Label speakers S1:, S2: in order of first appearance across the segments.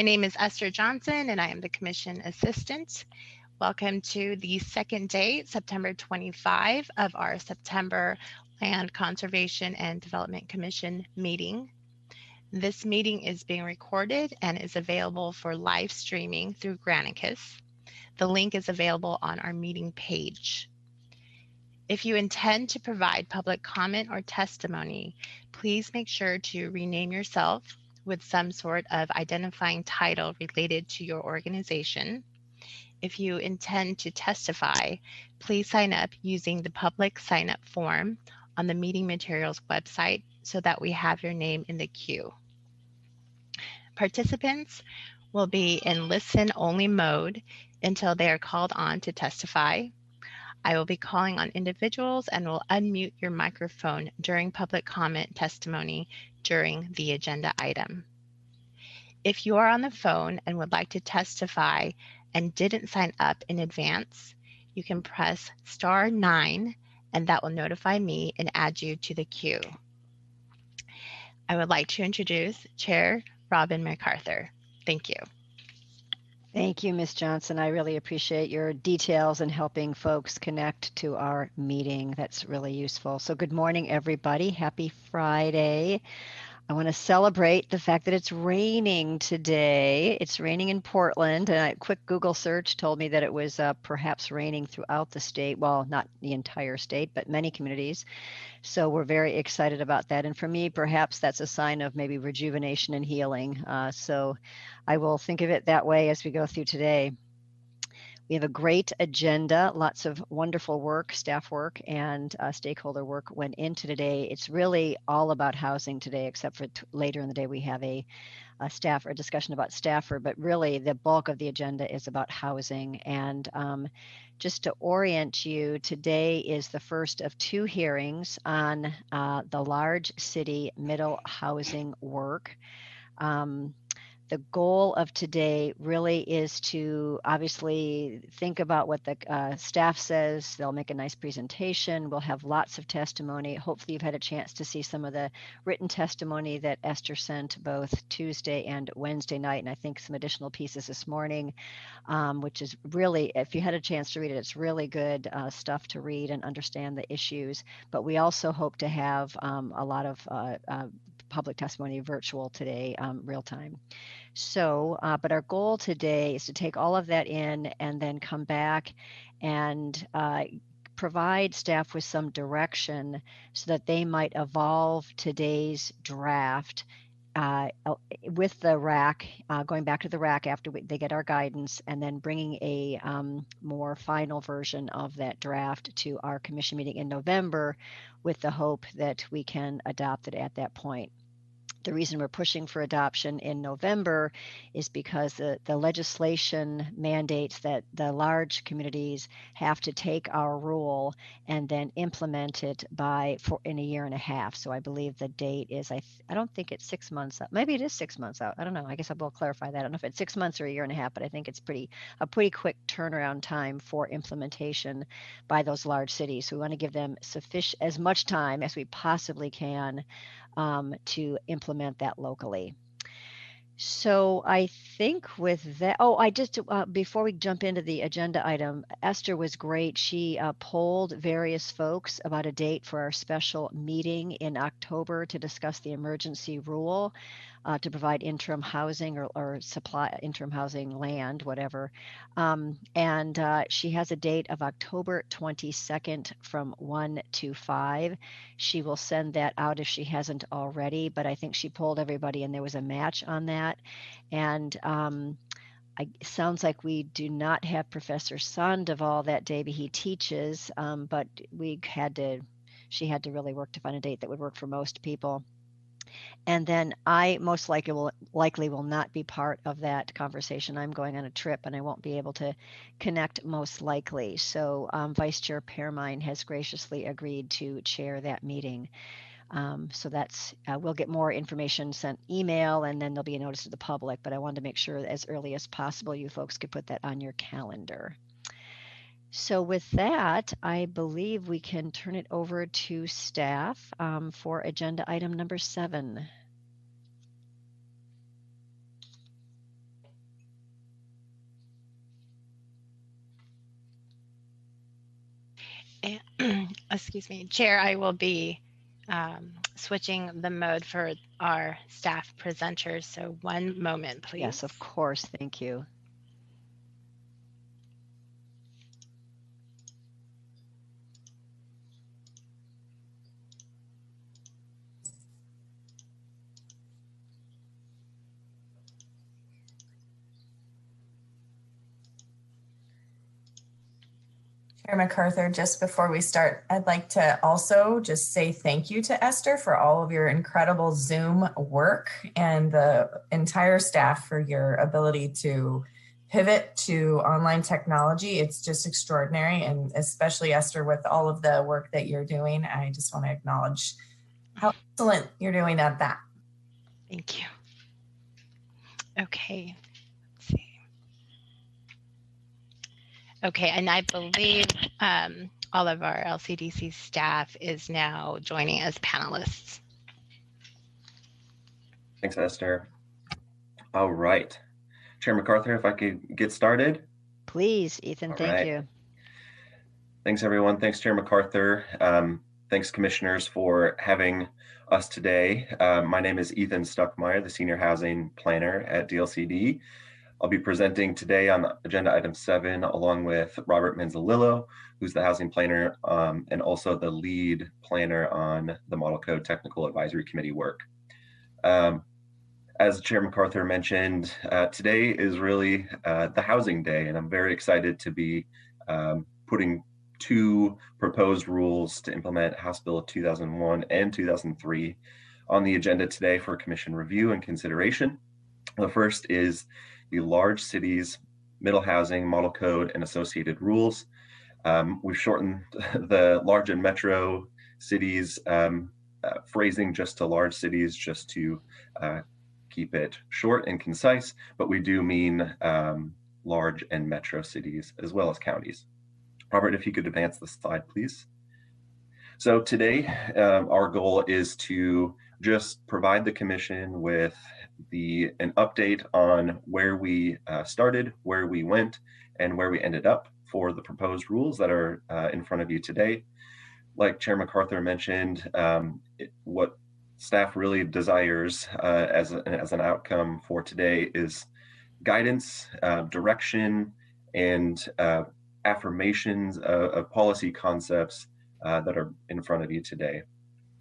S1: name is Esther Johnson, and I am the Commission Assistant. Welcome to the second day, September 25, of our September Land Conservation and Development Commission meeting. This meeting is being recorded and is available for live streaming through Granicus. The link is available on our meeting page. If you intend to provide public comment or testimony, please make sure to rename yourself with some sort of identifying title related to your organization. If you intend to testify, please sign up using the public sign-up form on the meeting materials website so that we have your name in the queue. Participants will be in listen-only mode until they are called on to testify. I will be calling on individuals and will unmute your microphone during public comment testimony during the agenda item. If you are on the phone and would like to testify and didn't sign up in advance, you can press *9 and that will notify me and add you to the queue. I would like to introduce Chair Robin MacArthur. Thank you.
S2: Thank you, Ms. Johnson. I really appreciate your details and helping folks connect to our meeting. That's really useful. So good morning, everybody. Happy Friday. I want to celebrate the fact that it's raining today. It's raining in Portland, and a quick Google search told me that it was perhaps raining throughout the state. Well, not the entire state, but many communities. So we're very excited about that. And for me, perhaps that's a sign of maybe rejuvenation and healing. So I will think of it that way as we go through today. We have a great agenda, lots of wonderful work, staff work, and stakeholder work went into today. It's really all about housing today, except for later in the day we have a discussion about staffer, but really the bulk of the agenda is about housing. And just to orient you, today is the first of 2 hearings on the large city middle housing work. The goal of today really is to obviously think about what the staff says. They'll make a nice presentation. We'll have lots of testimony. Hopefully you've had a chance to see some of the written testimony that Esther sent both Tuesday and Wednesday night, and I think some additional pieces this morning, which is really, if you had a chance to read it, it's really good stuff to read and understand the issues. But we also hope to have a lot of public testimony virtual today, real time. So, but our goal today is to take all of that in and then come back and provide staff with some direction so that they might evolve today's draft with the RAC, going back to the RAC after they get our guidance, and then bringing a more final version of that draft to our commission meeting in November with the hope that we can adopt it at that point. The reason we're pushing for adoption in November is because the legislation mandates that the large communities have to take our rule and then implement it in a year and a half. So I believe the date is, I don't think it's 6 months out. Maybe it is 6 months out. I don't know. I guess I will clarify that. I don't know if it's 6 months or a year and a half, but I think it's a pretty quick turnaround time for implementation by those large cities. So we want to give them as much time as we possibly can to implement that locally. So I think with that, before we jump into the agenda item, Esther was great. She polled various folks about a date for our special meeting in October to discuss the emergency rule to provide interim housing or supply interim housing land, whatever. And she has a date of October 22nd from 1 to 5. She will send that out if she hasn't already, but I think she polled everybody and there was a match on that. And it sounds like we do not have Professor Sandoval that day, but he teaches, but she had to really work to find a date that would work for most people. And then I most likely will not be part of that conversation. I'm going on a trip and I won't be able to connect most likely. So Vice Chair Pearmine has graciously agreed to chair that meeting. So that's, we'll get more information sent email and then there'll be a notice to the public, but I wanted to make sure as early as possible you folks could put that on your calendar. So with that, I believe we can turn it over to staff for agenda item number 7.
S1: Excuse me, Chair, I will be switching the mode for our staff presenters. So one moment, please.
S2: Yes, of course. Thank you.
S3: Chair MacArthur, just before we start, I'd like to also just say thank you to Esther for all of your incredible Zoom work and the entire staff for your ability to pivot to online technology. It's just extraordinary, and especially Esther with all of the work that you're doing. I just want to acknowledge how excellent you're doing at that.
S1: Thank you. Okay. Let's see. Okay, and I believe all of our LCDC staff is now joining as panelists.
S4: Thanks, Esther. All right. Chair MacArthur, if I could get started.
S2: Please, Ethan, thank you.
S4: Thanks, everyone. Thanks, Chair MacArthur. Thanks, commissioners, for having us today. My name is Ethan Stuckmeyer, the Senior Housing Planner at DLCD. I'll be presenting today on agenda item 7, along with Robert Manzalillo, who's the housing planner and also the lead planner on the Model Code Technical Advisory Committee work. As Chair MacArthur mentioned, today is really the housing day, and I'm very excited to be putting 2 proposed rules to implement House Bill 2001 and 2003 on the agenda today for commission review and consideration. The first is the Large Cities Middle Housing Model Code and Associated Rules. We've shortened the large and metro cities phrasing just to large cities, just to keep it short and concise, but we do mean large and metro cities as well as counties. Robert, if you could advance the slide, please. So today, our goal is to just provide the commission with an update on where we started, where we went, and where we ended up for the proposed rules that are in front of you today. Like Chair MacArthur mentioned, what staff really desires as an outcome for today is guidance, direction, and affirmations of policy concepts that are in front of you today.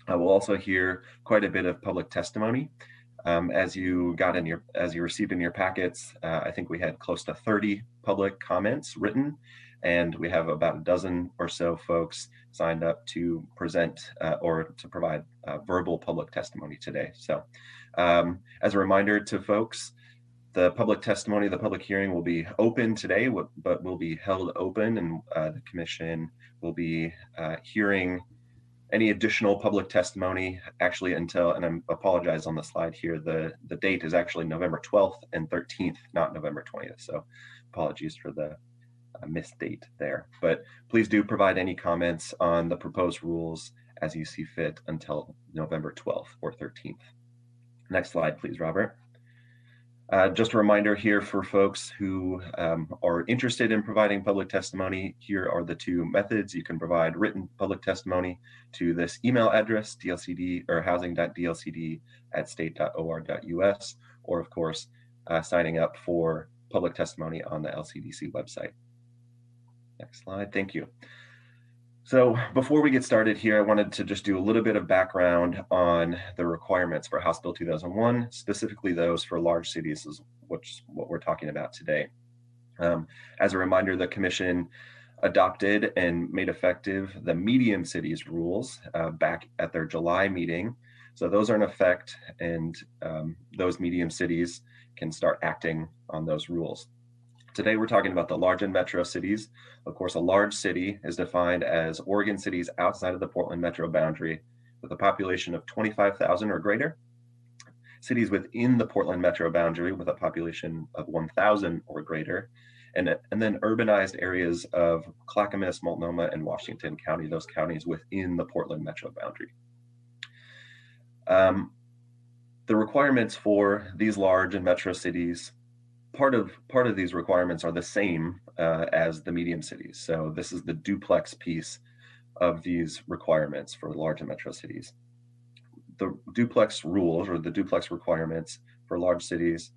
S4: We'll also hear quite a bit of public testimony. As you received in your packets, I think we had close to 30 public comments written, and we have about a dozen or so folks signed up to present or to provide verbal public testimony today. So as a reminder to folks, the public testimony, the public hearing will be open today, but will be held open, and the commission will be hearing any additional public testimony actually until, and I apologize on the slide here, the date is actually November 12th and 13th, not November 20th. So apologies for the missed date there, but please do provide any comments on the proposed rules as you see fit until November 12th or 13th. Next slide, please, Robert. Just a reminder here for folks who are interested in providing public testimony, here are the 2 methods. You can provide written public testimony to this email address, dlcd or housing.dlcd@state.or.us, or of course, signing up for public testimony on the LCDC website. Next slide, thank you. So before we get started here, I wanted to just do a little bit of background on the requirements for House Bill 2001, specifically those for large cities, is what we're talking about today. As a reminder, the commission adopted and made effective the medium cities rules back at their July meeting. So those are in effect, and those medium cities can start acting on those rules. Today, we're talking about the large and metro cities. Of course, a large city is defined as Oregon cities outside of the Portland metro boundary with a population of 25,000 or greater. Cities within the Portland metro boundary with a population of 1,000 or greater. And then urbanized areas of Clackamas, Multnomah, and Washington County, those counties within the Portland metro boundary. The requirements for these large and metro cities, part of these requirements are the same as the medium cities. So this is the duplex piece of these requirements for large and metro cities. The duplex rules, or the duplex requirements for large cities,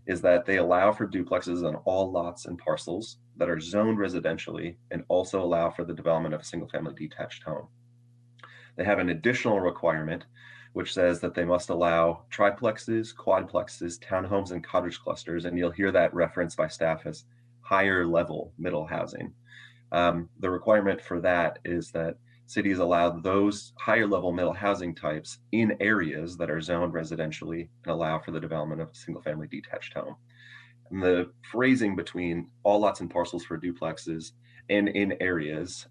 S4: is that they allow for duplexes on all lots and parcels that are zoned residentially and also allow for the development of a single-family detached home. They have an additional requirement which says that they must allow triplexes, quadplexes, townhomes, and cottage clusters, and you'll hear that referenced by staff as higher level middle housing. The requirement for that is that cities allow those higher level middle housing types in areas that are zoned residentially and allow for the development of a single family detached home. And the phrasing between all lots and parcels for duplexes and in areas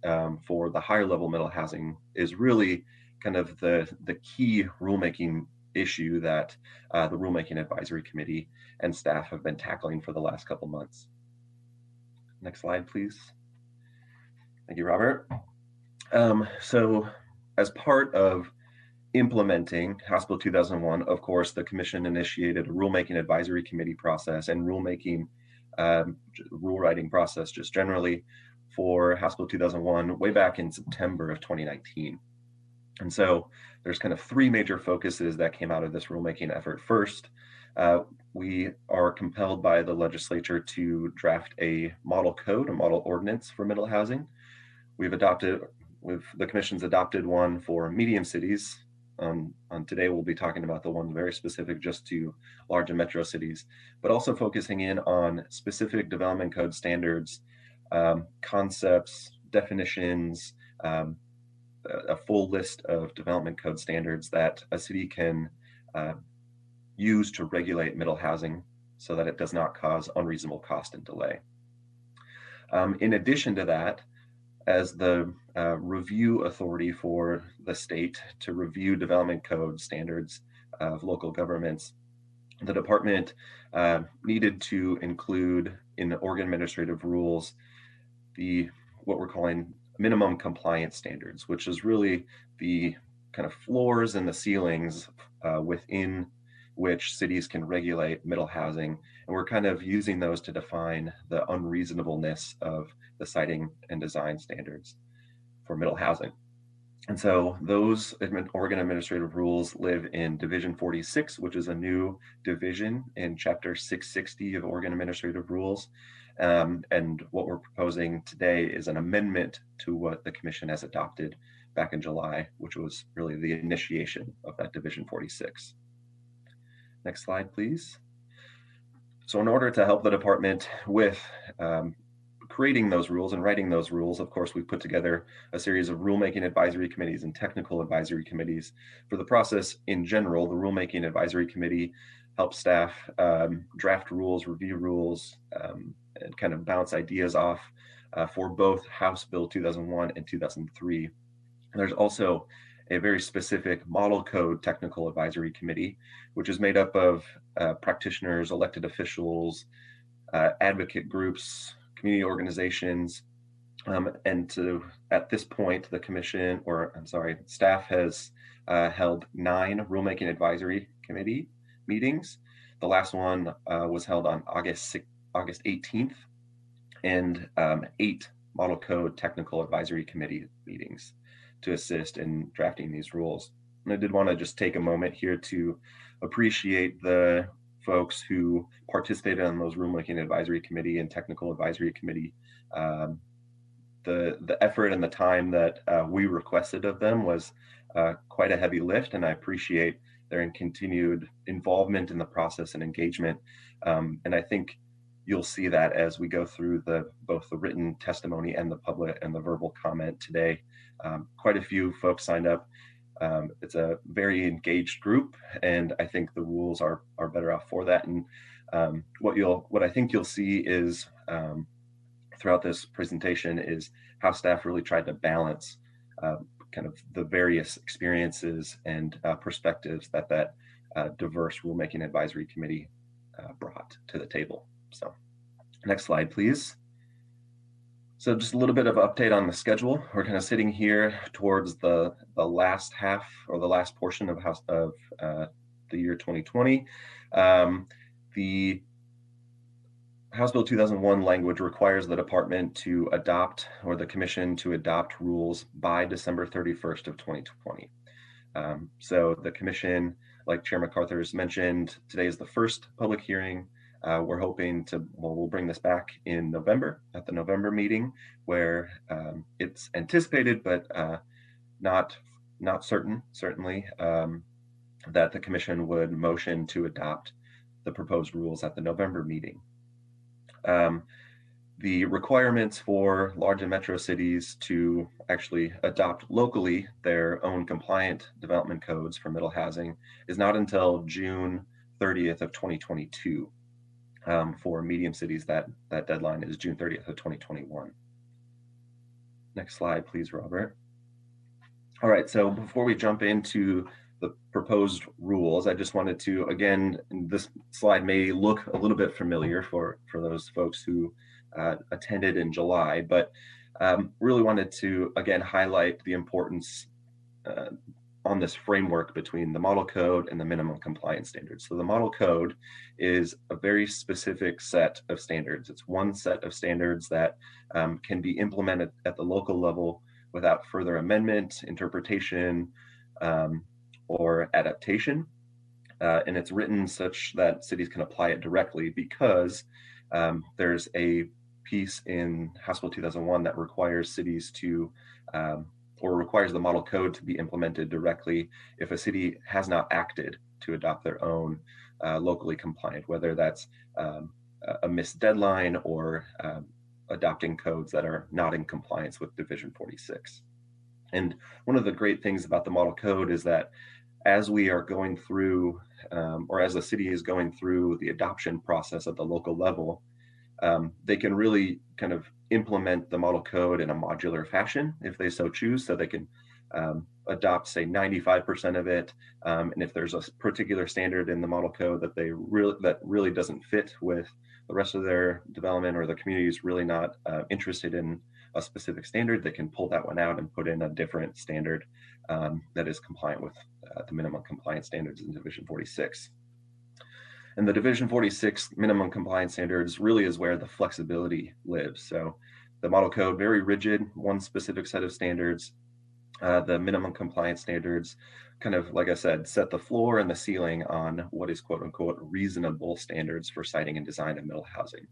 S4: for the higher level middle housing is really kind of the key rulemaking issue that the Rulemaking Advisory Committee and staff have been tackling for the last couple months. Next slide, please. Thank you, Robert. So as part of implementing House Bill 2001, of course, the Commission initiated a Rulemaking Advisory Committee process and rulemaking rule writing process just generally for House Bill 2001 way back in September of 2019. And so there's kind of three major focuses that came out of this rulemaking effort. First, we are compelled by the legislature to draft a model code, a model ordinance for middle housing. The Commission's adopted one for medium cities. On today, we'll be talking about the one very specific just to large and metro cities, but also focusing in on specific development code standards, concepts, definitions, a full list of development code standards that a city can use to regulate middle housing so that it does not cause unreasonable cost and delay. In addition to that, as the review authority for the state to review development code standards of local governments, the department needed to include in the Oregon Administrative Rules what we're calling minimum compliance standards, which is really the kind of floors and the ceilings within which cities can regulate middle housing. And we're kind of using those to define the unreasonableness of the siting and design standards for middle housing. And so those Oregon Administrative Rules live in Division 46, which is a new division in Chapter 660 of Oregon Administrative Rules. And what we're proposing today is an amendment to what the Commission has adopted back in July, which was really the initiation of that Division 46. Next slide, please. So in order to help the department with creating those rules and writing those rules, of course, we've put together a series of rulemaking advisory committees and technical advisory committees. For the process in general, the Rulemaking Advisory Committee helps staff draft rules, review rules, and kind of bounce ideas off for both House Bill 2001 and 2003. And there's also a very specific model code technical advisory committee, which is made up of practitioners, elected officials, advocate groups, community organizations, and at this point, the commission, staff has held 9 rulemaking advisory committee meetings. The last one was held on August 18th, and 8 model code technical advisory committee meetings to assist in drafting these rules. And I did want to just take a moment here to appreciate the folks who participated on those rulemaking advisory committee and technical advisory committee. The effort and the time that we requested of them was quite a heavy lift, and I appreciate their continued involvement in the process and engagement. And I think you'll see that as we go through both the written testimony and the public and the verbal comment today. Quite a few folks signed up. It's a very engaged group, and I think the rules are better off for that. And what I think you'll see is throughout this presentation is how staff really tried to balance kind of the various experiences and perspectives that diverse rulemaking advisory committee brought to the table. So next slide, please. So just a little bit of update on the schedule. We're kind of sitting here towards the last half or the last portion of the year 2020. The House Bill 2001 language requires the department to adopt, or the commission to adopt, rules by December 31st of 2020. So the commission, like Chair MacArthur has mentioned, today is the first public hearing. We're hoping to, we'll bring this back in November at the November meeting, where it's anticipated, but not certain, certainly, that the commission would motion to adopt the proposed rules at the November meeting. The requirements for large and metro cities to actually adopt locally their own compliant development codes for middle housing is not until June 30th of 2022. For medium cities, that deadline is June 30th of 2021. Next slide, please, Robert. All right, so before we jump into the proposed rules, I just wanted to, again, this slide may look a little bit familiar for those folks who attended in July, but really wanted to, again, highlight the importance on this framework between the model code and the minimum compliance standards. So the model code is a very specific set of standards. It's one set of standards that can be implemented at the local level without further amendment, interpretation, or adaptation. And it's written such that cities can apply it directly, because there's a piece in House Bill 2001 that requires cities to, or requires the model code to be implemented directly if a city has not acted to adopt their own locally compliant, whether that's a missed deadline or adopting codes that are not in compliance with Division 46. And one of the great things about the model code is that as we are going through, or as the city is going through the adoption process at the local level, they can really kind of implement the model code in a modular fashion if they so choose. So they can adopt, say, 95% of it, and if there's a particular standard in the model code that really doesn't fit with the rest of their development, or the community is really not interested in a specific standard, they can pull that one out and put in a different standard that is compliant with the minimum compliance standards in Division 46. And the Division 46 minimum compliance standards really is where the flexibility lives. So the model code, very rigid, one specific set of standards. The minimum compliance standards kind of, like I said, set the floor and the ceiling on what is quote unquote reasonable standards for siting and design of middle housing.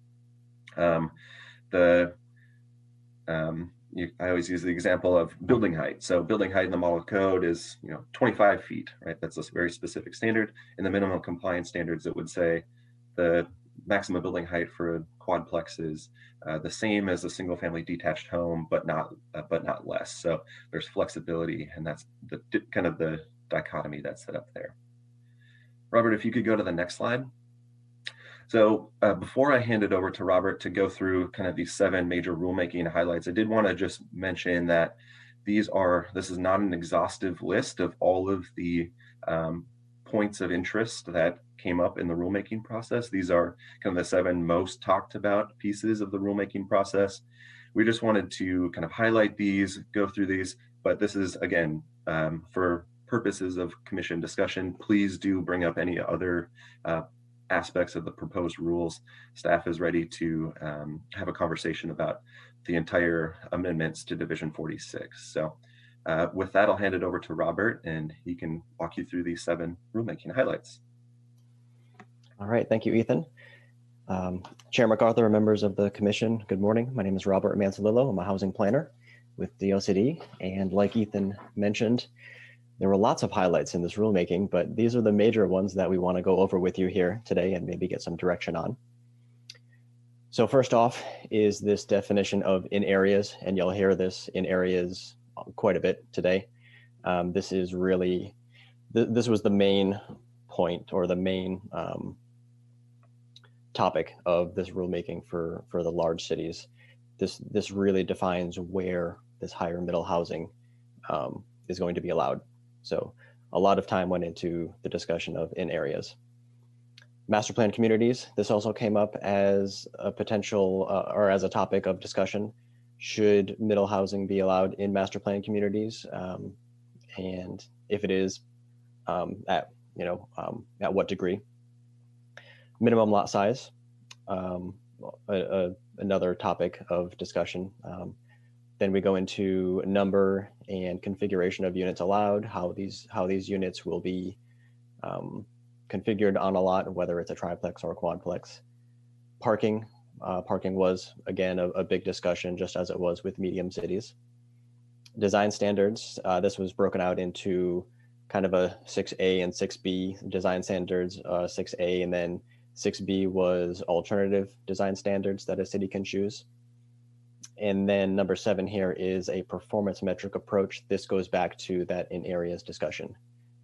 S4: I always use the example of building height. So building height in the model code is 25 feet, right? That's a very specific standard. In the minimum compliance standards, it would say the maximum building height for a quadplex is the same as a single family detached home, but not less. So there's flexibility, and that's the kind of the dichotomy that's set up there. Robert, if you could go to the next slide. So before I hand it over to Robert to go through kind of these 7 major rulemaking highlights, I did want to just mention that this is not an exhaustive list of all of the points of interest that came up in the rulemaking process. These are kind of the 7 most talked about pieces of the rulemaking process. We just wanted to kind of highlight these, go through these, but this is, again, for purposes of commission discussion. Please do bring up any other aspects of the proposed rules. Staff is ready to have a conversation about the entire amendments to Division 46. So with that, I'll hand it over to Robert, and he can walk you through these 7 rulemaking highlights.
S5: All right, thank you, Ethan. Chair MacArthur and members of the commission, good morning. My name is Robert Manzalillo. I'm a housing planner with DOCD, and like Ethan mentioned, there were lots of highlights in this rulemaking, but these are the major ones that we want to go over with you here today and maybe get some direction on. So first off is this definition of in areas, and you'll hear this in areas quite a bit today. This is really, this was the main point, or the main topic of this rulemaking for the large cities. This really defines where this higher middle housing is going to be allowed. So a lot of time went into the discussion of in areas. Master plan communities, this also came up as a potential or as a topic of discussion. Should middle housing be allowed in master plan communities? And if it is, at what degree? Minimum lot size. another topic of discussion. Then we go into number and configuration of units allowed, how these units will be configured on a lot, whether it's a triplex or a quadplex. Parking was, again, a big discussion, just as it was with medium cities. Design standards, this was broken out into kind of a 6A and 6B design standards, 6A, and then 6B was alternative design standards that a city can choose. And then number 7 here is a performance metric approach. This goes back to that in areas discussion.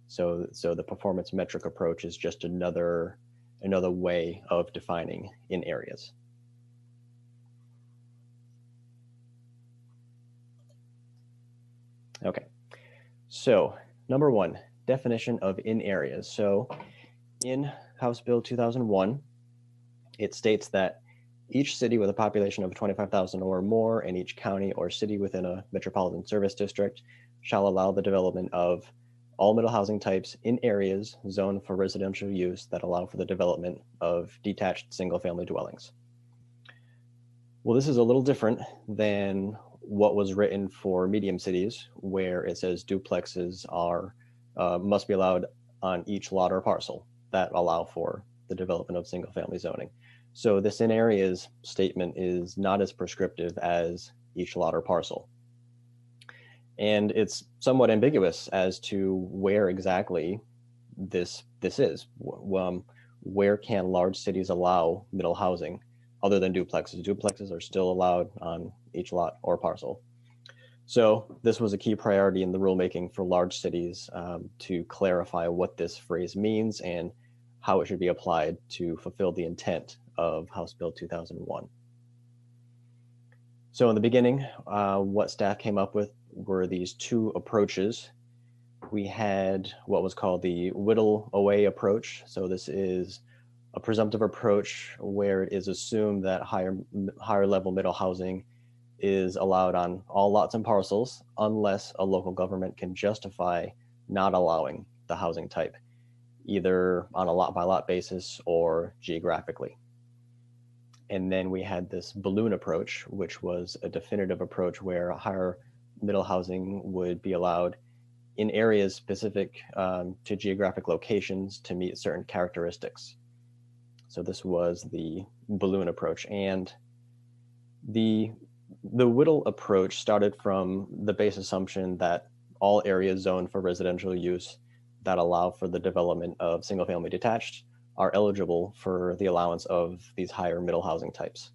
S5: So the performance metric approach is just another way of defining in areas. Okay, so number 1, definition of in areas. So in House Bill 2001, it states that each city with a population of 25,000 or more and each county or city within a metropolitan service district shall allow the development of all middle housing types in areas zoned for residential use that allow for the development of detached single-family dwellings. Well, this is a little different than what was written for medium cities, where it says duplexes must be allowed on each lot or parcel that allow for the development of single-family zoning. So this in areas statement is not as prescriptive as each lot or parcel. And it's somewhat ambiguous as to where exactly this is. Where can large cities allow middle housing other than duplexes? Duplexes are still allowed on each lot or parcel. So this was a key priority in the rulemaking for large cities to clarify what this phrase means and how it should be applied to fulfill the intent of House Bill 2001. So in the beginning, what staff came up with were these 2 approaches. We had what was called the whittle away approach. So this is a presumptive approach where it is assumed that higher level middle housing is allowed on all lots and parcels unless a local government can justify not allowing the housing type, either on a lot by lot basis or geographically. And then we had this balloon approach, which was a definitive approach where higher middle housing would be allowed in areas specific to geographic locations to meet certain characteristics. So this was the balloon approach. And the whittle approach started from the base assumption that all areas zoned for residential use that allow for the development of single-family detached are eligible for the allowance of these higher middle housing types.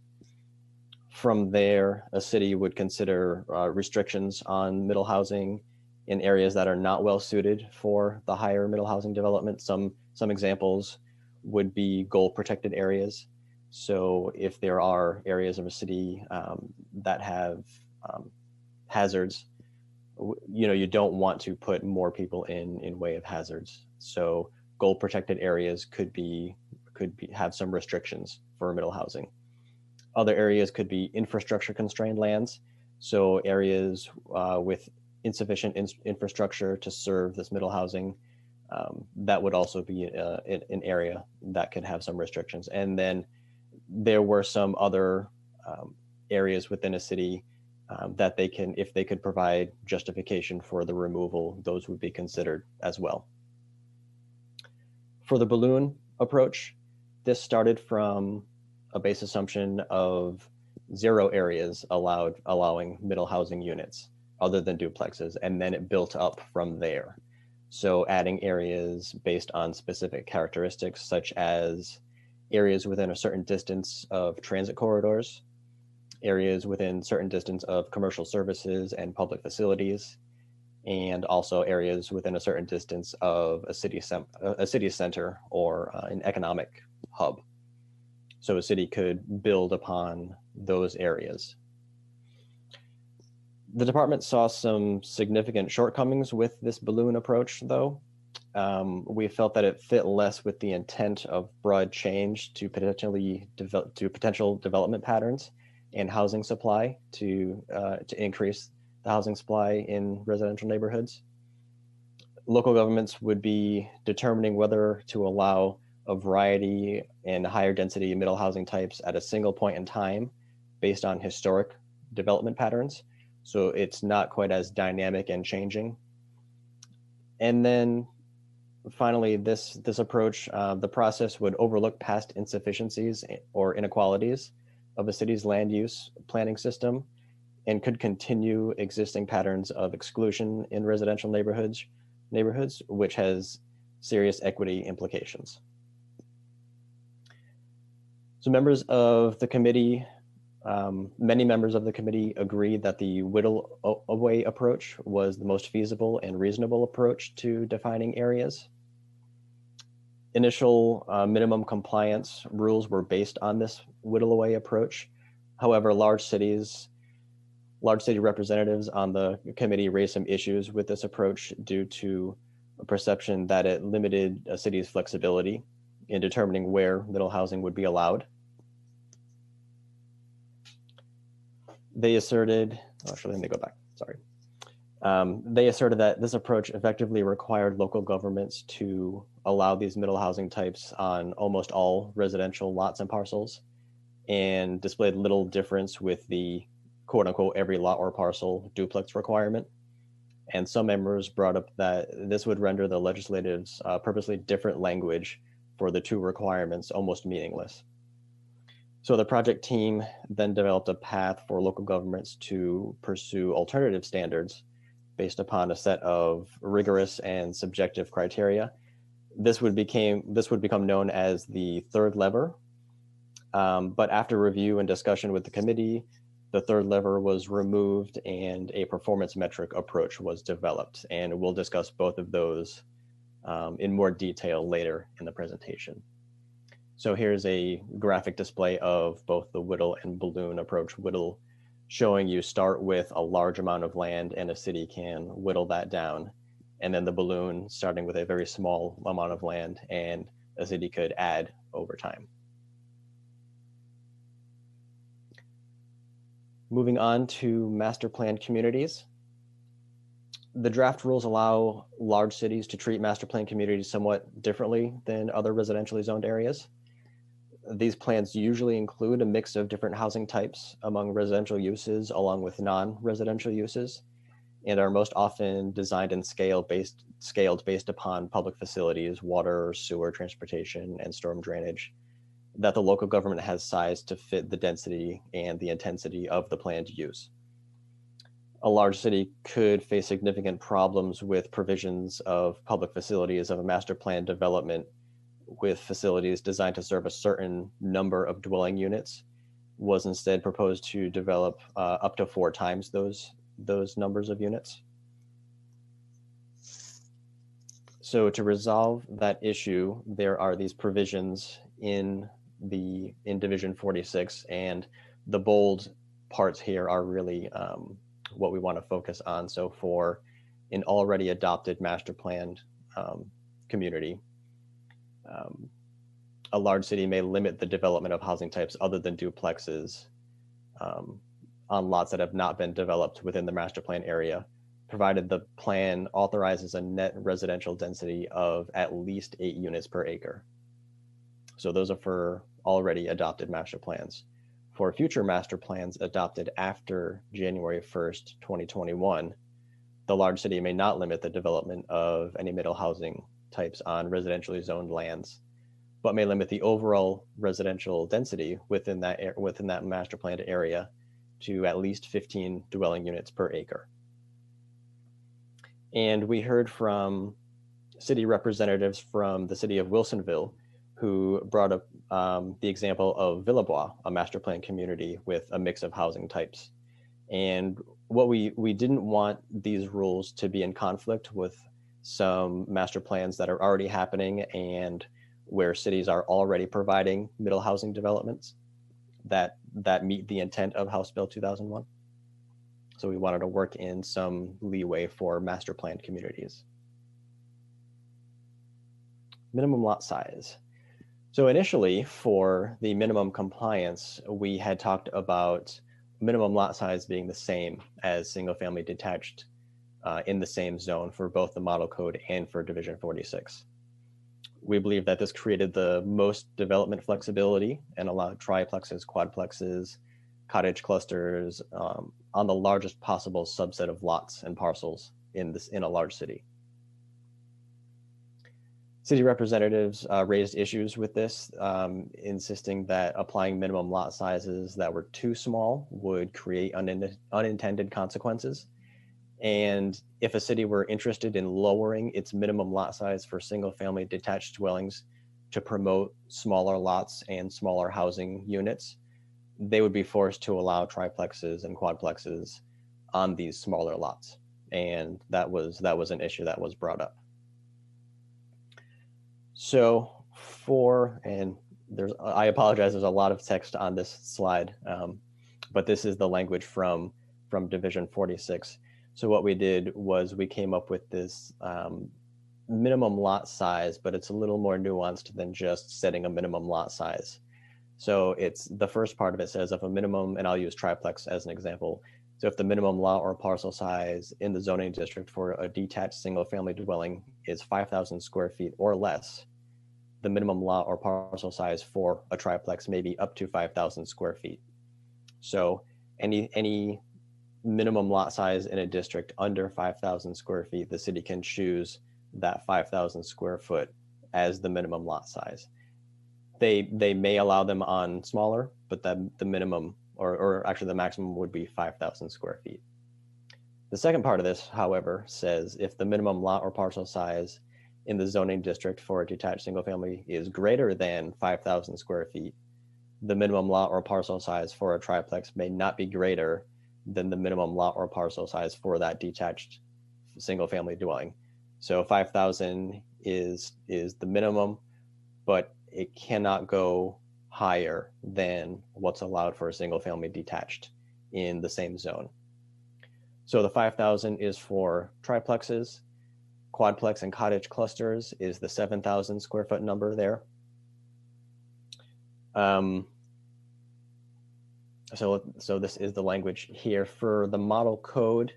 S5: From there, a city would consider restrictions on middle housing in areas that are not well suited for the higher middle housing development. Some examples would be goal protected areas. So if there are areas of a city that have hazards, you don't want to put more people in way of hazards. So goal protected areas could have some restrictions for middle housing. Other areas could be infrastructure constrained lands. So areas with insufficient infrastructure to serve this middle housing, that would also be an area that could have some restrictions. And then there were some other areas within a city that if they could provide justification for the removal, those would be considered as well. For the balloon approach, this started from a base assumption of 0 areas allowing middle housing units other than duplexes, and then it built up from there. So adding areas based on specific characteristics, such as areas within a certain distance of transit corridors, areas within certain distance of commercial services and public facilities, and also areas within a certain distance of a city center or an economic hub. So a city could build upon those areas. The department saw some significant shortcomings with this balloon approach, though. We felt that it fit less with the intent of broad change to potential development patterns and housing supply to increase the housing supply in residential neighborhoods. Local governments would be determining whether to allow a variety and higher density middle housing types at a single point in time based on historic development patterns. So it's not quite as dynamic and changing. And then finally, this approach, the process would overlook past insufficiencies or inequalities of a city's land use planning system and could continue existing patterns of exclusion in residential neighborhoods, which has serious equity implications. So members of the committee, many members of the committee agreed that the whittle away approach was the most feasible and reasonable approach to defining areas. Initial minimum compliance rules were based on this whittle away approach. However, large city representatives on the committee raised some issues with this approach due to a perception that it limited a city's flexibility in determining where middle housing would be allowed. They asserted, actually, let me go back, sorry. They asserted that this approach effectively required local governments to allow these middle housing types on almost all residential lots and parcels, and displayed little difference with the quote unquote every lot or parcel duplex requirement. And some members brought up that this would render the legislative's purposely different language for the two requirements almost meaningless. So the project team then developed a path for local governments to pursue alternative standards based upon a set of rigorous and subjective criteria. This would become known as the third lever. But after review and discussion with the committee, the third lever was removed and a performance metric approach was developed. And we'll discuss both of those in more detail later in the presentation. So here's a graphic display of both the whittle and balloon approach. Whittle showing you start with a large amount of land and a city can whittle that down. And then the balloon starting with a very small amount of land and a city could add over time. Moving on to master plan communities. The draft rules allow large cities to treat master plan communities somewhat differently than other residentially zoned areas. These plans usually include a mix of different housing types among residential uses along with non-residential uses, and are most often designed and scaled based upon public facilities, water, sewer, transportation, and storm drainage that the local government has sized to fit the density and the intensity of the planned use. A large city could face significant problems with provisions of public facilities of a master plan development with facilities designed to serve a certain number of dwelling units was instead proposed to develop up to 4 times those numbers of units. So to resolve that issue, there are these provisions in Division 46, and the bold parts here are really what we want to focus on. So for an already adopted master planned community, a large city may limit the development of housing types other than duplexes on lots that have not been developed within the master plan area, provided the plan authorizes a net residential density of at least 8 units per acre. So those are for already adopted master plans. For future master plans adopted after January 1st, 2021, the large city may not limit the development of any middle housing types on residentially zoned lands, but may limit the overall residential density within that master planned area to at least 15 dwelling units per acre. And we heard from city representatives from the city of Wilsonville who brought up the example of Villebois, a master plan community with a mix of housing types. And what we didn't want these rules to be in conflict with some master plans that are already happening and where cities are already providing middle housing developments that meet the intent of House Bill 2001. So we wanted to work in some leeway for master planned communities. Minimum lot size. So initially for the minimum compliance, we had talked about minimum lot size being the same as single family detached in the same zone for both the model code and for Division 46. we believe that this created the most development flexibility and allowed triplexes, quadplexes, cottage clusters on the largest possible subset of lots and parcels in a large city. City representatives raised issues with this, insisting that applying minimum lot sizes that were too small would create unintended consequences. And if a city were interested in lowering its minimum lot size for single-family detached dwellings to promote smaller lots and smaller housing units, they would be forced to allow triplexes and quadplexes on these smaller lots. And that was an issue that was brought up. So I apologize, there's a lot of text on this slide, but this is the language from Division 46. So what we did was we came up with this minimum lot size, but it's a little more nuanced than just setting a minimum lot size. So it's the first part of it says if a minimum, and I'll use triplex as an example. So if the minimum lot or parcel size in the zoning district for a detached single family dwelling is 5,000 square feet or less, the minimum lot or parcel size for a triplex may be up to 5,000 square feet. So any minimum lot size in a district under 5,000 square feet, the city can choose that 5,000 square foot as the minimum lot size. They may allow them on smaller, but the minimum or actually the maximum would be 5,000 square feet. The second part of this, however, says if the minimum lot or parcel size in the zoning district for a detached single family is greater than 5,000 square feet, the minimum lot or parcel size for a triplex may not be greater than the minimum lot or parcel size for that detached single family dwelling. So 5,000 is the minimum, but it cannot go higher than what's allowed for a single family detached in the same zone. So the 5,000 is for triplexes. Quadplex and cottage clusters is the 7,000 square foot number there. So this is the language here. For the model code,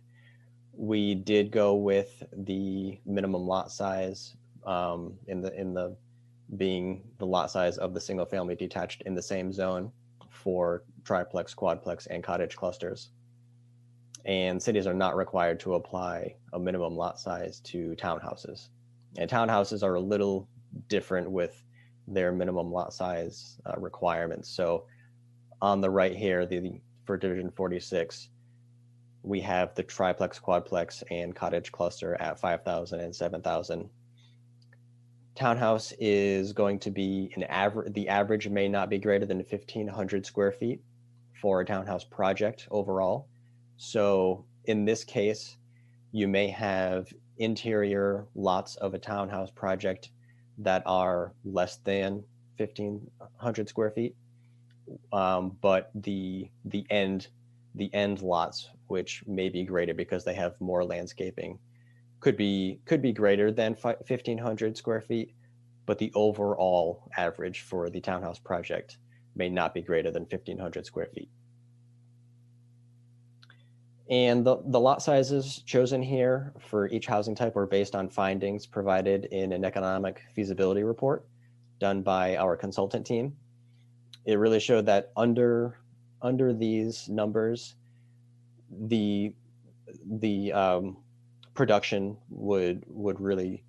S5: we did go with the minimum lot size in the being the lot size of the single family detached in the same zone for triplex, quadplex, and cottage clusters. And cities are not required to apply a minimum lot size to townhouses. And townhouses are a little different with their minimum lot size requirements. So on the right here, for Division 46, we have the triplex, quadplex, and cottage cluster at 5,000 and 7,000. Townhouse is going to be the average may not be greater than 1,500 square feet for a townhouse project overall. So in this case, you may have interior lots of a townhouse project that are less than 1,500 square feet, but the end lots, which may be greater because they have more landscaping, could be greater than 1,500 square feet, but the overall average for the townhouse project may not be greater than 1,500 square feet. And the lot sizes chosen here for each housing type were based on findings provided in an economic feasibility report done by our consultant team. It really showed that under these numbers, the production would really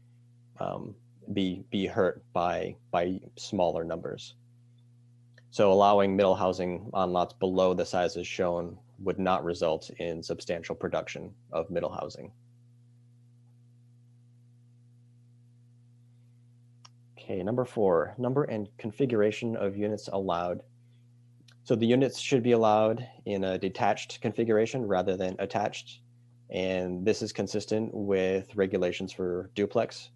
S5: be hurt by smaller numbers. So allowing middle housing on lots below the sizes shown would not result in substantial production of middle housing. Okay, number 4, number and configuration of units allowed. So the units should be allowed in a detached configuration rather than attached. And this is consistent with regulations for duplex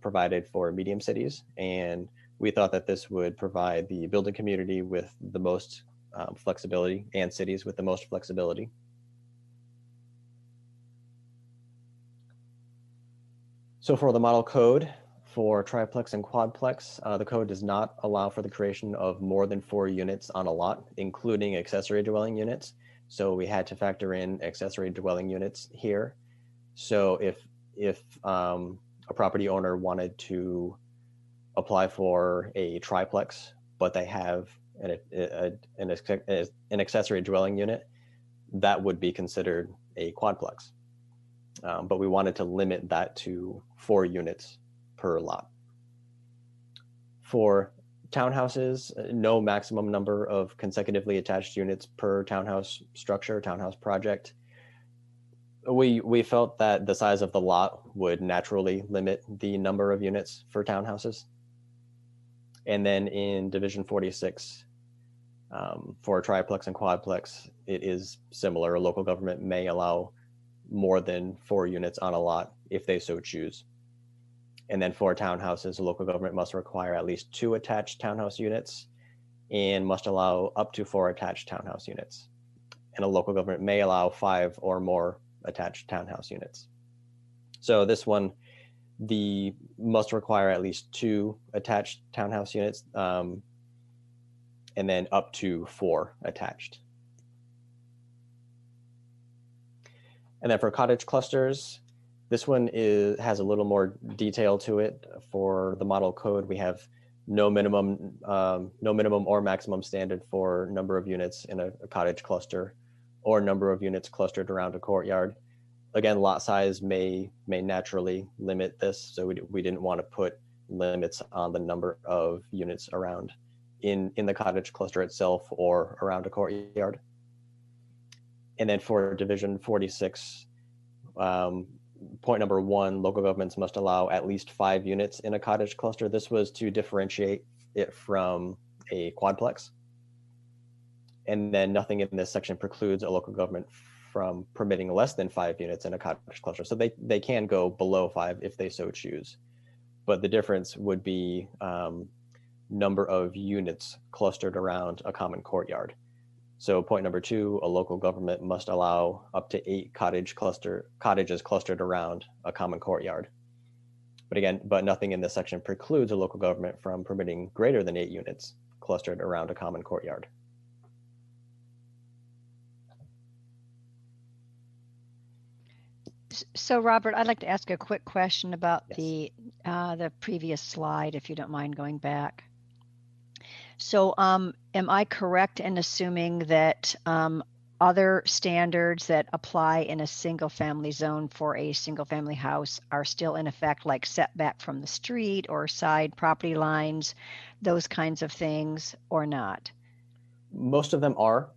S5: provided for medium cities. And we thought that this would provide the building community with the most flexibility and cities with the most flexibility. So for the model code for triplex and quadplex, the code does not allow for the creation of more than 4 units on a lot, including accessory dwelling units. So we had to factor in accessory dwelling units here. So if a property owner wanted to apply for a triplex, but they have an accessory dwelling unit, that would be considered a quadplex. But we wanted to limit that to 4 units per lot. For townhouses, no maximum number of consecutively attached units per townhouse structure, townhouse project. We felt that the size of the lot would naturally limit the number of units for townhouses. And then in Division 46, for a triplex and quadplex, it is similar. A local government may allow more than 4 units on a lot if they so choose. And then for townhouses, a local government must require at least 2 attached townhouse units and must allow up to 4 attached townhouse units. And a local government may allow 5 or more attached townhouse units. So this one, the must require at least 2 attached townhouse units, and then up to 4 attached. And then for cottage clusters, this one has a little more detail to it. For the model code, we have no minimum or maximum standard for number of units in a cottage cluster, or number of units clustered around a courtyard. Again, lot size may naturally limit this, so we didn't want to put limits on the number of units around in the cottage cluster itself or around a courtyard. And then for Division 46, point number 1, local governments must allow at least 5 units in a cottage cluster. This was to differentiate it from a quadplex. And then nothing in this section precludes a local government from permitting less than 5 units in a cottage cluster. So they can go below 5 if they so choose. But the difference would be number of units clustered around a common courtyard. So point number 2, a local government must allow up to 8 cottages clustered around a common courtyard. But nothing in this section precludes a local government from permitting greater than 8 units clustered around a common courtyard.
S2: So Robert, I'd like to ask a quick question about
S5: Yes.
S2: the previous slide, if you don't mind going back. So am I correct in assuming that other standards that apply in a single family zone for a single family house are still in effect, like setback from the street or side property lines, those kinds of things, or not?
S5: Most of them are.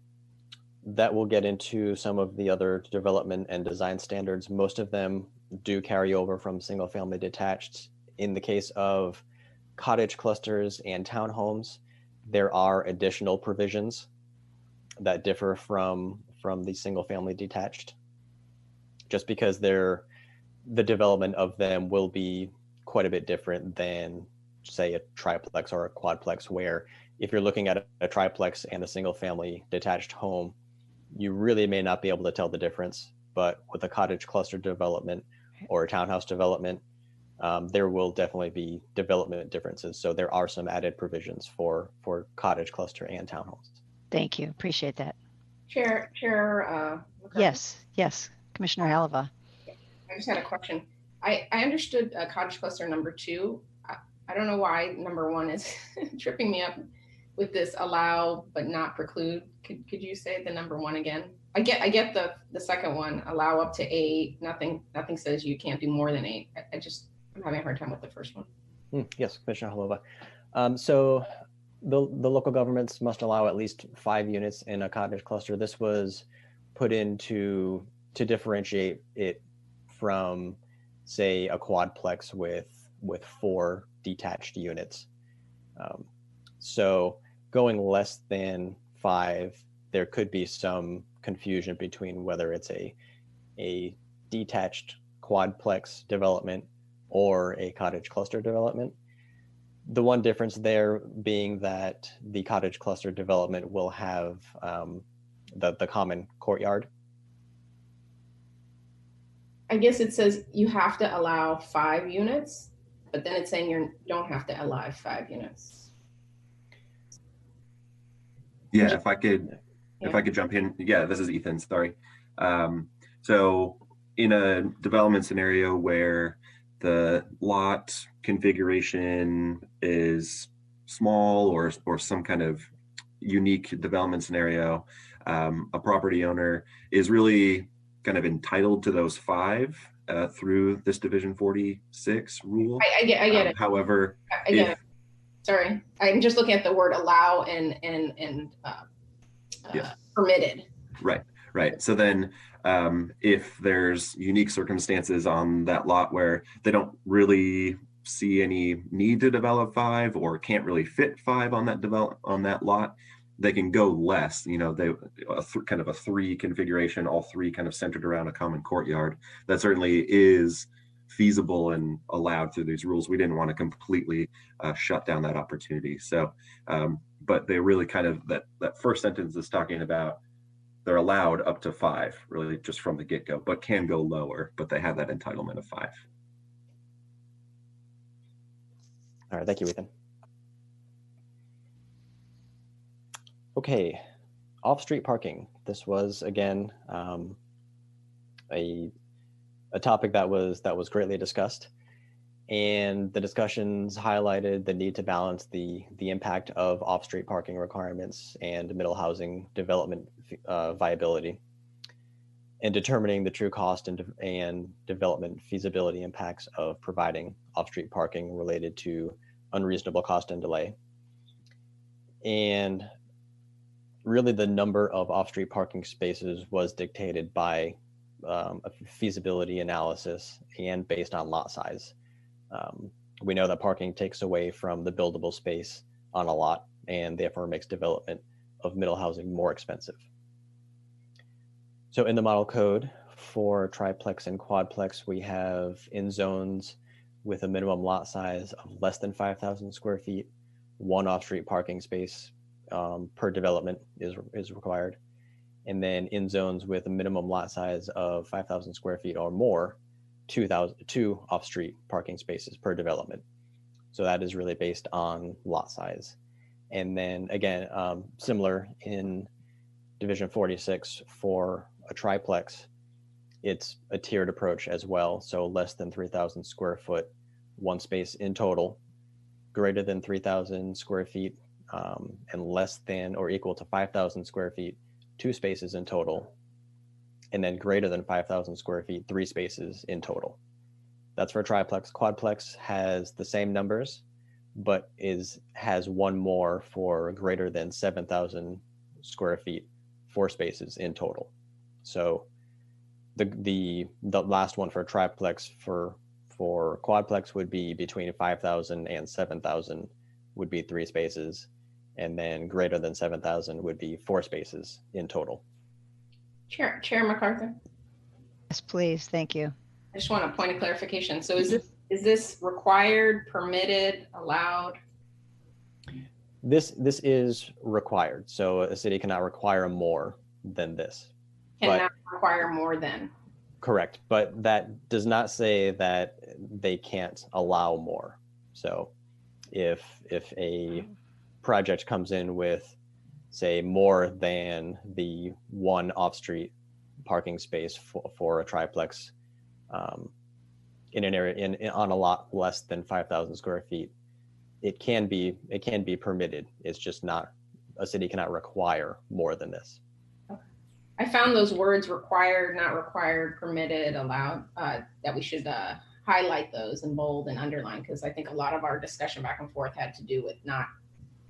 S5: That will get into some of the other development and design standards. Most of them do carry over from single family detached. In the case of cottage clusters and townhomes, there are additional provisions that differ from the single family detached, just because the development of them will be quite a bit different than, say, a triplex or a quadplex, where if you're looking at a triplex and a single family detached home, you really may not be able to tell the difference. But with a cottage cluster development or a townhouse development, there will definitely be development differences. So there are some added provisions for cottage cluster and townhomes.
S2: Thank you. Appreciate that.
S6: Chair.
S2: Yes, Commissioner Halava.
S6: I just had a question. I understood cottage cluster number 2. I don't know why number 1 is tripping me up with this allow but not preclude. Could you say the number 1 again? I get the second one, allow up to 8. Nothing says you can't do more than 8. I'm having a hard time with the first one.
S5: Yes, Commissioner Halova. So the local governments must allow at least 5 units in a cottage cluster. This was put in to differentiate it from, say, a quadplex with 4 detached units. So going less than 5, there could be some confusion between whether it's a detached quadplex development or a cottage cluster development. The one difference there being that the cottage cluster development will have the common courtyard.
S6: I guess it says you have to allow 5 units, but then it's saying you don't have to allow 5 units.
S4: Yeah, if I could jump in. Yeah, this is Ethan, sorry. So in a development scenario where the lot configuration is small or some kind of unique development scenario, a property owner is really kind of entitled to those 5 through this Division 46 rule.
S6: I get it.
S4: However,
S6: I get it. Sorry, I'm just looking at the word allow and
S4: yeah.
S6: Permitted.
S4: Right. So then if there's unique circumstances on that lot where they don't really see any need to develop 5 or can't really fit 5 on that lot, they can go less. Kind of a 3 configuration, all 3 kind of centered around a common courtyard. That certainly is feasible and allowed through these rules. We didn't want to completely shut down that opportunity. So, but they really kind of, that first sentence is talking about they're allowed up to 5, really just from the get-go, but can go lower, but they have that entitlement of 5.
S5: All right, thank you, Ethan. Okay, off-street parking. This was, again, a topic that was greatly discussed, and the discussions highlighted the need to balance the impact of off-street parking requirements and middle housing development viability, and determining the true cost and development feasibility impacts of providing off-street parking related to unreasonable cost and delay. And really the number of off-street parking spaces was dictated by a feasibility analysis and based on lot size. We know that parking takes away from the buildable space on a lot and therefore makes development of middle housing more expensive. So in the model code for triplex and quadplex, we have in zones with a minimum lot size of less than 5,000 square feet, 1 off-street parking space per development is required. And then in zones with a minimum lot size of 5,000 square feet or more, 2 off-street parking spaces per development. So that is really based on lot size. And then again, similar in Division 46 for a triplex, it's a tiered approach as well. So less than 3,000 square foot, 1 space in total, greater than 3,000 square feet, and less than or equal to 5,000 square feet, 2 spaces in total, and then greater than 5,000 square feet, 3 spaces in total. That's for triplex. Quadplex has the same numbers, but has 1 more for greater than 7,000 square feet, 4 spaces in total. So the last one for triplex for quadplex would be between 5,000 and 7,000 would be 3 spaces, and then greater than 7,000 would be 4 spaces in total.
S6: Chair MacArthur.
S2: Yes, please. Thank you.
S6: I just want a point of clarification. So is this required, permitted, allowed?
S5: This is required. So a city cannot require more than this.
S6: Cannot require more than.
S5: Correct. But that does not say that they can't allow more. So if a project comes in with, say, more than the 1 off-street parking space for a triplex in an area on a lot less than 5,000 square feet, it can be permitted. It's just not, a city cannot require more than this.
S6: I found those words required, not required, permitted, allowed, that we should highlight those in bold and underline, because I think a lot of our discussion back and forth had to do with not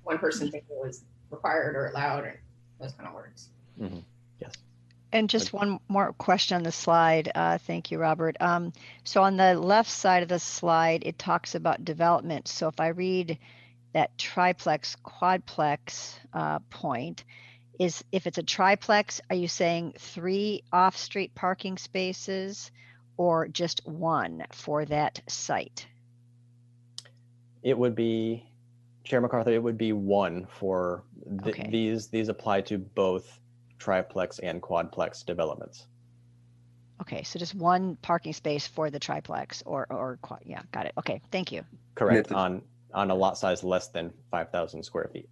S6: one person thinking it was required or allowed or those kind of words.
S5: Mm-hmm. Yes.
S2: And just one more question on the slide. Thank you, Robert. So on the left side of the slide, it talks about development. So if I read that triplex, quadplex point, if it's a triplex, are you saying 3 off-street parking spaces or just 1 for that site?
S5: It would be, Chair MacArthur, it would be 1 for
S2: Okay.
S5: These apply to both triplex and quadplex developments.
S2: Okay, so just 1 parking space for the triplex or quad. Yeah, got it. Okay, thank you.
S5: Correct. On a lot size less than 5,000 square feet.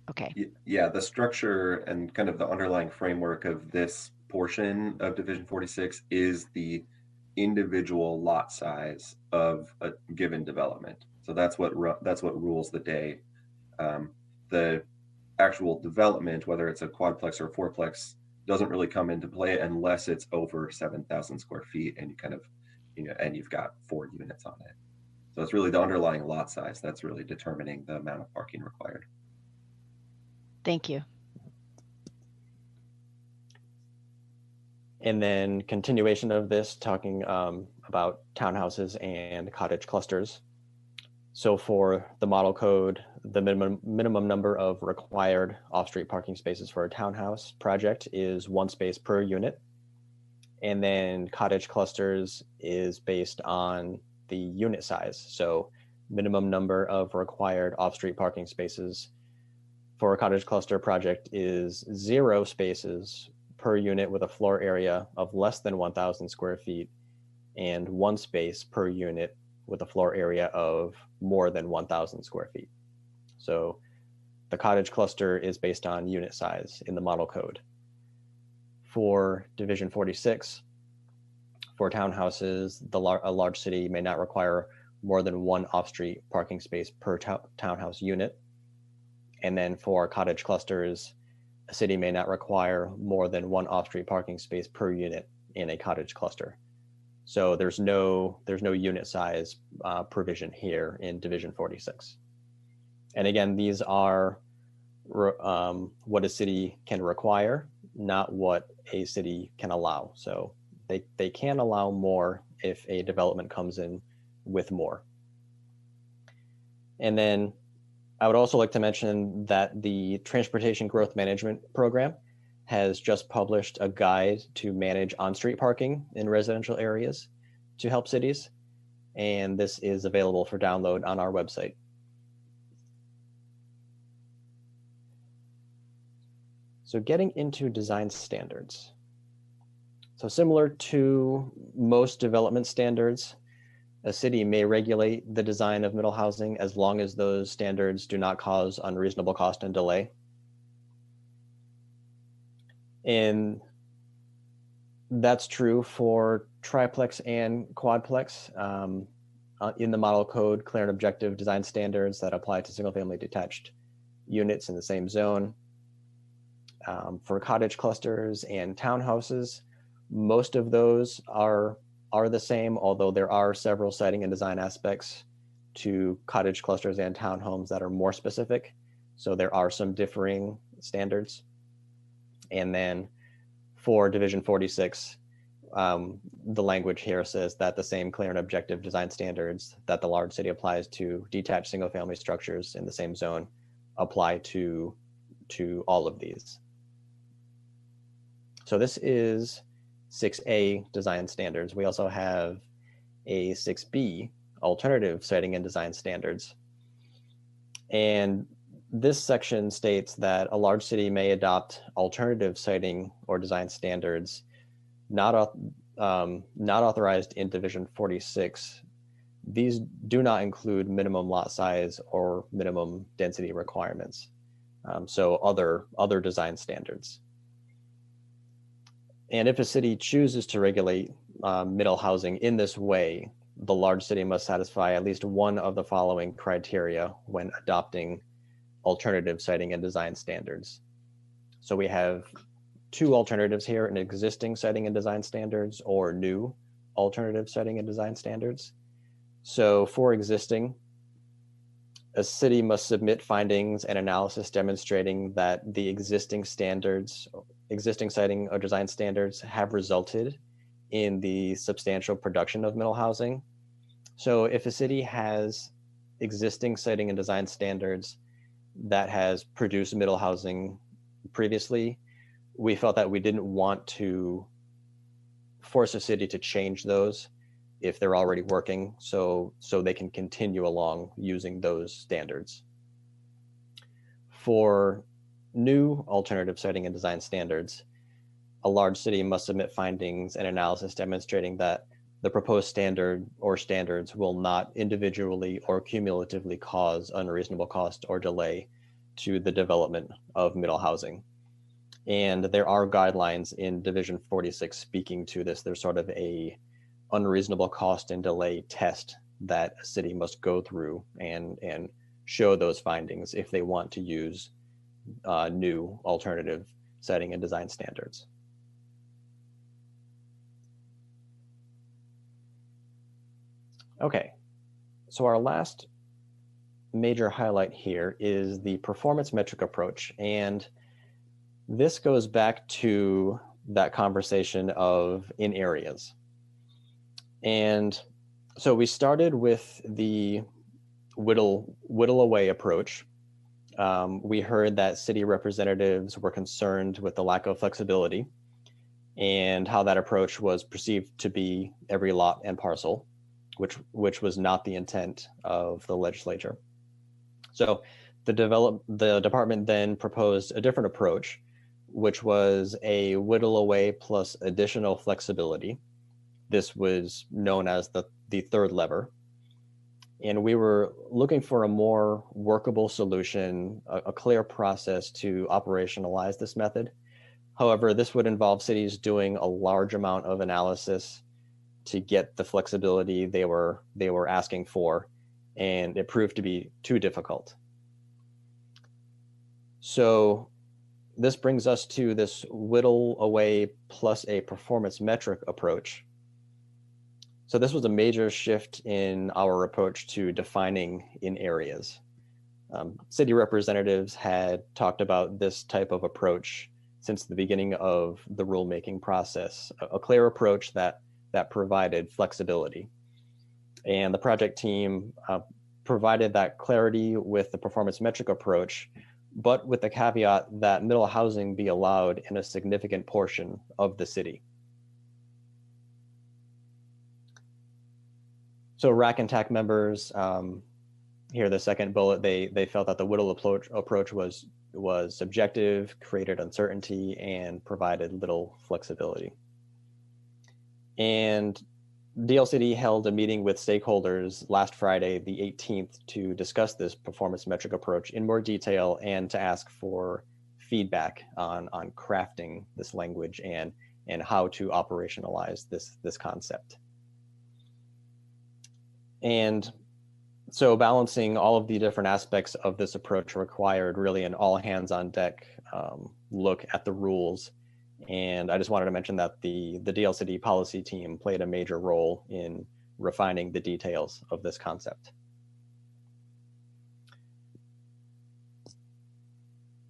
S2: Okay.
S4: Yeah, the structure and kind of the underlying framework of this portion of Division 46 is the individual lot size of a given development. So that's what rules the day. The actual development, whether it's a quadplex or a fourplex, doesn't really come into play unless it's over 7,000 square feet and and you've got 4 units on it. So it's really the underlying lot size that's really determining the amount of parking required.
S2: Thank you.
S5: And then continuation of this, talking about townhouses and cottage clusters. So for the model code, the minimum number of required off-street parking spaces for a townhouse project is 1 space per unit. And then cottage clusters is based on the unit size. So minimum number of required off-street parking spaces for a cottage cluster project is 0 spaces per unit with a floor area of less than 1,000 square feet and 1 space per unit with a floor area of more than 1,000 square feet. So the cottage cluster is based on unit size in the model code. For Division 46, for townhouses, a large city may not require more than 1 off-street parking space per townhouse unit. And then for cottage clusters, a city may not require more than 1 off-street parking space per unit in a cottage cluster. So there's no unit size provision here in Division 46. And again, these are what a city can require, not what a city can allow. So they can allow more if a development comes in with more. And then I would also like to mention that the Transportation Growth Management Program has just published a guide to manage on-street parking in residential areas to help cities. And this is available for download on our website. So getting into design standards. So similar to most development standards, a city may regulate the design of middle housing as long as those standards do not cause unreasonable cost and delay. And that's true for triplex and quadplex. In the model code, clear and objective design standards that apply to single-family detached units in the same zone. For cottage clusters and townhouses, most of those are the same, although there are several siting and design aspects to cottage clusters and townhomes that are more specific. So there are some differing standards. And then for Division 46, the language here says that the same clear and objective design standards that the large city applies to detached single-family structures in the same zone apply to all of these. So this is 6A design standards. We also have a 6B alternative siting and design standards. And this section states that a large city may adopt alternative siting or design standards not authorized in Division 46. These do not include minimum lot size or minimum density requirements. So other design standards. And if a city chooses to regulate middle housing in this way, the large city must satisfy at least one of the following criteria when adopting alternative siting and design standards. So we have 2 alternatives here, an existing siting and design standards or new alternative siting and design standards. So for existing, a city must submit findings and analysis demonstrating that the existing siting or design standards have resulted in the substantial production of middle housing. So if a city has existing siting and design standards that has produced middle housing previously, we felt that we didn't want to force a city to change those if they're already working, so they can continue along using those standards. For new alternative siting and design standards, a large city must submit findings and analysis demonstrating that the proposed standard or standards will not individually or cumulatively cause unreasonable cost or delay to the development of middle housing. And there are guidelines in Division 46 speaking to this. There's sort of a unreasonable cost and delay test that a city must go through and show those findings if they want to use new alternative setting and design standards. Okay, so our last major highlight here is the performance metric approach. And this goes back to that conversation of in areas. And so we started with the whittle away approach. We heard that city representatives were concerned with the lack of flexibility and how that approach was perceived to be every lot and parcel, which was not the intent of the legislature. So the department then proposed a different approach, which was a whittle away plus additional flexibility. This was known as the third lever. And we were looking for a more workable solution, a clear process to operationalize this method. However, this would involve cities doing a large amount of analysis to get the flexibility they were asking for, and it proved to be too difficult. So this brings us to this whittle away plus a performance metric approach. So this was a major shift in our approach to defining in areas. City representatives had talked about this type of approach since the beginning of the rulemaking process, a clear approach that provided flexibility. And the project team provided that clarity with the performance metric approach, but with the caveat that middle housing be allowed in a significant portion of the city. So RAC and TAC members, here the second bullet, they felt that the whittle approach was subjective, created uncertainty, and provided little flexibility. And DLCD held a meeting with stakeholders last Friday, the 18th, to discuss this performance metric approach in more detail and to ask for feedback on crafting this language and how to operationalize this concept. And so balancing all of the different aspects of this approach required really an all hands on deck look at the rules. And I just wanted to mention that the DLCD policy team played a major role in refining the details of this concept.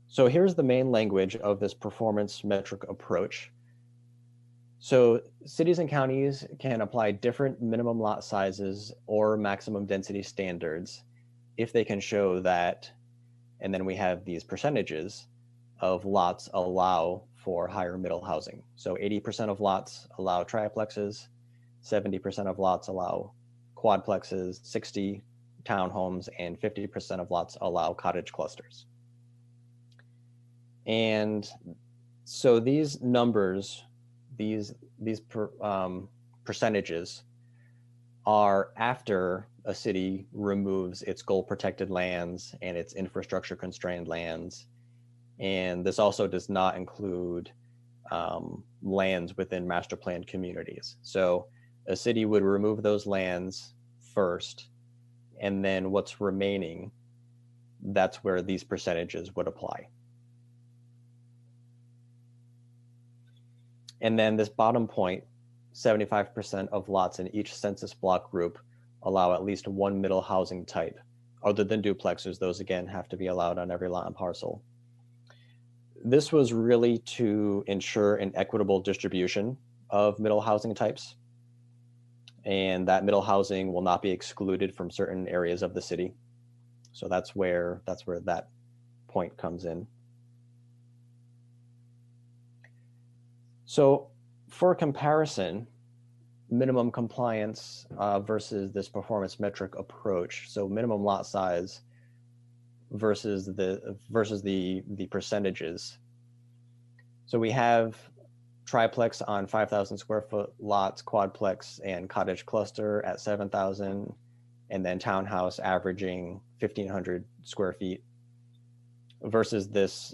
S5: So here's the main language of this performance metric approach. So cities and counties can apply different minimum lot sizes or maximum density standards if they can show that, and then we have these percentages of lots allow for higher middle housing. So 80% of lots allow triplexes, 70% of lots allow quadplexes, 60 townhomes, and 50% of lots allow cottage clusters. And so these numbers, these percentages are after a city removes its goal protected lands and its infrastructure constrained lands. And this also does not include lands within master planned communities. So a city would remove those lands first, and then what's remaining, that's where these percentages would apply. And then this bottom point, 75% of lots in each census block group allow at least one middle housing type. Other than duplexes, those again have to be allowed on every lot and parcel. This was really to ensure an equitable distribution of middle housing types, and that middle housing will not be excluded from certain areas of the city. So that's where that point comes in. So for comparison, minimum compliance versus this performance metric approach, so minimum lot size versus the percentages. So we have triplex on 5,000 square foot lots, quadplex and cottage cluster at 7,000, and then townhouse averaging 1,500 square feet versus this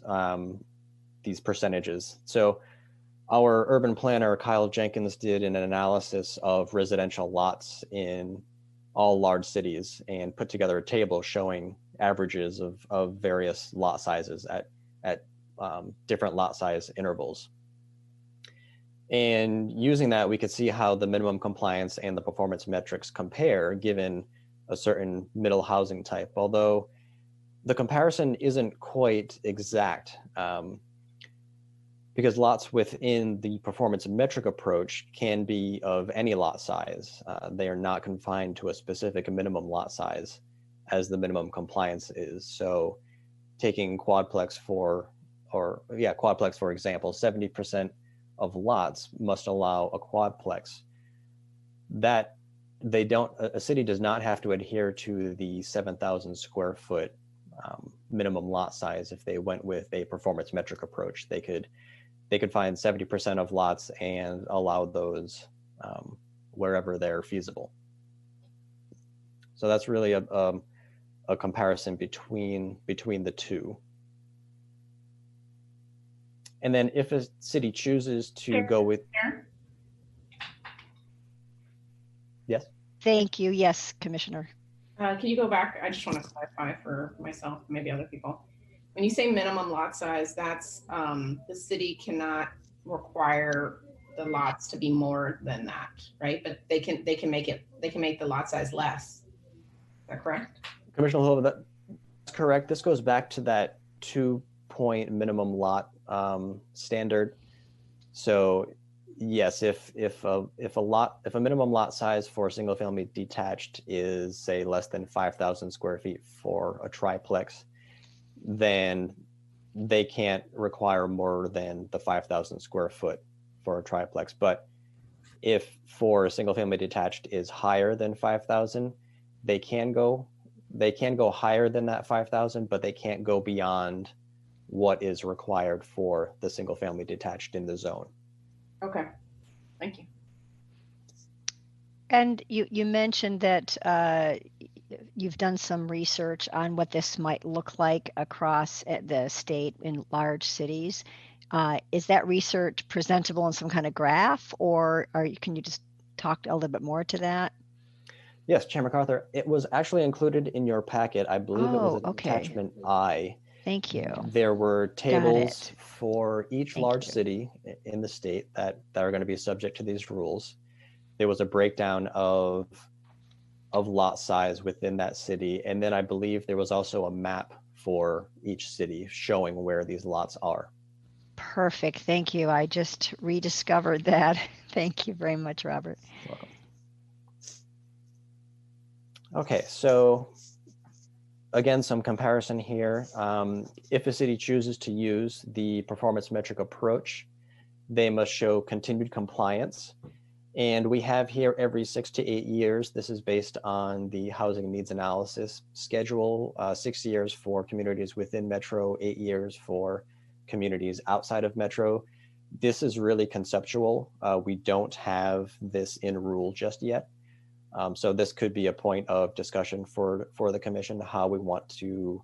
S5: these percentages. So our urban planner, Kyle Jenkins, did an analysis of residential lots in all large cities and put together a table showing averages of various lot sizes at different lot size intervals. And using that, we could see how the minimum compliance and the performance metrics compare given a certain middle housing type, although the comparison isn't quite exact because lots within the performance metric approach can be of any lot size. They are not confined to a specific minimum lot size as the minimum compliance is. So taking quadplex for example, 70% of lots must allow a quadplex. That a city does not have to adhere to the 7,000 square foot minimum lot size if they went with a performance metric approach. They could find 70% of lots and allow those wherever they're feasible. So that's really a comparison between the two. And then if a city chooses to go with, yes.
S2: Thank you. Yes, Commissioner.
S6: Can you go back? I just want to clarify for myself, maybe other people. When you say minimum lot size, that's the city cannot require the lots to be more than that, right? But they can make the lot size less. Is that correct?
S5: Commissioner Silva, that's correct. This goes back to that 2-point minimum lot standard. So yes, if a minimum lot size for a single family detached is say less than 5,000 square feet for a triplex, then they can't require more than the 5,000 square foot for a triplex. But if for a single family detached is higher than 5,000, they can go higher than that 5,000, but they can't go beyond what is required for the single family detached in the zone.
S6: Okay, thank you.
S2: And you mentioned that you've done some research on what this might look like across the state in large cities. Is that research presentable in some kind of graph, or can you just talk a little bit more to that?
S5: Yes, Chair MacArthur, it was actually included in your packet. I believe it was attachment I.
S2: Thank you.
S5: There were tables for each large city in the state that are going to be subject to these rules. There was a breakdown of lot size within that city. And then I believe there was also a map for each city showing where these lots are.
S2: Perfect. Thank you. I just rediscovered that. Thank you very much, Robert.
S5: You're welcome. Okay, so again, some comparison here. If a city chooses to use the performance metric approach, they must show continued compliance. And we have here every 6 to 8 years. This is based on the housing needs analysis schedule, 6 years for communities within Metro, 8 years for communities outside of Metro. This is really conceptual. We don't have this in rule just yet. So this could be a point of discussion for the commission, how we want to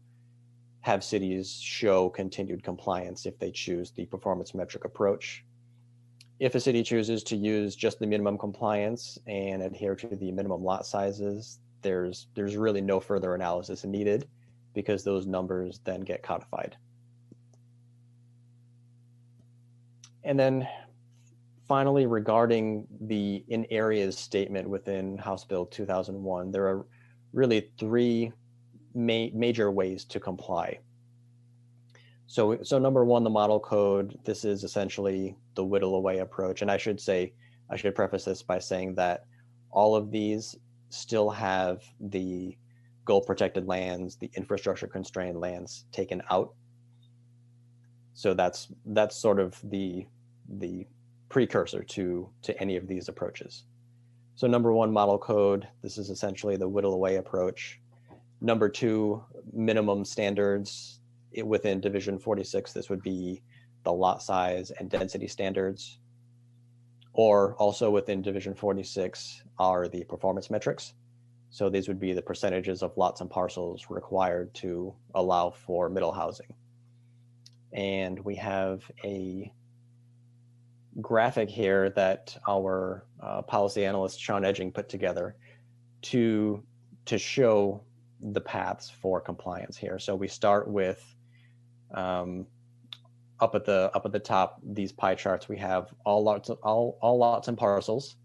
S5: have cities show continued compliance if they choose the performance metric approach. If a city chooses to use just the minimum compliance and adhere to the minimum lot sizes, there's really no further analysis needed because those numbers then get codified. And then finally, regarding the in areas statement within House Bill 2001, there are really 3 major ways to comply. So number 1, the model code. This is essentially the whittle away approach. And I should preface this by saying that all of these still have the goal protected lands, the infrastructure constrained lands taken out. So that's sort of the precursor to any of these approaches. So number 1, model code. This is essentially the whittle away approach. Number 2, minimum standards. Within Division 46, this would be the lot size and density standards. Or also within Division 46 are the performance metrics. So these would be the percentages of lots and parcels required to allow for middle housing. And we have a graphic here that our policy analyst Sean Edging put together to show the paths for compliance here. So we start with up at the top, these pie charts. We have all lots and parcels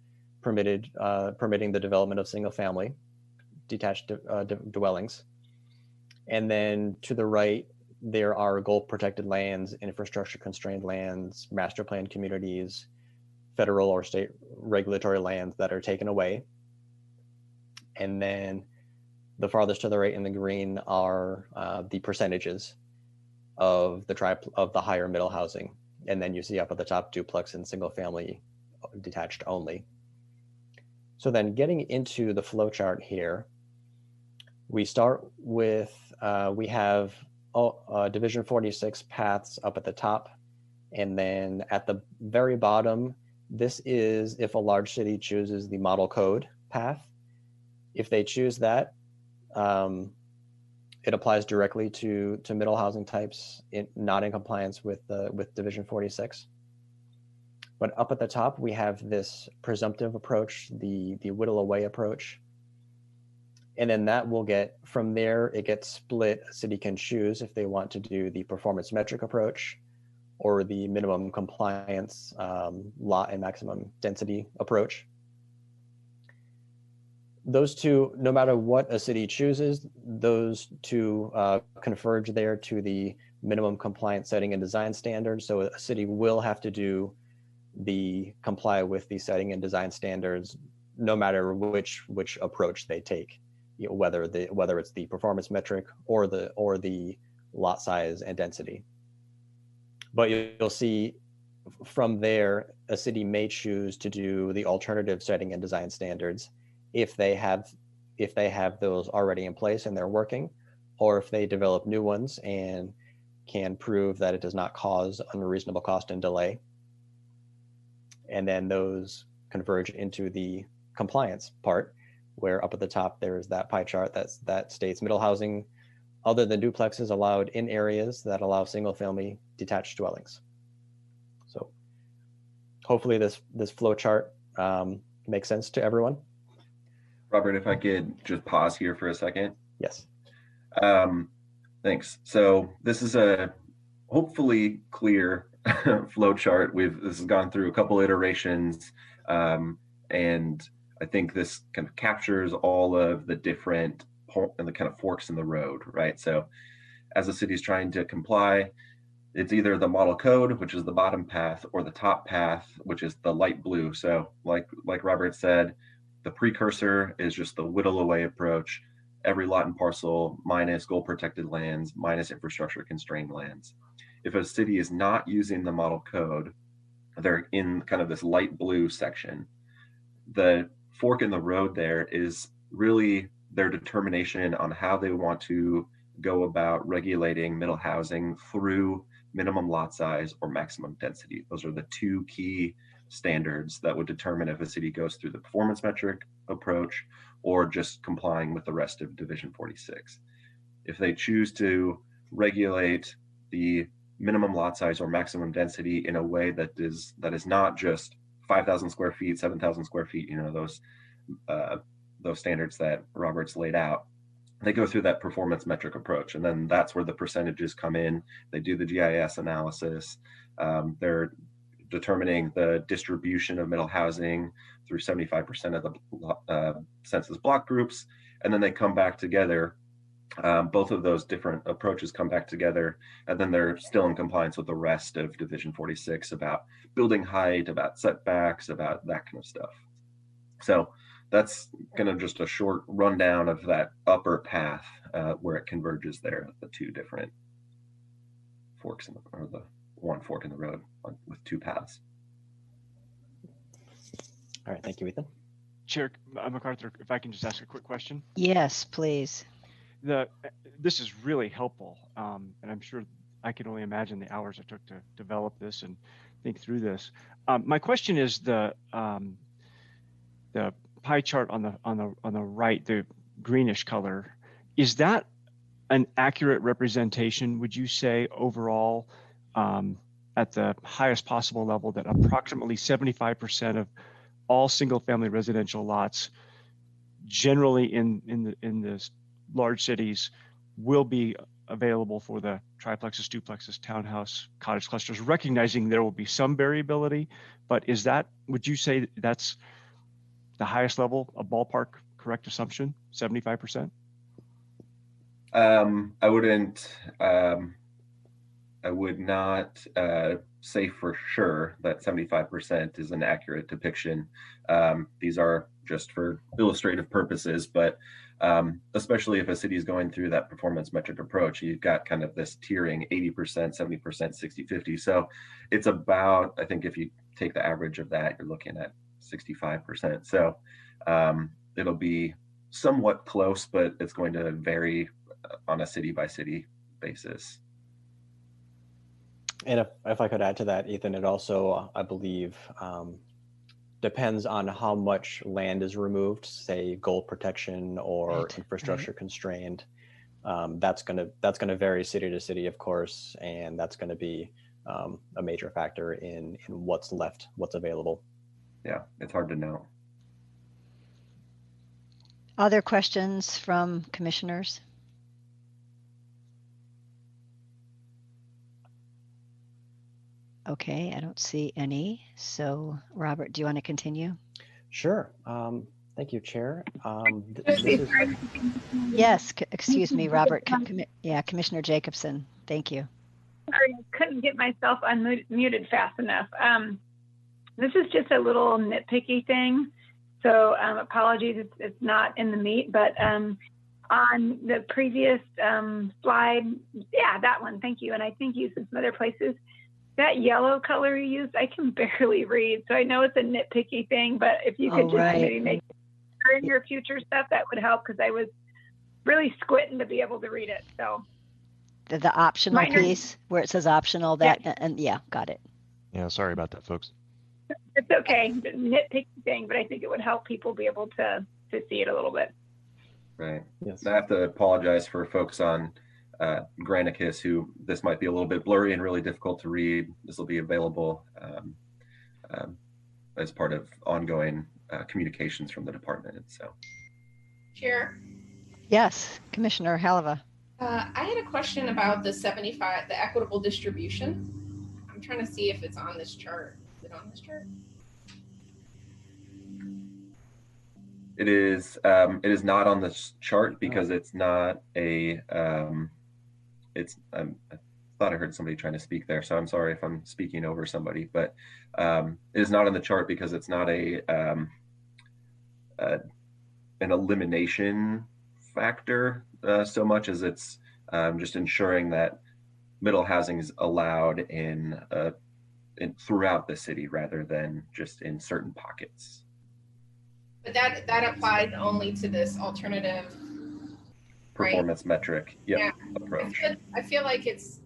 S5: permitting the development of single family detached dwellings. And then to the right, there are goal protected lands, infrastructure constrained lands, master plan communities, federal or state regulatory lands that are taken away. And then the farthest to the right in the green are the percentages of the higher middle housing. And then you see up at the top, duplex and single family detached only. So then getting into the flow chart here, we start with, we have Division 46 paths up at the top. And then at the very bottom, this is if a large city chooses the model code path. If they choose that, it applies directly to middle housing types not in compliance with Division 46. But up at the top, we have this presumptive approach, the whittle away approach. And then that will get, from there, it gets split. A city can choose if they want to do the performance metric approach or the minimum compliance lot and maximum density approach. Those two, no matter what a city chooses, those two converge there to the minimum compliance setting and design standards. So a city will have to comply with the setting and design standards, no matter which approach they take, whether it's the performance metric or the lot size and density. But you'll see from there, a city may choose to do the alternative setting and design standards if they have those already in place and they're working, or if they develop new ones and can prove that it does not cause unreasonable cost and delay. And then those converge into the compliance part, where up at the top there is that pie chart that states middle housing other than duplexes allowed in areas that allow single family detached dwellings. So hopefully this flow chart makes sense to everyone.
S4: Robert, if I could just pause here for a second.
S5: Yes.
S4: Thanks. So this is a hopefully clear flow chart. This has gone through a couple iterations, and I think this kind of captures all of the different and the kind of forks in the road, right? So as the city's trying to comply, it's either the model code, which is the bottom path, or the top path, which is the light blue. So like Robert said, the precursor is just the whittle away approach, every lot and parcel minus goal protected lands, minus infrastructure constrained lands. If a city is not using the model code, they're in kind of this light blue section. The fork in the road there is really their determination on how they want to go about regulating middle housing through minimum lot size or maximum density. Those are the two key standards that would determine if a city goes through the performance metric approach or just complying with the rest of Division 46. If they choose to regulate the minimum lot size or maximum density in a way that is not just 5,000 square feet, 7,000 square feet, those standards that Robert's laid out, they go through that performance metric approach. And then that's where the percentages come in. They do the GIS analysis. They're determining the distribution of middle housing through 75% of the census block groups. And then they come back together. Both of those different approaches come back together, and then they're still in compliance with the rest of Division 46 about building height, about setbacks, about that kind of stuff. So that's kind of just a short rundown of that upper path where it converges there, the two different forks or the one fork in the road with two paths.
S5: All right, thank you, Ethan.
S7: Chair MacArthur, if I can just ask a quick question.
S2: Yes, please.
S7: This is really helpful, and I'm sure I can only imagine the hours it took to develop this and think through this. My question is the pie chart on the right, the greenish color, is that an accurate representation, would you say, overall, at the highest possible level that approximately 75% of all single-family residential lots, generally in the large cities, will be available for the triplexes, duplexes, townhouse, cottage clusters, recognizing there will be some variability, but would you say that's the highest level, a ballpark correct assumption, 75%?
S4: I would not say for sure that 75% is an accurate depiction. These are just for illustrative purposes, but especially if a city is going through that performance metric approach, you've got kind of this tiering 80%, 70%, 60-50. So it's about, I think if you take the average of that, you're looking at 65%. So it'll be somewhat close, but it's going to vary on a city by city basis.
S5: And if I could add to that, Ethan, it also, I believe, depends on how much land is removed, say gold protection or infrastructure constrained. That's gonna vary city to city, of course, and that's gonna be a major factor in what's left, what's available.
S4: Yeah, it's hard to know.
S2: Other questions from commissioners? Okay, I don't see any. So Robert, do you want to continue?
S5: Sure. Thank you, Chair.
S2: Yes, excuse me, Robert. Commissioner Jacobson. Thank you.
S8: Sorry, I couldn't get myself unmuted fast enough. This is just a little nitpicky thing. So apologies, it's not in the meat, but on the previous slide, yeah, that one, thank you. And I think used in some other places, that yellow color you used, I can barely read. So I know it's a nitpicky thing, but if you could maybe make it in your future stuff, that would help, because I was really squinting to be able to read it. So
S2: the optional piece where it says optional, that, yeah. And yeah, got it.
S9: Yeah, sorry about that, folks.
S8: It's okay, the nitpicky thing, but I think it would help people be able to see it a little bit.
S4: Right. Yes. I have to apologize for folks on Granicus who this might be a little bit blurry and really difficult to read. This will be available as part of ongoing communications from the department. So,
S6: Chair.
S2: Yes, Commissioner Haleva.
S6: I had a question about the 75, the equitable distribution. I'm trying to see if it's on this chart. Is it on this chart?
S4: It is not on this chart because it's not a I thought I heard somebody trying to speak there, so I'm sorry if I'm speaking over somebody, but it is not on the chart because it's not an elimination factor so much as it's just ensuring that middle housing is allowed in throughout the city rather than just in certain pockets.
S6: But that applies only to this alternative
S4: performance metric approach.
S6: I feel like it's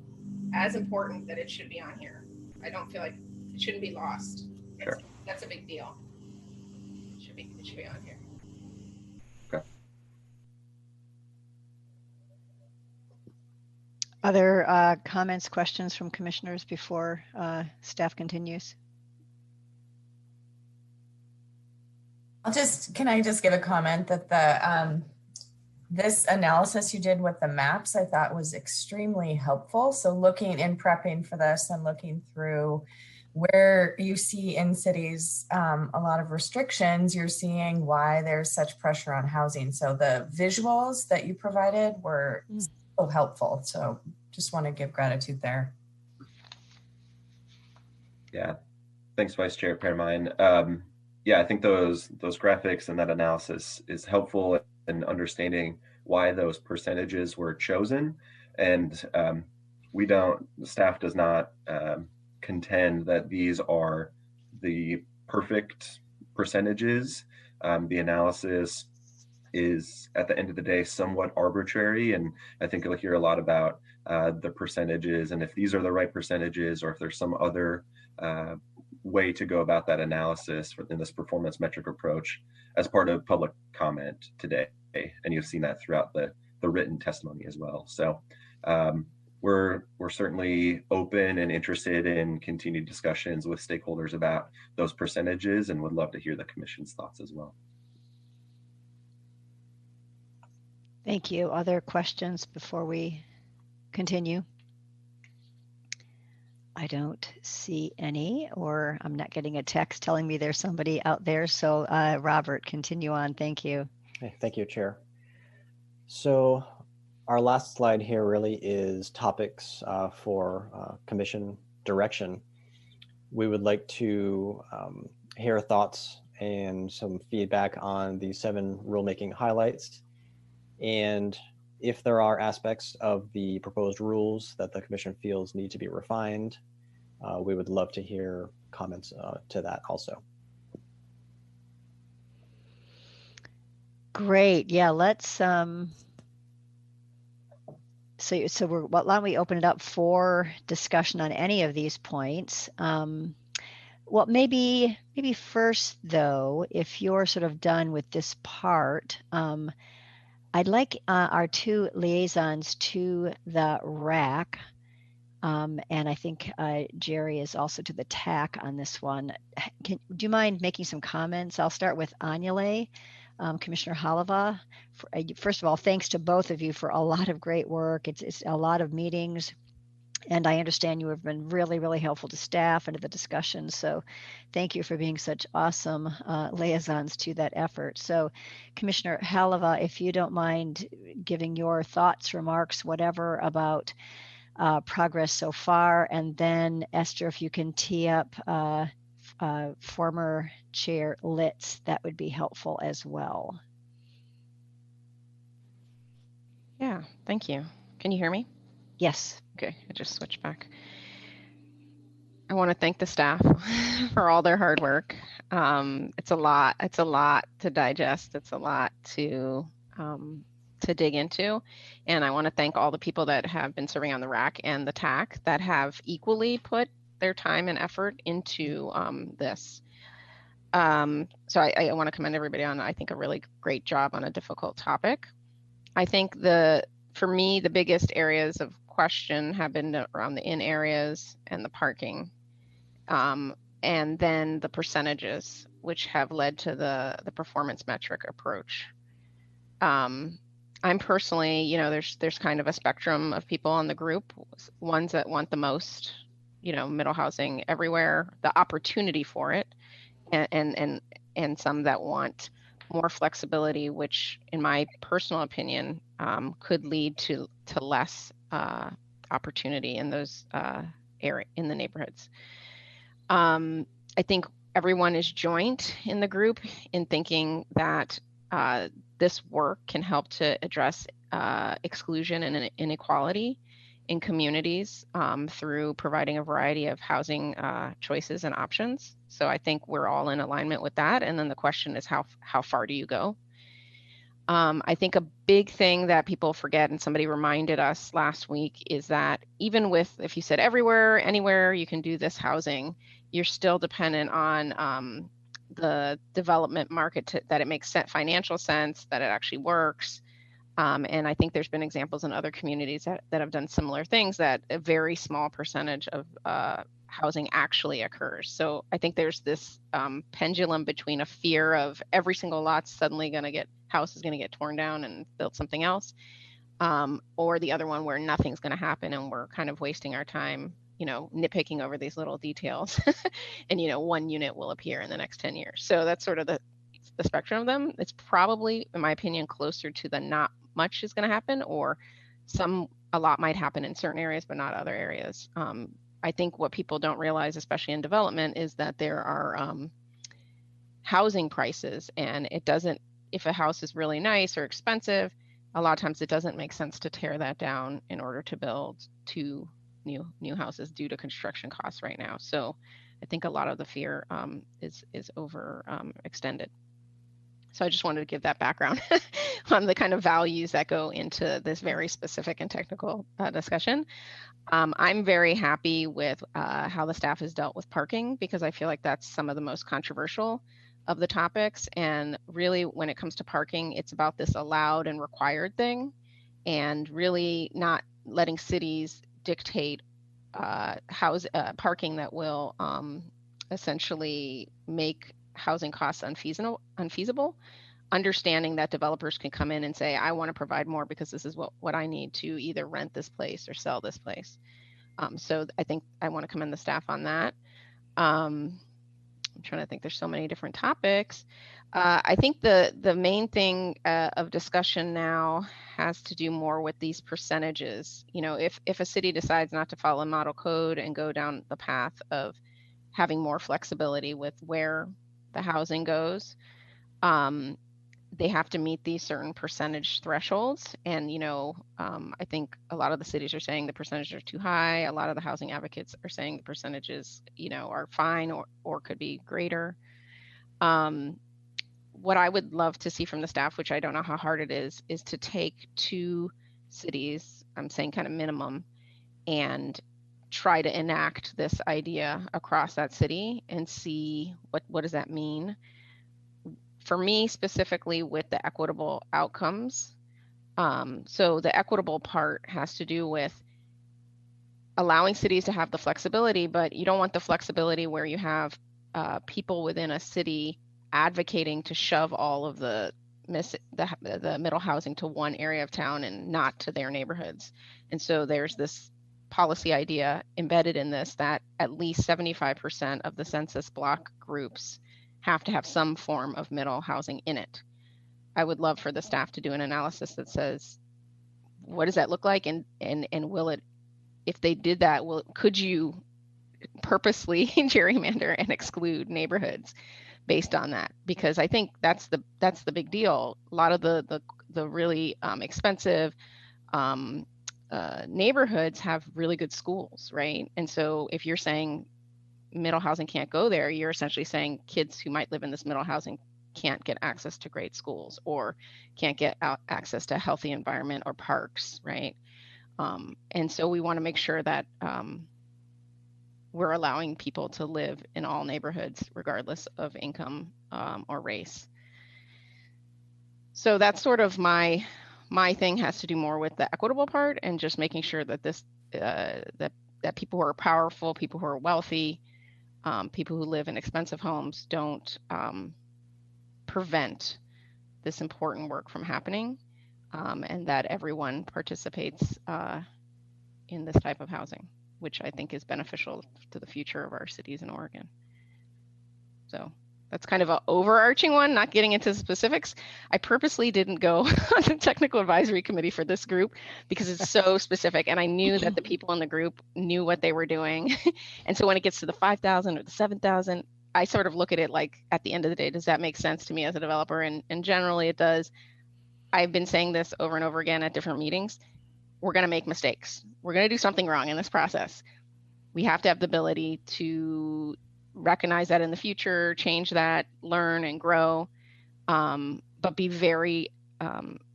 S6: as important that it should be on here. I don't feel like it shouldn't be lost. That's a big deal. It should be on here.
S4: Okay.
S2: Other comments, questions from commissioners before staff continues?
S3: Can I just give a comment that the this analysis you did with the maps I thought was extremely helpful. So looking and prepping for this and looking through where you see in cities a lot of restrictions, you're seeing why there's such pressure on housing. So the visuals that you provided were so helpful. So just want to give gratitude there.
S4: Yeah, thanks, Vice Chair Permine. Yeah, I think those graphics and that analysis is helpful in understanding why those percentages were chosen. And the staff does not contend that these are the perfect percentages. The analysis is, at the end of the day, somewhat arbitrary. And I think you'll hear a lot about the percentages and if these are the right percentages or if there's some other way to go about that analysis in this performance metric approach as part of public comment today. And you've seen that throughout the written testimony as well. So we're certainly open and interested in continued discussions with stakeholders about those percentages, and would love to hear the commission's thoughts as well.
S2: Thank you. Other questions before we continue? I don't see any, or I'm not getting a text telling me there's somebody out there. So Robert, continue on. Thank you.
S5: Okay, thank you, Chair. So our last slide here really is topics for commission direction. We would like to hear thoughts and some feedback on the 7 rulemaking highlights. And if there are aspects of the proposed rules that the commission feels need to be refined, we would love to hear comments to that also.
S2: Great. Yeah, let's so why don't we open it up for discussion on any of these points? Well, maybe first though, if you're sort of done with this part, I'd like our 2 liaisons to the RAC, and I think Jerry is also to the TAC on this one. Do you mind making some comments? I'll start with Anjali. Commissioner Halava, first of all, thanks to both of you for a lot of great work. It's a lot of meetings, and I understand you have been really, really helpful to staff and to the discussion. So thank you for being such awesome liaisons to that effort. So Commissioner Halava, if you don't mind giving your thoughts, remarks, whatever about progress so far, and then Esther, if you can tee up former Chair Litz, that would be helpful as well.
S10: Yeah, thank you. Can you hear me?
S2: Yes.
S10: Okay, I just switched back. I want to thank the staff for all their hard work. It's a lot to digest. It's a lot to dig into. And I want to thank all the people that have been serving on the RAC and the TAC that have equally put their time and effort into this. So I want to commend everybody on, I think, a really great job on a difficult topic. I think for me, the biggest areas of question have been around the in areas and the parking, and then the percentages, which have led to the performance metric approach. I'm personally, there's kind of a spectrum of people on the group, ones that want the most, middle housing everywhere, the opportunity for it, and some that want more flexibility, which in my personal opinion could lead to less opportunity in those in the neighborhoods. I think everyone is joint in the group in thinking that this work can help to address exclusion and inequality in communities through providing a variety of housing choices and options. So I think we're all in alignment with that. And then the question is, how far do you go? I think a big thing that people forget, and somebody reminded us last week, is that even if you said everywhere, anywhere you can do this housing, you're still dependent on the development market that it makes financial sense, that it actually works. And I think there's been examples in other communities that have done similar things, that a very small percentage of housing actually occurs. So I think there's this pendulum between a fear of every single lot's suddenly house is going to get torn down and built something else, or the other one where nothing's going to happen and we're kind of wasting our time, nitpicking over these little details, and one unit will appear in the next 10 years. So that's sort of the spectrum of them. It's probably, in my opinion, closer to the not much is going to happen, or a lot might happen in certain areas but not other areas. I think what people don't realize, especially in development, is that there are housing prices, and if a house is really nice or expensive, a lot of times it doesn't make sense to tear that down in order to build 2 new houses due to construction costs right now. So I think a lot of the fear is over extended. So I just wanted to give that background on the kind of values that go into this very specific and technical discussion. I'm very happy with how the staff has dealt with parking, because I feel like that's some of the most controversial of the topics. And really, when it comes to parking, it's about this allowed and required thing, and really not letting cities dictate parking that will essentially make housing costs unfeasible, understanding that developers can come in and say, I want to provide more because this is what I need to either rent this place or sell this place. So I think I want to commend the staff on that. I'm trying to think, there's so many different topics. I think the main thing of discussion now has to do more with these percentages. You know, if a city decides not to follow model code and go down the path of having more flexibility with where the housing goes, they have to meet these certain percentage thresholds. And, you know, I think a lot of the cities are saying the percentages are too high. A lot of the housing advocates are saying the percentages, you know, are fine or could be greater. What I would love to see from the staff, which I don't know how hard it is to take 2 cities, I'm saying kind of minimum, and try to enact this idea across that city and see what does that mean. For me specifically with the equitable outcomes. So the equitable part has to do with allowing cities to have the flexibility, but you don't want the flexibility where you have people within a city advocating to shove all of the middle housing to one area of town and not to their neighborhoods. And so there's this policy idea embedded in this that at least 75% of the census block groups have to have some form of middle housing in it. I would love for the staff to do an analysis that says, what does that look like? And will it, if they did that, could you purposely gerrymander and exclude neighborhoods based on that? Because I think that's the big deal. A lot of the really expensive neighborhoods have really good schools, right? And so if you're saying middle housing can't go there, you're essentially saying kids who might live in this middle housing can't get access to great schools or can't get access to a healthy environment or parks, right? And so we want to make sure that we're allowing people to live in all neighborhoods regardless of income or race. So that's sort of my thing, has to do more with the equitable part and just making sure that this that people who are powerful, people who are wealthy, people who live in expensive homes don't prevent this important work from happening, and that everyone participates in this type of housing, which I think is beneficial to the future of our cities in Oregon. So that's kind of an overarching one, not getting into specifics. I purposely didn't go on the technical advisory committee for this group because it's so specific. And I knew that the people in the group knew what they were doing. And so when it gets to the 5,000 or the 7,000, I sort of look at it like, at the end of the day, does that make sense to me as a developer? And generally it does. I've been saying this over and over again at different meetings. We're going to make mistakes. We're going to do something wrong in this process. We have to have the ability to recognize that in the future, change that, learn and grow, but be very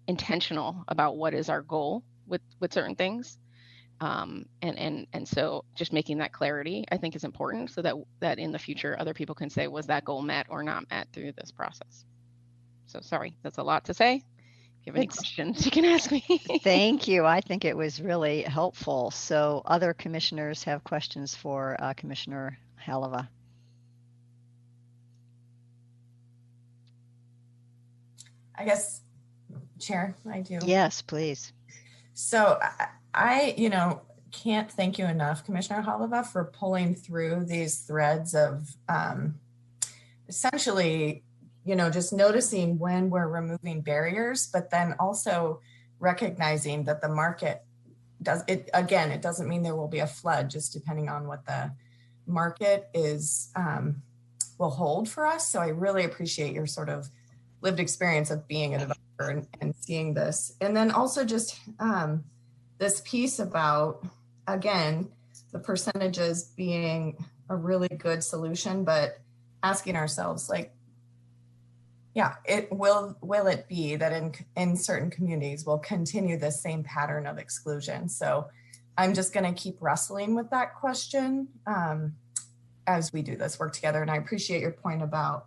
S10: intentional about what is our goal with certain things. And so just making that clarity, I think, is important so that in the future, other people can say, was that goal met or not met through this process? So sorry, that's a lot to say. If you have any questions, you can ask me.
S2: Thank you. I think it was really helpful. So other commissioners have questions for Commissioner Haleva.
S3: I guess, Chair, I do.
S2: Yes, please.
S3: So I can't thank you enough, Commissioner Haleva, for pulling through these threads of essentially, just noticing when we're removing barriers, but then also recognizing that the market does it. Again, it doesn't mean there will be a flood, just depending on what the market is will hold for us. So I really appreciate your sort of lived experience of being a developer and seeing this. And then also just this piece about, again, the percentages being a really good solution, but asking ourselves, like, yeah, will it be that in certain communities we'll continue this same pattern of exclusion? So I'm just going to keep wrestling with that question as we do this work together. And I appreciate your point about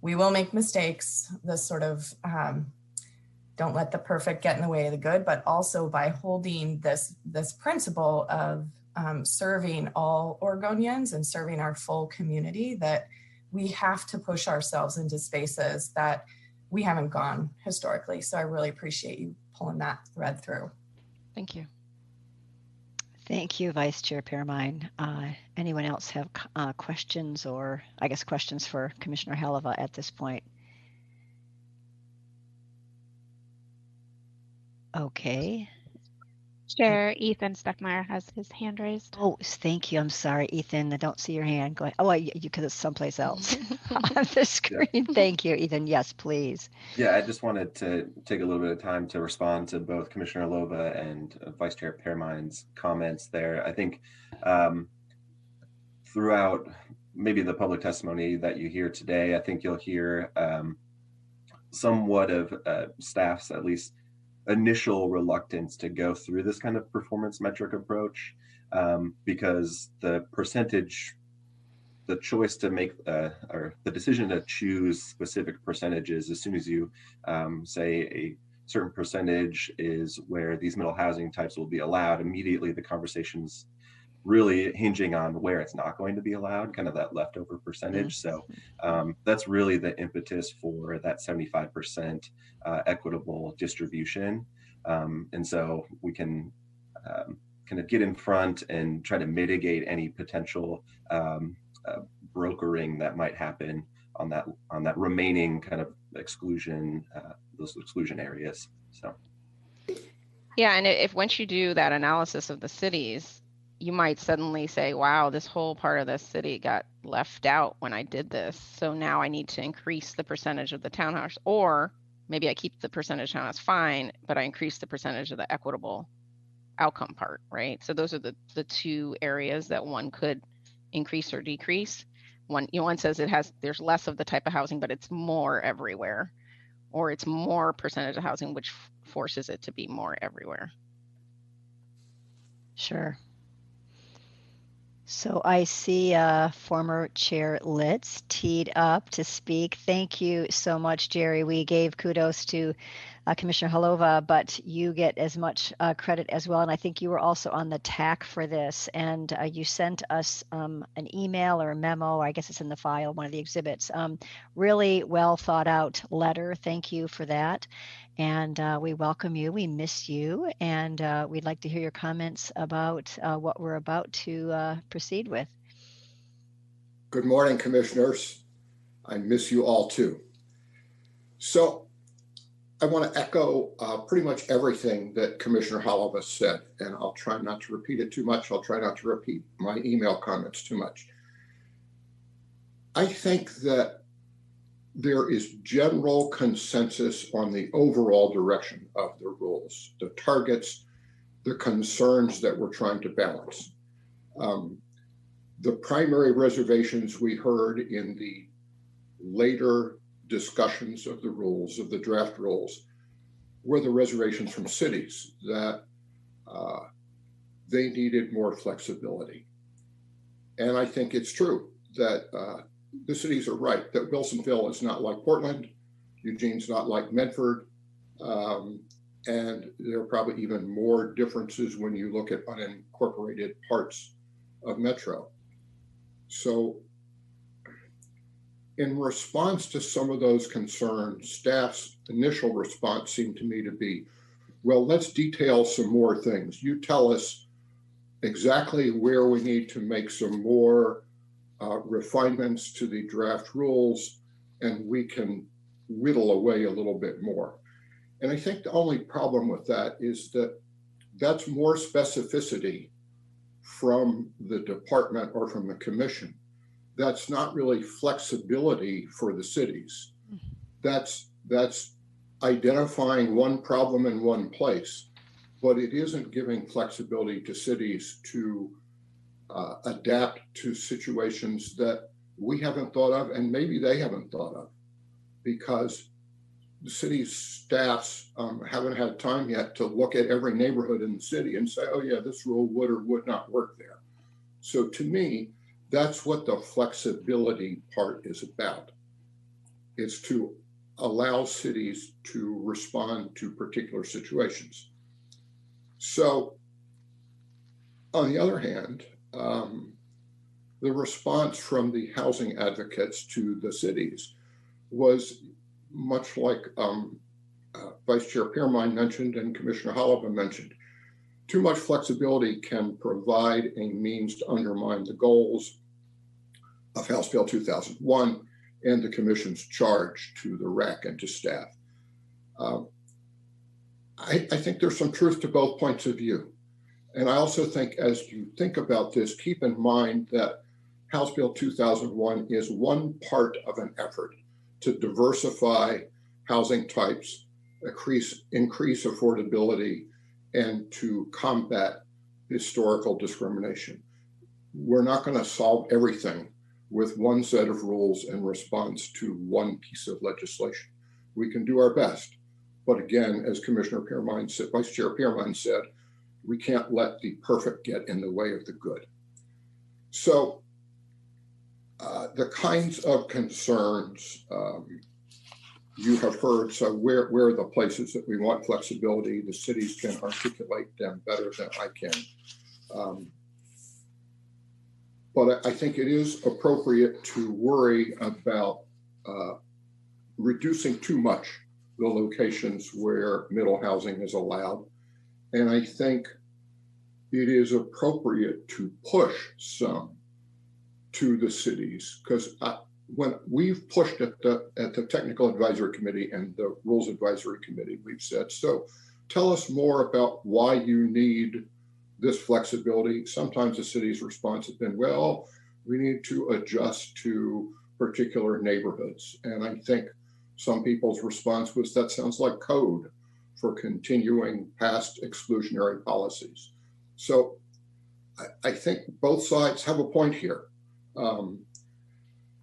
S3: we will make mistakes, this sort of don't let the perfect get in the way of the good, but also by holding this principle of serving all Oregonians and serving our full community, that we have to push ourselves into spaces that we haven't gone historically. So I really appreciate you pulling that thread through.
S10: Thank you.
S2: Thank you, Vice Chair Permine. Anyone else have questions, or I guess questions for Commissioner Heleva at this point? Okay.
S11: Chair Ethan Steckmeyer has his hand raised.
S2: Oh, thank you. I'm sorry, Ethan. I don't see your hand. Go ahead. Oh, because it's someplace else on the screen. Thank you, Ethan. Yes, please.
S4: Yeah, I just wanted to take a little bit of time to respond to both Commissioner Heleva and Vice Chair Permine's comments there. I think throughout maybe the public testimony that you hear today, I think you'll hear somewhat of staff's, at least, initial reluctance to go through this kind of performance metric approach, because the choice to make or the decision to choose specific percentages as soon as you say a certain percentage is where these middle housing types will be allowed, immediately the conversation's really hinging on where it's not going to be allowed, kind of that leftover percentage. So that's really the impetus for that 75% equitable distribution. And so we can kind of get in front and try to mitigate any potential brokering that might happen on that remaining kind of exclusion, those exclusion areas. So.
S10: Yeah, and if once you do that analysis of the cities, you might suddenly say, wow, this whole part of the city got left out when I did this. So now I need to increase the percentage of the townhouse, or maybe I keep the percentage townhouse fine, but I increase the percentage of the equitable outcome part, right? So those are the two areas that one could increase or decrease. One says there's less of the type of housing, but it's more everywhere, or it's more percentage of housing, which forces it to be more everywhere.
S2: Sure. So I see former Chair Litz teed up to speak. Thank you so much, Jerry. We gave kudos to Commissioner Heleva, but you get as much credit as well. And I think you were also on the TAC for this. And you sent us an email or a memo, I guess it's in the file, one of the exhibits. Really well thought out letter. Thank you for that. And we welcome you. We miss you. And we'd like to hear your comments about what we're about to proceed with.
S12: Good morning, commissioners. I miss you all too. So I want to echo pretty much everything that Commissioner Heleva said, and I'll try not to repeat it too much. I'll try not to repeat my email comments too much. I think that there is general consensus on the overall direction of the rules, the targets, the concerns that we're trying to balance. The primary reservations we heard in the later discussions of the rules, of the draft rules, were the reservations from cities that they needed more flexibility. And I think it's true that the cities are right, that Wilsonville is not like Portland, Eugene's not like Medford, and there are probably even more differences when you look at unincorporated parts of Metro. So in response to some of those concerns, staff's initial response seemed to me to be, well, let's detail some more things. You tell us exactly where we need to make some more refinements to the draft rules, and we can whittle away a little bit more. And I think the only problem with that is that that's more specificity from the department or from the commission. That's not really flexibility for the cities. That's identifying one problem in one place, but it isn't giving flexibility to cities to adapt to situations that we haven't thought of, and maybe they haven't thought of, because the city's staffs haven't had time yet to look at every neighborhood in the city and say, oh yeah, this rule would or would not work there. So to me, that's what the flexibility part is about. It's to allows cities to respond to particular situations. So on the other hand, the response from the housing advocates to the cities was much like Vice Chair Pearmine mentioned and Commissioner Holloway mentioned. Too much flexibility can provide a means to undermine the goals of House Bill 2001 and the Commission's charge to the RAC and to staff. I think there's some truth to both points of view. And I also think as you think about this, keep in mind that House Bill 2001 is one part of an effort to diversify housing types, increase affordability, and to combat historical discrimination. We're not going to solve everything with one set of rules in response to one piece of legislation. We can do our best. But again, as Commissioner Pearmine said, Vice Chair Pearmine said, we can't let the perfect get in the way of the good. So the kinds of concerns you have heard, so where are the places that we want flexibility? The cities can articulate them better than I can. But I think it is appropriate to worry about reducing too much the locations where middle housing is allowed. And I think it is appropriate to push some to the cities, because when we've pushed at the Technical Advisory Committee and the Rules Advisory Committee, we've said, so tell us more about why you need this flexibility. Sometimes the city's response has been, well, we need to adjust to particular neighborhoods. And I think some people's response was, that sounds like code for continuing past exclusionary policies. So I think both sides have a point here.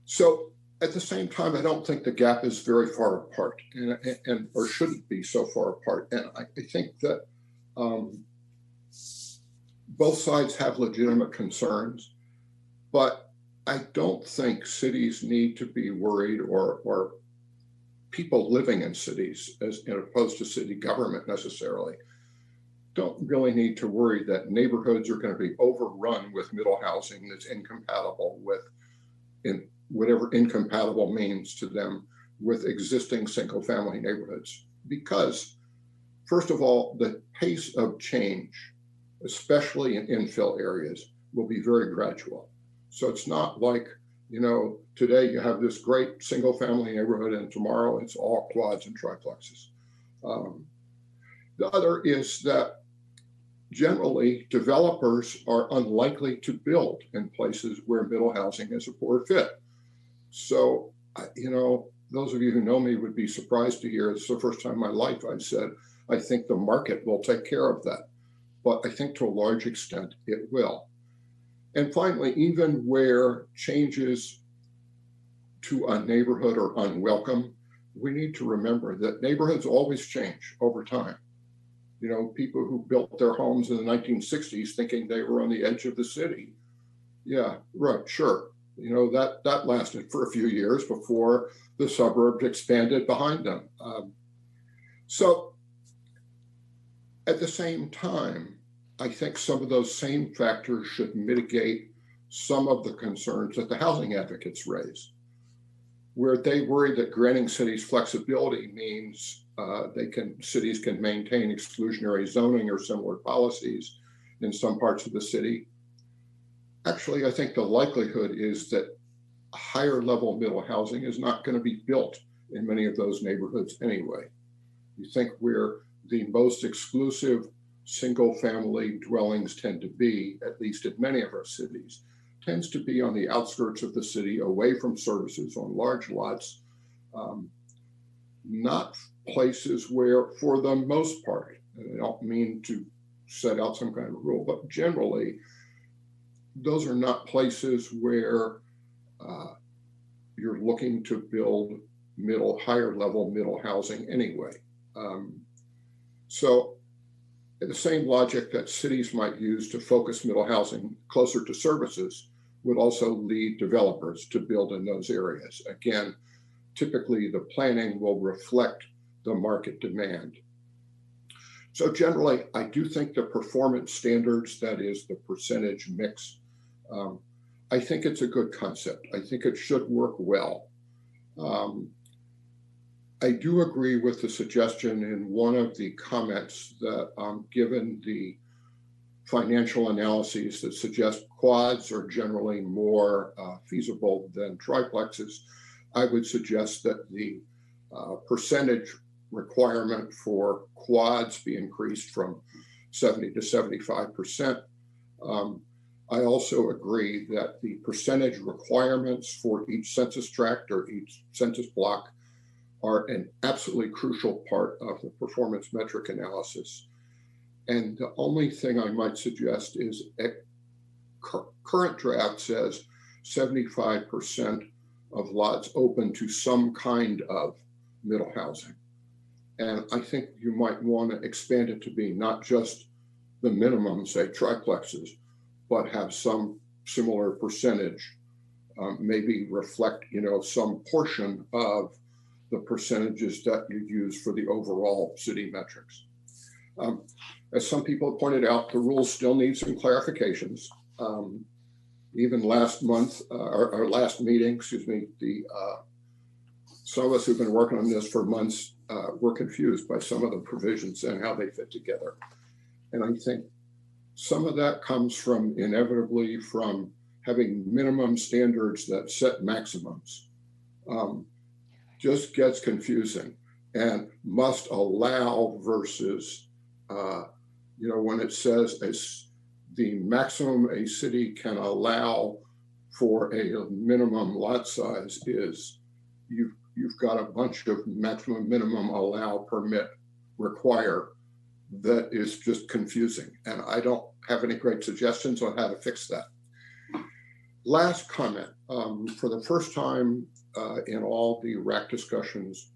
S12: So at the same time, I don't think the gap is very far apart, and or shouldn't be so far apart. And I think that both sides have legitimate concerns, but I don't think cities need to be worried, or people living in cities, as opposed to city government necessarily, don't really need to worry that neighborhoods are going to be overrun with middle housing that's incompatible with, in whatever incompatible means to them, with existing single family neighborhoods. Because first of all, the pace of change, especially in infill areas, will be very gradual. So it's not like, today you have this great single family neighborhood and tomorrow it's all quads and triplexes. The other is that generally developers are unlikely to build in places where middle housing is a poor fit. So, those of you who know me would be surprised to hear, it's the first time in my life I've said, I think the market will take care of that. But I think to a large extent it will. And finally, even where changes to a neighborhood are unwelcome, we need to remember that neighborhoods always change over time. People who built their homes in the 1960s thinking they were on the edge of the city. Yeah, right, sure. That lasted for a few years before the suburbs expanded behind them. So at the same time, I think some of those same factors should mitigate some of the concerns that the housing advocates raise, where they worry that granting cities flexibility means cities can maintain exclusionary zoning or similar policies in some parts of the city. Actually, I think the likelihood is that higher level middle housing is not going to be built in many of those neighborhoods anyway. You think where the most exclusive single family dwellings tend to be, at least in many of our cities, tends to be on the outskirts of the city, away from services, on large lots, not places where, for the most part, and I don't mean to set out some kind of rule, but generally, those are not places where you're looking to build higher level middle housing anyway. So the same logic that cities might use to focus middle housing closer to services would also lead developers to build in those areas. Again, typically the planning will reflect the market demand. So generally, I do think the performance standards, that is the percentage mix, I think it's a good concept. I think it should work well. I do agree with the suggestion in one of the comments that given the financial analyses that suggest quads are generally more feasible than triplexes, I would suggest that the percentage requirement for quads be increased from 70 to 75%. I also agree that the percentage requirements for each census tract or each census block are an absolutely crucial part of the performance metric analysis. And the only thing I might suggest is current draft says 75% of lots open to some kind of middle housing. And I think you might want to expand it to be not just the minimum, say triplexes, but have some similar percentage, maybe reflect, some portion of the percentages that you use for the overall city metrics. As some people pointed out, the rules still need some clarifications. Even last month, our last meeting, some of us who've been working on this for months were confused by some of the provisions and how they fit together. And I think some of that comes from inevitably from having minimum standards that set maximums. Just gets confusing, and must allow versus, when it says the maximum a city can allow for a minimum lot size is you've got a bunch of maximum, minimum, allow, permit, require that is just confusing. And I don't have any great suggestions on how to fix that. Last comment, for the first time in all the RAC discussions,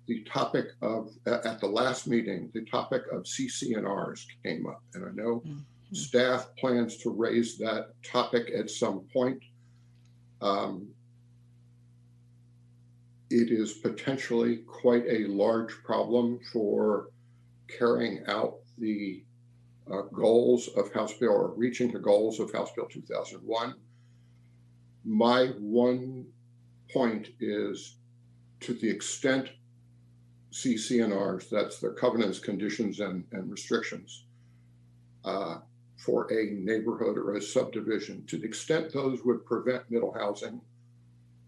S12: the topic of, at the last meeting, the topic of CC&Rs came up. And I know staff plans to raise that topic at some point. It is potentially quite a large problem for carrying out the goals of House Bill, or reaching the goals of House Bill 2001. My one point is, to the extent CC&Rs, that's the covenants, conditions, and restrictions for a neighborhood or a subdivision, to the extent those would prevent middle housing,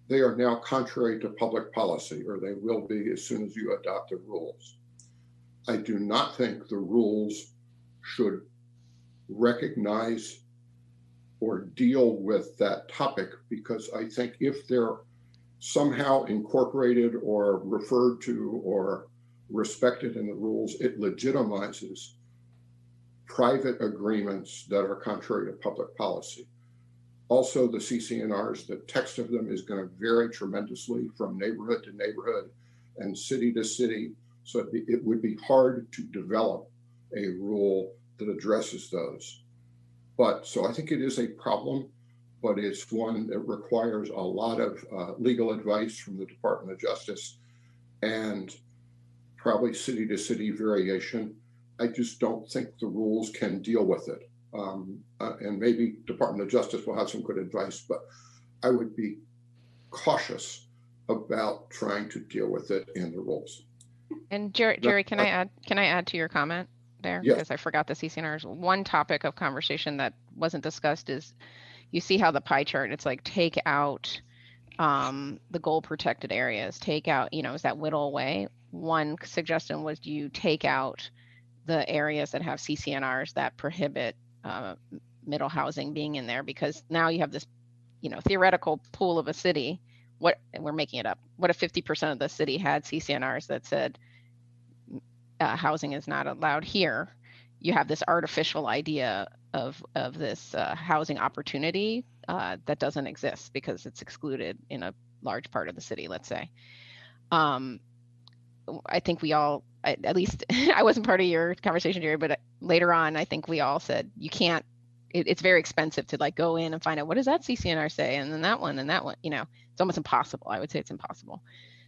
S12: they are now contrary to public policy, or they will be as soon as you adopt the rules. I do not think the rules should recognize or deal with that topic, because I think if they're somehow incorporated or referred to or respected in the rules, it legitimizes private agreements that are contrary to public policy. Also, the CC&Rs, the text of them is going to vary tremendously from neighborhood to neighborhood and city to city. So it would be hard to develop a rule that addresses those. So I think it is a problem, but it's one that requires a lot of legal advice from the Department of Justice and probably city to city variation. I just don't think the rules can deal with it. And maybe Department of Justice will have some good advice, but I would be cautious about trying to deal with it in the rules.
S10: And Jerry, can I add to your comment there?
S12: Yeah.
S10: Because I forgot the CC&Rs. One topic of conversation that wasn't discussed is, you see how the pie chart, it's like take out the goal protected areas, take out, is that whittle away? One suggestion was, do you take out the areas that have CC&Rs that prohibit middle housing being in there? Because now you have this, theoretical pool of a city. And we're making it up. What if 50% of the city had CC&Rs that said housing is not allowed here? You have this artificial idea of this housing opportunity that doesn't exist because it's excluded in a large part of the city, let's say. I think we all, at least I wasn't part of your conversation, Jerry, but later on, I think we all said, you can't, it's very expensive to go in and find out, what does that CC&R say? And then that one and that one, it's almost impossible. I would say it's impossible.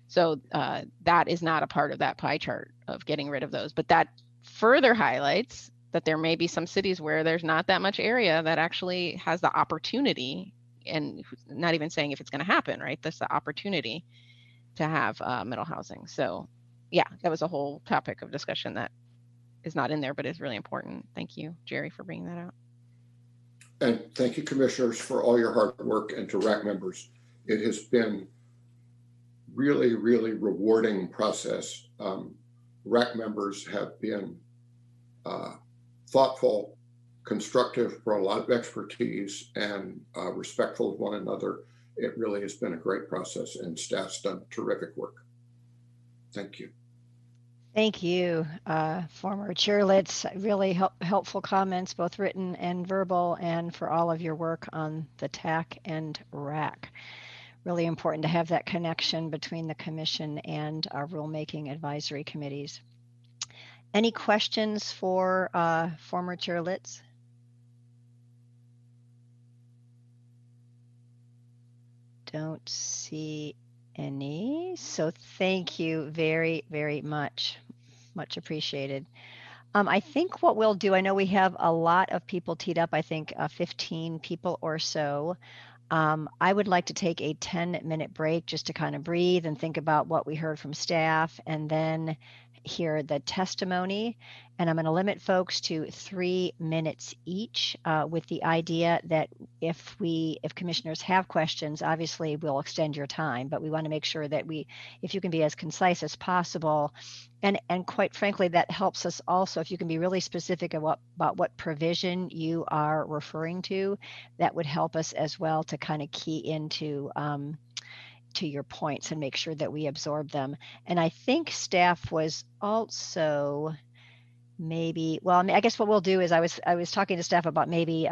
S10: So that is not a part of that pie chart of getting rid of those. But that further highlights that there may be some cities where there's not that much area that actually has the opportunity, and not even saying if it's going to happen, right? That's the opportunity to have middle housing. So yeah, that was a whole topic of discussion that is not in there, but is really important. Thank you, Jerry, for bringing that out.
S12: And thank you, commissioners, for all your hard work, and to RAC members. It has been really, really rewarding process. RAC members have been thoughtful, constructive, brought a lot of expertise, and respectful of one another. It really has been a great process, and staff's done terrific work. Thank you.
S2: Thank you, former Chair Litz. Really helpful comments, both written and verbal, and for all of your work on the TAC and RAC. Really important to have that connection between the commission and our rulemaking advisory committees. Any questions for former Chair Litz? Don't see any. So thank you very, very much. Much appreciated. I think what we'll do, I know we have a lot of people teed up, I think 15 people or so. I would like to take a 10-minute break just to kind of breathe and think about what we heard from staff, and then hear the testimony. And I'm going to limit folks to 3 minutes each, with the idea that if commissioners have questions, obviously we'll extend your time, but we want to make sure that if you can be as concise as possible. And quite frankly, that helps us also, if you can be really specific about what provision you are referring to, that would help us as well to kind of key into to your points and make sure that we absorb them. And I think staff was also maybe, well, I guess what we'll do is I was talking to staff about maybe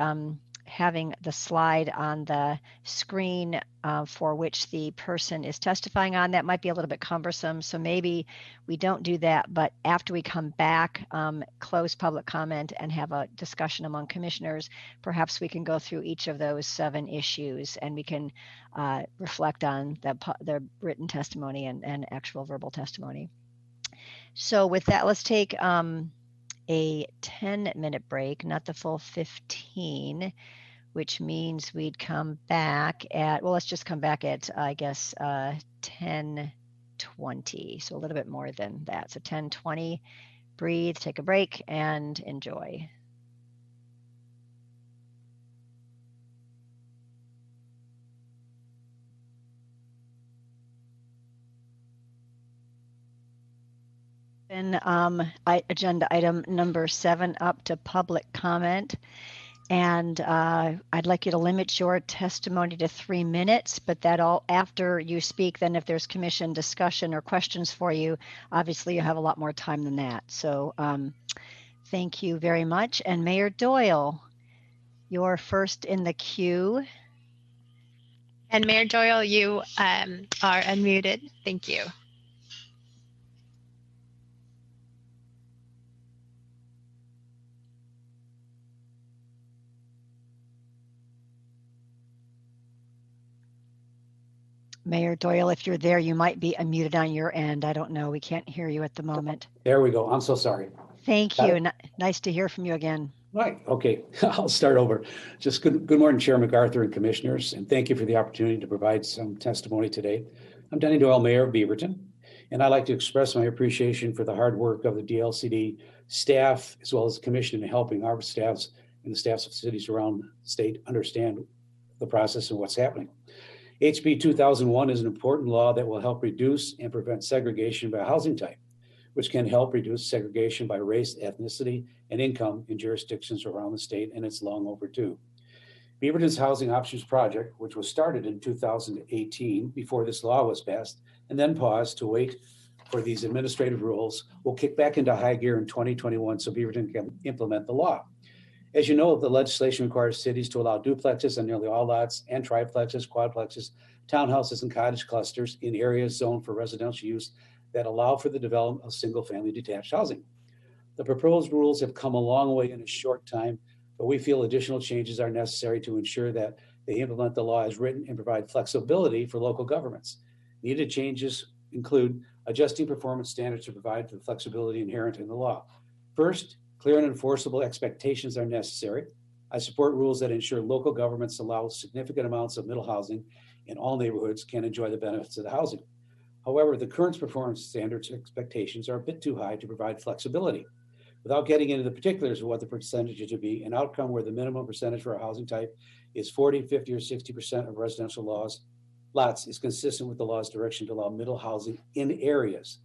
S2: having the slide on the screen for which the person is testifying on. That might be a little bit cumbersome, so maybe we don't do that, but after we come back, close public comment and have a discussion among commissioners, perhaps we can go through each of those 7 issues, and we can reflect on the written testimony and actual verbal testimony. So with that, let's take a 10-minute break, not the full 15, which means we'd come back at, well, let's just come back at, I guess, 10:20. So a little bit more than that. So 10:20, breathe, take a break, and enjoy. And agenda item number 7 up to public comment. And I'd like you to limit your testimony to 3 minutes, but that all after you speak, then if there's commission discussion or questions for you, obviously you have a lot more time than that. So thank you very much. And Mayor Doyle, you're first in the queue.
S1: And Mayor Doyle, you are unmuted. Thank you.
S2: Mayor Doyle, if you're there, you might be unmuted on your end. I don't know. We can't hear you at the moment.
S13: There we go. I'm so sorry.
S2: Thank you. Nice to hear from you again.
S13: Right. Okay. I'll start over. Just good morning, Chair MacArthur and commissioners, and thank you for the opportunity to provide some testimony today. I'm Denny Doyle, Mayor of Beaverton, and I'd like to express my appreciation for the hard work of the DLCD staff, as well as the commission, in helping our staffs and the staffs of cities around the state understand the process and what's happening. HB 2001 is an important law that will help reduce and prevent segregation by housing type, which can help reduce segregation by race, ethnicity, and income in jurisdictions around the state, and it's long overdue. Beaverton's Housing Options Project, which was started in 2018 before this law was passed, and then paused to wait for these administrative rules, will kick back into high gear in 2021 so Beaverton can implement the law. As you know, the legislation requires cities to allow duplexes on nearly all lots and triplexes, quadplexes, townhouses, and cottage clusters in areas zoned for residential use that allow for the development of single-family detached housing. The proposed rules have come a long way in a short time, but we feel additional changes are necessary to ensure that they implement the law as written and provide flexibility for local governments. Needed changes include adjusting performance standards to provide for the flexibility inherent in the law. First, clear and enforceable expectations are necessary. I support rules that ensure local governments allow significant amounts of middle housing in all neighborhoods can enjoy the benefits of the housing. However, the current performance standards expectations are a bit too high to provide flexibility. Without getting into the particulars of what the percentage should be, an outcome where the minimum percentage for a housing type is 40, 50, or 60% of residential lots is consistent with the law's direction to allow middle housing in areas.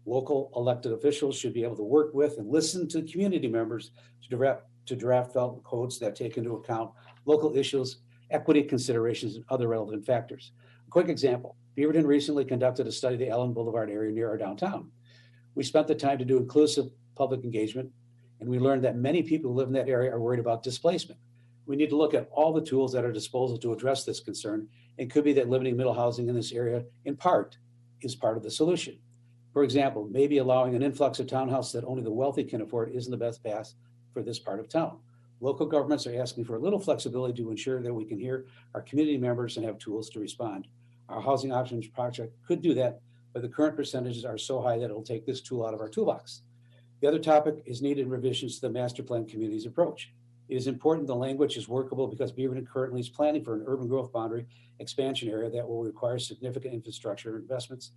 S13: Local elected officials should be able to work with and listen to community members to draft development codes that take into account local issues, equity considerations, and other relevant factors. A quick example, Beaverton recently conducted a study of the Ellen Boulevard area near our downtown. We spent the time to do inclusive public engagement, and we learned that many people who live in that area are worried about displacement. We need to look at all the tools at our disposal to address this concern. It could be that limiting middle housing in this area, in part, is part of the solution. For example, maybe allowing an influx of townhouses that only the wealthy can afford isn't the best path for this part of town. Local governments are asking for a little flexibility to ensure that we can hear our community members and have tools to respond. Our housing options project could do that, but the current percentages are so high that it'll take this tool out of our toolbox. The other topic is needed revisions to the master plan community's approach. It is important the language is workable because Beaverton currently is planning for an urban growth boundary expansion area that will require significant infrastructure investments.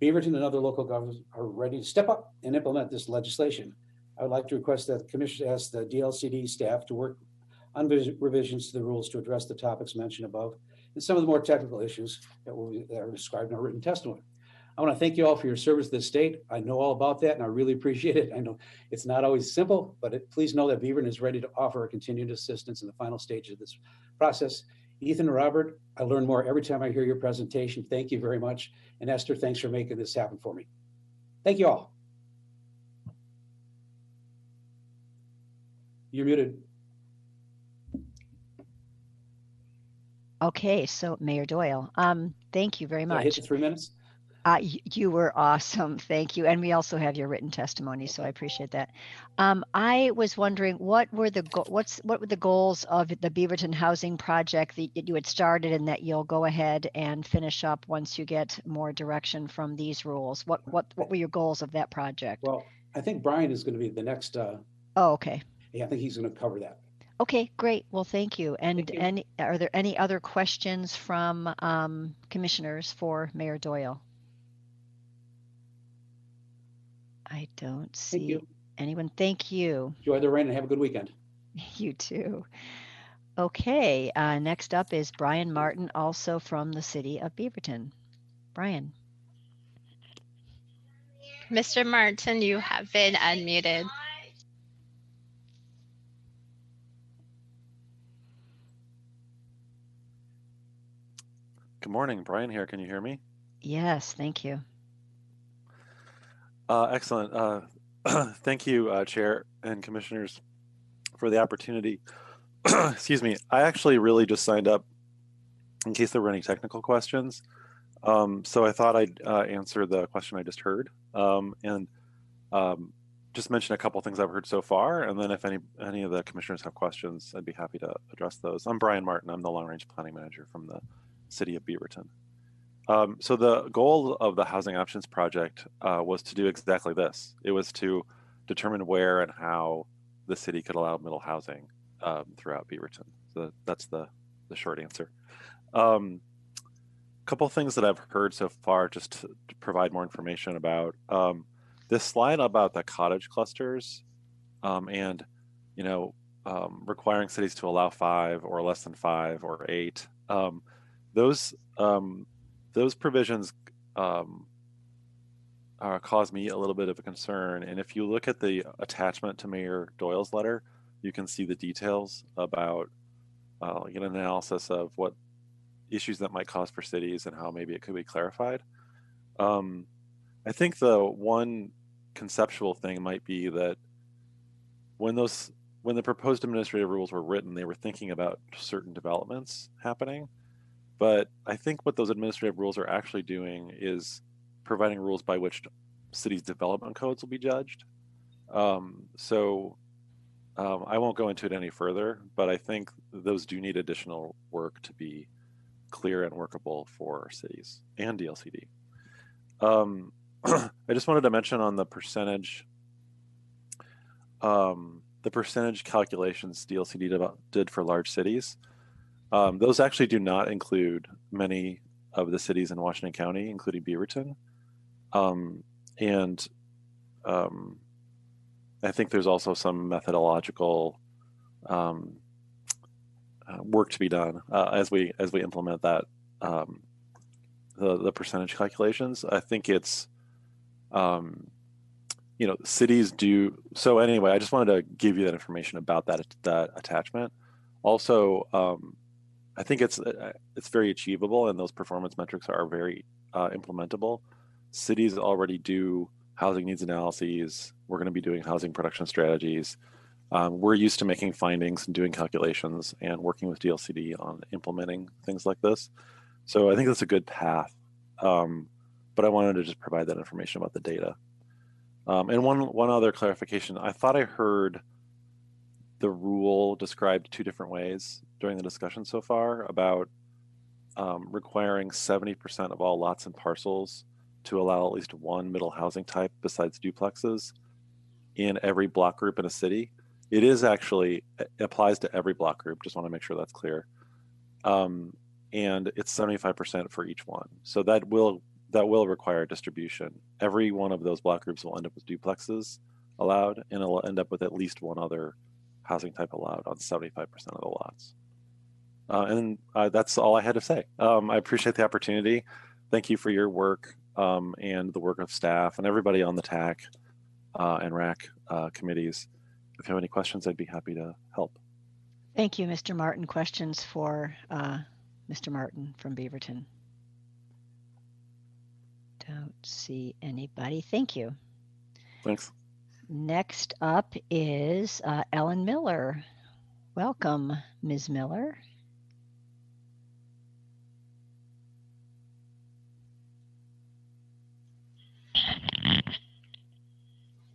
S13: Beaverton and other local governments are ready to step up and implement this legislation. I would like to request that the Commission ask the DLCD staff to work on revisions to the rules to address the topics mentioned above and some of the more technical issues that are described in our written testimony. I want to thank you all for your service to the state. I know all about that and I really appreciate it. I know it's not always simple, but please know that Beaverton is ready to offer continued assistance in the final stage of this process. Ethan and Robert, I learn more every time I hear your presentation. Thank you very much. And Esther, thanks for making this happen for me. Thank you all. You're muted.
S2: Okay, so Mayor Doyle, thank you very
S13: Did I hit
S2: much.
S13: the 3 minutes?
S2: You were awesome. Thank you. And we also have your written testimony, so I appreciate that. I was wondering what were the goals of the Beaverton Housing Project that you had started and that you'll go ahead and finish up once you get more direction from these rules? What were your goals of that project?
S13: Well, I think Brian is going to be the next.
S2: Oh, okay.
S13: Yeah, I think he's going to cover that.
S2: Okay, great. Well, thank you. And
S13: Thank you.
S2: are there any other questions from commissioners for Mayor Doyle? I don't see anyone. Thank you.
S13: Enjoy the rain and have a good weekend.
S2: You too. Okay, next up is Brian Martin, also from the city of Beaverton. Brian.
S1: Mr. Martin, you have been unmuted.
S9: Good morning, Brian here. Can you hear me?
S2: Yes, thank you.
S9: Excellent. Thank you, Chair and Commissioners, for the opportunity. Excuse me. I actually really just signed up in case there were any technical questions. So I thought I'd answer the question I just heard and just mention a couple things I've heard so far. And then if any of the commissioners have questions, I'd be happy to address those. I'm Brian Martin. I'm the Long Range Planning Manager from the city of Beaverton. So the goal of the Housing Options Project was to do exactly this. It was to determine where and how the city could allow middle housing throughout Beaverton. So that's the short answer. Couple things that I've heard so far, just to provide more information about this slide about the cottage clusters and requiring cities to allow 5 or less than 5 or 8. Those provisions cause me a little bit of a concern. And if you look at the attachment to Mayor Doyle's letter, you can see the details about an analysis of what issues that might cause for cities and how maybe it could be clarified. I think the one conceptual thing might be that when the proposed administrative rules were written, they were thinking about certain developments happening. But I think what those administrative rules are actually doing is providing rules by which cities' development codes will be judged. So I won't go into it any further, but I think those do need additional work to be clear and workable for cities and DLCD. I just wanted to mention on the percentage calculations DLCD did for large cities. Those actually do not include many of the cities in Washington County, including Beaverton. I think there's also some methodological work to be done as we implement that the percentage calculations. I think it's cities do so. Anyway, I just wanted to give you that information about that attachment. Also, I think it's very achievable, and those performance metrics are very implementable. Cities already do housing needs analyses. We're going to be doing housing production strategies. We're used to making findings and doing calculations and working with DLCD on implementing things like this. So I think that's a good path. But I wanted to just provide that information about the data. And one other clarification, I thought I heard the rule described two different ways during the discussion so far about requiring 70% of all lots and parcels to allow at least one middle housing type besides duplexes in every block group in a city. It is actually, it applies to every block group, just want to make sure that's clear. And it's 75% for each one. So that will require distribution. Every one of those block groups will end up with duplexes allowed, and it'll end up with at least one other housing type allowed on 75% of the lots. And that's all I had to say. I appreciate the opportunity. Thank you for your work and the work of staff and everybody on the TAC and RAC committees. If you have any questions, I'd be happy to help.
S2: Thank you, Mr. Martin. Questions for Mr. Martin from Beaverton? Don't see anybody. Thank you.
S9: Thanks.
S2: Next up is Ellen Miller. Welcome, Ms. Miller.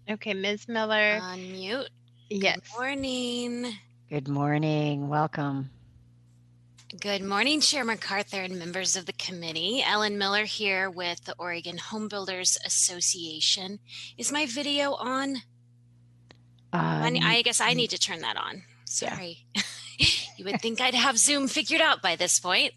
S1: Okay, Ms. Miller.
S14: Unmute.
S1: Yes.
S14: Good morning.
S2: Good morning. Welcome.
S14: Good morning, Chair MacArthur and members of the committee. Ellen Miller here with the Oregon Home Builders Association. Is my video on? I guess I need to turn that on. Sorry. Yeah. You would think I'd have Zoom figured out by this point.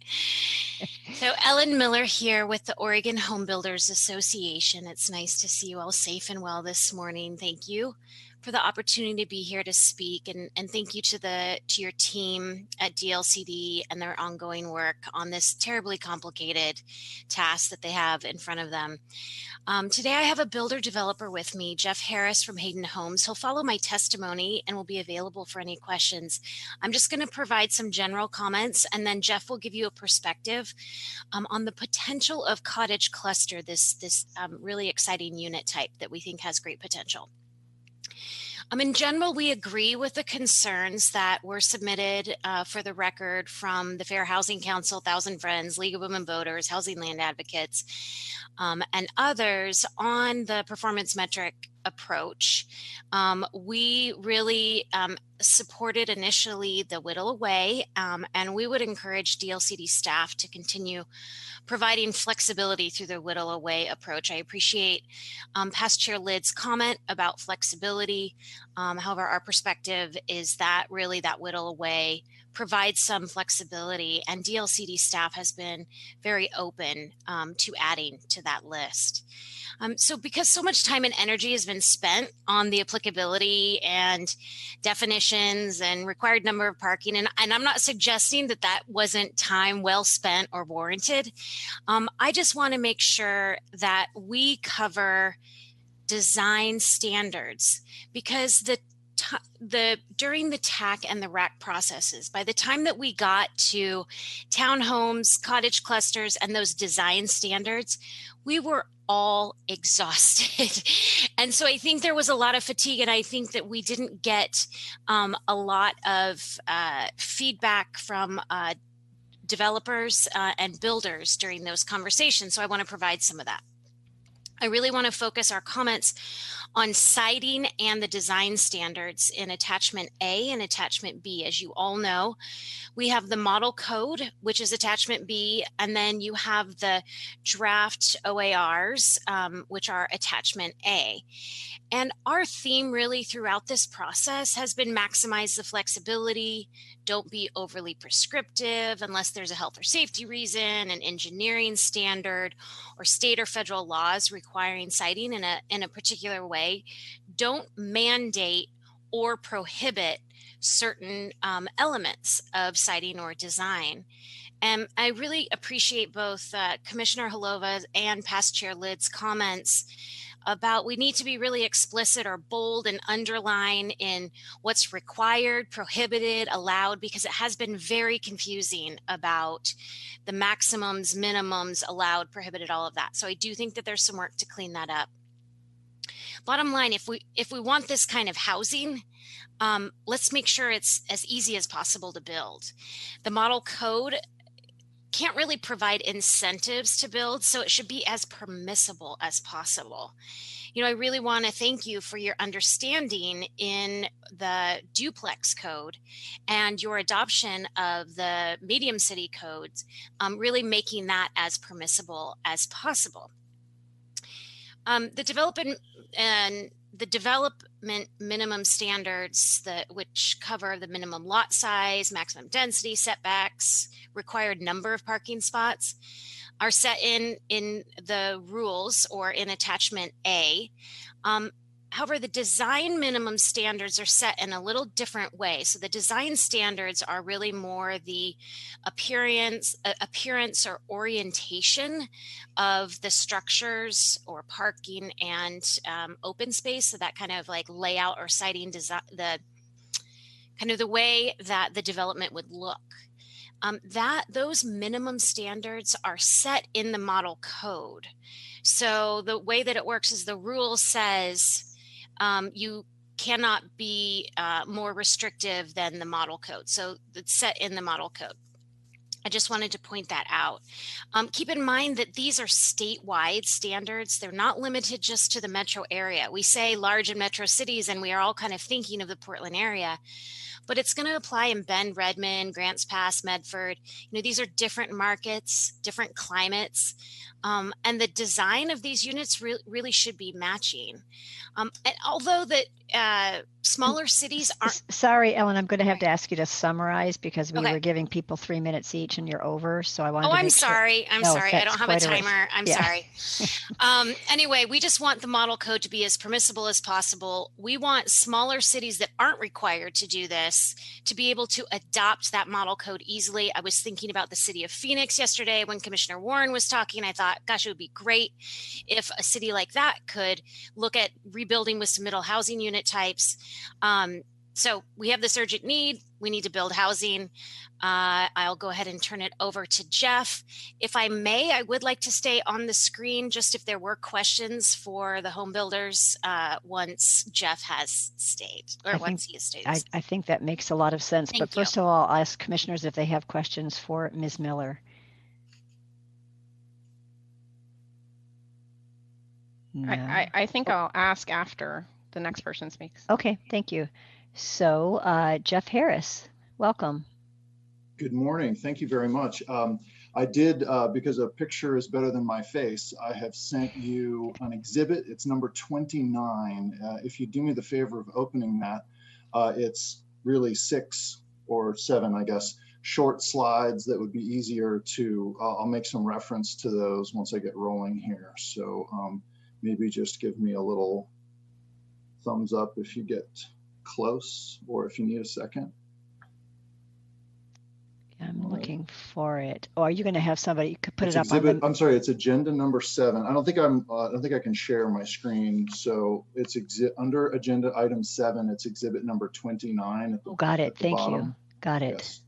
S14: So Ellen Miller here with the Oregon Home Builders Association. It's nice to see you all safe and well this morning. Thank you for the opportunity to be here to speak, and thank you to your team at DLCD and their ongoing work on this terribly complicated task that they have in front of them. Today I have a builder developer with me, Jeff Harris from Hayden Homes. He'll follow my testimony and will be available for any questions. I'm just going to provide some general comments, and then Jeff will give you a perspective on the potential of cottage cluster, this really exciting unit type that we think has great potential. In general, we agree with the concerns that were submitted for the record from the Fair Housing Council, Thousand Friends, League of Women Voters, Housing Land Advocates, and others on the performance metric approach. We really supported initially the whittle away, and we would encourage DLCD staff to continue providing flexibility through the whittle away approach. I appreciate past Chair Lidd's comment about flexibility. However, our perspective is that really that whittle away provides some flexibility, and DLCD staff has been very open to adding to that list. So because so much time and energy has been spent on the applicability and definitions and required number of parking, and I'm not suggesting that that wasn't time well spent or warranted. I just want to make sure that we cover design standards, because during the TAC and the RAC processes, by the time that we got to townhomes, cottage clusters, and those design standards, we were all exhausted. And so I think there was a lot of fatigue, and I think that we didn't get a lot of feedback from developers and builders during those conversations. So I want to provide some of that. I really want to focus our comments on citing and the design standards in attachment A and attachment B. As you all know, we have the model code, which is attachment B, and then you have the draft OARs, which are attachment A. And our theme really throughout this process has been maximize the flexibility, don't be overly prescriptive unless there's a health or safety reason, an engineering standard, or state or federal laws requiring citing in a particular way. Don't mandate or prohibit certain elements of citing or design. And I really appreciate both Commissioner Holova and Past Chair Lid's comments about we need to be really explicit or bold and underline in what's required, prohibited, allowed, because it has been very confusing about the maximums, minimums, allowed, prohibited, all of that. So I do think that there's some work to clean that up. Bottom line, if we want this kind of housing, let's make sure it's as easy as possible to build. The model code can't really provide incentives to build, so it should be as permissible as possible. You know, I really want to thank you for your understanding in the duplex code and your adoption of the medium city codes, really making that as permissible as possible. The development minimum standards which cover the minimum lot size, maximum density, setbacks, required number of parking spots are set in the rules or in attachment A. However, the design minimum standards are set in a little different way. So the design standards are really more the appearance or orientation of the structures or parking and open space. So that kind of like layout or siting design, the way that the development would look. Those minimum standards are set in the model code. So the way that it works is the rule says you cannot be more restrictive than the model code. So it's set in the model code. I just wanted to point that out. Keep in mind that these are statewide standards. They're not limited just to the metro area. We say large and metro cities, and we are all kind of thinking of the Portland area, but it's going to apply in Bend, Redmond, Grants Pass, Medford. You know, these are different markets, different climates, and the design of these units really should be matching. And although that smaller cities aren't.
S2: Sorry, Ellen, I'm going to have to ask you to summarize because we were giving people 3 minutes each and you're over. So I wanted to
S14: I'm sorry. I'm sorry. I don't have a timer. I'm sorry. Anyway, we just want the model code to be as permissible as possible. We want smaller cities that aren't required to do this to be able to adopt that model code easily. I was thinking about the city of Phoenix yesterday when Commissioner Warren was talking. I thought, gosh, it would be great if a city like that could look at rebuilding with some middle housing unit types. So we have this urgent need. We need to build housing. I'll go ahead and turn it over to Jeff. If I may, I would like to stay on the screen just if there were questions for the home builders once Jeff has stayed or once he has stayed.
S2: I think that makes a lot of sense. But first of all, I'll ask commissioners if they have questions for Ms. Miller.
S10: No. I think I'll ask after the next person speaks.
S2: Okay, thank you. So Jeff Harris, welcome.
S15: Good morning. Thank you very much. I did, because a picture is better than my face, I have sent you an exhibit. It's number 29. If you do me the favor of opening that, it's really 6 or 7, I guess, short slides that would be easier to, I'll make some reference to those once I get rolling here. So maybe just give me a little thumbs up if you get close or if you need a second.
S2: I'm looking for it. Oh, are you going to have somebody? You could put
S15: It's
S2: it up
S15: exhibit,
S2: on the...
S15: I'm sorry, it's agenda number 7. I don't think I can share my screen. So it's under agenda item 7. It's exhibit number 29.
S2: Oh, got it. Thank you. Got it.
S15: Yes.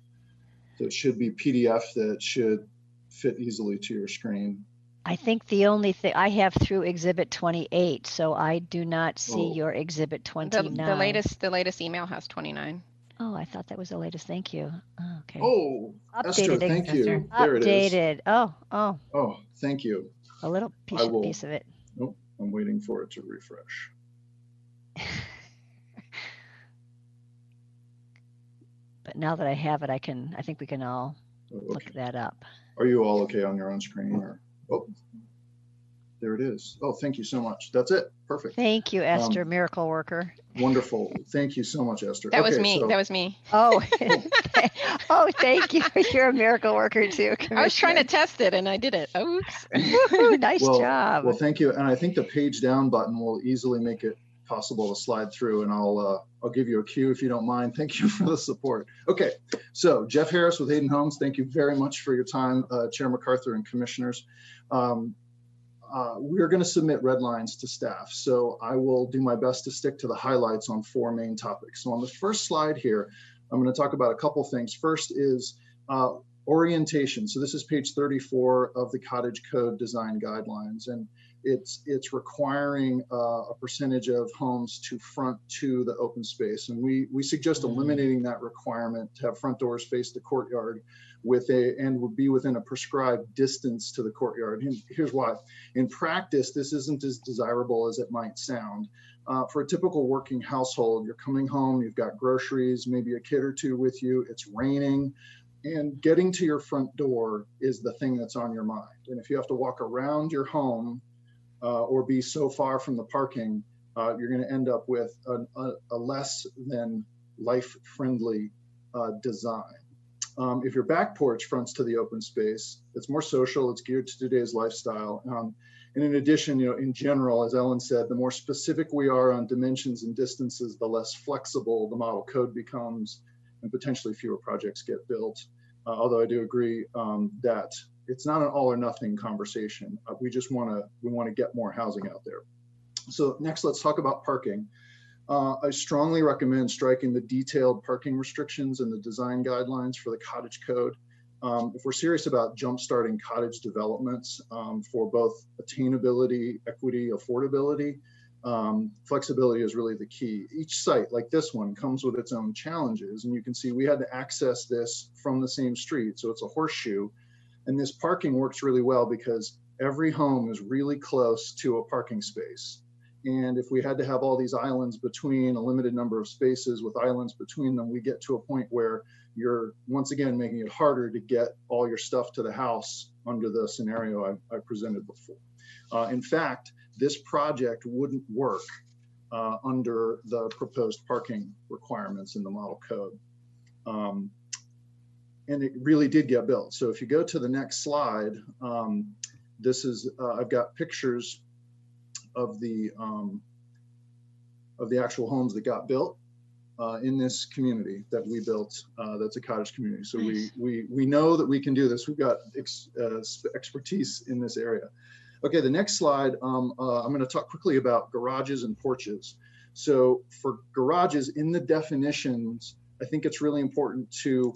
S15: So it should be PDF that should fit easily to your screen.
S2: I think the only thing I have through exhibit 28, so I do not see your exhibit 29.
S10: The latest email has 29.
S2: Oh, I thought that was the latest. Thank you. Oh, okay.
S15: Oh, Esther, thank you. There
S2: Updated.
S15: it is.
S2: Oh.
S15: Oh, thank you.
S2: A little piece of it.
S15: Nope, I'm waiting for it to refresh.
S2: now that I have it, I think we can all look that up.
S15: Are you all okay on your own screen? Or oh, there it is. Oh, thank you so much. That's it. Perfect.
S2: Thank you, Esther, miracle worker.
S15: Wonderful. Thank you so much, Esther.
S10: That was me. That was me.
S2: Oh, oh, thank you. You're a miracle worker too.
S10: I was trying to test it and I did it. Oops.
S2: Nice job.
S15: Well, thank you. And I think the page down button will easily make it possible to slide through, and I'll give you a cue if you don't mind. Thank you for the support. Okay, so Jeff Harris with Hayden Homes, thank you very much for your time, Chair MacArthur and commissioners. We're going to submit red lines to staff, so I will do my best to stick to the highlights on 4 main topics. So on the first slide here, I'm going to talk about a couple things. First is orientation. So this is page 34 of the Cottage Code Design Guidelines, and it's requiring a percentage of homes to front to the open space. And we suggest eliminating that requirement to have front doors face the courtyard and would be within a prescribed distance to the courtyard. And here's why. In practice, this isn't as desirable as it might sound. For a typical working household, you're coming home, you've got groceries, maybe a kid or two with you, it's raining, and getting to your front door is the thing that's on your mind. And if you have to walk around your home or be so far from the parking, you're going to end up with a less than life-friendly design. If your back porch fronts to the open space, it's more social, it's geared to today's lifestyle. And in addition, in general, as Ellen said, the more specific we are on dimensions and distances, the less flexible the model code becomes, and potentially fewer projects get built. Although I do agree that it's not an all or nothing conversation. We just want to get more housing out there. So next, let's talk about parking. I strongly recommend striking the detailed parking restrictions and the design guidelines for the cottage code. If we're serious about jumpstarting cottage developments for both attainability, equity, affordability, flexibility is really the key. Each site, like this one, comes with its own challenges. And you can see we had to access this from the same street. So it's a horseshoe. And this parking works really well because every home is really close to a parking space. And if we had to have all these islands between, a limited number of spaces with islands between them, we get to a point where you're once again making it harder to get all your stuff to the house under the scenario I presented before. In fact, this project wouldn't work under the proposed parking requirements in the model code. And it really did get built. So if you go to the next slide, this is, I've got pictures of the actual homes that got built in this community that we built. That's a cottage community. So nice. we know that we can do this. We've got expertise in this area. Okay, the next slide, I'm going to talk quickly about garages and porches. So for garages in the definitions, I think it's really important to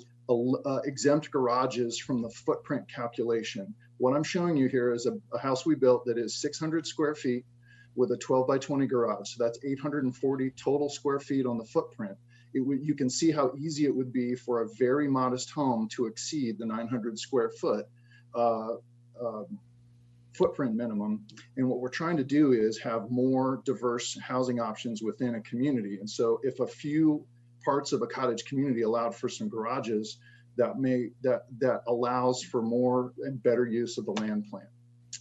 S15: exempt garages from the footprint calculation. What I'm showing you here is a house we built that is 600 square feet with a 12 by 20 garage. So that's 840 total square feet on the footprint. You can see how easy it would be for a very modest home to exceed the 900 square foot footprint minimum. And what we're trying to do is have more diverse housing options within a community. And so if a few parts of a cottage community allowed for some garages, that allows for more and better use of the land plan.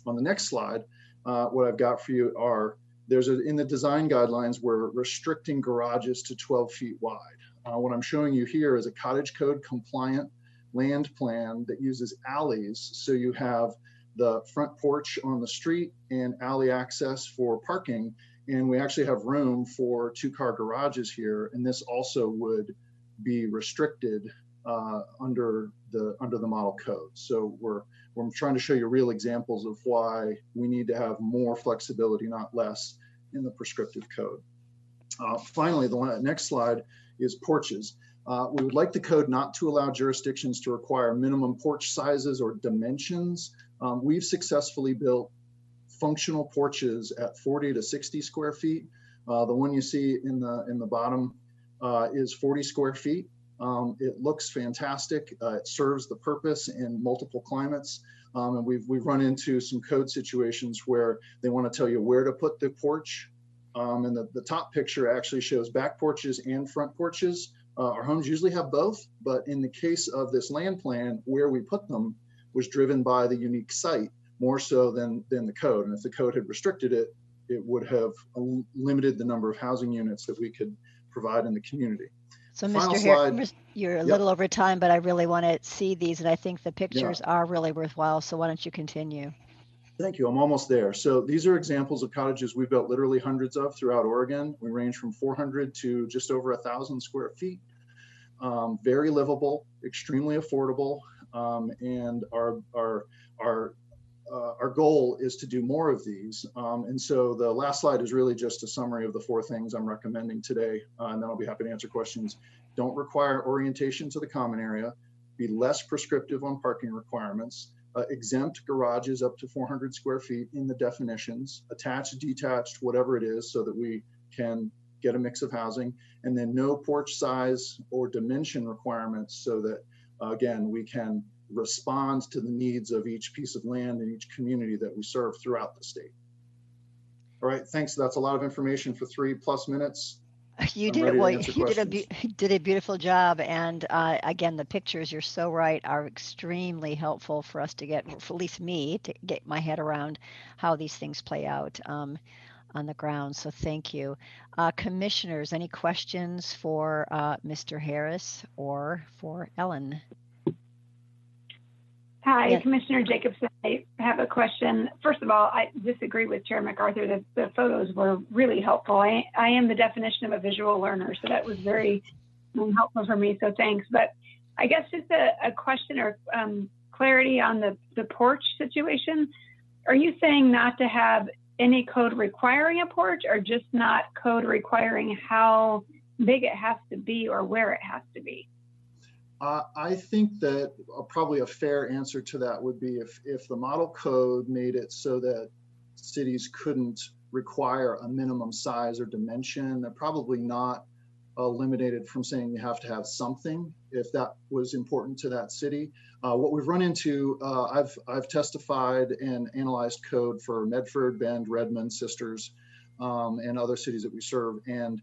S15: On the next slide, what I've got for you are, in the design guidelines, we're restricting garages to 12 feet wide. What I'm showing you here is a cottage code compliant land plan that uses alleys. So you have the front porch on the street and alley access for parking. And we actually have room for 2-car garages here. And this also would be restricted under the model code. So we're trying to show you real examples of why we need to have more flexibility, not less, in the prescriptive code. Finally, the next slide is porches. We would like the code not to allow jurisdictions to require minimum porch sizes or dimensions. We've successfully built functional porches at 40 to 60 square feet. The one you see in the bottom is 40 square feet. It looks fantastic. It serves the purpose in multiple climates. And we've run into some code situations where they want to tell you where to put the porch. And the top picture actually shows back porches and front porches. Our homes usually have both, but in the case of this land plan, where we put them was driven by the unique site more so than the code. And if the code had restricted it, it would have limited the number of housing units that we could provide in the community.
S2: So
S15: Final
S2: Mr.
S15: slide.
S2: Harris, you're a
S15: Yep.
S2: little over time, but I really want to see these, and I think the pictures are really worthwhile. So why don't you continue?
S15: Thank you. I'm almost there. So these are examples of cottages we've built literally hundreds of throughout Oregon. We range from 400 to just over 1,000 square feet. Very livable, extremely affordable, and our goal is to do more of these. And so the last slide is really just a summary of the 4 things I'm recommending today, and then I'll be happy to answer questions. Don't require orientation to the common area, be less prescriptive on parking requirements, exempt garages up to 400 square feet in the definitions, attached, detached, whatever it is, so that we can get a mix of housing, and then no porch size or dimension requirements so that, again, we can respond to the needs of each piece of land and each community that we serve throughout the state. All right, thanks. That's a lot of information for 3+ minutes.
S2: You
S15: I'm
S2: did
S15: ready to
S2: well.
S15: answer
S2: You
S15: questions.
S2: did a beautiful job, and again, the pictures, you're so right, are extremely helpful for us to get, for at least me, to get my head around how these things play out on the ground. So thank you. Commissioners, any questions for Mr. Harris or for Ellen?
S8: Hi,
S2: Yeah.
S8: Commissioner Jacobson. I have a question. First of all, I disagree with Chair MacArthur that the photos were really helpful. I am the definition of a visual learner, so that was very helpful for me, so thanks. But I guess just a question or clarity on the porch situation. Are you saying not to have any code requiring a porch, or just not code requiring how big it has to be or where it has to be?
S15: I think that probably a fair answer to that would be if the model code made it so that cities couldn't require a minimum size or dimension, they're probably not eliminated from saying you have to have something if that was important to that city. What we've run into, I've testified and analyzed code for Medford, Bend, Redmond, Sisters, and other cities that we serve. And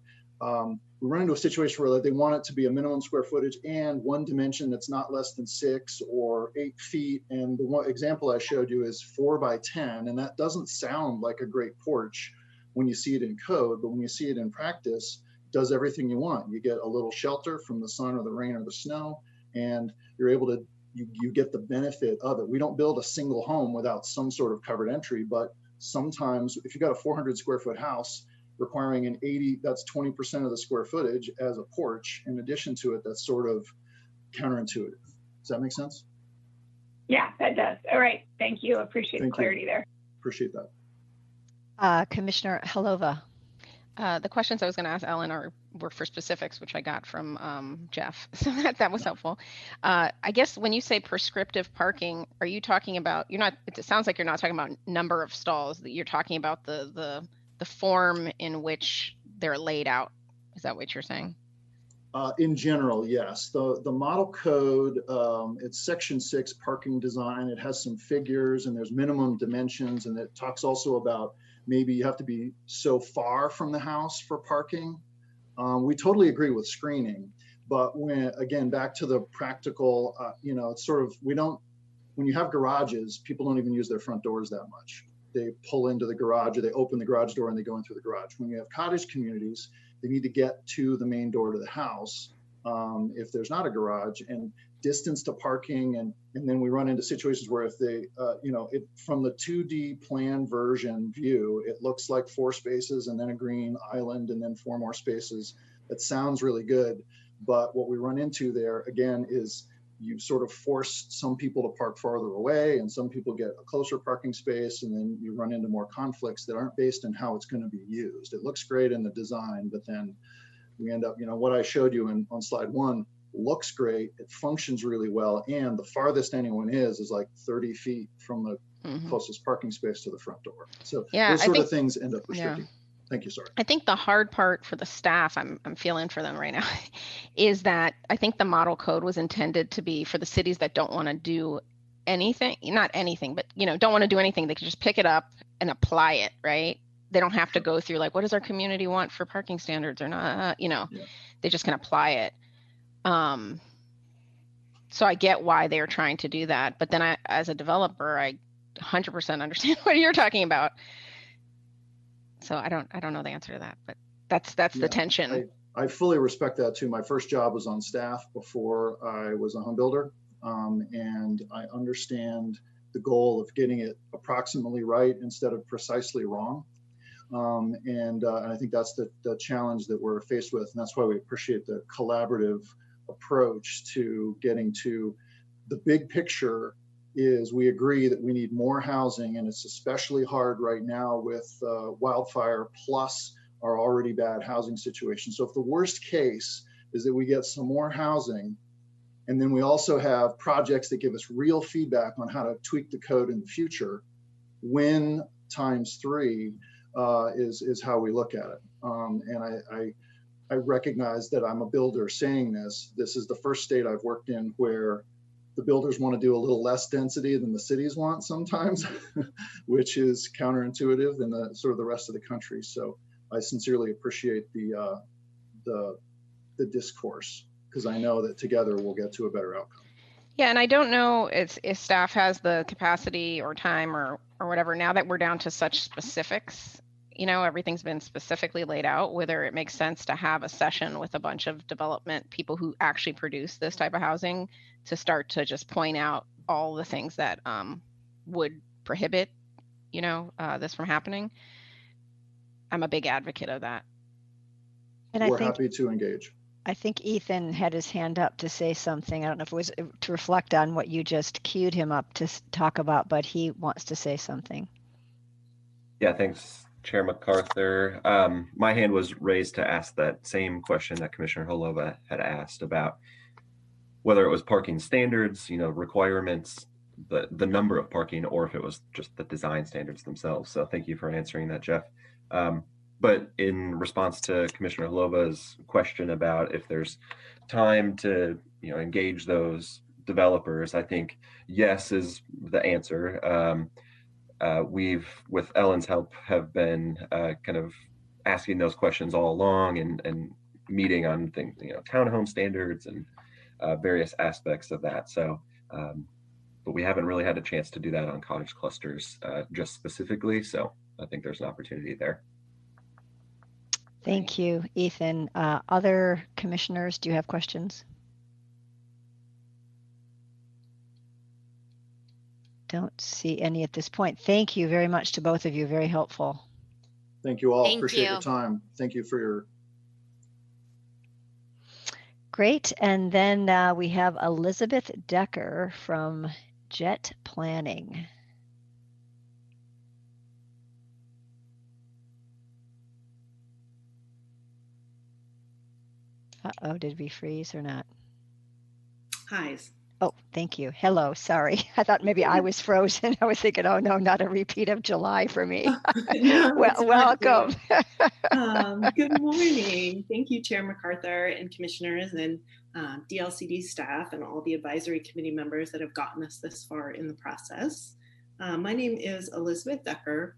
S15: we run into a situation where they want it to be a minimum square footage and one dimension that's not less than 6 or 8 feet. And the one example I showed you is 4 by 10. And that doesn't sound like a great porch when you see it in code, but when you see it in practice, it does everything you want. You get a little shelter from the sun or the rain or the snow, and you're able to, you get the benefit of it. We don't build a single home without some sort of covered entry, but sometimes if you've got a 400 square foot house, requiring an 80, that's 20% of the square footage as a porch. In addition to it, that's sort of counterintuitive. Does that make sense?
S8: Yeah, that does. All right. Thank you. Appreciate the clarity there.
S15: Appreciate that.
S2: Commissioner Helova.
S10: The questions I was going to ask Ellen were for specifics, which I got from Jeff, so that was helpful. I guess when you say prescriptive parking, are you talking about, it sounds like you're not talking about number of stalls, that you're talking about the form in which they're laid out. Is that what you're saying?
S15: In general, yes. The model code, it's section 6 parking design. It has some figures and there's minimum dimensions, and it talks also about maybe you have to be so far from the house for parking. We totally agree with screening, but again, back to the practical, it's sort of, when you have garages, people don't even use their front doors that much. They pull into the garage or they open the garage door and they go in through the garage. When you have cottage communities, they need to get to the main door to the house if there's not a garage, and distance to parking. And then we run into situations where if they, from the 2D plan version view, it looks like 4 spaces and then a green island and then 4 more spaces. That sounds really good. But what we run into there again is you sort of force some people to park farther away and some people get a closer parking space, and then you run into more conflicts that aren't based on how it's going to be used. It looks great in the design, but then we end up, what I showed you on slide 1 looks great, it functions really well, and the farthest anyone is like 30 feet from the closest parking space to the front door. So those sort of things end up restricting. Yeah. Thank you, sorry.
S10: I think the hard part for the staff, I'm feeling for them right now, is that I think the model code was intended to be for the cities that don't want to do anything, not anything, but don't want to do anything. They can just pick it up and apply it, right? They don't have to go through like, what does our community want for parking standards or not? They just can apply it. So I get why they're trying to do that, but then I, as a developer, I 100% understand what you're talking about. So I don't know the answer to that, but that's the tension.
S15: I fully respect that too. My first job was on staff before I was a home builder, and I understand the goal of getting it approximately right instead of precisely wrong. And I think that's the challenge that we're faced with, and that's why we appreciate the collaborative approach to getting to the big picture. Is we agree that we need more housing, and it's especially hard right now with wildfire plus our already bad housing situation. So if the worst case is that we get some more housing, and then we also have projects that give us real feedback on how to tweak the code in the future, win times 3 is how we look at it. And I recognize that I'm a builder saying this. This is the first state I've worked in where the builders want to do a little less density than the cities want sometimes, which is counterintuitive in the sort of the rest of the country. So I sincerely appreciate the discourse, because I know that together we'll get to a better outcome.
S10: Yeah, and I don't know if staff has the capacity or time or whatever, now that we're down to such specifics, you know, everything's been specifically laid out, whether it makes sense to have a session with a bunch of development people who actually produce this type of housing to start to just point out all the things that would prohibit, you know, this from happening. I'm a big advocate of that.
S15: And we're happy to engage.
S2: I think Ethan had his hand up to say something. I don't know if it was to reflect on what you just queued him up to talk about, but he wants to say something.
S4: Yeah, thanks, Chair MacArthur. My hand was raised to ask that same question that Commissioner Holova had asked about whether it was parking standards, you know, requirements, the number of parking, or if it was just the design standards themselves. So thank you for answering that, Jeff. But in response to Commissioner Holova's question about if there's time to, you know, engage those developers, I think yes is the answer. We've, with Ellen's help, have been kind of asking those questions all along and meeting on things, you know, townhome standards and various aspects of that. So, but we haven't really had a chance to do that on cottage clusters just specifically. So I think there's an opportunity there.
S2: Thank you, Ethan. Other commissioners, do you have questions? Don't see any at this point. Thank you very much to both of you. Very helpful.
S15: Thank you all. Appreciate your time. Thank you for your.
S2: Great. And then we have Elizabeth Decker from Jet Planning. Uh-oh, did we freeze or not?
S16: Hi.
S2: Oh, thank you. Hello, sorry. I thought maybe I was frozen. I was thinking, oh no, not a repeat of July for me.
S16: No,
S2: well, welcome.
S16: Good morning. Thank you, Chair MacArthur and commissioners and DLCD staff and all the advisory committee members that have gotten us this far in the process. My name is Elizabeth Decker.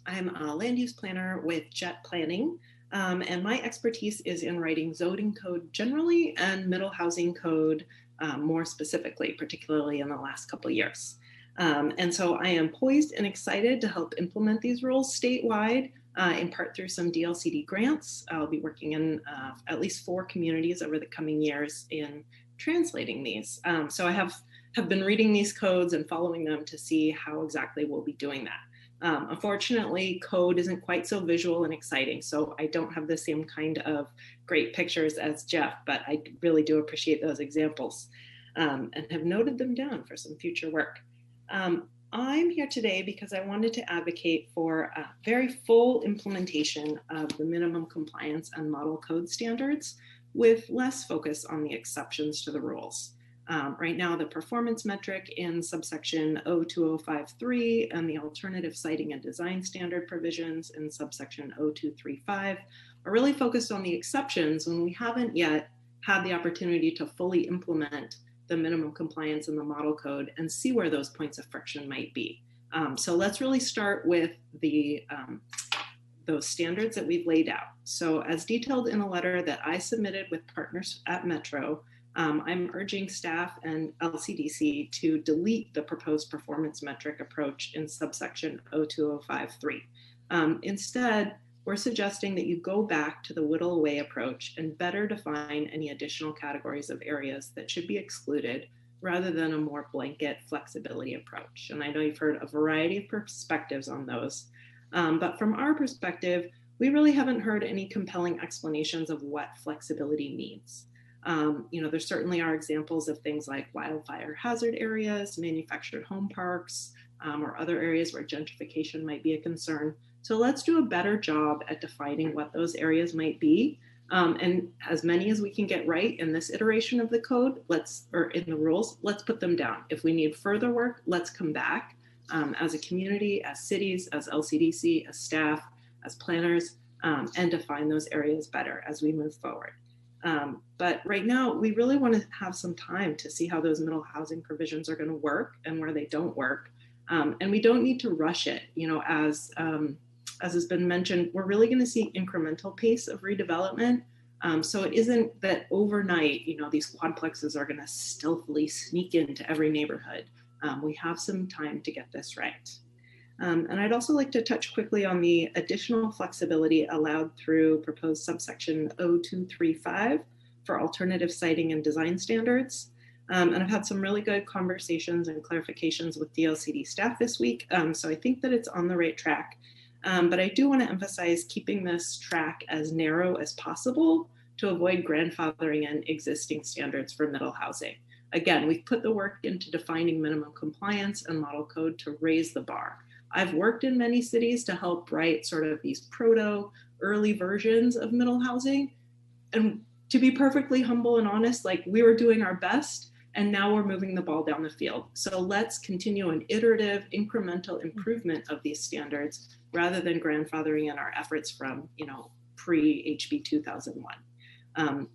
S16: I'm a land use planner with Jet Planning. And my expertise is in writing zoning code generally and middle housing code more specifically, particularly in the last couple of years. And so I am poised and excited to help implement these rules statewide, in part through some DLCD grants. I'll be working in at least 4 communities over the coming years in translating these. So I have been reading these codes and following them to see how exactly we'll be doing that. Unfortunately, code isn't quite so visual and exciting, so I don't have the same kind of great pictures as Jeff, but I really do appreciate those examples and have noted them down for some future work. I'm here today because I wanted to advocate for a very full implementation of the minimum compliance and model code standards with less focus on the exceptions to the rules. Right now, the performance metric in subsection 02053 and the alternative siting and design standard provisions in subsection 0235 are really focused on the exceptions when we haven't yet had the opportunity to fully implement the minimum compliance in the model code and see where those points of friction might be. So let's really start with the those standards that we've laid out. So as detailed in a letter that I submitted with partners at Metro, I'm urging staff and LCDC to delete the proposed performance metric approach in subsection 02053. Instead, we're suggesting that you go back to the whittle away approach and better define any additional categories of areas that should be excluded rather than a more blanket flexibility approach. And I know you've heard a variety of perspectives on those, but from our perspective, we really haven't heard any compelling explanations of what flexibility means. There certainly are examples of things like wildfire hazard areas, manufactured home parks, or other areas where gentrification might be a concern. So let's do a better job at defining what those areas might be. And as many as we can get right in this iteration of the code, or in the rules, let's put them down. If we need further work, let's come back as a community, as cities, as LCDC, as staff, as planners, and define those areas better as we move forward. But right now, we really want to have some time to see how those middle housing provisions are going to work and where they don't work. And we don't need to rush it. As has been mentioned, we're really going to see incremental pace of redevelopment. So it isn't that overnight, these quadplexes are going to stealthily sneak into every neighborhood. We have some time to get this right. And I'd also like to touch quickly on the additional flexibility allowed through proposed subsection 0235 for alternative siting and design standards. And I've had some really good conversations and clarifications with DLCD staff this week. So I think that it's on the right track. But I do want to emphasize keeping this track as narrow as possible to avoid grandfathering in existing standards for middle housing. Again, we've put the work into defining minimum compliance and model code to raise the bar. I've worked in many cities to help write sort of these early versions of middle housing. And to be perfectly humble and honest, we were doing our best and now we're moving the ball down the field. So let's continue an iterative, incremental improvement of these standards rather than grandfathering in our efforts from, pre-HB 2001.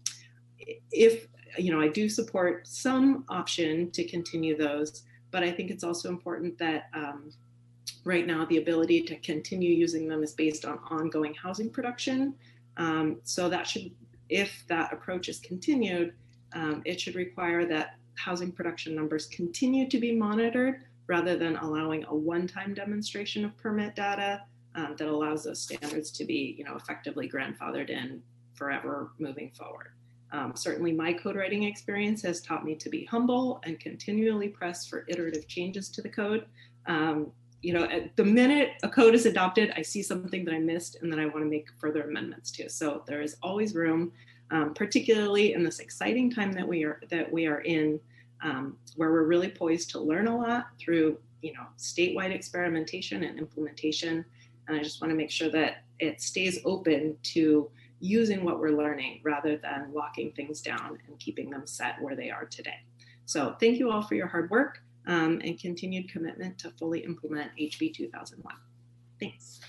S16: I do support some option to continue those, but I think it's also important that right now the ability to continue using them is based on ongoing housing production. So that if that approach is continued, it should require that housing production numbers continue to be monitored rather than allowing a one-time demonstration of permit data that allows those standards to be, effectively grandfathered in forever moving forward. Certainly my code writing experience has taught me to be humble and continually press for iterative changes to the code. At the minute a code is adopted, I see something that I missed and that I want to make further amendments to. So there is always room, particularly in this exciting time that we are in, where we're really poised to learn a lot through, statewide experimentation and implementation. And I just want to make sure that it stays open to using what we're learning rather than locking things down and keeping them set where they are today. So thank you all for your hard work and continued commitment to fully implement HB 2001. Thanks.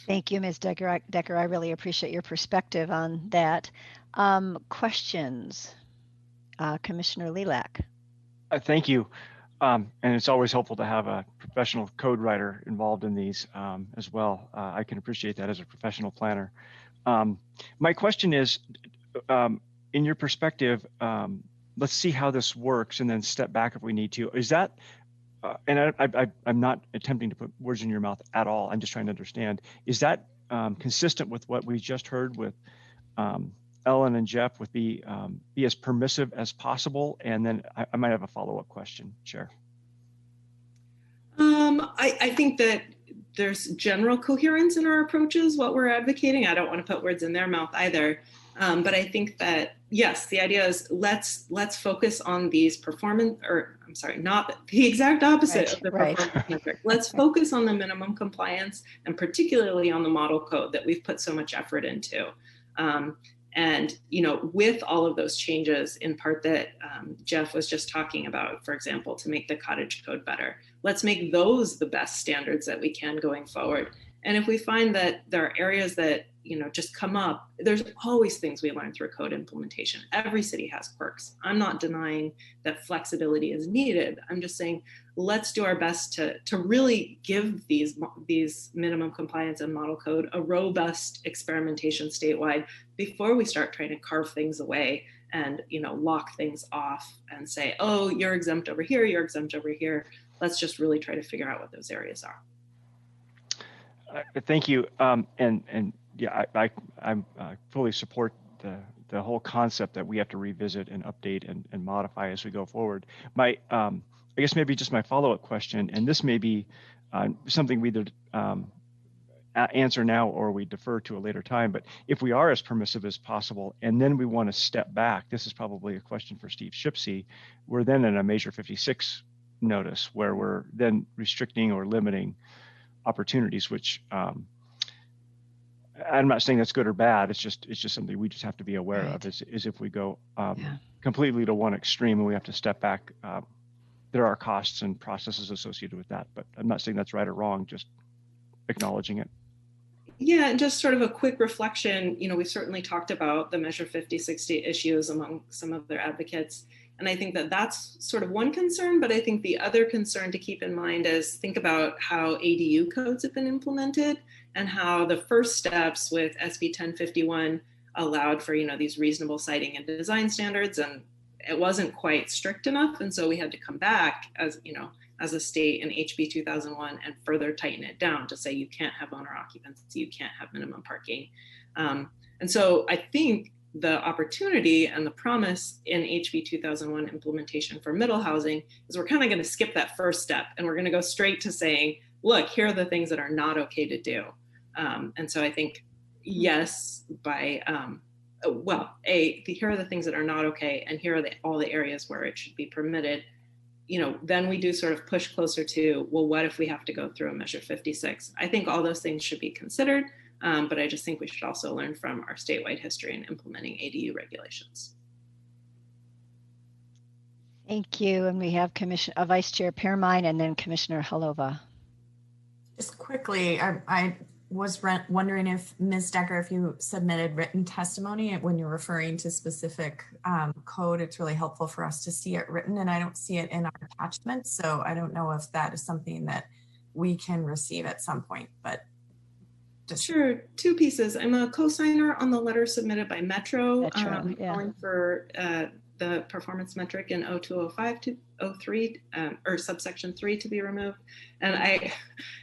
S2: Thank you, Ms. Decker. I really appreciate your perspective on that. Questions? Commissioner Lilac.
S7: Thank you. And it's always helpful to have a professional code writer involved in these as well. I can appreciate that as a professional planner. My question is, in your perspective, let's see how this works and then step back if we need to. Is that, and I'm not attempting to put words in your mouth at all, I'm just trying to understand, is that consistent with what we just heard with Ellen and Jeff with be as permissive as possible? And then I might have a follow-up question, Chair.
S16: I think that there's general coherence in our approaches, what we're advocating. I don't want to put words in their mouth either. But I think that, yes, the idea is let's focus on these performance, or I'm sorry, not the exact opposite of the performance metric. Let's focus on the minimum compliance and particularly on the model code that we've put so much effort into. And, with all of those changes in part that Jeff was just talking about, for example, to make the cottage code better, let's make those the best standards that we can going forward. And if we find that there are areas that, just come up, there's always things we learn through code implementation. Every city has quirks. I'm not denying that flexibility is needed. I'm just saying, let's do our best to really give these minimum compliance and model code a robust experimentation statewide before we start trying to carve things away and, you know, lock things off and say, oh, you're exempt over here, you're exempt over here. Let's just really try to figure out what those areas are.
S7: Thank you. And yeah, I fully support the whole concept that we have to revisit and update and modify as we go forward. My, I guess maybe just my follow-up question, and this may be something we either answer now or we defer to a later time, but if we are as permissive as possible, and then we want to step back, this is probably a question for Steve Shipsey, we're then in a Measure 56 notice where we're then restricting or limiting opportunities, which I'm not saying that's good or bad. It's just something we just have to be aware of. Is if we go completely to one extreme and we have to step back, there are costs and processes associated with that. But I'm not saying that's right or wrong. Just acknowledging it.
S16: Yeah, and just sort of a quick reflection. You know, we certainly talked about the Measure 50/60 issues among some of their advocates. And I think that that's sort of one concern, but I think the other concern to keep in mind is think about how ADU codes have been implemented and how the first steps with SB 1051 allowed for, you know, these reasonable siting and design standards, and it wasn't quite strict enough. And so we had to come back as, you know, as a state in HB 2001 and further tighten it down to say you can't have owner occupancy, you can't have minimum parking. And so I think the opportunity and the promise in HB 2001 implementation for middle housing is we're kind of going to skip that first step and we're going to go straight to saying, look, here are the things that are not okay to do. And so I think, yes, by, here are the things that are not okay, and here are all the areas where it should be permitted. You know, then we do sort of push closer to, well, what if we have to go through a Measure 56? I think all those things should be considered. But I just think we should also learn from our statewide history in implementing ADU regulations.
S2: Thank you. And we have Vice Chair Pearmine and then Commissioner Halova.
S3: Just quickly, I was wondering if Ms. Decker, if you submitted written testimony when you're referring to specific code, it's really helpful for us to see it written, and I don't see it in our attachment. So I don't know if that is something that we can receive at some point, but
S16: Sure, two pieces. I'm a co-signer on the letter submitted by Metro, calling for the performance metric in 0205 to 03 or subsection 3 to be removed. And I,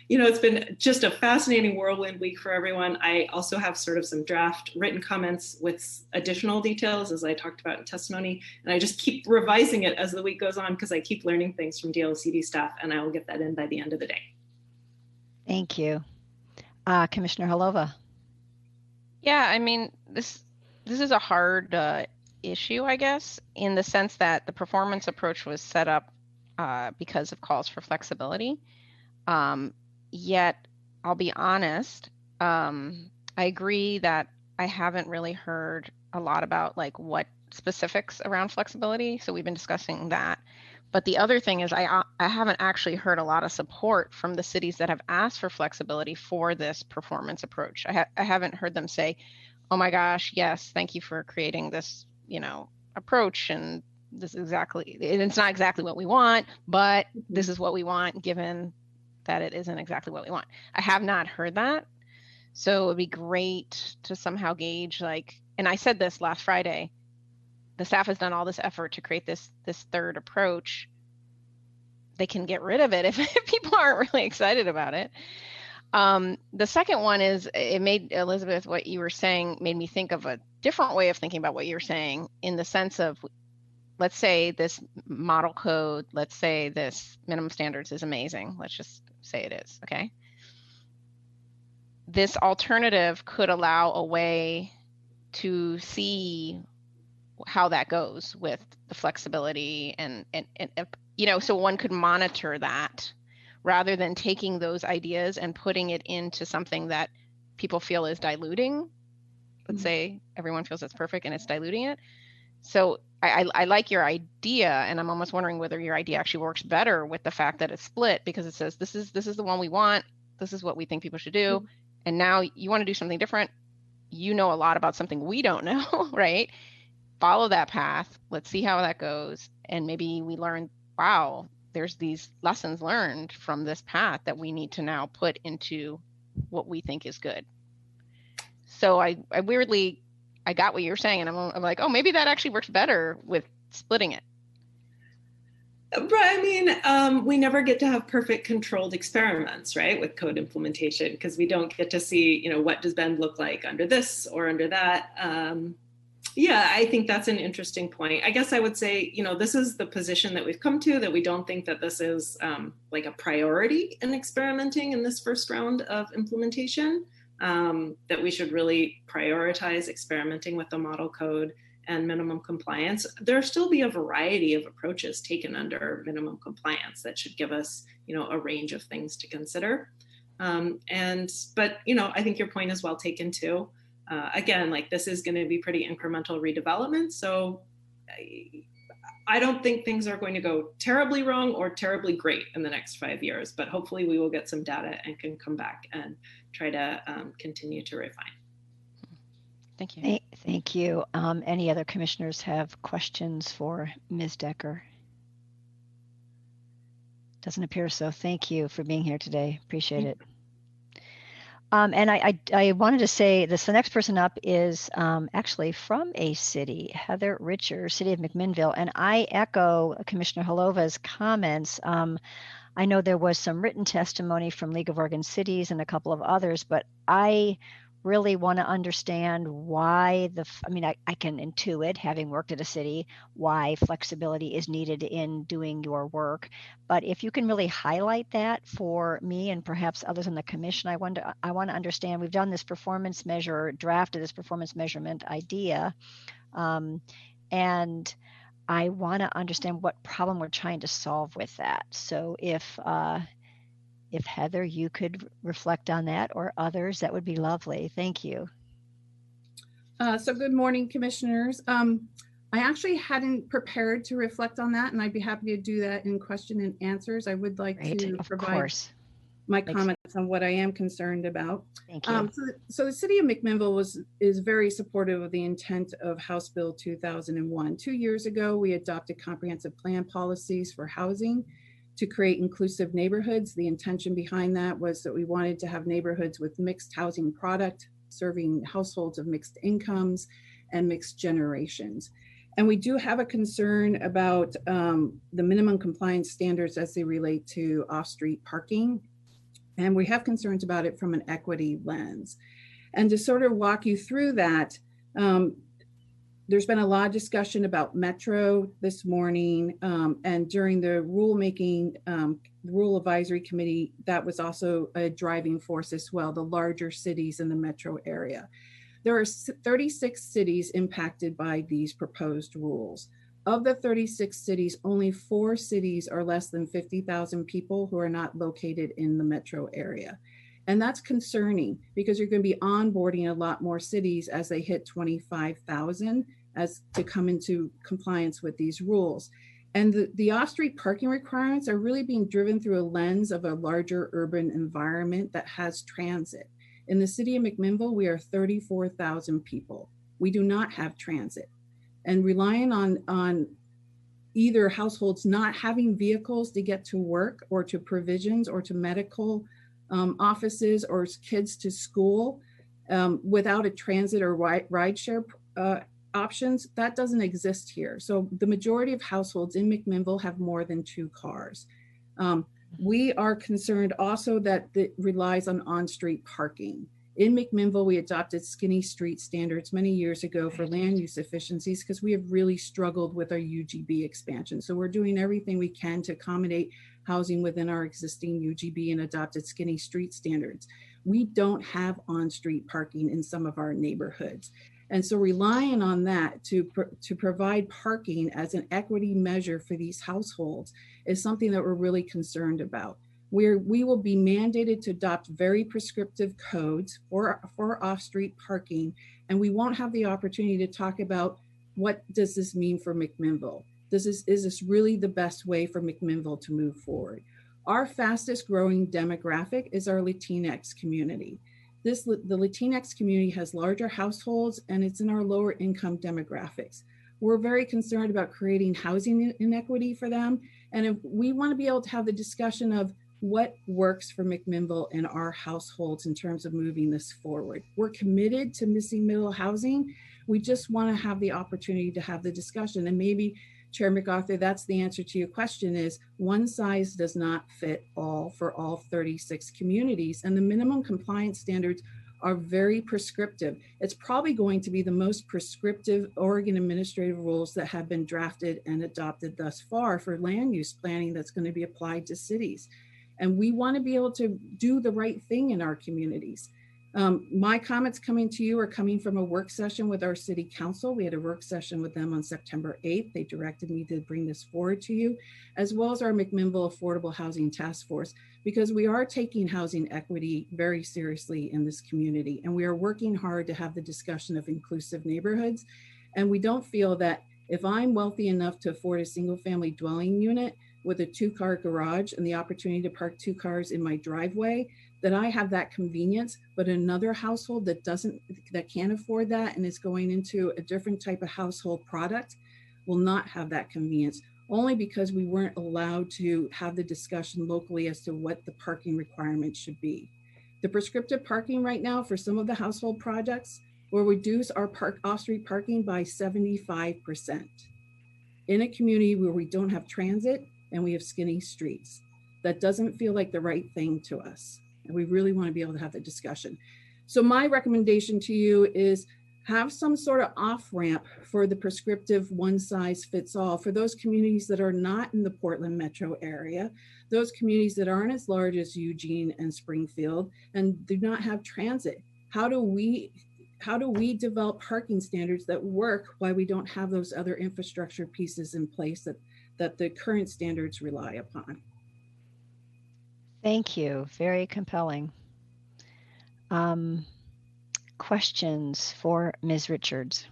S16: you know, it's been just a fascinating whirlwind week for everyone. I also have sort of some draft written comments with additional details as I talked about in testimony. And I just keep revising it as the week goes on because I keep learning things from DLCD staff, and I will get that in by the end of the day.
S2: Thank you. Commissioner Halova.
S10: Yeah, I mean, this is a hard issue, I guess, in the sense that the performance approach was set up because of calls for flexibility. Yet, I'll be honest, I agree that I haven't really heard a lot about like what specifics around flexibility. So we've been discussing that. But the other thing is I haven't actually heard a lot of support from the cities that have asked for flexibility for this performance approach. I haven't heard them say, oh my gosh, yes, thank you for creating this, you know, approach. And this is exactly, it's not exactly what we want, but this is what we want, given that it isn't exactly what we want. I have not heard that. So it'd be great to somehow gauge, like, and I said this last Friday, the staff has done all this effort to create this third approach. They can get rid of it if people aren't really excited about it. The second one is, it made, Elizabeth, what you were saying made me think of a different way of thinking about what you were saying, in the sense of, let's say this model code, let's say this minimum standards is amazing. Let's just say it is, okay? This alternative could allow a way to see how that goes with the flexibility and you know, so one could monitor that rather than taking those ideas and putting it into something that people feel is diluting. Let's say everyone feels it's perfect and it's diluting it. So I like your idea, and I'm almost wondering whether your idea actually works better with the fact that it's split, because it says this is the one we want, this is what we think people should do, and now you want to do something different. You know a lot about something we don't know, right? Follow that path. Let's see how that goes. And maybe we learn, wow, there's these lessons learned from this path that we need to now put into what we think is good. So I weirdly I got what you're saying, and I'm like, oh, maybe that actually works better with splitting it.
S16: Right. I mean, we never get to have perfect controlled experiments, right, with code implementation, because we don't get to see, you know, what does Bend look like under this or under that. Yeah, I think that's an interesting point. I guess I would say, you know, this is the position that we've come to, that we don't think that this is like a priority in experimenting in this first round of implementation, that we should really prioritize experimenting with the model code and minimum compliance. There'll still be a variety of approaches taken under minimum compliance that should give us, you know, a range of things to consider. But, you know, I think your point is well taken too. Again, like this is going to be pretty incremental redevelopment. So I don't think things are going to go terribly wrong or terribly great in the next 5 years, but hopefully we will get some data and can come back and try to continue to refine.
S10: Thank you.
S2: Thank you. Any other commissioners have questions for Ms. Decker? Doesn't appear so. Thank you for being here today. Appreciate it. And I wanted to say this, the next person up is actually from a city, Heather Richer, City of McMinnville. And I echo Commissioner Holova's comments. I know there was some written testimony from League of Oregon Cities and a couple of others, but I really want to understand why I can intuit, having worked at a city, why flexibility is needed in doing your work. But if you can really highlight that for me and perhaps others on the commission, I want to understand. We've done this performance measure, drafted this performance measurement idea, and I want to understand what problem we're trying to solve with that. So if Heather, you could reflect on that, or others, that would be lovely. Thank you.
S17: So good morning, commissioners. I actually hadn't prepared to reflect on that, and I'd be happy to do that in question and answers. I would like to provide my comments on what I am concerned about.
S2: Thank you.
S17: So the City of McMinnville is very supportive of the intent of House Bill 2001. 2 years ago, we adopted comprehensive plan policies for housing to create inclusive neighborhoods. The intention behind that was that we wanted to have neighborhoods with mixed housing product, serving households of mixed incomes and mixed generations. And we do have a concern about the minimum compliance standards as they relate to off-street parking. And we have concerns about it from an equity lens. And to sort of walk you through that, there's been a lot of discussion about Metro this morning, and during the rulemaking, Rule Advisory Committee, that was also a driving force as well, the larger cities in the metro area. There are 36 cities impacted by these proposed rules. Of the 36 cities, only 4 cities are less than 50,000 people who are not located in the metro area. And that's concerning because you're going to be onboarding a lot more cities as they hit 25,000 as to come into compliance with these rules. And the off-street parking requirements are really being driven through a lens of a larger urban environment that has transit. In the City of McMinnville, we are 34,000 people. We do not have transit. And relying on either households not having vehicles to get to work or to provisions or to medical offices or kids to school without a transit or rideshare options, that doesn't exist here. So the majority of households in McMinnville have more than 2 cars. We are concerned also that it relies on street parking. In McMinnville, we adopted skinny street standards many years ago for land use efficiencies because we have really struggled with our UGB expansion. So we're doing everything we can to accommodate housing within our existing UGB and adopted skinny street standards. We don't have on-street parking in some of our neighborhoods. And so relying on that to provide parking as an equity measure for these households is something that we're really concerned about. We will be mandated to adopt very prescriptive codes for off-street parking, and we won't have the opportunity to talk about what does this mean for McMinnville. Is this really the best way for McMinnville to move forward? Our fastest growing demographic is our Latinx community. The Latinx community has larger households and it's in our lower income demographics. We're very concerned about creating housing inequity for them. And if we want to be able to have the discussion of what works for McMinnville and our households in terms of moving this forward. We're committed to missing middle housing, We just want to have the opportunity to have the discussion. And maybe Chair MacArthur, that's the answer to your question, is one size does not fit all for all 36 communities. And the minimum compliance standards are very prescriptive. It's probably going to be the most prescriptive Oregon administrative rules that have been drafted and adopted thus far for land use planning that's going to be applied to cities. And we want to be able to do the right thing in our communities. My comments coming to you are coming from a work session with our city council. We had a work session with them on September 8th. They directed me to bring this forward to you, as well as our McMinnville Affordable Housing Task Force, because we are taking housing equity very seriously in this community. And we are working hard to have the discussion of inclusive neighborhoods. And we don't feel that if I'm wealthy enough to afford a single family dwelling unit with a 2-car garage and the opportunity to park 2 cars in my driveway, that I have that convenience, but another household that can't afford that and is going into a different type of household product will not have that convenience, only because we weren't allowed to have the discussion locally as to what the parking requirements should be. The prescriptive parking right now for some of the household projects will reduce our off-street parking by 75% in a community where we don't have transit and we have skinny streets. That doesn't feel like the right thing to us. And we really want to be able to have the discussion. So my recommendation to you is have some sort of off-ramp for the prescriptive one-size-fits-all for those communities that are not in the Portland metro area, those communities that aren't as large as Eugene and Springfield and do not have transit. How do we develop parking standards that work while we don't have those other infrastructure pieces in place that the current standards rely upon?
S2: Thank you. Very compelling. Questions for Ms. Richards?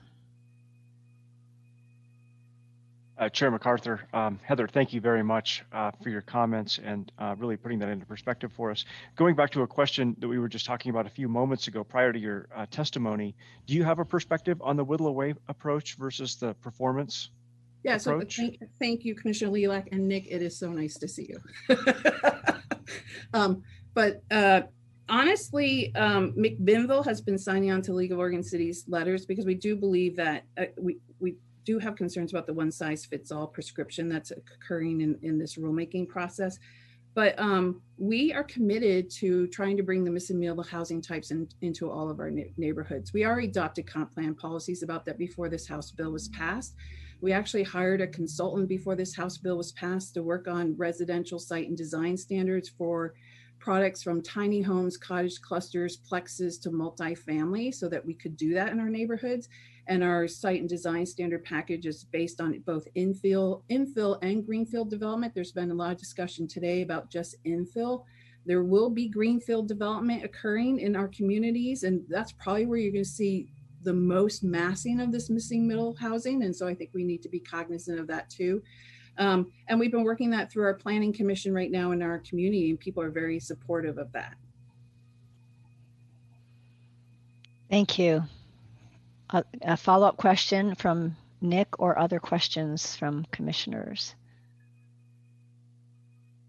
S7: Chair MacArthur, Heather, thank you very much for your comments and really putting that into perspective for us. Going back to a question that we were just talking about a few moments ago prior to your testimony, do you have a perspective on the whittle away approach versus the performance approach?
S17: So thank you, Commissioner Lilac, and Nick, it is so nice to see you. Honestly, McMinnville has been signing on to League of Oregon Cities letters because we do believe that we do have concerns about the one-size-fits-all prescription that's occurring in this rulemaking process. But we are committed to trying to bring the missing middle housing types into all of our neighborhoods. We already adopted comp plan policies about that before this House bill was passed. We actually hired a consultant before this House bill was passed to work on residential site and design standards for products from tiny homes, cottage clusters, plexes to multifamily so that we could do that in our neighborhoods. And our site and design standard package is based on both infill and greenfield development. There's been a lot of discussion today about just infill. There will be greenfield development occurring in our communities, and that's probably where you're going to see the most massing of this missing middle housing. And so I think we need to be cognizant of that too. And we've been working that through our planning commission right now in our community, and people are very supportive of that.
S2: Thank you. A follow-up question from Nick or other questions from commissioners?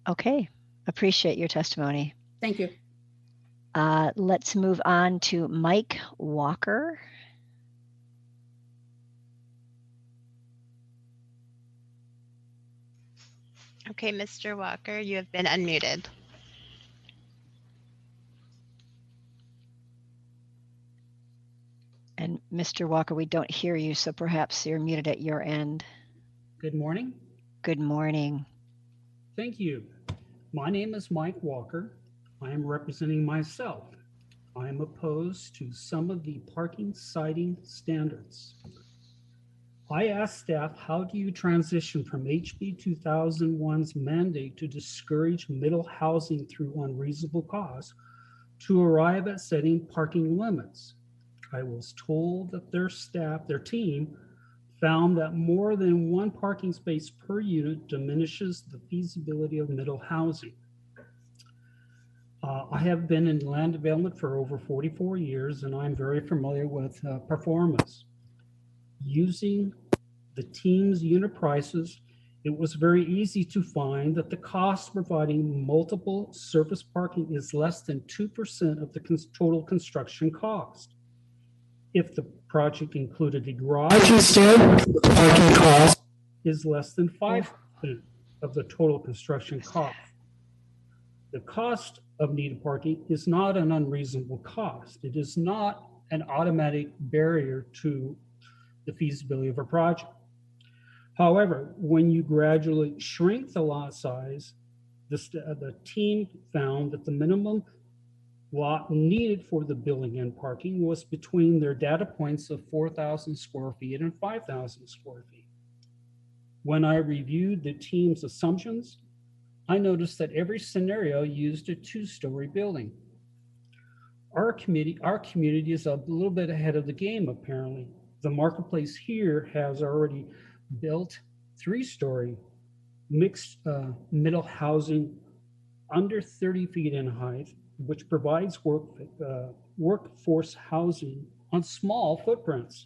S2: Okay, appreciate your testimony.
S17: Thank you.
S2: Let's move on to Mike Walker.
S1: Okay, Mr. Walker, you have been unmuted.
S2: And Mr. Walker, we don't hear you, so perhaps you're muted at your end.
S18: Good morning.
S2: Good morning.
S18: Thank you. My name is Mike Walker. I am representing myself. I am opposed to some of the parking citing standards. I asked staff, how do you transition from HB 2001's mandate to discourage middle housing through unreasonable cost to arrive at setting parking limits? I was told that their staff, their team, found that more than one parking space per unit diminishes the feasibility of middle housing. I have been in land development for over 44 years, and I'm very familiar with performance. Using the team's unit prices, it was very easy to find that the cost of providing multiple surface parking is less than 2% of the total construction cost. If the project included a garage instead, the parking cost is less than 5% of the total construction cost. The cost of needed parking is not an unreasonable cost. It is not an automatic barrier to the feasibility of a project. However, when you gradually shrink the lot size, the team found that the minimum lot needed for the building and parking was between their data points of 4,000 square feet and 5,000 square feet. When I reviewed the team's assumptions, I noticed that every scenario used a 2-story building. Our community is a little bit ahead of the game, apparently. The marketplace here has already built 3-story mixed middle housing under 30 feet in height, which provides workforce housing on small footprints.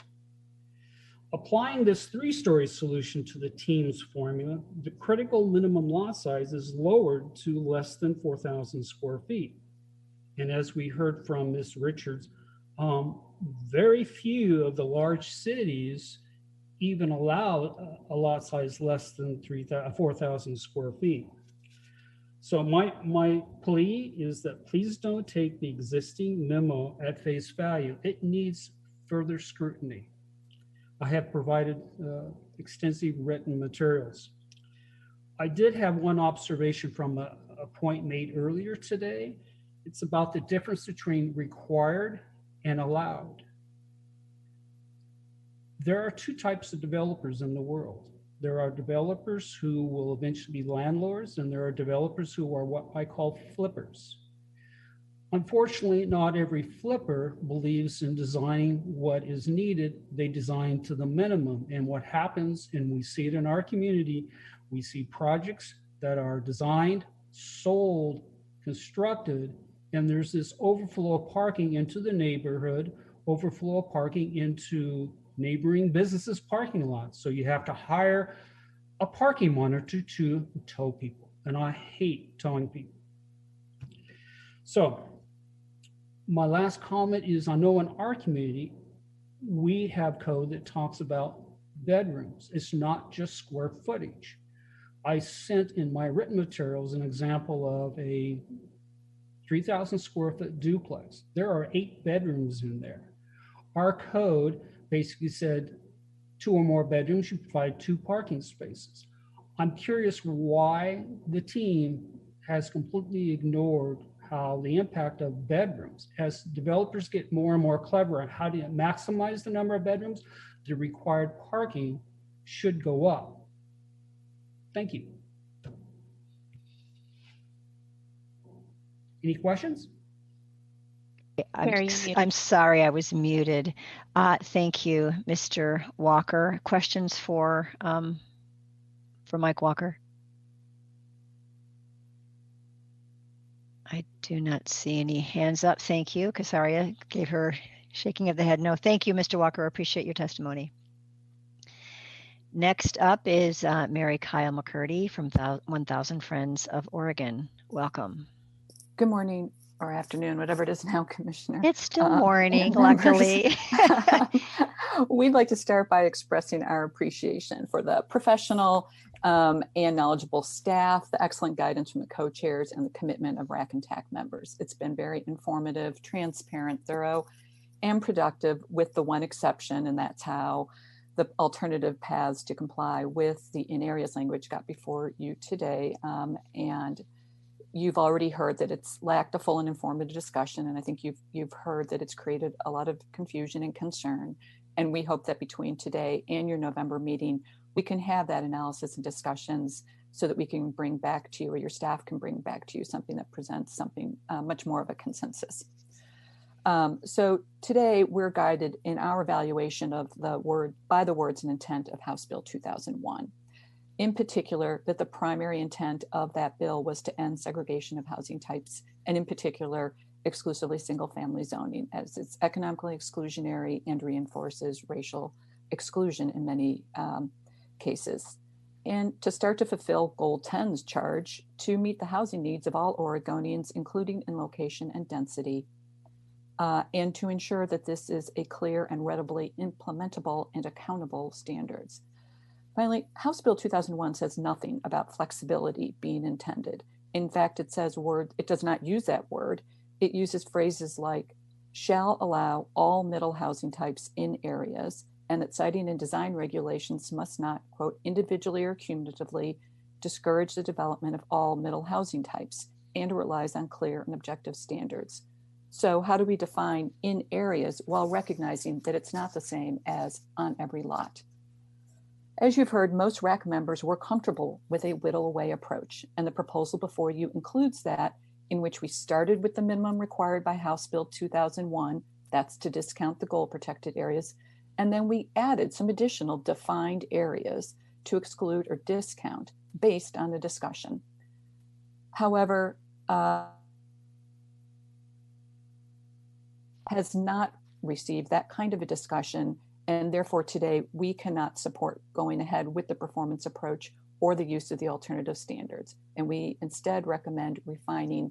S18: Applying this 3-story solution to the team's formula, the critical minimum lot size is lowered to less than 4,000 square feet. And as we heard from Ms. Richards, very few of the large cities even allow a lot size less than 4,000 square feet. So my plea is that please don't take the existing memo at face value. It needs further scrutiny. I have provided extensive written materials. I did have one observation from a point made earlier today. It's about the difference between required and allowed. There are 2 types of developers in the world. There are developers who will eventually be landlords, and there are developers who are what I call flippers. Unfortunately, not every flipper believes in designing what is needed. They design to the minimum. And what happens, and we see it in our community, we see projects that are designed, sold, constructed, and there's this overflow of parking into the neighborhood, overflow of parking into neighboring businesses' parking lots. So you have to hire a parking monitor to tow people. And I hate towing people. So my last comment is, I know in our community, we have code that talks about bedrooms. It's not just square footage. I sent in my written materials an example of a 3,000 square foot duplex. There are 8 bedrooms in there. Our code basically said 2 or more bedrooms, you provide 2 parking spaces. I'm curious why the team has completely ignored how the impact of bedrooms, as developers get more and more clever on how to maximize the number of bedrooms, the required parking should go up. Thank you. Any questions?
S2: I'm sorry, I was muted. Thank you, Mr. Walker. Questions for Mike Walker? I do not see any hands up. Thank you. Casaria gave her shaking of the head. No, thank you, Mr. Walker. I appreciate your testimony. Next up is Mary Kyle McCurdy from 1000 Friends of Oregon. Welcome.
S19: Good morning or afternoon, whatever it is now, Commissioner.
S2: It's still morning, luckily.
S19: We'd like to start by expressing our appreciation for the professional and knowledgeable staff, the excellent guidance from the co-chairs, and the commitment of RAC and TAC members. It's been very informative, transparent, thorough, and productive, with the one exception, and that's how the alternative paths to comply with the in areas language got before you today. And you've already heard that it's lacked a full and informative discussion, and I think you've heard that it's created a lot of confusion and concern. And we hope that between today and your November meeting, we can have that analysis and discussions so that we can bring back to you, or your staff can bring back to you, something that presents something much more of a consensus. So today we're guided in our evaluation of the words and intent of House Bill 2001. In particular, that the primary intent of that bill was to end segregation of housing types, and in particular, exclusively single-family zoning, as it's economically exclusionary and reinforces racial exclusion in many cases. And to start to fulfill Goal 10's charge to meet the housing needs of all Oregonians, including in location and density, and to ensure that this is a clear and readily implementable and accountable standards. Finally, House Bill 2001 says nothing about flexibility being intended. In fact, it does not use that word. It uses phrases like shall allow all middle housing types in areas, and that siting and design regulations must not, quote, individually or cumulatively discourage the development of all middle housing types, and it relies on clear and objective standards. So how do we define in areas while recognizing that it's not the same as on every lot? As you've heard, most RAC members were comfortable with a whittle away approach, and the proposal before you includes that, in which we started with the minimum required by House Bill 2001, that's to discount the goal protected areas, and then we added some additional defined areas to exclude or discount based on the discussion. However, has not received that kind of a discussion, and therefore today we cannot support going ahead with the performance approach or the use of the alternative standards. And we instead recommend refining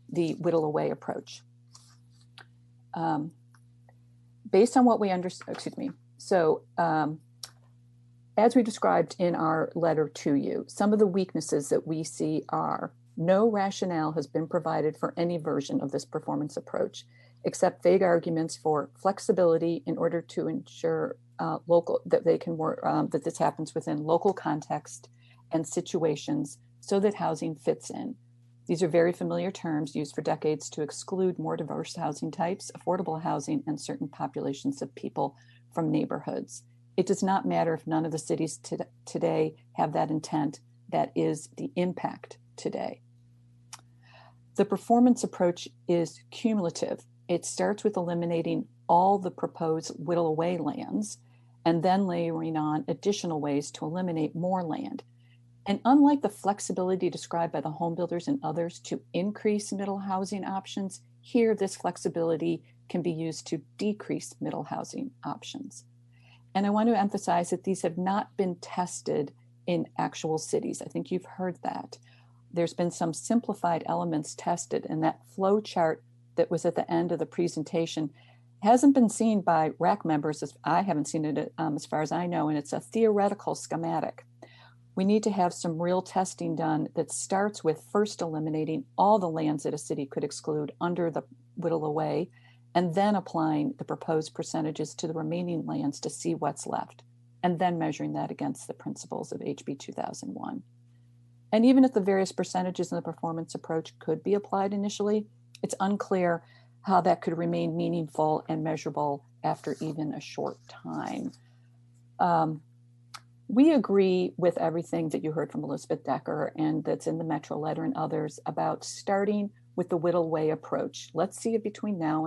S19: the whittle away approach. Based on what we understand, as we described in our letter to you, some of the weaknesses that we see are no rationale has been provided for any version of this performance approach, except vague arguments for flexibility in order to ensure that they can work, that this happens within local context and situations so that housing fits in. These are very familiar terms used for decades to exclude more diverse housing types, affordable housing, and certain populations of people from neighborhoods. It does not matter if none of the cities today have that intent. That is the impact today. The performance approach is cumulative. It starts with eliminating all the proposed whittle away lands and then layering on additional ways to eliminate more land. And unlike the flexibility described by the home builders and others to increase middle housing options, here this flexibility can be used to decrease middle housing options. And I want to emphasize that these have not been tested in actual cities. I think you've heard that. There's been some simplified elements tested, and that flow chart that was at the end of the presentation hasn't been seen by RAC members. I haven't seen it as far as I know, and it's a theoretical schematic. We need to have some real testing done that starts with first eliminating all the lands that a city could exclude under the whittle away, and then applying the proposed percentages to the remaining lands to see what's left, and then measuring that against the principles of HB 2001. And even if the various percentages in the performance approach could be applied initially, it's unclear how that could remain meaningful and measurable after even a short time. We agree with everything that you heard from Elizabeth Decker and that's in the Metro letter and others about starting with the whittle away approach. Let's see if between now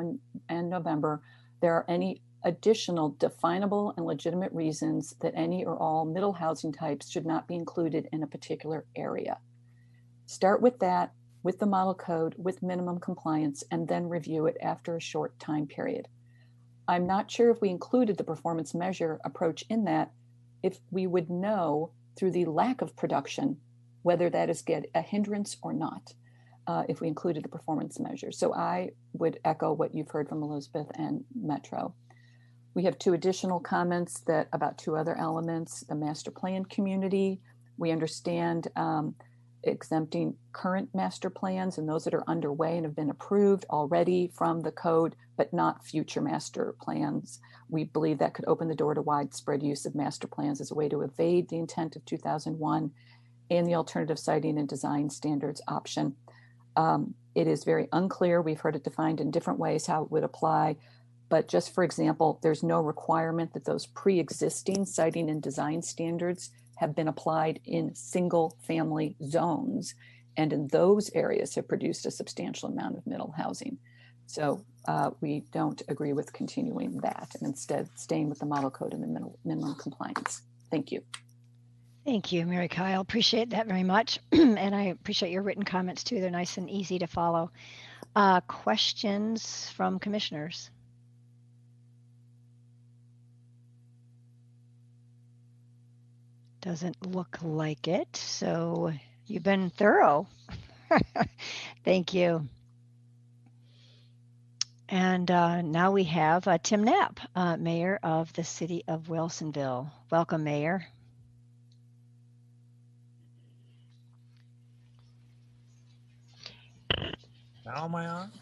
S19: and November, there are any additional definable and legitimate reasons that any or all middle housing types should not be included in a particular area. Start with that, with the model code, with minimum compliance, and then review it after a short time period. I'm not sure if we included the performance measure approach in that, if we would know through the lack of production whether that is a hindrance or not, if we included the performance measure. So I would echo what you've heard from Elizabeth and Metro. We have two additional comments about two other elements, the master plan community. We understand exempting current master plans and those that are underway and have been approved already from the code, but not future master plans. We believe that could open the door to widespread use of master plans as a way to evade the intent of 2001 and the alternative siting and design standards option. It is very unclear. We've heard it defined in different ways how it would apply, but just for example, there's no requirement that those pre-existing siting and design standards have been applied in single family zones, and in those areas have produced a substantial amount of middle housing. So we don't agree with continuing that and instead staying with the model code and the minimum compliance. Thank you.
S2: Thank you, Mary Kyle. Appreciate that very much. And I appreciate your written comments too. They're nice and easy to follow. Questions from commissioners? Doesn't look like it. So you've been thorough. Thank you. And now we have Tim Knapp, Mayor of the City of Wilsonville. Welcome, Mayor.
S20: Now am I on?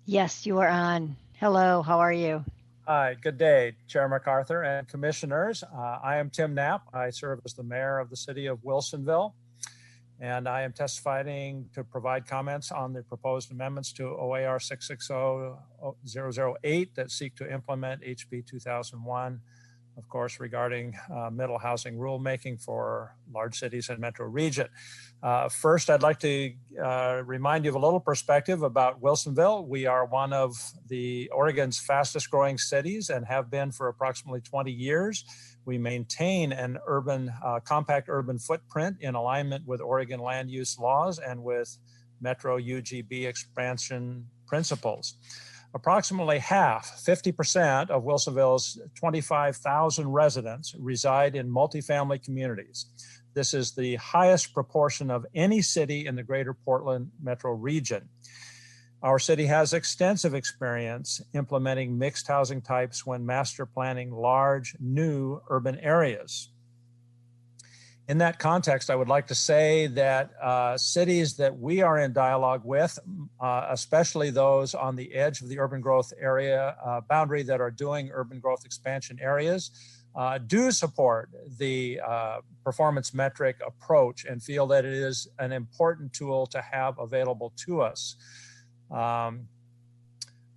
S2: Yes, you are on. Hello, how are you?
S20: Hi, good day, Chair MacArthur and commissioners. I am Tim Knapp. I serve as the mayor of the city of Wilsonville, and I am testifying to provide comments on the proposed amendments to OAR 660-008 that seek to implement HB 2001, of course, regarding middle housing rulemaking for large cities and metro region. First, I'd like to remind you of a little perspective about Wilsonville. We are one of the Oregon's fastest growing cities and have been for approximately 20 years. We maintain an urban, compact urban footprint in alignment with Oregon land use laws and with Metro UGB expansion principles. Approximately half, 50% of Wilsonville's 25,000 residents reside in multifamily communities. This is the highest proportion of any city in the greater Portland metro region. Our city has extensive experience implementing mixed housing types when master planning large, new urban areas. In that context, I would like to say that cities that we are in dialogue with, especially those on the edge of the urban growth area boundary that are doing urban growth expansion areas, do support the performance metric approach and feel that it is an important tool to have available to us.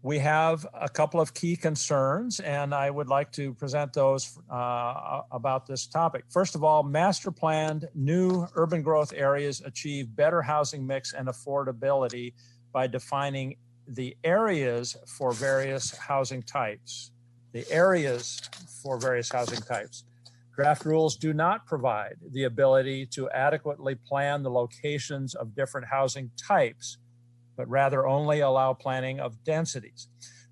S20: We have a couple of key concerns, and I would like to present those about this topic. First of all, master planned new urban growth areas achieve better housing mix and affordability by defining the areas for various housing types. The areas for various housing types. Draft rules do not provide the ability to adequately plan the locations of different housing types, but rather only allow planning of densities.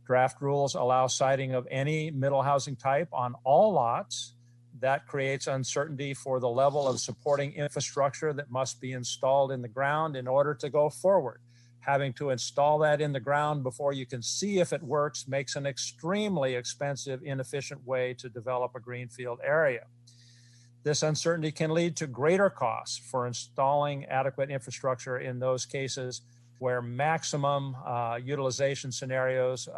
S20: Draft rules allow siting of any middle housing type on all lots. That creates uncertainty for the level of supporting infrastructure that must be installed in the ground in order to go forward. Having to install that in the ground before you can see if it works makes an extremely expensive, inefficient way to develop a greenfield area. This uncertainty can lead to greater costs for installing adequate infrastructure in those cases where maximum utilization scenarios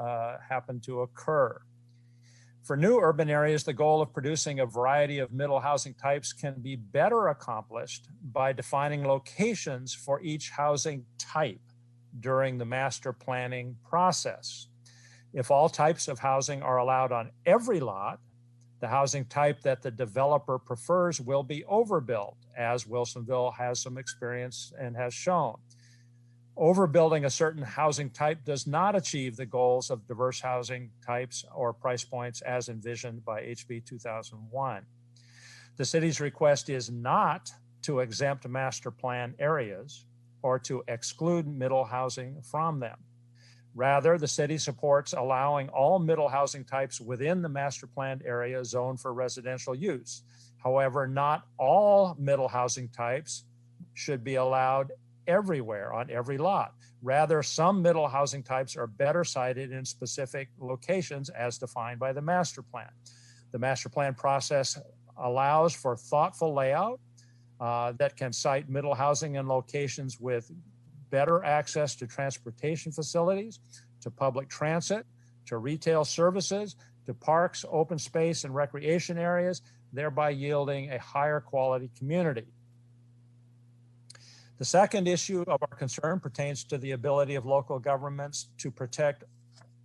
S20: happen to occur. For new urban areas, the goal of producing a variety of middle housing types can be better accomplished by defining locations for each housing type during the master planning process. If all types of housing are allowed on every lot, the housing type that the developer prefers will be overbuilt, as Wilsonville has some experience and has shown. Overbuilding a certain housing type does not achieve the goals of diverse housing types or price points as envisioned by HB 2001. The city's request is not to exempt master plan areas or to exclude middle housing from them. Rather, the city supports allowing all middle housing types within the master planned area zoned for residential use. However, not all middle housing types should be allowed everywhere on every lot. Rather, some middle housing types are better sited in specific locations as defined by the master plan. The master plan process allows for thoughtful layout that can site middle housing in locations with better access to transportation facilities, to public transit, to retail services, to parks, open space, and recreation areas, thereby yielding a higher quality community. The second issue of our concern pertains to the ability of local governments to protect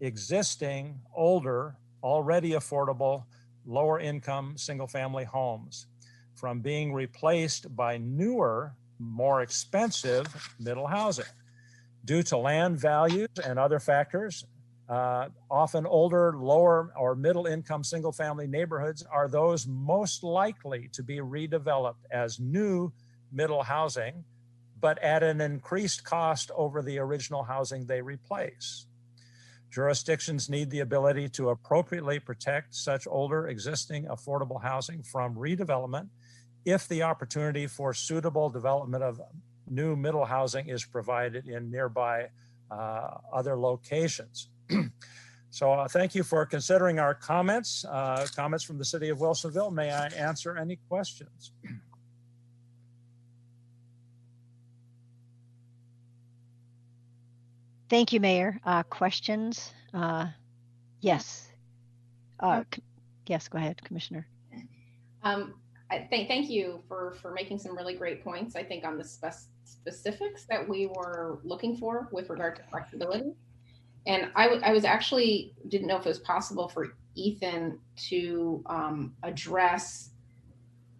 S20: existing, older, already affordable, lower income single-family homes from being replaced by newer, more expensive middle housing. Due to land values and other factors, often older, lower or middle income single-family neighborhoods are those most likely to be redeveloped as new middle housing, but at an increased cost over the original housing they replace. Jurisdictions need the ability to appropriately protect such older, existing, affordable housing from redevelopment if the opportunity for suitable development of new middle housing is provided in nearby other locations. So thank you for considering our comments. Comments from the city of Wilsonville. May I answer any questions?
S2: Thank you, Mayor. Questions? Yes. Yes, go ahead, Commissioner.
S6: Thank you for making some really great points, I think, on the specifics that we were looking for with regard to flexibility. And I was actually didn't know if it was possible for Ethan to address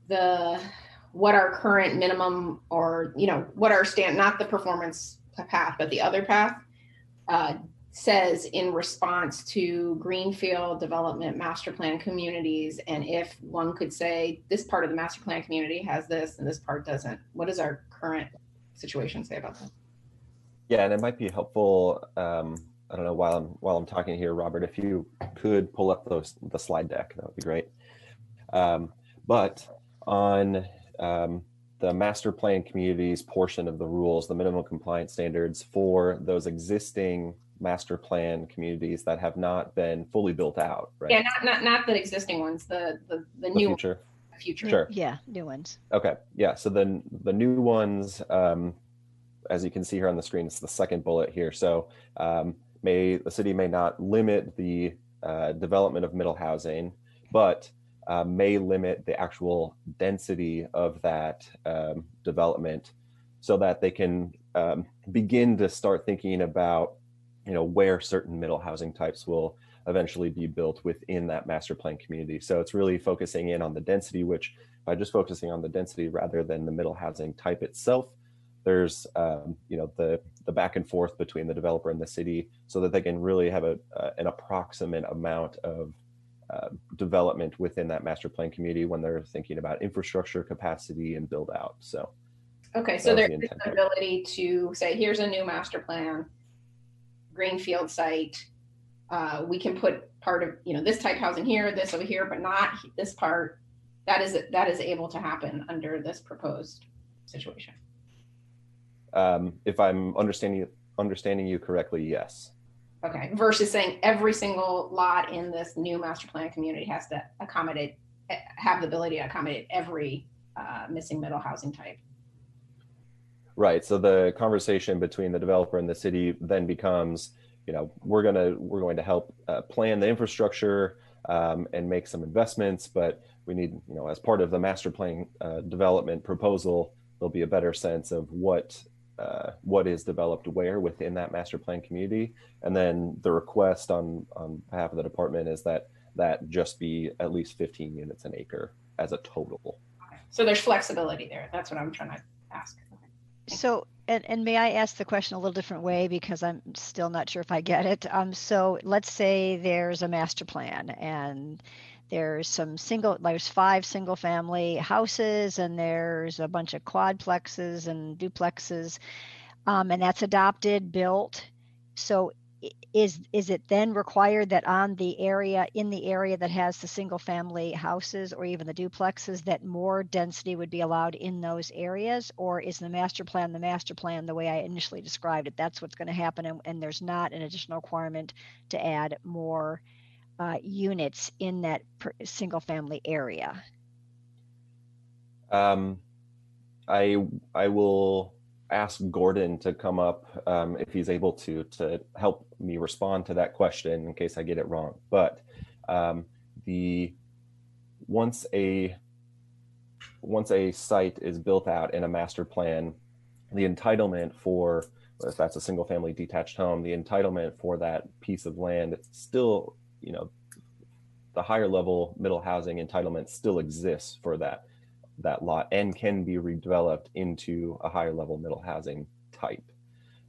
S6: what our current minimum, or what our not the performance path, but the other path says in response to greenfield development master plan communities. And if one could say this part of the master plan community has this and this part doesn't, what does our current situation say about that?
S5: Yeah, and it might be helpful. I don't know, while I'm talking here, Robert, if you could pull up the slide deck, that would be great. But on the master plan communities portion of the rules, the minimum compliance standards for those existing master plan communities that have not been fully built out, right?
S6: Yeah, not the existing ones, the new
S5: future.
S6: Future.
S5: Sure.
S2: Yeah, new ones.
S5: Okay. Yeah. So then the new ones, as you can see here on the screen, it's the second bullet here. So the city may not limit the development of middle housing, but may limit the actual density of that development so that they can begin to start thinking about, where certain middle housing types will eventually be built within that master plan community. So it's really focusing in on the density, which by just focusing on the density rather than the middle housing type itself, there's the back and forth between the developer and the city so that they can really have an approximate amount of development within that master plan community when they're thinking about infrastructure capacity and build out. So
S6: okay, so there's the ability to say, here's a new master plan, greenfield site. We can put part of this type housing here, this over here, but not this part. That is able to happen under this proposed situation.
S5: If I'm understanding you correctly, yes.
S6: Okay, versus saying every single lot in this new master plan community has to have the ability to accommodate every missing middle housing type.
S5: Right. So the conversation between the developer and the city then becomes, we're going to help plan the infrastructure and make some investments, but we need, as part of the master plan development proposal, there'll be a better sense of what is developed where within that master plan community. And then the request on behalf of the department is that just be at least 15 units an acre as a total.
S6: Okay. So there's flexibility there. That's what I'm trying to ask. Okay.
S2: So, and may I ask the question a little different way, because I'm still not sure if I get it. So let's say there's a master plan and there's 5 single family houses and there's a bunch of quadplexes and duplexes, and that's adopted, built. So is it then required that in the area that has the single family houses or even the duplexes, that more density would be allowed in those areas? Or is the master plan the way I initially described it? That's what's going to happen, and there's not an additional requirement to add more units in that single family area?
S5: I will ask Gordon to come up if he's able to help me respond to that question in case I get it wrong. But once a site is built out in a master plan, the entitlement for, if that's a single family detached home, the entitlement for that piece of land still, the higher level middle housing entitlement still exists for that lot and can be redeveloped into a higher level middle housing type.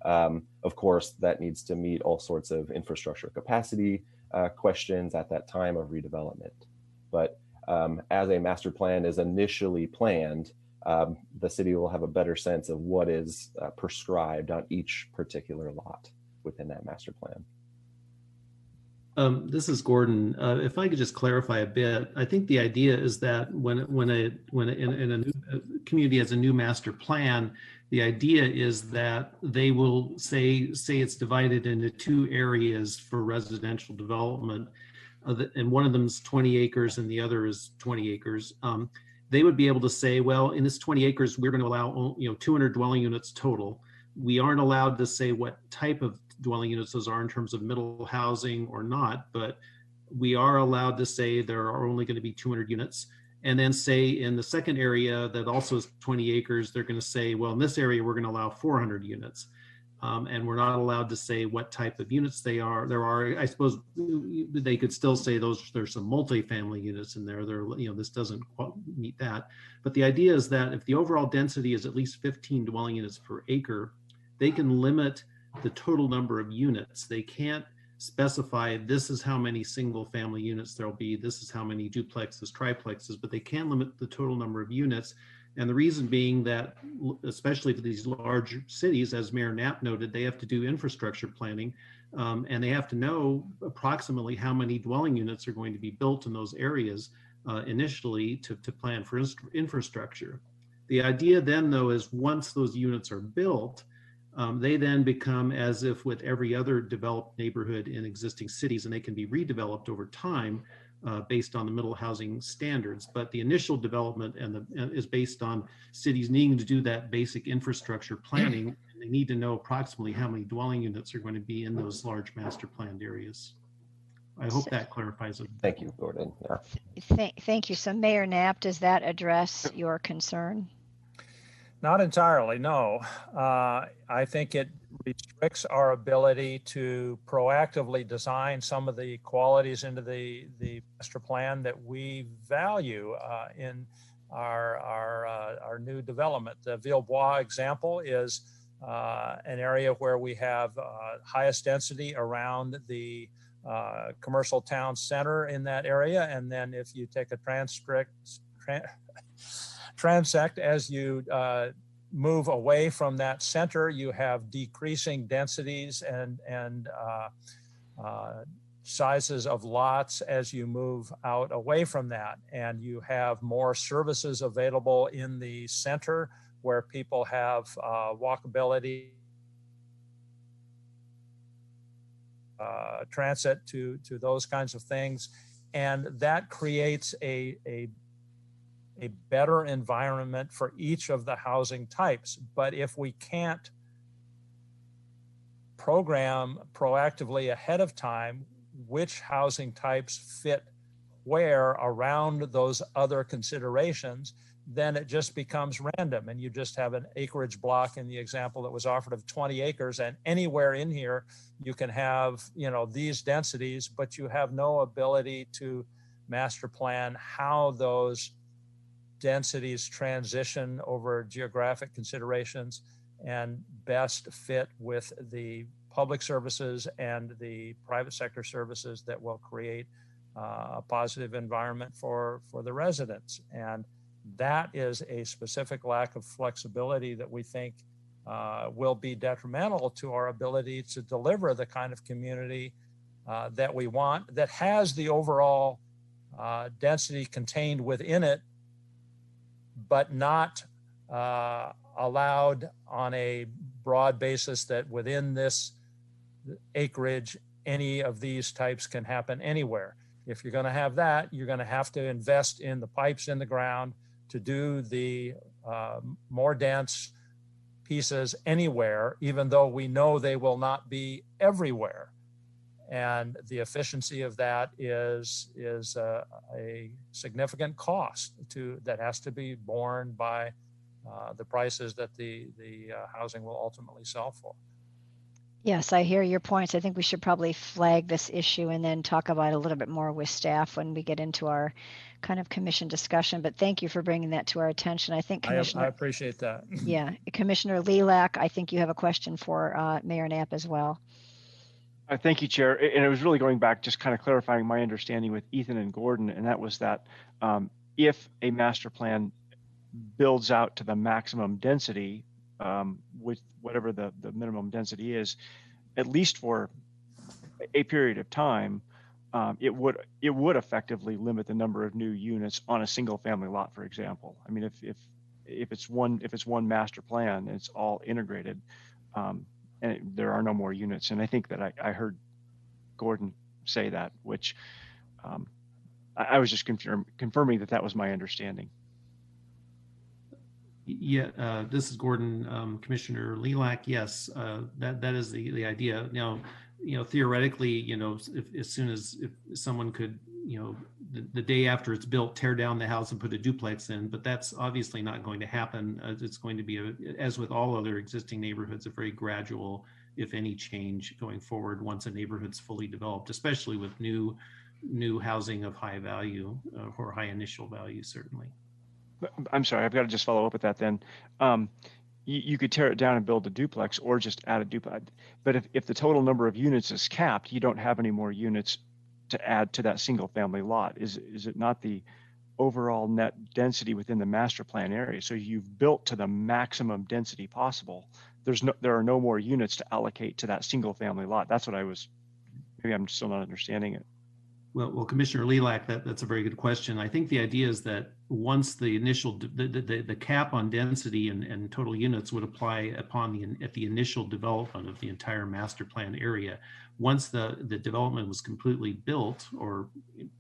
S5: Of course, that needs to meet all sorts of infrastructure capacity questions at that time of redevelopment. But as a master plan is initially planned, the city will have a better sense of what is prescribed on each particular lot within that master plan.
S21: This is Gordon. If I could just clarify a bit, I think the idea is that when in a new community has a new master plan, the idea is that they will say it's divided into 2 areas for residential development, and one of them is 20 acres and the other is 20 acres. They would be able to say, well, in this 20 acres, we're going to allow 200 dwelling units total. We aren't allowed to say what type of dwelling units those are in terms of middle housing or not, but we are allowed to say there are only going to be 200 units. And then say in the second area that also is 20 acres, they're going to say, well, in this area, we're going to allow 400 units. And we're not allowed to say what type of units they are. There are, I suppose, they could still say there's some multifamily units in there. This doesn't meet that. But the idea is that if the overall density is at least 15 dwelling units per acre, they can limit the total number of units. They can't specify this is how many single family units there'll be, this is how many duplexes, triplexes, but they can limit the total number of units. And the reason being that, especially for these large cities, as Mayor Knapp noted, they have to do infrastructure planning, and they have to know approximately how many dwelling units are going to be built in those areas initially to plan for infrastructure. The idea then, though, is once those units are built, they then become as if with every other developed neighborhood in existing cities, and they can be redeveloped over time based on the middle housing standards. But the initial development is based on cities needing to do that basic infrastructure planning. And they need to know approximately how many dwelling units are going to be in those large master planned areas. I hope that clarifies it.
S5: Thank you, Gordon.
S2: Yeah. Thank you. So Mayor Knapp, does that address your concern?
S20: Not entirely, no. I think it restricts our ability to proactively design some of the qualities into the master plan that we value in our new development. The Villebois example is an area where we have highest density around the commercial town center in that area. And then if you take a transect as you move away from that center, you have decreasing densities and sizes of lots as you move out away from that. And you have more services available in the center where people have walkability, transit to those kinds of things. And that creates a better environment for each of the housing types. But if we can't program proactively ahead of time which housing types fit where around those other considerations, then it just becomes random. And you just have an acreage block in the example that was offered of 20 acres. And anywhere in here, you can have, these densities, but you have no ability to master plan how those densities transition over geographic considerations and best fit with the public services and the private sector services that will create a positive environment for the residents. And that is a specific lack of flexibility that we think will be detrimental to our ability to deliver the kind of community that we want, that has the overall density contained within it, but not allowed on a broad basis that within this acreage, any of these types can happen anywhere. If you're going to have that, you're going to have to invest in the pipes in the ground to do the more dense pieces anywhere, even though we know they will not be everywhere. And the efficiency of that is a significant cost that has to be borne by the prices that the housing will ultimately sell for.
S2: Yes, I hear your points. I think we should probably flag this issue and then talk about it a little bit more with staff when we get into our kind of commission discussion. But thank you for bringing that to our attention. I think Commissioner,
S20: I appreciate that.
S2: Yeah, Commissioner Lilac, I think you have a question for Mayor Knapp as well.
S7: Thank you, Chair. And it was really going back, just kind of clarifying my understanding with Ethan and Gordon, and that was that if a master plan builds out to the maximum density, with whatever the minimum density is, at least for a period of time, it would effectively limit the number of new units on a single family lot, for example. I mean, if it's one master plan, it's all integrated, and there are no more units. And I think that I heard Gordon say that, which I was just confirming that was my understanding.
S21: Yeah, this is Gordon, Commissioner Lilac. Yes, that is the idea. Now, theoretically, as soon as if someone could, the day after it's built, tear down the house and put a duplex in, but that's obviously not going to happen. It's going to be, as with all other existing neighborhoods, a very gradual, if any, change going forward once a neighborhood's fully developed, especially with new housing of high value or high initial value, certainly.
S7: I'm sorry, I've got to just follow up with that then. You could tear it down and build a duplex or just add a duplex. But if the total number of units is capped, you don't have any more units to add to that single family lot. Is it not the overall net density within the master plan area? So you've built to the maximum density possible. There are no more units to allocate to that single family lot. That's what maybe I'm still not understanding it.
S21: Well, Commissioner Lilac, that's a very good question. I think the idea is that once the initial, the cap on density and total units would apply at the initial development of the entire master plan area. Once the development was completely built or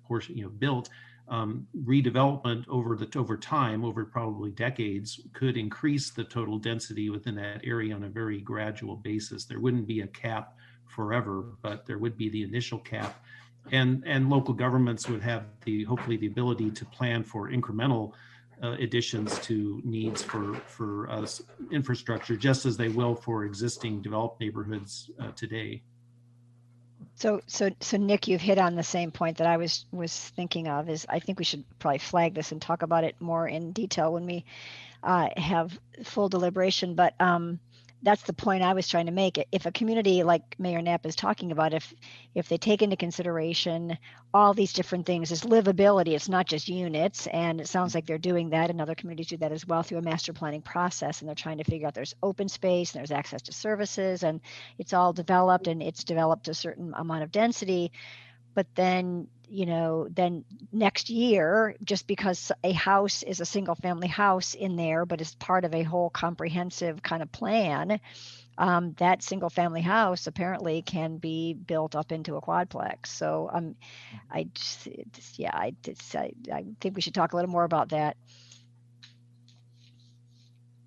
S21: portion, built, redevelopment over time, over probably decades, could increase the total density within that area on a very gradual basis. There wouldn't be a cap forever, but there would be the initial cap. And local governments would have hopefully the ability to plan for incremental additions to needs for infrastructure, just as they will for existing developed neighborhoods today.
S2: So Nick, you've hit on the same point that I was thinking of. Is I think we should probably flag this and talk about it more in detail when we have full deliberation. But that's the point I was trying to make. If a community like Mayor Knapp is talking about, if they take into consideration all these different things, is livability, it's not just units. And it sounds like they're doing that, and other communities do that as well through a master planning process. And they're trying to figure out there's open space and there's access to services, and it's all developed, and it's developed a certain amount of density. But then, then next year, just because a house is a single family house in there, but is part of a whole comprehensive kind of plan, that single family house apparently can be built up into a quadplex. So I think we should talk a little more about that.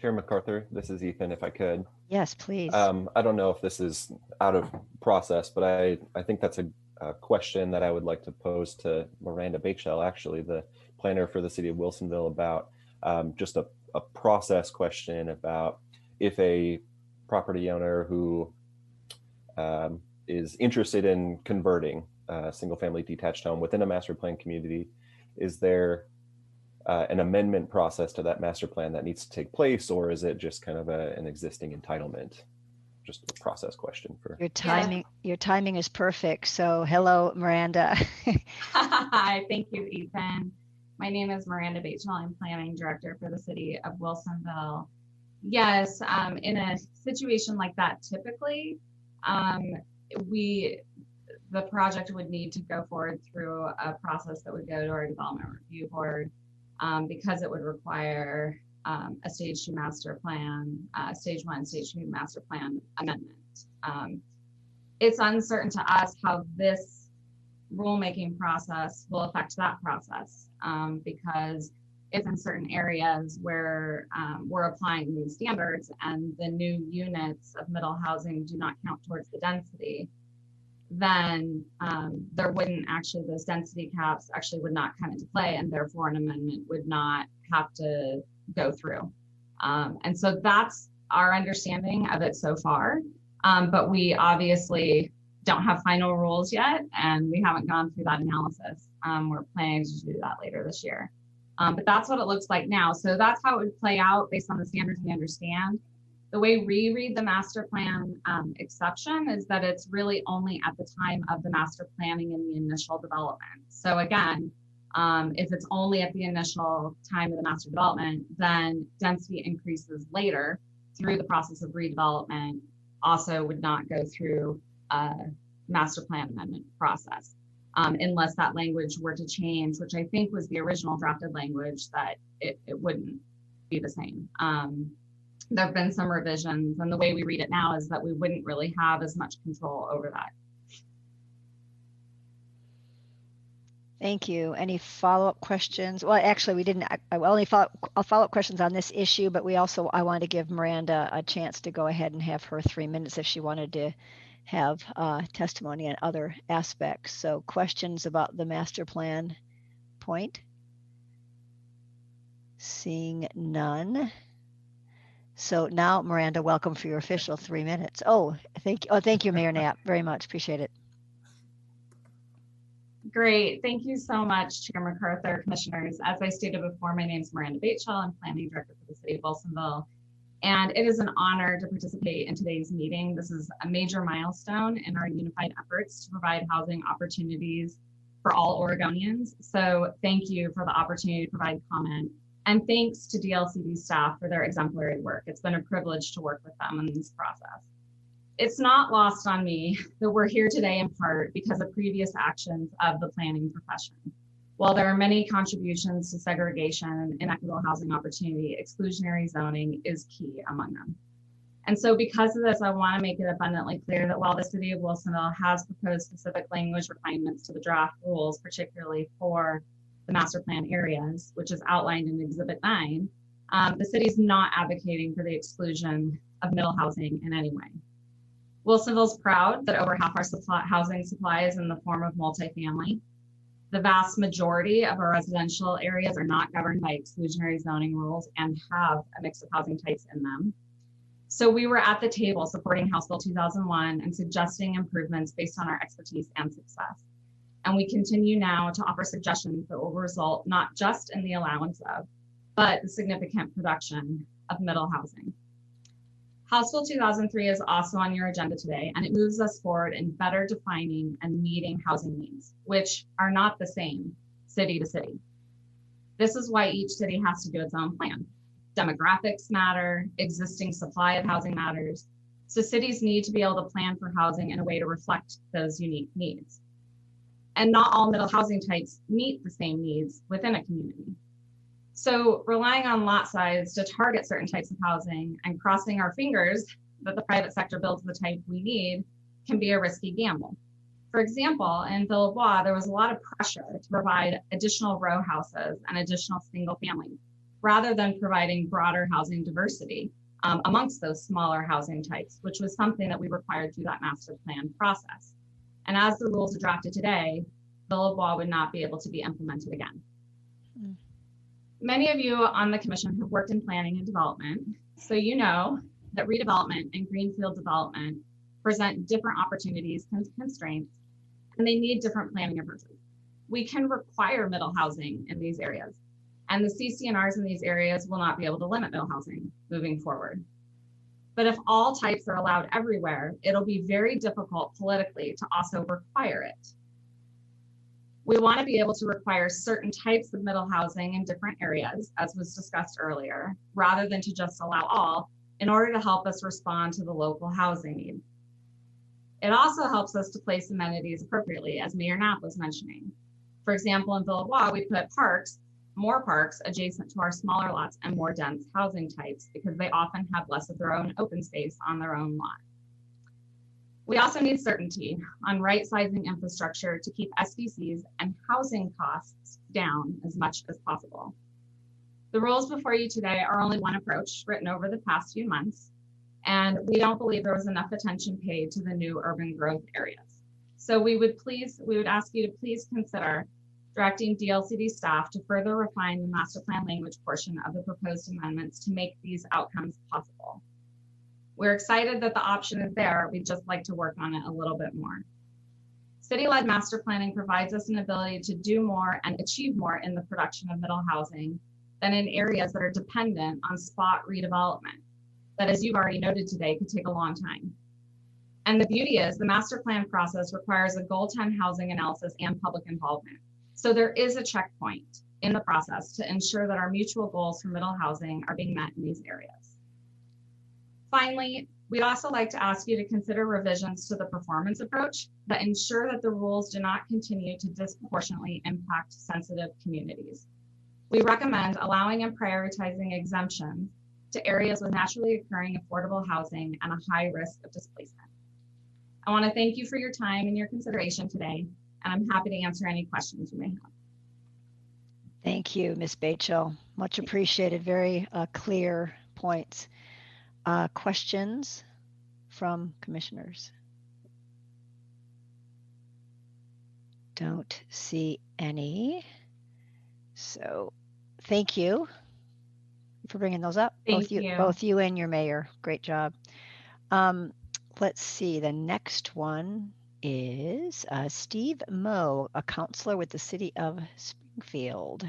S5: Chair MacArthur, this is Ethan, if I could.
S2: Yes, please.
S5: I don't know if this is out of process, but I think that's a question that I would like to pose to Miranda Bachel, actually, the planner for the city of Wilsonville, about just a process question about if a property owner who is interested in converting a single family detached home within a master plan community, is there an amendment process to that master plan that needs to take place, or is it just kind of an existing entitlement? Just a process question for
S2: your timing. Yeah. Your timing is perfect. So hello, Miranda.
S11: Hi, thank you, Ethan. My name is Miranda Bachel. I'm planning director for the city of Wilsonville. Yes, in a situation like that, typically, the project would need to go forward through a process that would go to our development review board, because it would require a stage 2 master plan, stage 1, stage 2 master plan amendment. It's uncertain to us how this rulemaking process will affect that process, because it's in certain areas where we're applying these standards and the new units of middle housing do not count towards the density, then there wouldn't actually, those density caps actually would not come into play, and therefore an amendment would not have to go through. And so that's our understanding of it so far. But we obviously don't have final rules yet, and we haven't gone through that analysis. We're planning to do that later this year. But that's what it looks like now. So that's how it would play out based on the standards we understand. The way we read the master plan exception is that it's really only at the time of the master planning and the initial development. So again, if it's only at the initial time of the master development, then density increases later through the process of redevelopment also would not go through a master plan amendment process. unless that language were to change, which I think was the original drafted language, that it wouldn't be the same. There have been some revisions, and the way we read it now is that we wouldn't really have as much control over that.
S2: Thank you. Any follow-up questions? Well, actually, we didn't. I only follow-up questions on this issue, but I wanted to give Miranda a chance to go ahead and have her 3 minutes if she wanted to have testimony on other aspects. So questions about the master plan point? Seeing none. So now, Miranda, welcome for your official 3 minutes. Oh, thank you, Mayor Knapp, very much. Appreciate it.
S11: Great. Thank you so much, Chair MacArthur, commissioners. As I stated before, my name is Miranda Bateshell. I'm planning director for the city of Wilsonville. And it is an honor to participate in today's meeting. This is a major milestone in our unified efforts to provide housing opportunities for all Oregonians. So thank you for the opportunity to provide comment. And thanks to DLCD staff for their exemplary work. It's been a privilege to work with them in this process. It's not lost on me that we're here today in part because of previous actions of the planning profession. While there are many contributions to segregation and inequitable housing opportunity, exclusionary zoning is key among them. And so because of this, I want to make it abundantly clear that while the city of Wilsonville has proposed specific language refinements to the draft rules, particularly for the master plan areas, which is outlined in Exhibit 9, the city is not advocating for the exclusion of middle housing in any way. Wilsonville is proud that over half our housing supply is in the form of multifamily. The vast majority of our residential areas are not governed by exclusionary zoning rules and have a mix of housing types in them. So we were at the table supporting House Bill 2001 and suggesting improvements based on our expertise and success. And we continue now to offer suggestions that will result not just in the allowance of, but the significant production of middle housing. House Bill 2003 is also on your agenda today, and it moves us forward in better defining and meeting housing needs, which are not the same city to city. This is why each city has to do its own plan. Demographics matter, existing supply of housing matters, so cities need to be able to plan for housing in a way to reflect those unique needs. And not all middle housing types meet the same needs within a community. So relying on lot size to target certain types of housing and crossing our fingers that the private sector builds the type we need can be a risky gamble. For example, in Villebois, there was a lot of pressure to provide additional row houses and additional single family, rather than providing broader housing diversity amongst those smaller housing types, which was something that we required through that master plan process. And as the rules are drafted today, Villebois would not be able to be implemented again. Many of you on the commission have worked in planning and development, so you know that redevelopment and greenfield development present different opportunities and constraints, and they need different planning approaches. We can require middle housing in these areas, and the CC&Rs in these areas will not be able to limit middle housing moving forward. But if all types are allowed everywhere, it'll be very difficult politically to also require it. We want to be able to require certain types of middle housing in different areas, as was discussed earlier, rather than to just allow all, in order to help us respond to the local housing needs. It also helps us to place amenities appropriately, as Mayor Knapp was mentioning. For example, in Villebois, we put more parks adjacent to our smaller lots and more dense housing types because they often have less of their own open space on their own lot. We also need certainty on right-sizing infrastructure to keep SDCs and housing costs down as much as possible. The rules before you today are only one approach written over the past few months, and we don't believe there was enough attention paid to the new urban growth areas. So we would ask you to please consider directing DLCD staff to further refine the master plan language portion of the proposed amendments to make these outcomes possible. We're excited that the option is there. We'd just like to work on it a little bit more. City-led master planning provides us an ability to do more and achieve more in the production of middle housing than in areas that are dependent on spot redevelopment. That, as you've already noted today, could take a long time. And the beauty is the master plan process requires a Goal 10 housing analysis and public involvement. So there is a checkpoint in the process to ensure that our mutual goals for middle housing are being met in these areas. Finally, We'd also like to ask you to consider revisions to the performance approach that ensure that the rules do not continue to disproportionately impact sensitive communities. We recommend allowing and prioritizing exemptions to areas with naturally occurring affordable housing and a high risk of displacement. I want to thank you for your time and your consideration today, and I'm happy to answer any questions you may have.
S2: Thank you, Ms. Bachel. Much appreciated. Very clear points. Questions from commissioners? Don't see any. So thank you for bringing those up.
S11: Thank you.
S2: Both you and your mayor. Great job. Let's see. The next one is Steve Moe, a counselor with the city of Springfield.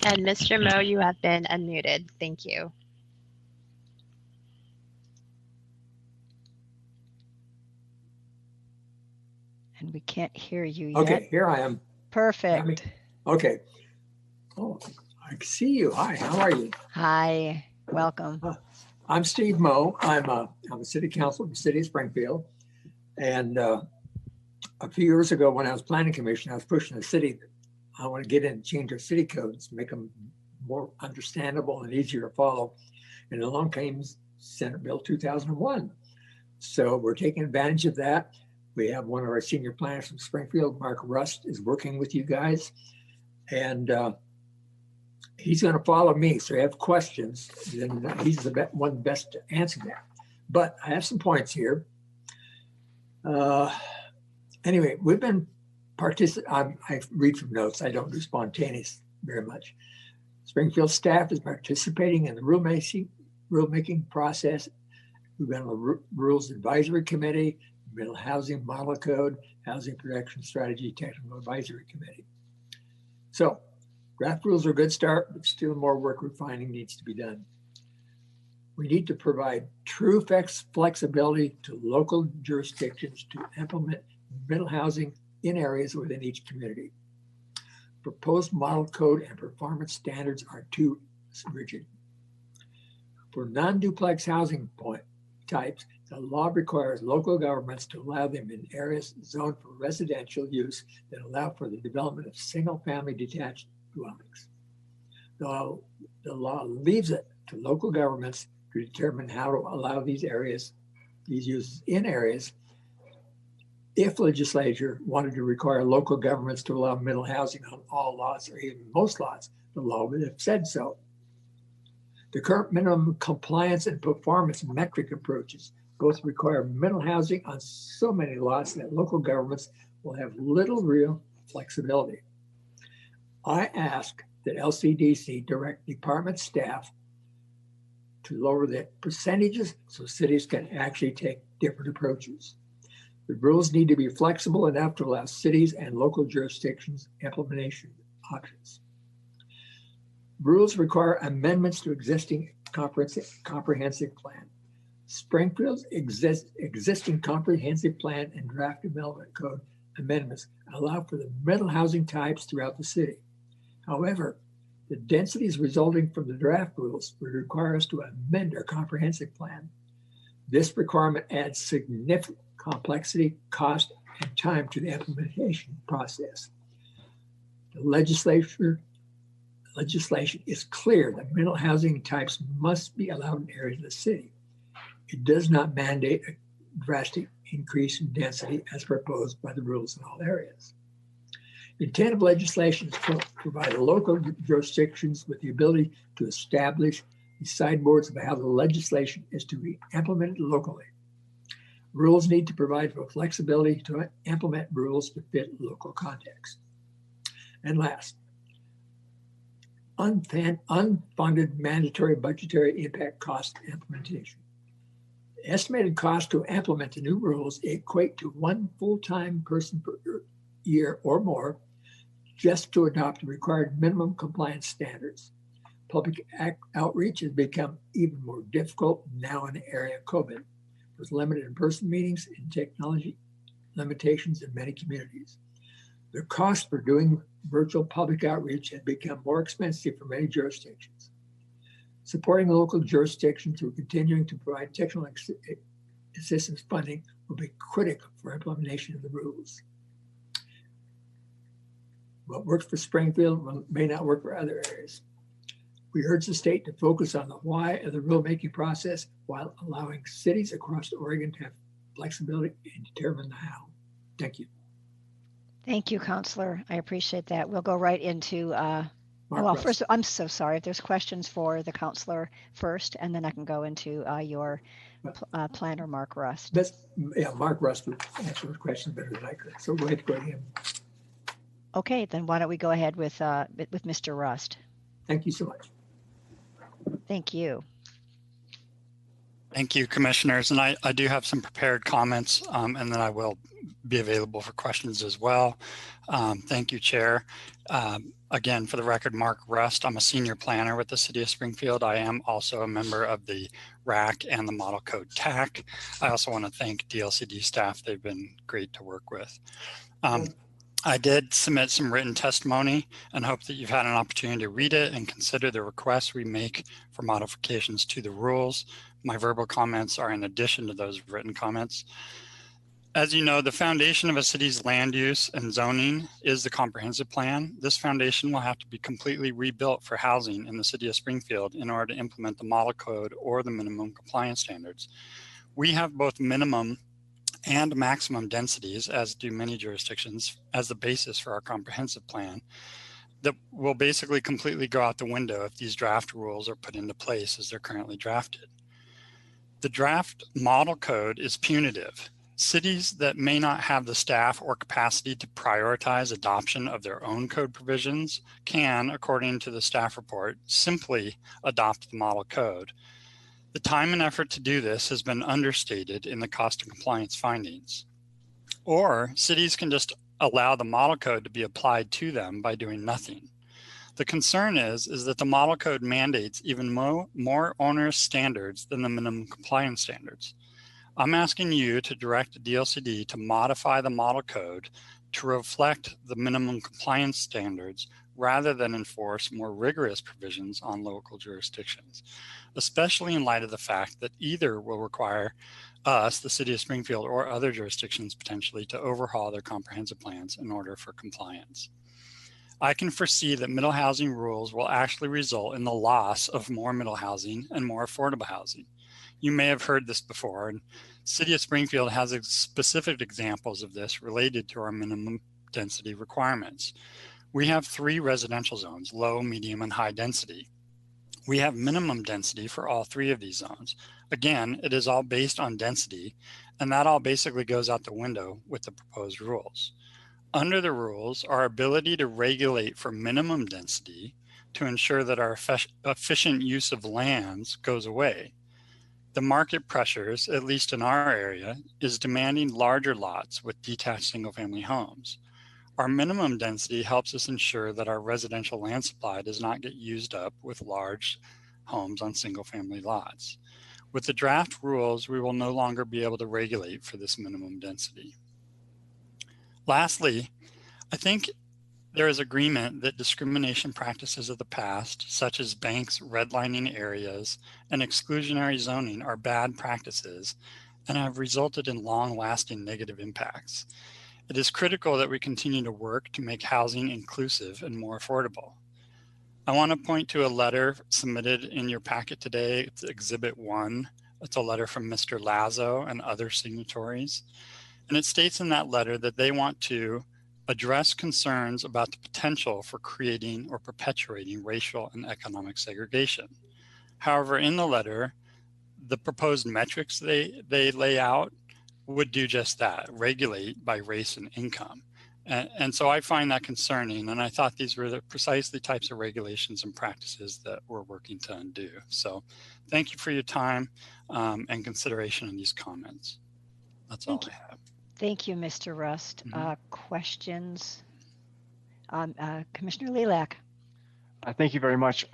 S1: And Mr. Moe, you have been unmuted. Thank you.
S2: And we can't hear you yet.
S12: Okay, here I am.
S2: Perfect.
S12: Okay. Oh, I see you. Hi, how are you?
S2: Hi, welcome.
S12: I'm Steve Moe. I'm a city councilor in the city of Springfield. And a few years ago when I was planning commission, I was pushing the city. I want to get in and change our city codes, make them more understandable and easier to follow. And along came Senate Bill 2001. So we're taking advantage of that. We have one of our senior planners from Springfield, Mark Rust, is working with you guys. And he's going to follow me. So if you have questions, then he's the one best to answer that. But I have some points here. Anyway, we've been I read from notes. I don't do spontaneous very much. Springfield staff is participating in the rulemaking process. We've been on the Rules Advisory Committee, Middle Housing Model Code, Housing Protection Strategy Technical Advisory Committee. So draft rules are a good start, but still more work refining needs to be done. We need to provide true flexibility to local jurisdictions to implement middle housing in areas within each community. Proposed model code and performance standards are too rigid. For non-duplex housing types, the law requires local governments to allow them in areas zoned for residential use that allow for the development of single-family detached dwellings. The law leaves it to local governments to determine how to allow these uses in areas. If legislature wanted to require local governments to allow middle housing on all lots or even most lots, the law would have said so. The current minimum compliance and performance metric approaches both require middle housing on so many lots that local governments will have little real flexibility. I ask that LCDC direct department staff to lower the percentages so cities can actually take different approaches. The rules need to be flexible enough to allow cities and local jurisdictions implementation options. Rules require amendments to existing comprehensive plan. Springfield's existing comprehensive plan and draft development code amendments allow for the middle housing types throughout the city. However, the densities resulting from the draft rules would require us to amend our comprehensive plan. This requirement adds significant complexity, cost, and time to the implementation process. The legislation is clear that middle housing types must be allowed in areas of the city. It does not mandate a drastic increase in density as proposed by the rules in all areas. The intent of legislation is to provide local jurisdictions with the ability to establish the sideboards of how the legislation is to be implemented locally. Rules need to provide for flexibility to implement rules to fit local context. And last, unfunded mandatory budgetary impact cost implementation. The estimated cost to implement the new rules equate to one full-time person per year or more just to adopt the required minimum compliance standards. Public outreach has become even more difficult now in the area of COVID, with limited in-person meetings and technology limitations in many communities. The cost for doing virtual public outreach has become more expensive for many jurisdictions. Supporting local jurisdiction through continuing to provide technical assistance funding will be critical for implementation of the rules. What works for Springfield may not work for other areas. We urge the state to focus on the why of the rulemaking process while allowing cities across Oregon to have flexibility and determine the how. Thank you.
S2: Thank you, Counselor. I appreciate that. We'll go right into,
S12: Rust.
S2: first, I'm so sorry if there's questions for the counselor first, and then I can go into your planner, Mark Rust.
S12: Mark Rust would answer the question better than I could. So go ahead to him.
S2: Okay, then why don't we go ahead with Mr. Rust?
S12: Thank you so much.
S2: Thank you.
S13: Thank you, commissioners. And I do have some prepared comments, and then I will be available for questions as well. Thank you, Chair. Again, for the record, Mark Rust. I'm a senior planner with the City of Springfield. I am also a member of the RAC and the Model Code TAC. I also want to thank DLCD staff. They've been great to work with. I did submit some written testimony and hope that you've had an opportunity to read it and consider the requests we make for modifications to the rules. My verbal comments are in addition to those written comments. As you know, the foundation of a city's land use and zoning is the comprehensive plan. This foundation will have to be completely rebuilt for housing in the City of Springfield in order to implement the model code or the minimum compliance standards. We have both minimum and maximum densities, as do many jurisdictions, as the basis for our comprehensive plan that will basically completely go out the window if these draft rules are put into place as they're currently drafted. The draft model code is punitive. Cities that may not have the staff or capacity to prioritize adoption of their own code provisions can, according to the staff report, simply adopt the model code. The time and effort to do this has been understated in the cost of compliance findings. Or cities can just allow the model code to be applied to them by doing nothing. The concern is that the model code mandates even more onerous standards than the minimum compliance standards. I'm asking you to direct the DLCD to modify the model code to reflect the minimum compliance standards rather than enforce more rigorous provisions on local jurisdictions, especially in light of the fact that either will require us, the City of Springfield, or other jurisdictions potentially to overhaul their comprehensive plans in order for compliance. I can foresee that middle housing rules will actually result in the loss of more middle housing and more affordable housing. You may have heard this before, and City of Springfield has specific examples of this related to our minimum density requirements. We have 3 residential zones, low, medium, and high density. We have minimum density for all 3 of these zones. Again, it is all based on density, and that all basically goes out the window with the proposed rules. Under the rules, our ability to regulate for minimum density to ensure that our efficient use of lands goes away. The market pressures, at least in our area, is demanding larger lots with detached single-family homes. Our minimum density helps us ensure that our residential land supply does not get used up with large homes on single-family lots. With the draft rules, we will no longer be able to regulate for this minimum density. Lastly, I think there is agreement that discrimination practices of the past, such as banks redlining areas and exclusionary zoning, are bad practices and have resulted in long-lasting negative impacts. It is critical that we continue to work to make housing inclusive and more affordable. I want to point to a letter submitted in your packet today. It's Exhibit 1. It's a letter from Mr. Lazo and other signatories. And it states in that letter that they want to address concerns about the potential for creating or perpetuating racial and economic segregation. However, in the letter, the proposed metrics they lay out would do just that, regulate by race and income. And so I find that concerning, and I thought these were the precisely types of regulations and practices that we're working to undo. So thank you for your time and consideration in these comments. That's all I have.
S2: Thank you, Mr. Rust. Questions? Commissioner Lilac.
S7: Thank you very much.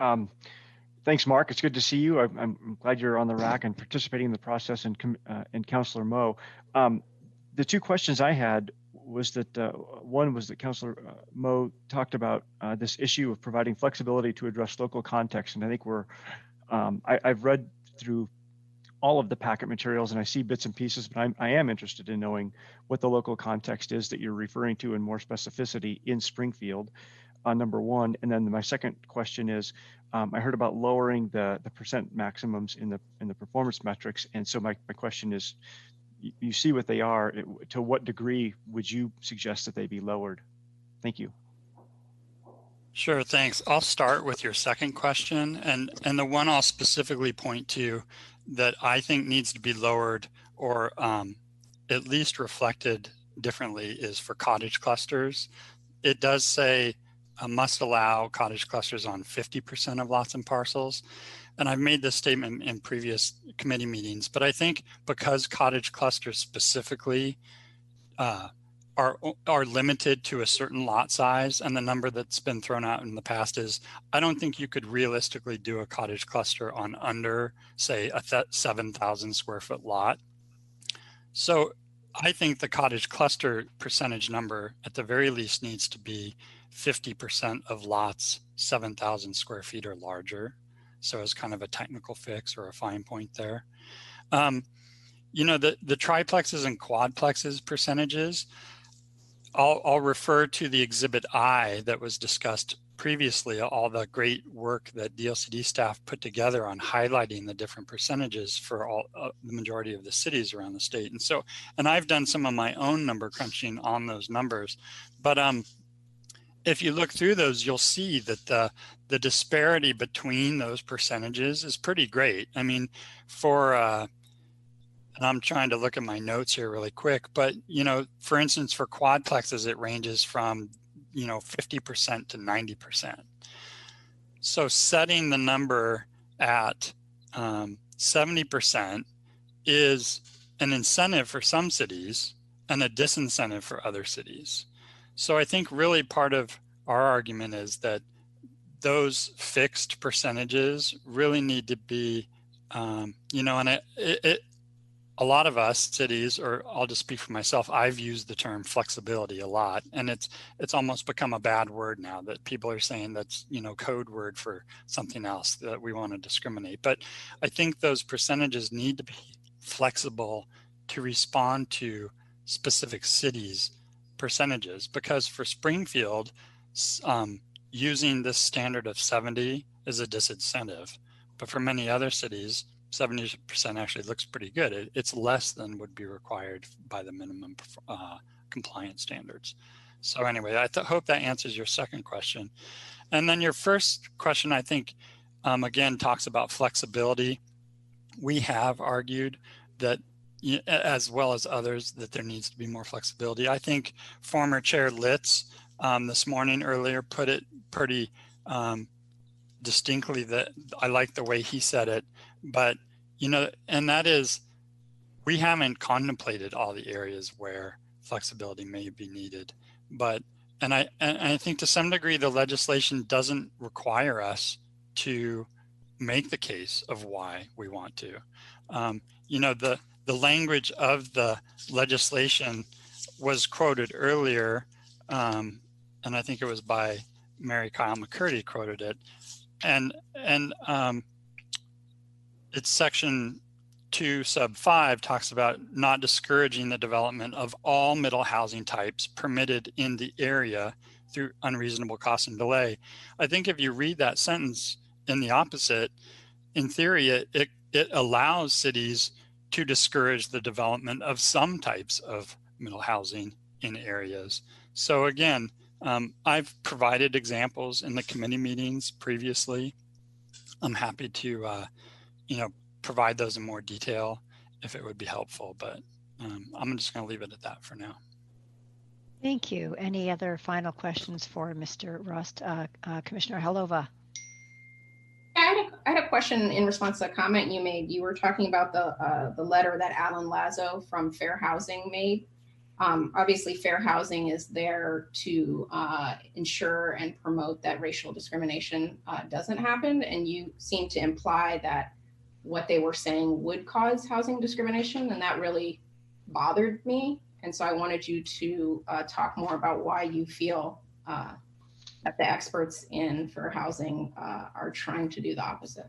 S7: Thanks, Mark. It's good to see you. I'm glad you're on the RAC and participating in the process, and Councilor Moe. The 2 questions I had was that one was that Councilor Moe talked about this issue of providing flexibility to address local context, and I think we're I've read through all of the packet materials and I see bits and pieces, but I am interested in knowing what the local context is that you're referring to in more specificity in Springfield, number one. And then my second question is, I heard about lowering the percent maximums in the performance metrics. And so my question is, you see what they are, to what degree would you suggest that they be lowered? Thank you.
S13: Sure, thanks. I'll start with your second question, and the one I'll specifically point to that I think needs to be lowered or at least reflected differently is for cottage clusters. It does say must allow cottage clusters on 50% of lots and parcels. And I've made this statement in previous committee meetings, but I think because cottage clusters specifically are limited to a certain lot size, and the number that's been thrown out in the past is, I don't think you could realistically do a cottage cluster on under, say, a 7,000 square foot lot. So I think the cottage cluster percentage number at the very least needs to be 50% of lots 7,000 square feet or larger. So as kind of a technical fix or a fine point there. You know, the triplexes and quadplexes percentages, I'll refer to the Exhibit I that was discussed previously, all the great work that DLCD staff put together on highlighting the different percentages for all the majority of the cities around the state. And so, and I've done some of my own number crunching on those numbers, but if you look through those, you'll see that the disparity between those percentages is pretty great. I mean, for and I'm trying to look at my notes here really quick, but, you know, for instance, for quadplexes, it ranges from, you know, 50% to 90%. So setting the number at 70% is an incentive for some cities and a disincentive for other cities. So I think really part of our argument is that those fixed percentages really need to be, you know, and a lot of us cities, or I'll just speak for myself, I've used the term flexibility a lot, and it's almost become a bad word now that people are saying that's, you know, code word for something else that we want to discriminate. But I think those percentages need to be flexible to respond to specific cities' percentages, because for Springfield, using this standard of 70 is a disincentive, but for many other cities, 70% actually looks pretty good. It's less than would be required by the minimum compliance standards. So anyway, I hope that answers your second question. And then your first question, I think, again, talks about flexibility. We have argued that, as well as others, that there needs to be more flexibility. I think former Chair Litz this morning earlier put it pretty distinctly, that I like the way he said it, but, you know, and that is, we haven't contemplated all the areas where flexibility may be needed, but, and I think to some degree, the legislation doesn't require us to make the case of why we want to. You know, the language of the legislation was quoted earlier, and I think it was by Mary Kyle McCurdy quoted it, and it's section 2 sub 5 talks about not discouraging the development of all middle housing types permitted in the area through unreasonable cost and delay. I think if you read that sentence in the opposite, in theory, it allows cities to discourage the development of some types of middle housing in areas. So again, I've provided examples in the committee meetings previously. I'm happy to, you know, provide those in more detail if it would be helpful, but I'm just going to leave it at that for now.
S2: Thank you. Any other final questions for Mr. Rust? Commissioner Helova.
S6: I had a question in response to a comment you made. You were talking about the letter that Alan Lazo from Fair Housing made. Obviously, Fair Housing is there to ensure and promote that racial discrimination doesn't happen. And you seem to imply that what they were saying would cause housing discrimination, and that really bothered me. And so I wanted you to talk more about why you feel that the experts in Fair Housing are trying to do the opposite.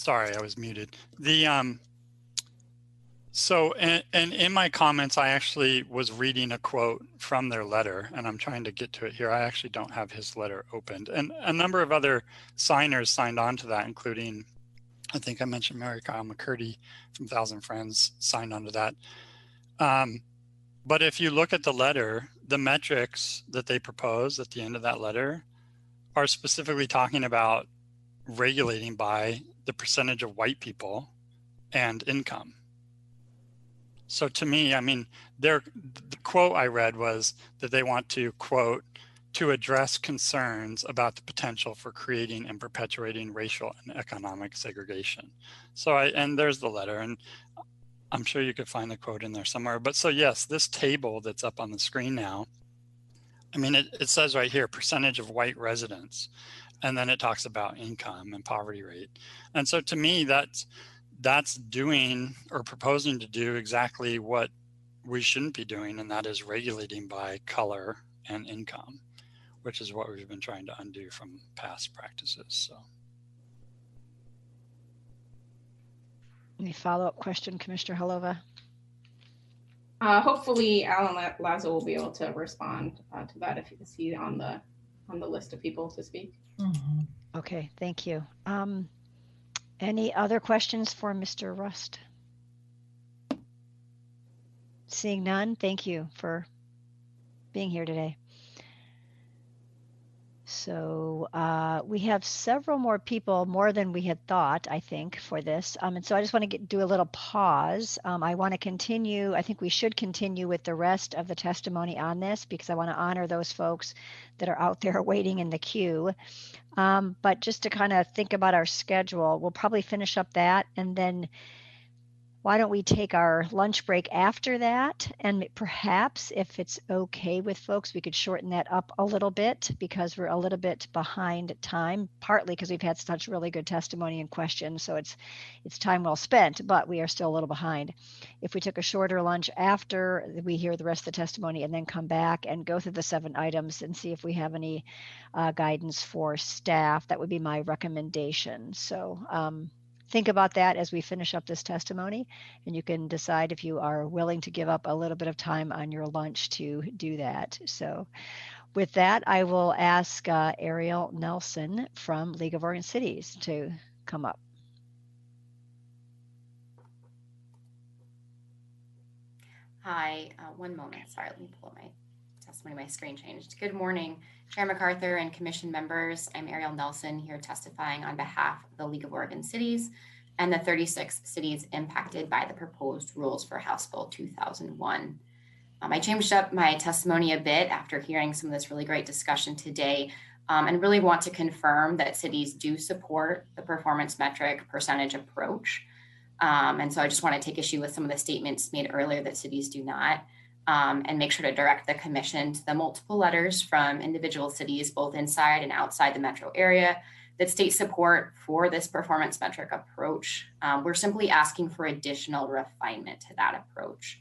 S13: Sorry, I was muted. So in my comments, I actually was reading a quote from their letter, and I'm trying to get to it here. I actually don't have his letter opened. And a number of other signers signed on to that, including, I think I mentioned Mary Kyle McCurdy from Thousand Friends signed on to that. But if you look at the letter, the metrics that they propose at the end of that letter are specifically talking about regulating by the percentage of white people and income. So to me, I mean, the quote I read was that they want to, quote, to address concerns about the potential for creating and perpetuating racial and economic segregation. So and there's the letter, and I'm sure you could find the quote in there somewhere. But so yes, this table that's up on the screen now, I mean, it says right here, percentage of white residents, and then it talks about income and poverty rate. And so to me, that's doing or proposing to do exactly what we shouldn't be doing, and that is regulating by color and income, which is what we've been trying to undo from past practices. So,
S2: any follow-up question, Commissioner Holova?
S6: Hopefully, Alan Lazo will be able to respond to that if he's on the list of people to speak.
S2: Okay, thank you. Any other questions for Mr. Rust? Seeing none, thank you for being here today. So we have several more people, more than we had thought, I think, for this. And so I just want to do a little pause. I want to continue. I think we should continue with the rest of the testimony on this because I want to honor those folks that are out there waiting in the queue. But just to kind of think about our schedule, we'll probably finish up that, and then why don't we take our lunch break after that? And perhaps if it's okay with folks, we could shorten that up a little bit because we're a little bit behind time, partly because we've had such really good testimony and questions. So it's time well spent, but we are still a little behind. If we took a shorter lunch after we hear the rest of the testimony and then come back and go through the 7 items and see if we have any guidance for staff, that would be my recommendation. So think about that as we finish up this testimony, and you can decide if you are willing to give up a little bit of time on your lunch to do that. So with that, I will ask Ariel Nelson from League of Oregon Cities to come up.
S9: Hi, one moment. Sorry, let me pull up my testimony. My screen changed. Good morning, Chair MacArthur and Commission members. I'm Ariel Nelson here testifying on behalf of the League of Oregon Cities and the 36 cities impacted by the proposed rules for House Bill 2001. I changed up my testimony a bit after hearing some of this really great discussion today, and really want to confirm that cities do support the performance metric percentage approach. And so I just want to take issue with some of the statements made earlier that cities do not. And make sure to direct the Commission to the multiple letters from individual cities, both inside and outside the metro area, that state support for this performance metric approach. We're simply asking for additional refinement to that approach.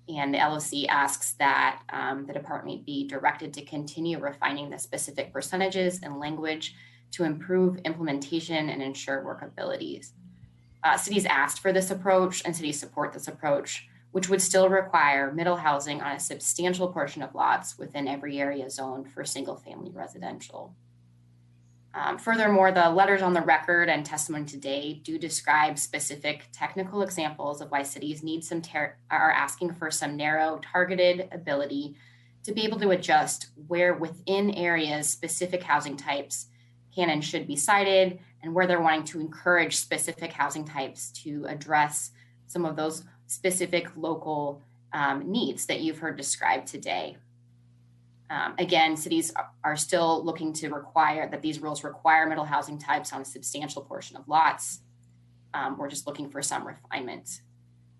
S9: And the LOC asks that the department be directed to continue refining the specific percentages and language to improve implementation and ensure workabilities. Cities asked for this approach and cities support this approach, which would still require middle housing on a substantial portion of lots within every area zoned for single family residential. Furthermore, the letters on the record and testimony today do describe specific technical examples of why cities need are asking for some narrow targeted ability to be able to adjust where within areas specific housing types can and should be cited, and where they're wanting to encourage specific housing types to address some of those specific local needs that you've heard described today. Again, cities are still looking to require that these rules require middle housing types on a substantial portion of lots. We're just looking for some refinement.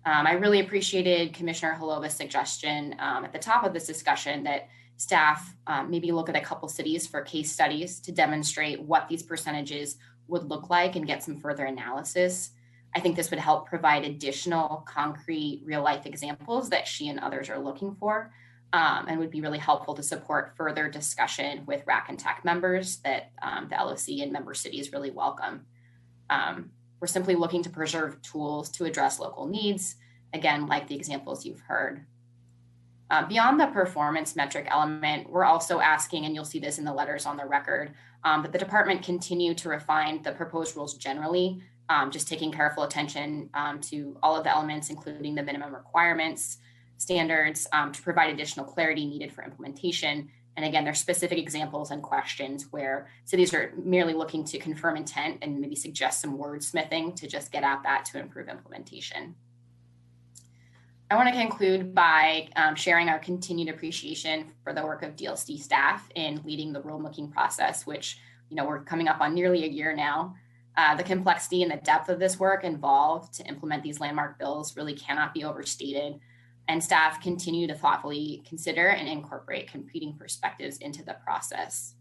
S9: I really appreciated Commissioner Holova's suggestion at the top of this discussion that staff maybe look at a couple cities for case studies to demonstrate what these percentages would look like and get some further analysis. I think this would help provide additional concrete real life examples that she and others are looking for, and would be really helpful to support further discussion with RAC and TAC members that the LOC and member cities really welcome. We're simply looking to preserve tools to address local needs, again, like the examples you've heard. Beyond the performance metric element, we're also asking, and you'll see this in the letters on the record, that the department continue to refine the proposed rules generally, just taking careful attention to all of the elements, including the minimum requirements, standards, to provide additional clarity needed for implementation. And again, there's specific examples and questions where cities are merely looking to confirm intent and maybe suggest some wordsmithing to just get at that to improve implementation. I want to conclude by sharing our continued appreciation for the work of DLC staff in leading the rulemaking process, which, you know, we're coming up on nearly a year now. The complexity and the depth of this work involved to implement these landmark bills really cannot be overstated, and staff continue to thoughtfully consider and incorporate competing perspectives into the process.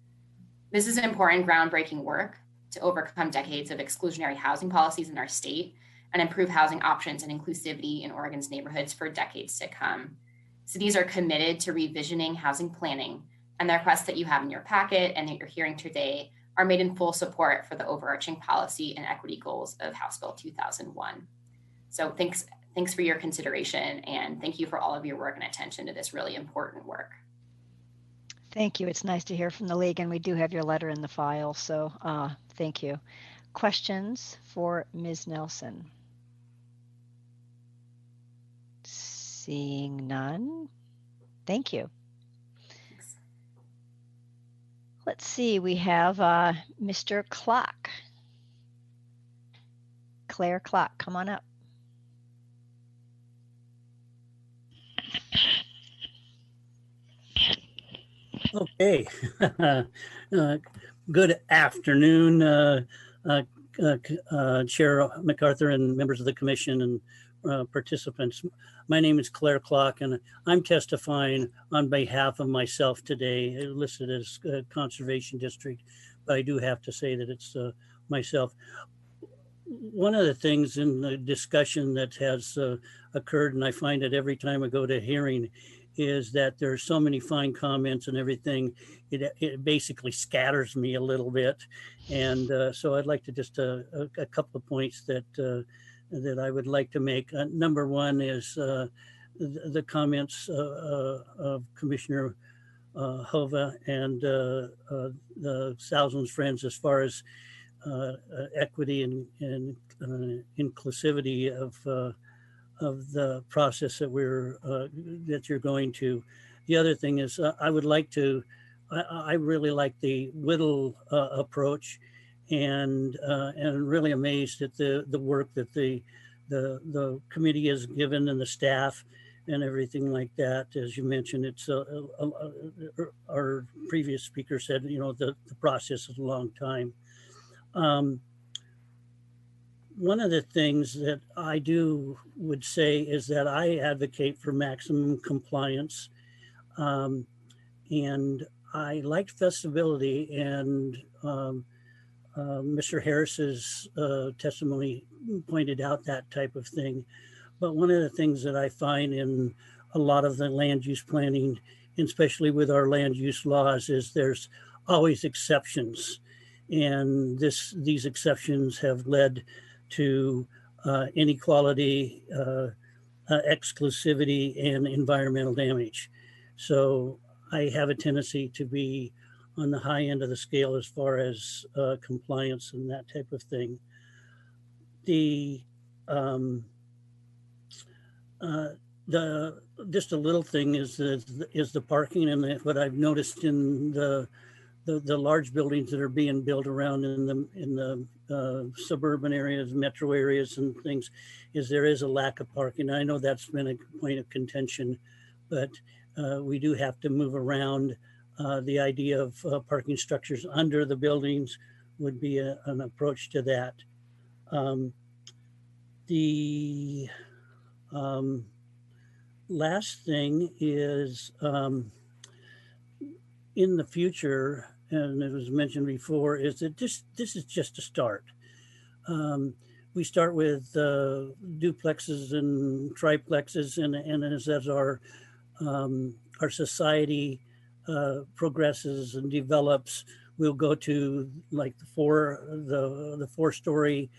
S9: This is important groundbreaking work to overcome decades of exclusionary housing policies in our state and improve housing options and inclusivity in Oregon's neighborhoods for decades to come. Cities are committed to revisioning housing planning, and the requests that you have in your packet and that you're hearing today are made in full support for the overarching policy and equity goals of House Bill 2001. So thanks for your consideration, and thank you for all of your work and attention to this really important work.
S2: Thank you. It's nice to hear from the league, and we do have your letter in the file, so thank you. Questions for Ms. Nelson? Seeing none, thank you.
S9: Thanks.
S2: Let's see, we have Mr. Clock. Claire Clock, come on up.
S14: Okay. Good afternoon, Chair MacArthur and members of the commission and participants. My name is Claire Clock, and I'm testifying on behalf of myself today, listed as Conservation District, but I do have to say that it's myself. One of the things in the discussion that has occurred, and I find it every time I go to hearing, is that there's so many fine comments and everything, it basically scatters me a little bit. And so I'd like to just a couple of points that that I would like to make. Number one is the comments of Commissioner Hova and the Thousands Friends as far as equity and inclusivity of the process that that you're going to. The other thing is I would like to, I really like the Whittle approach, and really amazed at the work that the committee has given and the staff and everything like that. As you mentioned, it's our previous speaker said, you know, the process is a long time. One of the things that I would say is that I advocate for maximum compliance, and I liked flexibility, and Mr. Harris's testimony pointed out that type of thing. But one of the things that I find in a lot of the land use planning, especially with our land use laws, is there's always exceptions, and these exceptions have led to inequality, exclusivity, and environmental damage. So I have a tendency to be on the high end of the scale as far as compliance and that type of thing. Just a little thing is the parking, and what I've noticed in the large buildings that are being built around in the suburban areas, metro areas and things, is there is a lack of parking. I know that's been a point of contention, but we do have to move around. The idea of parking structures under the buildings would be an approach to that. The last thing is in the future, and it was mentioned before, is that this is just a start. We start with duplexes and triplexes, and as our society progresses and develops, we'll go to like the four-story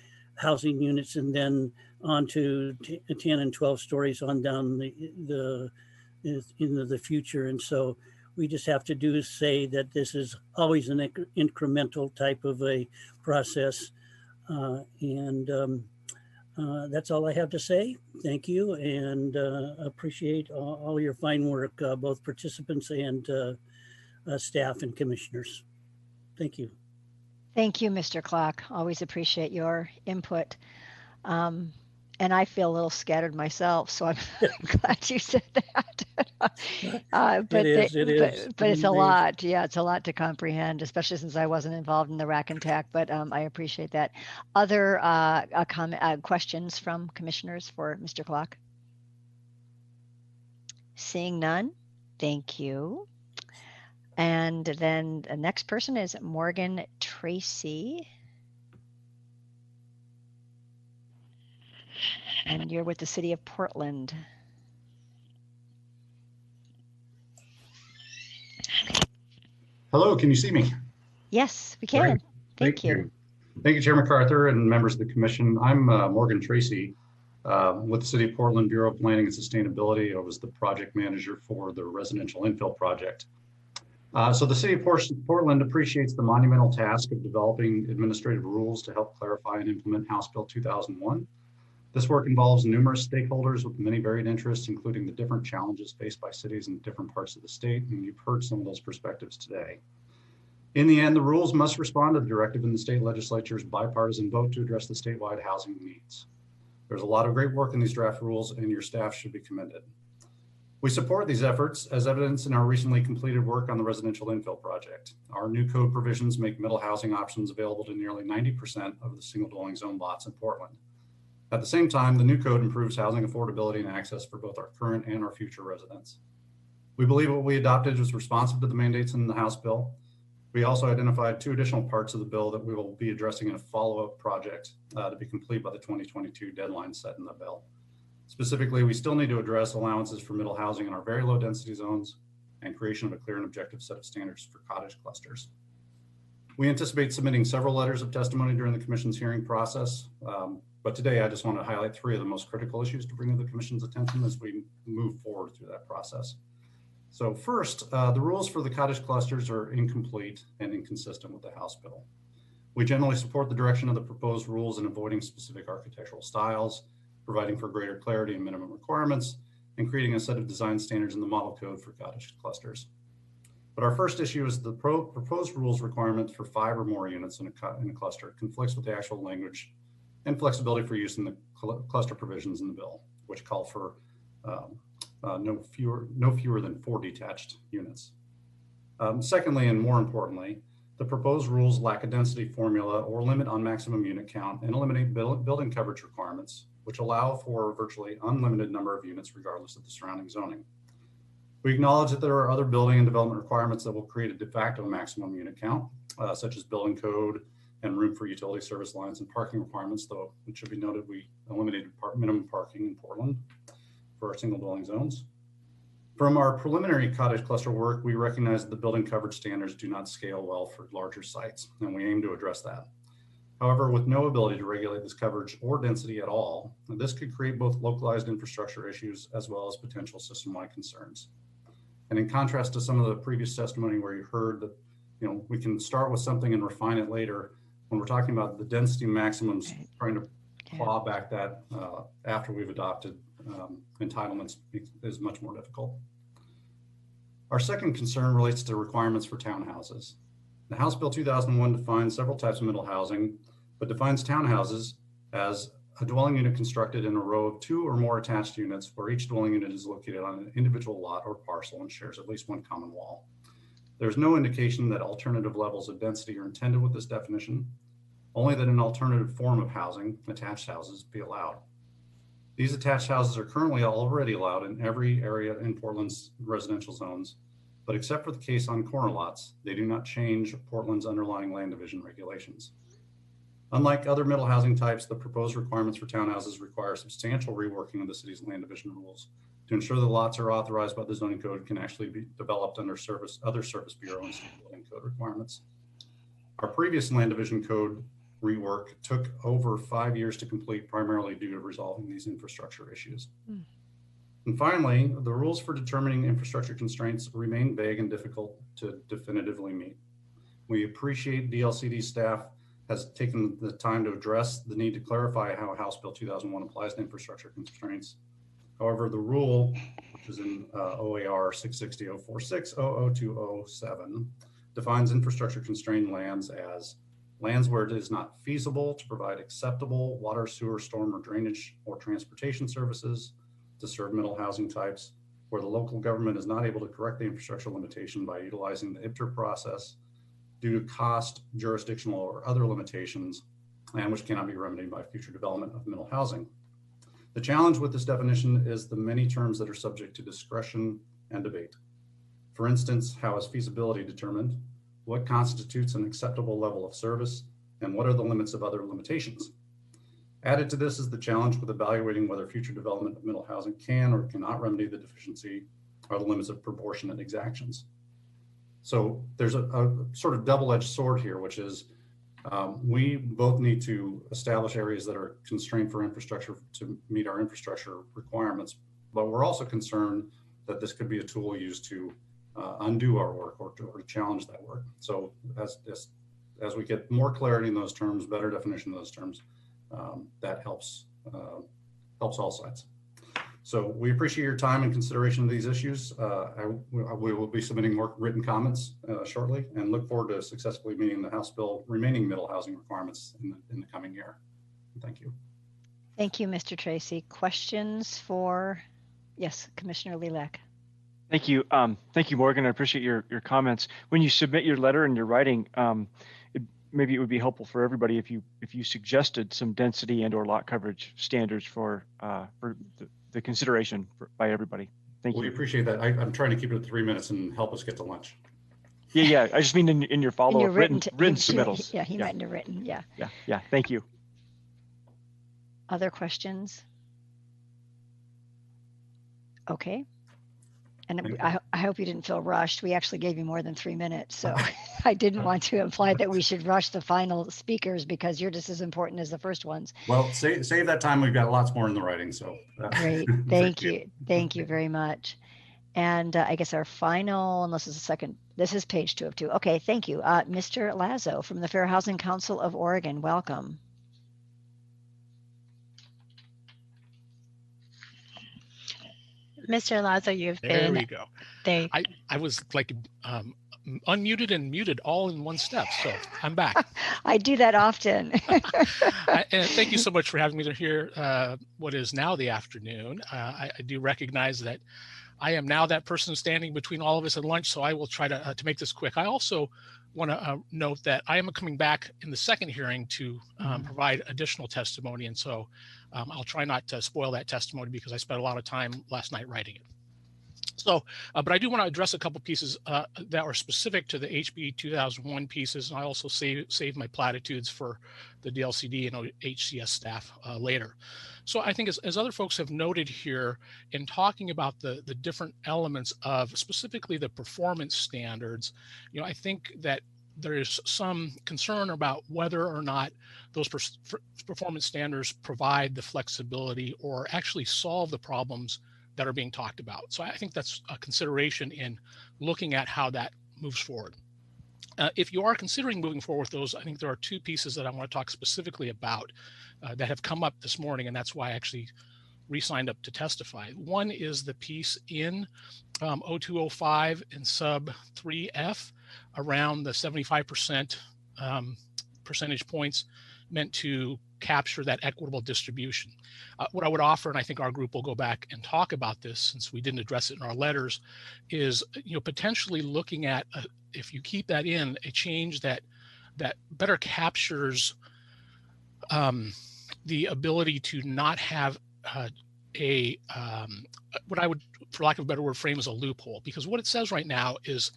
S14: housing units and then on to 10 and 12 stories on down into the future. And so we just have to do is say that this is always an incremental type of a process. That's all I have to say. Thank you, and appreciate all your fine work, both participants and staff and commissioners. Thank you.
S2: Thank you, Mr. Clock. Always appreciate your input. And I feel a little scattered myself, so I'm glad you said that. But it's a lot. Yeah, it's a lot to comprehend, especially since I wasn't involved in the rack and tack, but I appreciate that. Other questions from commissioners for Mr. Clock? Seeing none, thank you. And then the next person is Morgan Tracy. And you're with the city of Portland.
S8: Hello, can you see me?
S2: Yes, we can.
S8: Great.
S2: Thank you.
S8: Thank you, Chair MacArthur and members of the commission. I'm Morgan Tracy with the City of Portland Bureau of Planning and Sustainability. I was the project manager for the residential infill project. So the City of Portland appreciates the monumental task of developing administrative rules to help clarify and implement House Bill 2001. This work involves numerous stakeholders with many varied interests, including the different challenges faced by cities in different parts of the state, and you've heard some of those perspectives today. In the end, the rules must respond to the directive in the state legislature's bipartisan vote to address the statewide housing needs. There's a lot of great work in these draft rules, and your staff should be commended. We support these efforts as evidenced in our recently completed work on the residential infill project. Our new code provisions make middle housing options available to nearly 90% of the single dwelling zone lots in Portland. At the same time, the new code improves housing affordability and access for both our current and our future residents. We believe what we adopted was responsive to the mandates in the House bill. We also identified 2 additional parts of the bill that we will be addressing in a follow-up project to be complete by the 2022 deadline set in the bill. Specifically, we still need to address allowances for middle housing in our very low density zones and creation of a clear and objective set of standards for cottage clusters. We anticipate submitting several letters of testimony during the Commission's hearing process. But today, I just want to highlight 3 of the most critical issues to bring to the Commission's attention as we move forward through that process. So first, the rules for the cottage clusters are incomplete and inconsistent with the House bill. We generally support the direction of the proposed rules in avoiding specific architectural styles, providing for greater clarity and minimum requirements, and creating a set of design standards in the model code for cottage clusters. But our first issue is the proposed rules requirement for 5 or more units in a cluster conflicts with the actual language and flexibility for use in the cluster provisions in the bill, which call for no fewer than 4 detached units. Secondly, and more importantly, the proposed rules lack a density formula or limit on maximum unit count and eliminate building coverage requirements, which allow for a virtually unlimited number of units regardless of the surrounding zoning. We acknowledge that there are other building and development requirements that will create a de facto maximum unit count, such as building code and room for utility service lines and parking requirements, though it should be noted we eliminated minimum parking in Portland for our single dwelling zones. From our preliminary cottage cluster work, we recognize that the building coverage standards do not scale well for larger sites, and we aim to address that. However, with no ability to regulate this coverage or density at all, this could create both localized infrastructure issues as well as potential system-wide concerns. And in contrast to some of the previous testimony where you heard that, we can start with something and refine it later, when we're talking about the density maximums, trying to claw back that after we've adopted entitlements is much more difficult. Our second concern relates to requirements for townhouses. The House Bill 2001 defines several types of middle housing, but defines townhouses as a dwelling unit constructed in a row of 2 or more attached units where each dwelling unit is located on an individual lot or parcel and shares at least one common wall. There's no indication that alternative levels of density are intended with this definition, only that an alternative form of housing, attached houses, be allowed. These attached houses are currently already allowed in every area in Portland's residential zones, but except for the case on corner lots, they do not change Portland's underlying land division regulations. Unlike other middle housing types, the proposed requirements for townhouses require substantial reworking of the city's land division rules to ensure the lots are authorized by the zoning code can actually be developed under other service bureau and state building code requirements. Our previous land division code rework took over 5 years to complete, primarily due to resolving these infrastructure issues. And finally, the rules for determining infrastructure constraints remain vague and difficult to definitively meet. We appreciate DLCD staff has taken the time to address the need to clarify how House Bill 2001 applies to infrastructure constraints. However, the rule, which is in OAR 66046-00207, defines infrastructure constrained lands as lands where it is not feasible to provide acceptable water, sewer, storm, or drainage or transportation services to serve middle housing types, where the local government is not able to correct the infrastructure limitation by utilizing the IPTR process due to cost, jurisdictional, or other limitations, and which cannot be remedied by future development of middle housing. The challenge with this definition is the many terms that are subject to discretion and debate. For instance, how is feasibility determined? What constitutes an acceptable level of service? And what are the limits of other limitations? Added to this is the challenge with evaluating whether future development of middle housing can or cannot remedy the deficiency or the limits of proportionate exactions. So there's a sort of double-edged sword here, which is we both need to establish areas that are constrained for infrastructure to meet our infrastructure requirements, but we're also concerned that this could be a tool used to undo our work or to challenge that work. So as we get more clarity in those terms, better definition of those terms, that helps all sides. So we appreciate your time and consideration of these issues. We will be submitting more written comments shortly and look forward to successfully meeting the House Bill remaining middle housing requirements in the coming year. Thank you.
S2: Thank you, Mr. Tracy. Questions for, yes, Commissioner Lilac.
S7: Thank you. Thank you, Morgan. I appreciate your comments. When you submit your letter and your writing, maybe it would be helpful for everybody if you suggested some density and or lot coverage standards for the consideration by everybody. Thank you.
S8: We appreciate that. I'm trying to keep it at 3 minutes and help us get to lunch.
S7: Yeah. I just mean in your follow-up written submittals.
S2: Yeah, he meant in the written. Yeah.
S7: Yeah. Thank you.
S2: Other questions? Okay. And I hope you didn't feel rushed. We actually gave you more than 3 minutes. So I didn't want to imply that we should rush the final speakers because you're just as important as the first ones.
S8: Well, save that time. We've got lots more in the writing. So
S2: great. Thank you. Thank you very much. And I guess our final, unless it's a second, this is page 2 of 2. Okay. Thank you. Mr. Lazo from the Fair Housing Council of Oregon. Welcome.
S1: Mr. Lazo, you've
S4: been.
S1: There
S4: we go.
S1: There.
S4: I was like unmuted and muted all in one step, so I'm back.
S2: I do that often.
S4: And thank you so much for having me here. What is now the afternoon. I do recognize that I am now that person standing between all of us at lunch, so I will try to make this quick. I also want to note that I am coming back in the second hearing to provide additional testimony, and so I'll try not to spoil that testimony because I spent a lot of time last night writing it. So, but I do want to address a couple pieces that are specific to the HB 2001 pieces, and I also save my platitudes for the DLCD and HCS staff later. So I think as other folks have noted here in talking about the different elements of specifically the performance standards, I think that there is some concern about whether or not those performance standards provide the flexibility or actually solve the problems that are being talked about. So I think that's a consideration in looking at how that moves forward. If you are considering moving forward with those, I think there are 2 pieces that I want to talk specifically about that have come up this morning, and that's why I actually re-signed up to testify. One is the piece in 0205 in sub 3F around the 75% percentage points meant to capture that equitable distribution. What I would offer, and I think our group will go back and talk about this since we didn't address it in our letters, is potentially looking at if you keep that in, a change that better captures the ability to not have what I would, for lack of a better word, frame as a loophole. Because what it says right now is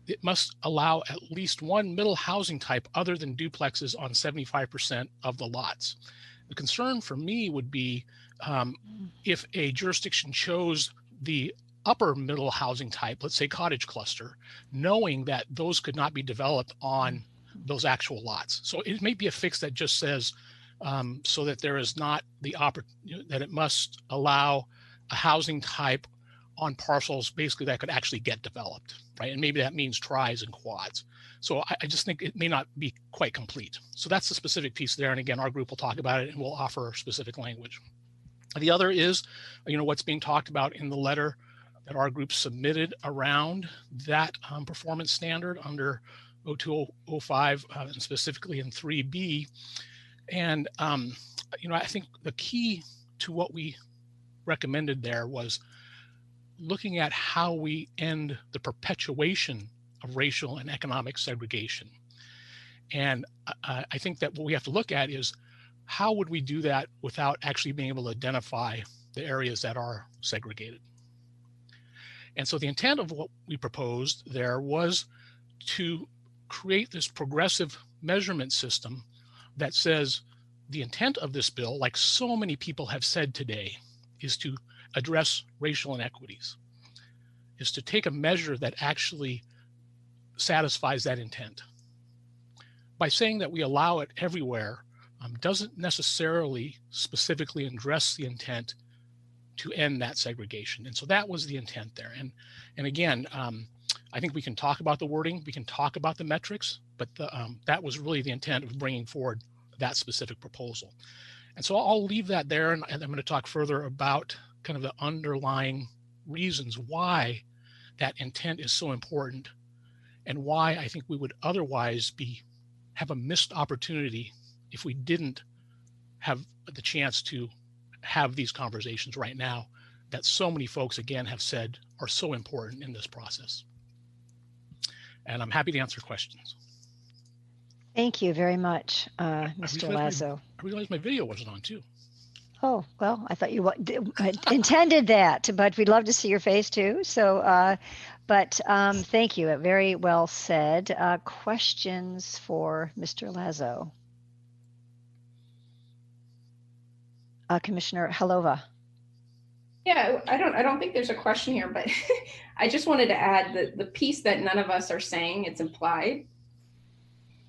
S4: it must allow at least one middle housing type other than duplexes on 75% of the lots. The concern for me would be if a jurisdiction chose the upper middle housing type, let's say cottage cluster, knowing that those could not be developed on those actual lots. So it may be a fix that just says, so that there is not the opportunity that it must allow a housing type on parcels basically that could actually get developed, right? And maybe that means tris and quads. So I just think it may not be quite complete. So that's the specific piece there. And again, our group will talk about it and we'll offer specific language. The other is, what's being talked about in the letter that our group submitted around that performance standard under 0205 and specifically in 3B. And, I think the key to what we recommended there was looking at how we end the perpetuation of racial and economic segregation. And I think that what we have to look at is how would we do that without actually being able to identify the areas that are segregated. And so the intent of what we proposed there was to create this progressive measurement system that says the intent of this bill, like so many people have said today, is to address racial inequities, is to take a measure that actually satisfies that intent. By saying that we allow it everywhere doesn't necessarily specifically address the intent to end that segregation. And so that was the intent there. And again, I think we can talk about the wording, we can talk about the metrics, but that was really the intent of bringing forward that specific proposal. And so I'll leave that there, and I'm going to talk further about kind of the underlying reasons why that intent is so important and why I think we would otherwise have a missed opportunity if we didn't have the chance to have these conversations right now that so many folks, again, have said are so important in this process. And I'm happy to answer questions.
S2: Thank you very much, Mr. Lazo.
S4: I realized my video wasn't on too.
S2: Oh, well, I thought you intended that, but we'd love to see your face too. So, thank you. Very well said. Questions for Mr. Lazo? Commissioner Halova.
S6: Yeah, I don't think there's a question here, but I just wanted to add that the piece that none of us are saying, it's implied,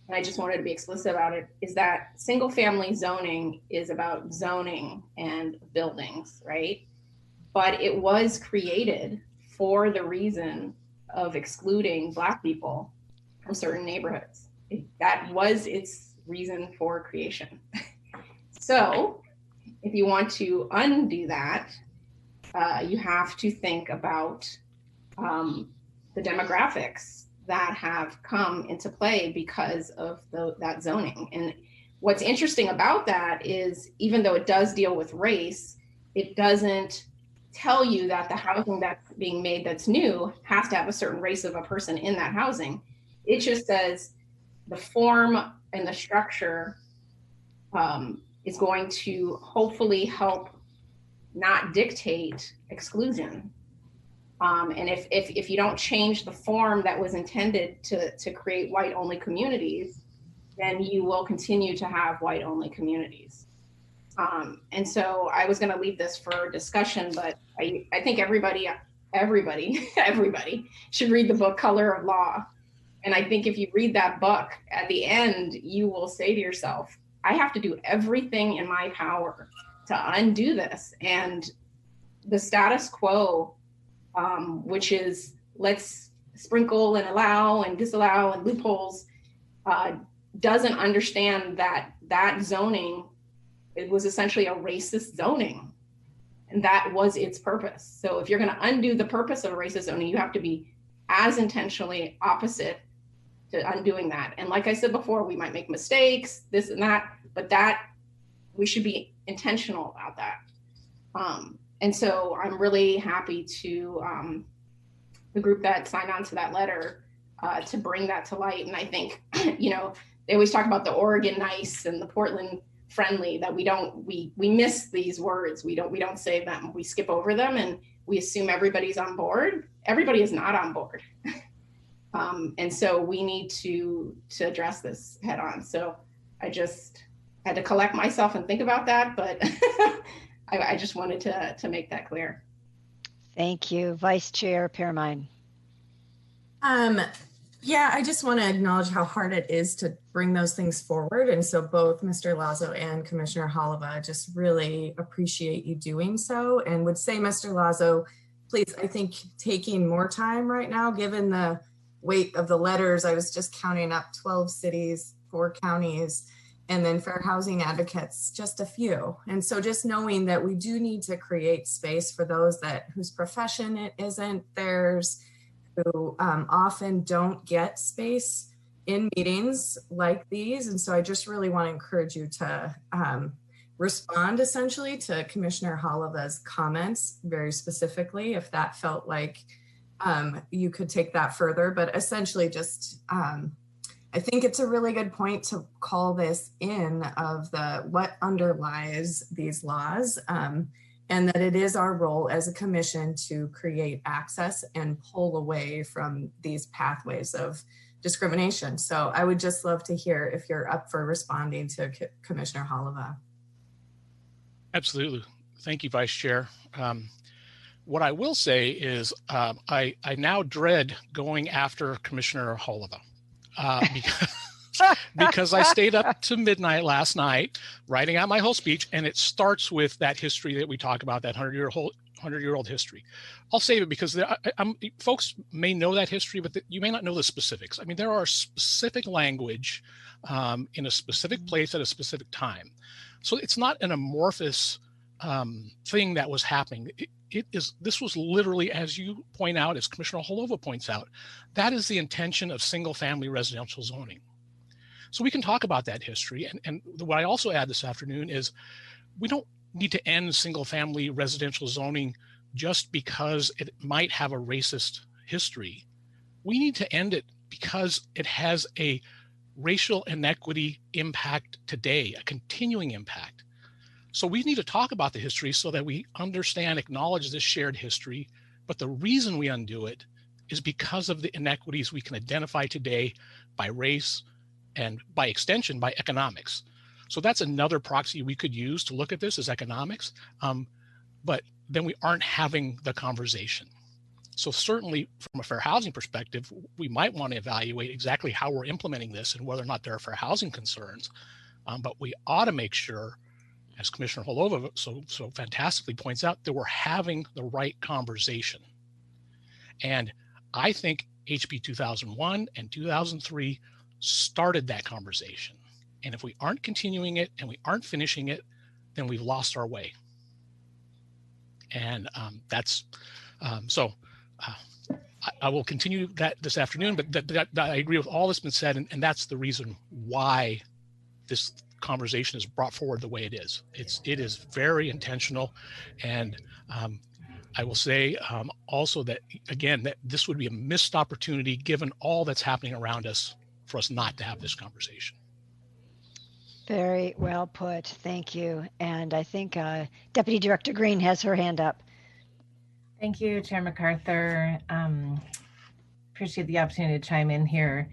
S6: and I just wanted to be explicit about it, is that single family zoning is about zoning and buildings, right? But it was created for the reason of excluding Black people from certain neighborhoods. That was its reason for creation. So if you want to undo that, you have to think about the demographics that have come into play because of that zoning. And what's interesting about that is, even though it does deal with race, it doesn't tell you that the housing that's being made that's new has to have a certain race of a person in that housing. It just says the form and the structure is going to hopefully help not dictate exclusion. And if you don't change the form that was intended to create white-only communities, then you will continue to have white-only communities. And so I was going to leave this for discussion, but I think everybody should read the book Color of Law. And I think if you read that book, at the end, you will say to yourself, I have to do everything in my power to undo this. And the status quo, which is let's sprinkle and allow and disallow and loopholes, doesn't understand that zoning, it was essentially a racist zoning, and that was its purpose. So if you're going to undo the purpose of a racist zoning, you have to be as intentionally opposite to undoing that. And like I said before, we might make mistakes, this and that, but that we should be intentional about that. And so I'm really happy to the group that signed on to that letter to bring that to light. And I think, they always talk about the Oregon nice and the Portland friendly, that we miss these words. We don't say them. We skip over them and we assume everybody's on board. Everybody is not on board. And so we need to address this head on. So I just had to collect myself and think about that, but I just wanted to make that clear.
S2: Thank you. Vice Chair Permine.
S3: Yeah, I just want to acknowledge how hard it is to bring those things forward. And so both Mr. Lazo and Commissioner Holova just really appreciate you doing so, and would say, Mr. Lazo, please, I think taking more time right now, given the weight of the letters, I was just counting up 12 cities, 4 counties, and then fair housing advocates, just a few. And so just knowing that we do need to create space for those that whose profession it isn't theirs, who often don't get space in meetings like these. And so I just really want to encourage you to respond essentially to Commissioner Holova's comments very specifically, if that felt like you could take that further. But essentially just, I think it's a really good point to call this in of what underlies these laws. And that it is our role as a commission to create access and pull away from these pathways of discrimination. So I would just love to hear if you're up for responding to Commissioner Holova.
S4: Absolutely. Thank you, Vice Chair. What I will say is I now dread going after Commissioner Holova because I stayed up to midnight last night writing out my whole speech, and it starts with that history that we talk about, that 100-year-old history. I'll save it because folks may know that history, but you may not know the specifics. I mean, there are specific language in a specific place at a specific time. So it's not an amorphous thing that was happening. This was literally, as you point out, as Commissioner Holova points out, that is the intention of single-family residential zoning. So we can talk about that history. And what I also add this afternoon is we don't need to end single-family residential zoning just because it might have a racist history. We need to end it because it has a racial inequity impact today, a continuing impact. So we need to talk about the history so that we understand, acknowledge this shared history. But the reason we undo it is because of the inequities we can identify today by race, and by extension, by economics. So that's another proxy we could use to look at this, is economics, but then we aren't having the conversation. So certainly from a fair housing perspective, we might want to evaluate exactly how we're implementing this and whether or not there are fair housing concerns, but we ought to make sure, as Commissioner Holova so fantastically points out, that we're having the right conversation. And I think HB 2001 and 2003 started that conversation. And if we aren't continuing it and we aren't finishing it, then we've lost our way. And I will continue that this afternoon, but I agree with all that's been said. And that's the reason why this conversation is brought forward the way it is. It is very intentional. And I will say also that, again, that this would be a missed opportunity given all that's happening around us for us not to have this conversation.
S2: Very well put. Thank you. And I think Deputy Director Green has her hand up.
S15: Thank you, Chair MacArthur. Appreciate the opportunity to chime in here.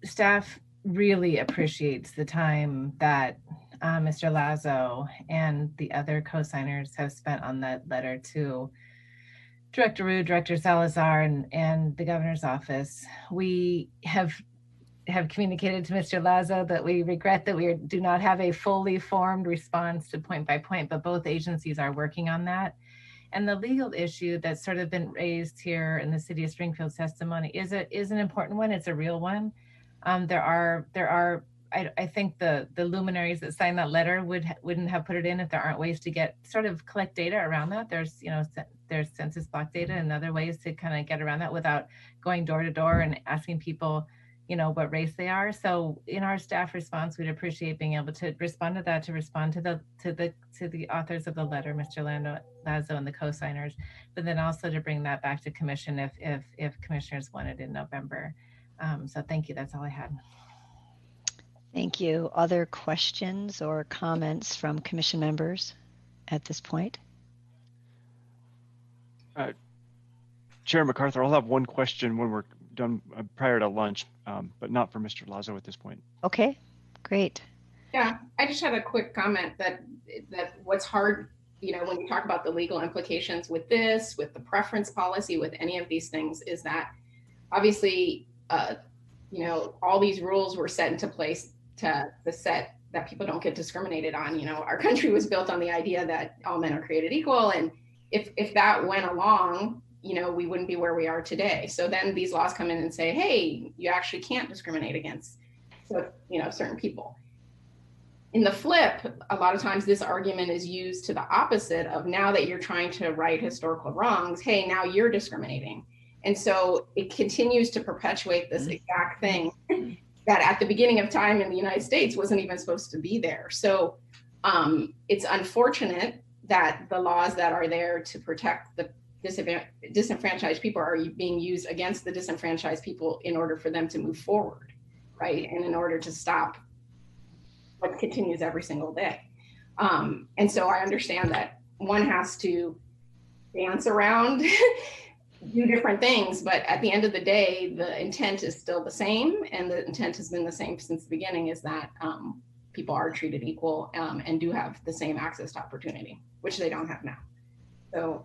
S15: Staff really appreciates the time that Mr. Lazo and the other co-signers have spent on that letter to Director Rue, Director Salazar, and the governor's office. We have communicated to Mr. Lazo that we regret that we do not have a fully formed response to point by point, but both agencies are working on that. And the legal issue that's sort of been raised here in the City of Springfield's testimony is an important one. It's a real one. There are I think the luminaries that signed that letter wouldn't have put it in if there aren't ways to collect data around that. There's census block data and other ways to kind of get around that without going door to door and asking people, what race they are. So in our staff response, we'd appreciate being able to respond to that, to respond to the authors of the letter, Mr. Lazo and the co-signers, but then also to bring that back to commission if commissioners wanted in November. So thank you. That's all I had.
S2: Thank you. Other questions or comments from commission members at this point?
S7: Chair MacArthur, I'll have one question when we're done prior to lunch, but not for Mr. Lazo at this point.
S2: Okay, great.
S6: Yeah, I just had a quick comment that what's hard, when you talk about the legal implications with this, with the preference policy, with any of these things, is that obviously all these rules were set into place to set that people don't get discriminated on. Our country was built on the idea that all men are created equal. And if that went along, we wouldn't be where we are today. So then these laws come in and say, hey, you actually can't discriminate against, certain people. In the flip, a lot of times this argument is used to the opposite of, now that you're trying to right historical wrongs, hey, now you're discriminating. And so it continues to perpetuate this exact thing that at the beginning of time in the United States wasn't even supposed to be there. So it's unfortunate that the laws that are there to protect the disenfranchised people are being used against the disenfranchised people in order for them to move forward, right? And in order to stop what continues every single day. And so I understand that one has to dance around, do different things, but at the end of the day, the intent is still the same. And the intent has been the same since the beginning, is that people are treated equal and do have the same access to opportunity, which they don't have now. So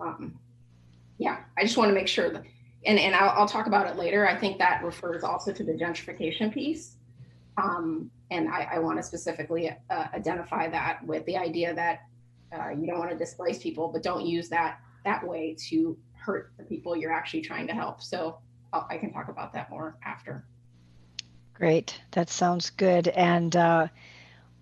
S6: yeah, I just want to make sure that, and I'll talk about it later. I think that refers also to the gentrification piece. And I want to specifically identify that with the idea that you don't want to displace people, but don't use that way to hurt the people you're actually trying to help. So I can talk about that more after.
S2: Great, that sounds good. And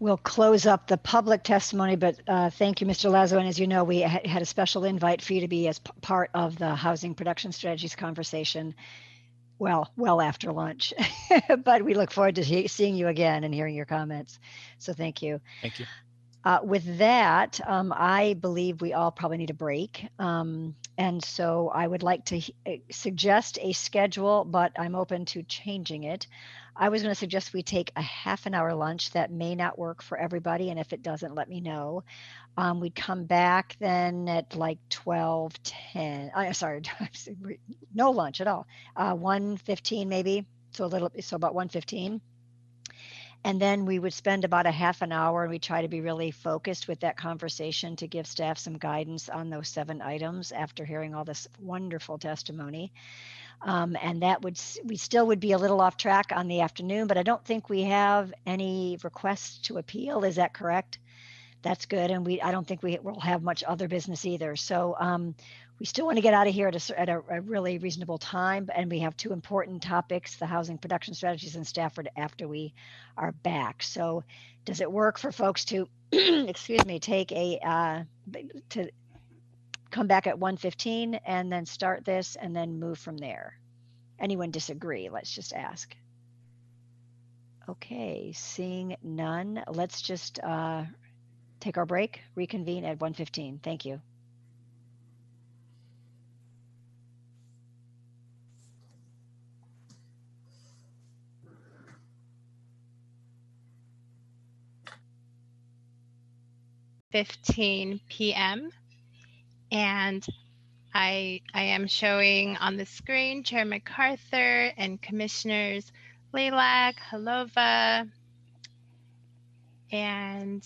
S2: we'll close up the public testimony, but thank you, Mr. Lazo. And as you know, we had a special invite for you to be as part of the Housing Production Strategies conversation. Well after lunch, but we look forward to seeing you again and hearing your comments. So thank you.
S4: Thank you.
S2: With that, I believe we all probably need a break. And so I would like to suggest a schedule, but I'm open to changing it. I was going to suggest we take a half an hour lunch. That may not work for everybody. And if it doesn't, let me know. We'd come back then at like 12:10. Sorry, no lunch at all. 1:15 maybe. So about 1:15. And then we would spend about a half an hour, and we try to be really focused with that conversation to give staff some guidance on those 7 items after hearing all this wonderful testimony. And we still would be a little off track on the afternoon, but I don't think we have any requests to appeal. Is that correct? That's good. And I don't think we will have much other business either. So we still want to get out of here at a really reasonable time. And we have 2 important topics, the housing production strategies in Stafford, after we are back. So does it work for folks to, excuse me, take to come back at 1:15 and then start this and then move from there? Anyone disagree? Let's just ask. Okay, seeing none, let's just take our break, reconvene at 1:15. Thank you.
S1: .15 p.m. And I am showing on the screen Chair MacArthur and Commissioners Lilac, Halova, and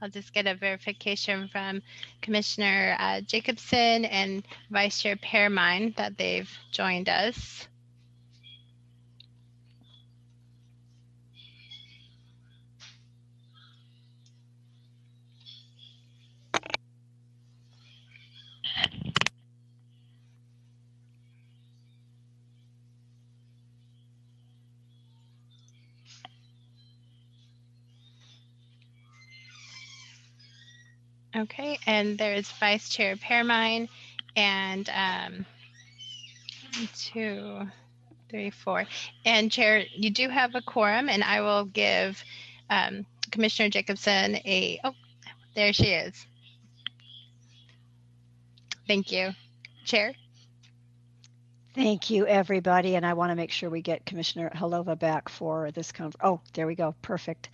S1: I'll just get a verification from Commissioner Jacobson and Vice Chair Pearmine that they've joined us. Okay, and there's Vice Chair Pearmine and 1, 2, 3, 4. And Chair, you do have a quorum, and I will give Commissioner Jacobson oh, there she is. Thank you. Chair?
S2: Thank you, everybody. And I want to make sure we get Commissioner Halova back for this conference. Oh, there we go. Perfect.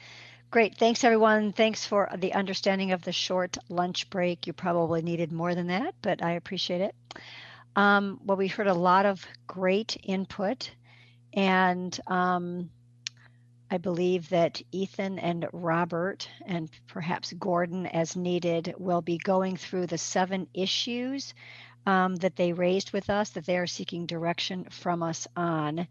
S2: Great. Thanks, everyone. Thanks for the understanding of the short lunch break. You probably needed more than that, but I appreciate it. Well, we heard a lot of great input, and I believe that Ethan and Robert and perhaps Gordon, as needed, will be going through the 7 issues that they raised with us that they are seeking direction from us on.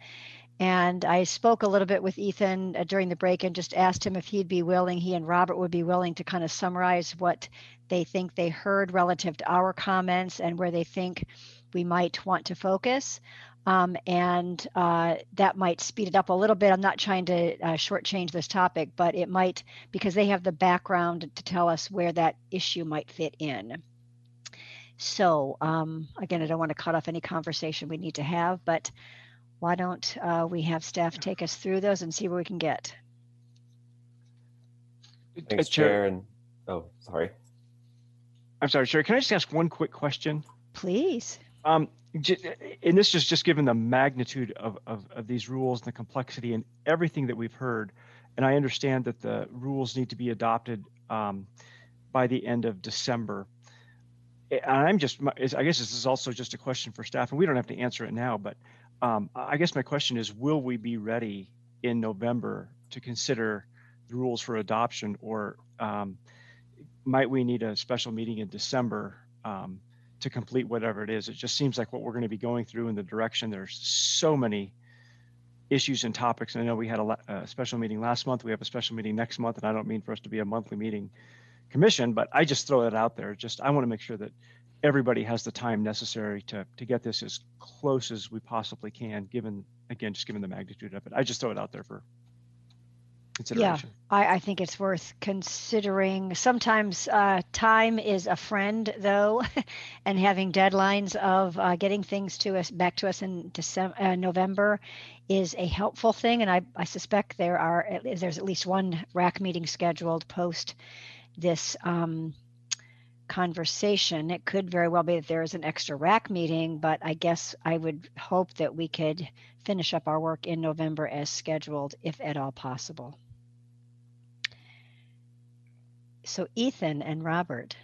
S2: And I spoke a little bit with Ethan during the break and just asked him if he and Robert would be willing to kind of summarize what they think they heard relative to our comments and where they think we might want to focus. That might speed it up a little bit. I'm not trying to shortchange this topic, but it might, because they have the background to tell us where that issue might fit in. So again, I don't want to cut off any conversation we need to have, but why don't we have staff take us through those and see where we can get?
S5: Thanks, Chair. And oh, sorry.
S7: I'm sorry, Chair. Can I just ask one quick question?
S2: Please.
S7: And this is just given the magnitude of these rules and the complexity and everything that we've heard. And I understand that the rules need to be adopted by the end of December. And I guess this is also just a question for staff, and we don't have to answer it now, but I guess my question is, will we be ready in November to consider the rules for adoption, or might we need a special meeting in December to complete whatever it is? It just seems like what we're going to be going through in the direction. There's so many issues and topics. And I know we had a special meeting last month. We have a special meeting next month, and I don't mean for us to be a monthly meeting commission, but I just throw it out there. I want to make sure that everybody has the time necessary to get this as close as we possibly can, given the magnitude of it. I just throw it out there for consideration.
S2: Yeah, I think it's worth considering. Sometimes time is a friend, though, and having deadlines of getting things back to us in November is a helpful thing. And I suspect there's at least one RAC meeting scheduled post this conversation. It could very well be that there is an extra RAC meeting, but I guess I would hope that we could finish up our work in November as scheduled, if at all possible. So Ethan and Robert.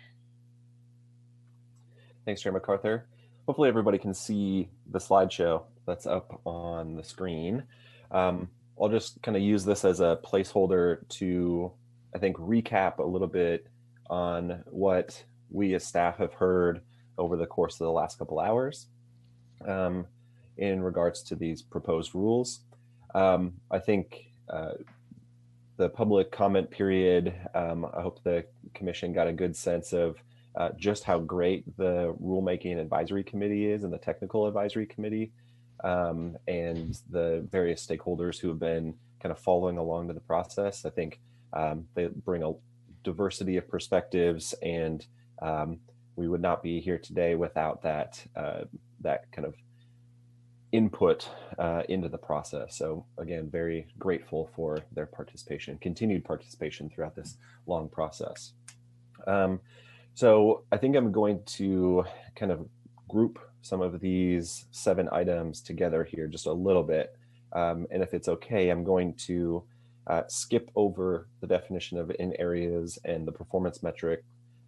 S5: Thanks, Chair MacArthur. Hopefully everybody can see the slideshow that's up on the screen. I'll just kind of use this as a placeholder to, I think, recap a little bit on what we as staff have heard over the course of the last couple hours in regards to these proposed rules. I think the public comment period, I hope the commission got a good sense of just how great the rulemaking advisory committee is and the technical advisory committee and the various stakeholders who have been kind of following along to the process. I think they bring a diversity of perspectives, and we would not be here today without that kind of input into the process. So again, very grateful for their participation, continued participation throughout this long process. So I think I'm going to kind of group some of these 7 items together here just a little bit. And if it's okay, I'm going to skip over the definition of in areas and the performance metric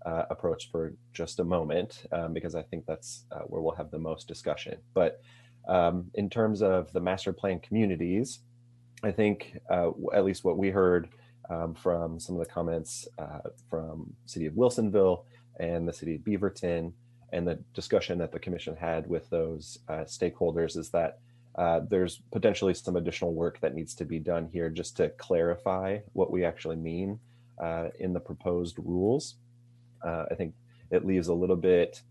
S5: approach for just a moment, because I think that's where we'll have the most discussion. But in terms of the master plan communities, I think at least what we heard from some of the comments from City of Wilsonville and the City of Beaverton, and the discussion that the commission had with those stakeholders, is that there's potentially some additional work that needs to be done here just to clarify what we actually mean in the proposed rules. I think it leaves a little bit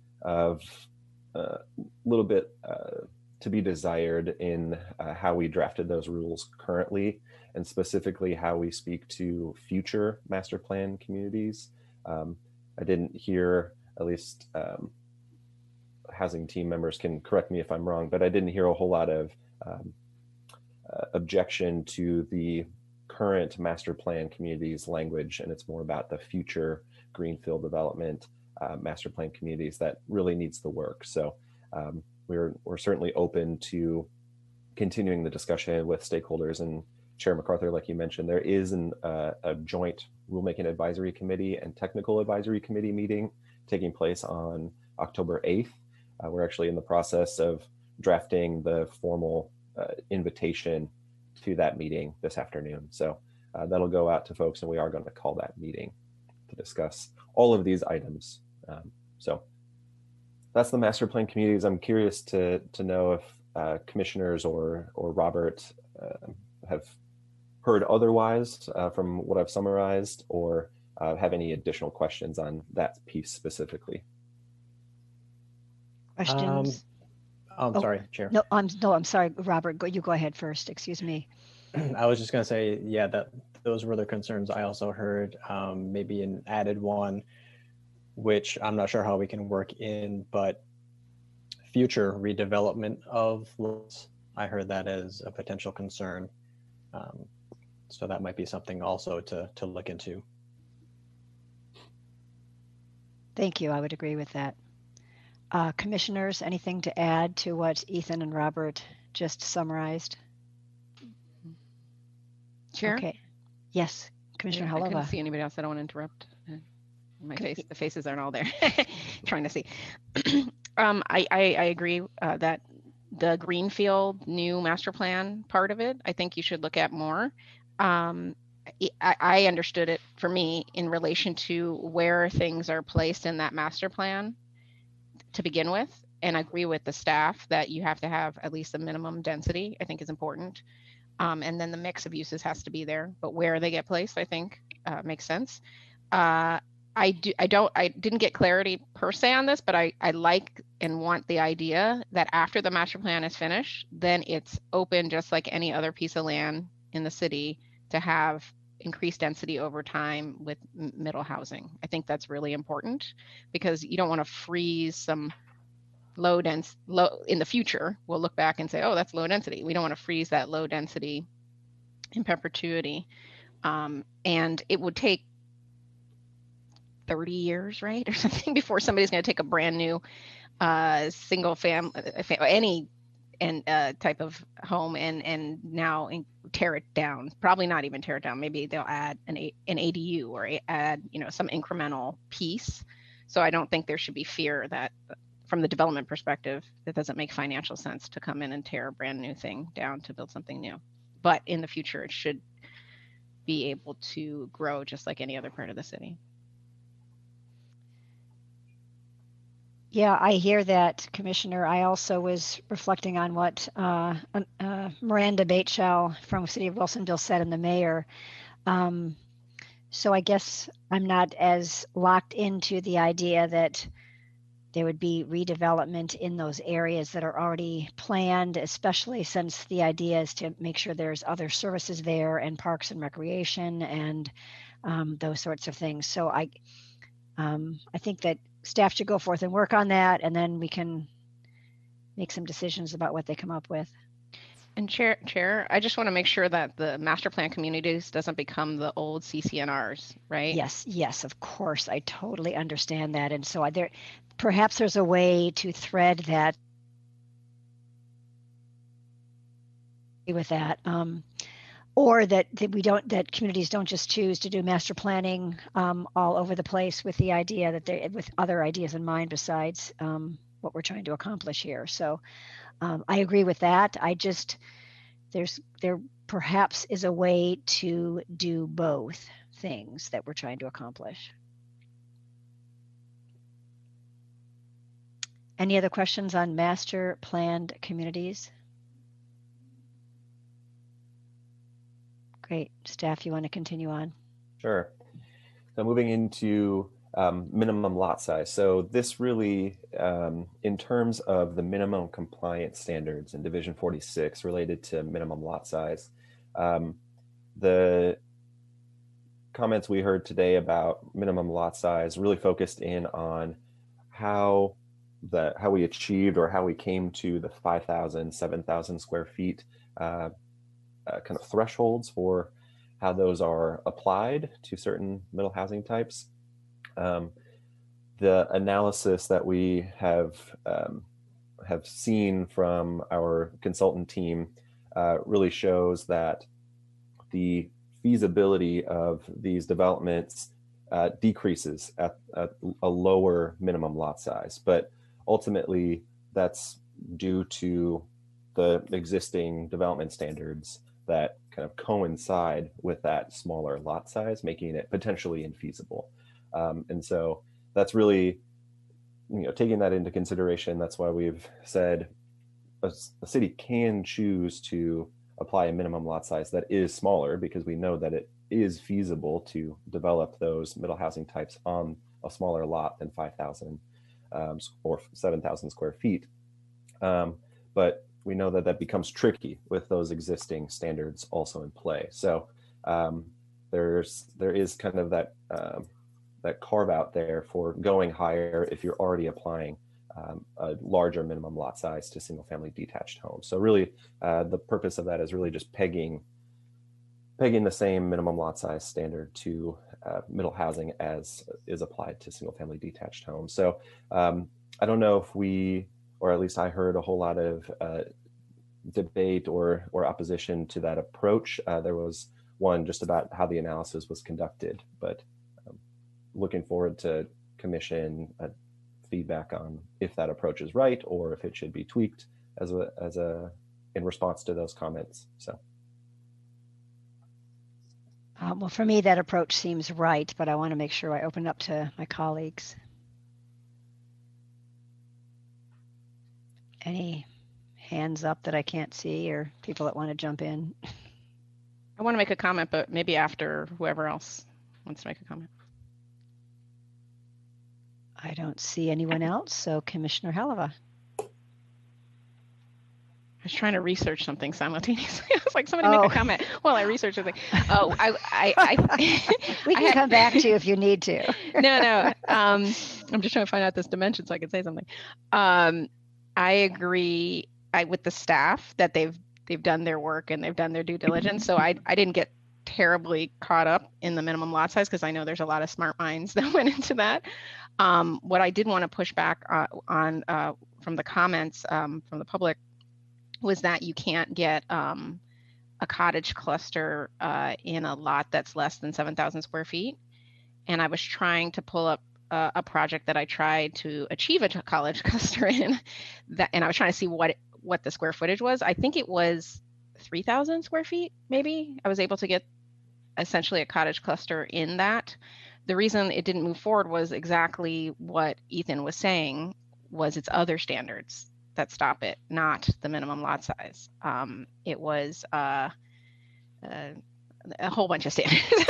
S5: to be desired in how we drafted those rules currently, and specifically how we speak to future master plan communities. I didn't hear, at least housing team members can correct me if I'm wrong, but I didn't hear a whole lot of objection to the current master plan communities language, and it's more about the future greenfield development master plan communities that really needs the work. So we're certainly open to continuing the discussion with stakeholders. And Chair MacArthur, like you mentioned, there is a joint rulemaking advisory committee and technical advisory committee meeting taking place on October 8th. We're actually in the process of drafting the formal invitation to that meeting this afternoon. So that'll go out to folks, and we are going to call that meeting to discuss all of these items. So that's the master plan communities. I'm curious to know if commissioners or Robert have heard otherwise from what I've summarized, or have any additional questions on that piece specifically.
S2: Questions?
S16: I'm sorry, Chair.
S2: No, I'm sorry, Robert. You go ahead first. Excuse me.
S16: I was just going to say, yeah, that those were the concerns I also heard. Maybe an added one, which I'm not sure how we can work in, but future redevelopment of lots. I heard that as a potential concern. So that might be something also to look into.
S2: Thank you. I would agree with that. Commissioners, anything to add to what Ethan and Robert just summarized?
S10: Chair?
S2: Okay. Yes, Commissioner
S10: I couldn't
S2: Halova.
S10: see anybody else. I don't want to interrupt. My face, the faces aren't all there. Trying to see. I agree that the Greenfield new master plan part of it, I think you should look at more. I understood it for me in relation to where things are placed in that master plan to begin with. And I agree with the staff that you have to have at least a minimum density, I think is important. And then the mix of uses has to be there, but where they get placed, I think makes sense. I didn't get clarity per se on this, but I like and want the idea that after the master plan is finished, then it's open just like any other piece of land in the city to have increased density over time with middle housing. I think that's really important because you don't want to freeze some low in the future. We'll look back and say, oh, that's low density. We don't want to freeze that low density in perpetuity. And it would take 30 years, right? Or something before somebody's going to take a brand new single family, any type of home and now tear it down. Probably not even tear it down. Maybe they'll add an ADU or add, some incremental piece. So I don't think there should be fear that from the development perspective, that doesn't make financial sense to come in and tear a brand new thing down to build something new. But in the future, it should be able to grow just like any other part of the city.
S2: Yeah, I hear that, Commissioner. I also was reflecting on what Miranda Bateshell from City of Wilsonville said and the mayor. So I guess I'm not as locked into the idea that there would be redevelopment in those areas that are already planned, especially since the idea is to make sure there's other services there and parks and recreation and those sorts of things. So I think that staff should go forth and work on that, and then we can make some decisions about what they come up with.
S10: And Chair, I just want to make sure that the master plan communities doesn't become the old CCNRs, right?
S2: Yes, of course. I totally understand that. And so perhaps there's a way to thread that with that. Or that communities don't just choose to do master planning all over the place with the idea that with other ideas in mind besides what we're trying to accomplish here. So I agree with that. There perhaps is a way to do both things that we're trying to accomplish. Any other questions on master planned communities? Great. Staff, you want to continue on?
S5: Sure. So moving into minimum lot size. So this really, in terms of the minimum compliance standards in Division 46 related to minimum lot size, the comments we heard today about minimum lot size really focused in on how we achieved or how we came to the 5,000, 7,000 square feet kind of thresholds for how those are applied to certain middle housing types. The analysis that we have seen from our consultant team really shows that the feasibility of these developments decreases at a lower minimum lot size, but ultimately that's due to the existing development standards that kind of coincide with that smaller lot size, making it potentially infeasible. And so that's really taking that into consideration, that's why we've said a city can choose to apply a minimum lot size that is smaller, because we know that it is feasible to develop those middle housing types on a smaller lot than 5,000 or 7,000 square feet. But we know that that becomes tricky with those existing standards also in play. So there is kind of that that carve out there for going higher if you're already applying a larger minimum lot size to single family detached homes. So really the purpose of that is really just pegging the same minimum lot size standard to middle housing as is applied to single family detached homes. So I don't know if or at least I heard a whole lot of debate or opposition to that approach. There was one just about how the analysis was conducted, but looking forward to commission feedback on if that approach is right or if it should be tweaked in response to those comments. So.
S2: Well, for me, that approach seems right, but I want to make sure I open up to my colleagues. Any hands up that I can't see, or people that want to jump in?
S10: I want to make a comment, but maybe after whoever else wants to make a comment.
S2: I don't see anyone else, so Commissioner Halava.
S10: I was trying to research something simultaneously. I was like, somebody make a comment while I research something. Oh,
S2: we can come back to you if you need to.
S10: No. I'm just trying to find out this dimension so I can say something. I agree with the staff that they've done their work and they've done their due diligence. So I didn't get terribly caught up in the minimum lot size because I know there's a lot of smart minds that went into that. What I did want to push back on from the comments from the public was that you can't get a cottage cluster in a lot that's less than 7,000 square feet. And I was trying to pull up a project that I tried to achieve a college cluster in, and I was trying to see what the square footage was. I think it was 3,000 square feet, maybe. I was able to get essentially a cottage cluster in that. The reason it didn't move forward was exactly what Ethan was saying, was its other standards that stop it, not the minimum lot size. It was a whole bunch of standards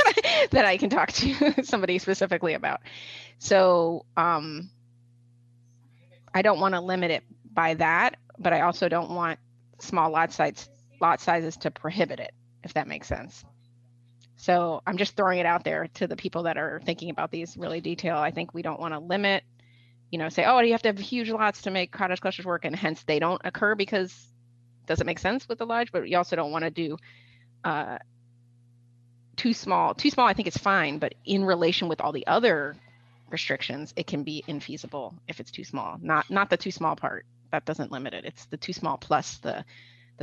S10: that I can talk to somebody specifically about. So I don't want to limit it by that, but I also don't want small lot sizes to prohibit it, if that makes sense. So I'm just throwing it out there to the people that are thinking about these really detailed. I think we don't want to limit, say, oh, you have to have huge lots to make cottage clusters work, and hence they don't occur because it doesn't make sense with the lodge, but you also don't want to do too small. Too small, I think it's fine, but in relation with all the other restrictions, it can be infeasible if it's too small. Not the too small part. That doesn't limit it. It's the too small plus the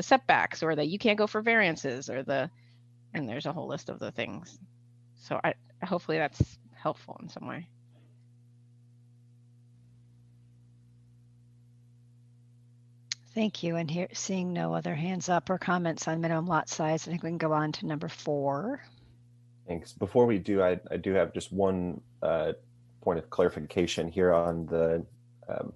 S10: setbacks, or that you can't go for variances, or and there's a whole list of the things. So hopefully that's helpful in some way.
S2: Thank you. And here, seeing no other hands up or comments on minimum lot size, I think we can go on to number 4.
S5: Thanks. Before we do, I do have just one point of clarification here on the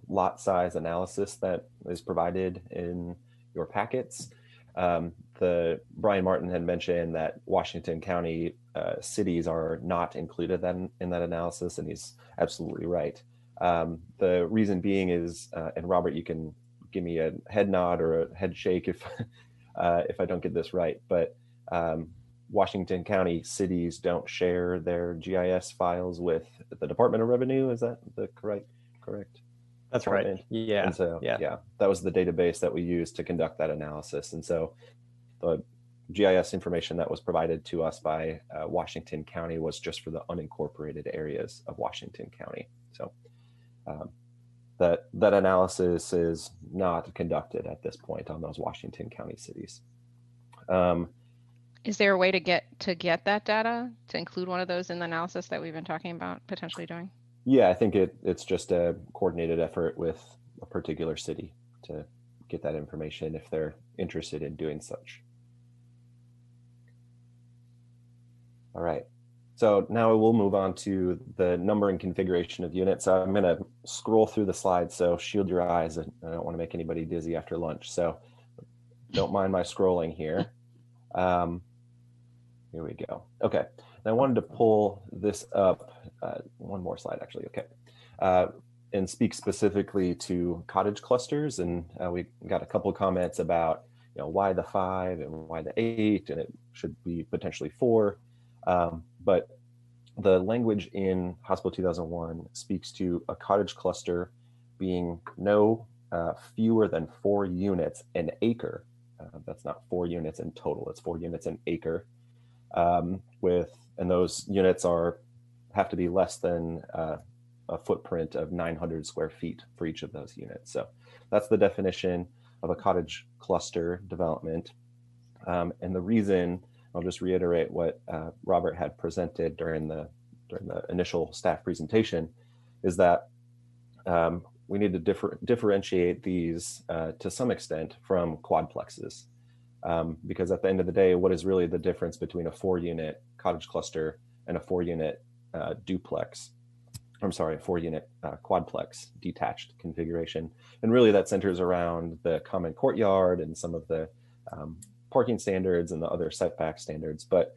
S5: lot size analysis that is provided in your packets. Brian Martin had mentioned that Washington County cities are not included in that analysis, and he's absolutely right. The reason being is, and Robert, you can give me a head nod or a head shake if I don't get this right, but Washington County cities don't share their GIS files with the Department of Revenue. Is that the correct?
S16: That's right. Yeah.
S5: And so, yeah, that was the database that we used to conduct that analysis. And so the GIS information that was provided to us by Washington County was just for the unincorporated areas of Washington County. So that analysis is not conducted at this point on those Washington County cities.
S10: Is there a way to get that data, to include one of those in the analysis that we've been talking about potentially doing?
S5: Yeah, I think it's just a coordinated effort with a particular city to get that information if they're interested in doing such. All right. So now we'll move on to the number and configuration of units. So I'm going to scroll through the slides, so shield your eyes. I don't want to make anybody dizzy after lunch, so don't mind my scrolling here. Here we go. Okay, now I wanted to pull this up, one more slide actually, okay, and speak specifically to cottage clusters. And we got a couple comments about, why the 5 and why the 8, and it should be potentially 4. But the language in House Bill 2001 speaks to a cottage cluster being no fewer than 4 units an acre. That's not 4 units in total, it's 4 units an acre. And those units have to be less than a footprint of 900 square feet for each of those units. So that's the definition of a cottage cluster development. And the reason, I'll just reiterate what Robert had presented during the initial staff presentation, is that we need to differentiate these to some extent from quadplexes. Because at the end of the day, what is really the difference between a 4-unit cottage cluster and a 4-unit duplex? I'm sorry, a 4-unit quadplex detached configuration. And really that centers around the common courtyard and some of the parking standards and the other setback standards. But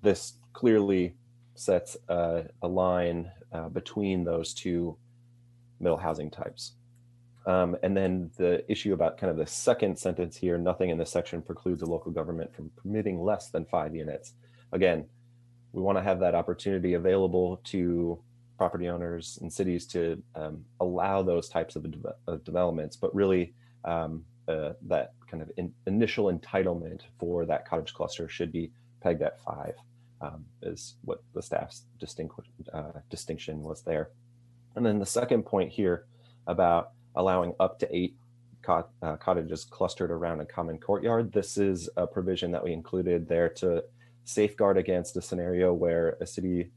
S5: this clearly sets a line between those two middle housing types. And then the issue about kind of the second sentence here, nothing in this section precludes a local government from permitting less than 5 units. Again, we want to have that opportunity available to property owners and cities to allow those types of developments, but really that kind of initial entitlement for that cottage cluster should be pegged at 5, is what the staff's distinction was there. And then the second point here about allowing up to 8 cottages clustered around a common courtyard. This is a provision that we included there to safeguard against a scenario where a city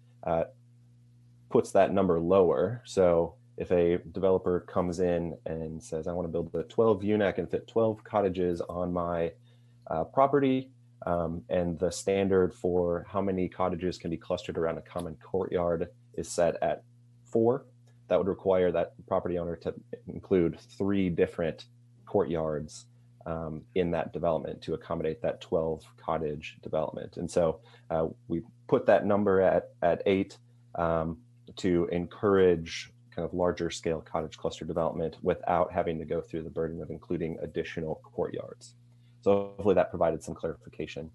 S5: puts that number lower. So if a developer comes in and says, I want to build a 12 unit, I can fit 12 cottages on my property, and the standard for how many cottages can be clustered around a common courtyard is set at 4. That would require that property owner to include 3 different courtyards in that development to accommodate that 12 cottage development. And so we put that number at 8 to encourage kind of larger scale cottage cluster development without having to go through the burden of including additional courtyards. So hopefully that provided some clarification.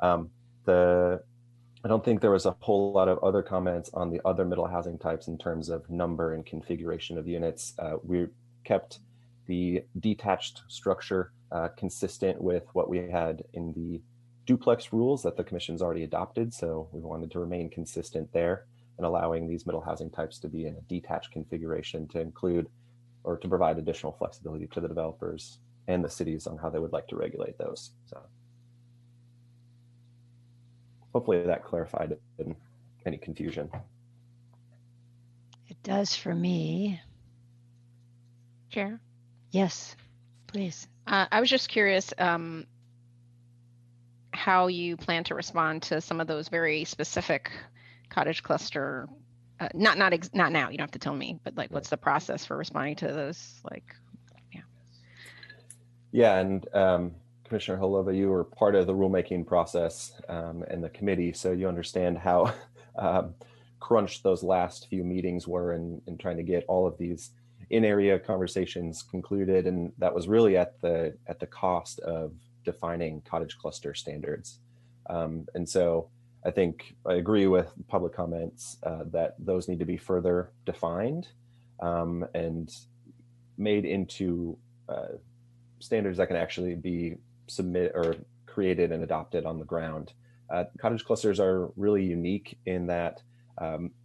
S5: I don't think there was a whole lot of other comments on the other middle housing types in terms of number and configuration of units. We kept the detached structure consistent with what we had in the duplex rules that the commission's already adopted. So we wanted to remain consistent there and allowing these middle housing types to be in a detached configuration to include or to provide additional flexibility to the developers and the cities on how they would like to regulate those. So hopefully that clarified any confusion.
S2: It does for me.
S10: Chair?
S2: Yes, please.
S10: I was just curious how you plan to respond to some of those very specific cottage cluster, not now, you don't have to tell me, but like what's the process for responding to those? Like,
S5: yeah, and Commissioner Holova, you were part of the rulemaking process and the committee, so you understand how crunched those last few meetings were in trying to get all of these in-area conversations concluded, and that was really at the cost of defining cottage cluster standards. And so I think I agree with public comments that those need to be further defined and made into standards that can actually be created and adopted on the ground. Cottage clusters are really unique in that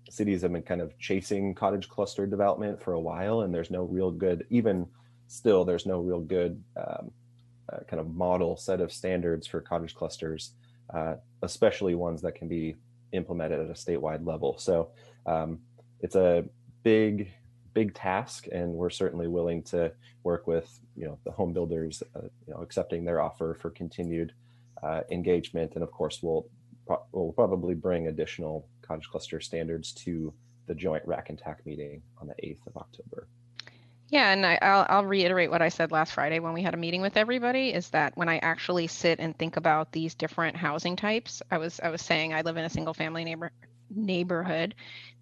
S5: cities have been kind of chasing cottage cluster development for a while, and there's no real good, even still, there's no real good kind of model set of standards for cottage clusters, especially ones that can be implemented at a statewide level. So it's a big task, and we're certainly willing to work with the home builders, accepting their offer for continued engagement, and of course we'll we'll probably bring additional cottage cluster standards to the joint RAC and TAC meeting on the 8th of October.
S10: Yeah, and I'll reiterate what I said last Friday when we had a meeting with everybody, is that when I actually sit and think about these different housing types, I was saying I live in a single family neighborhood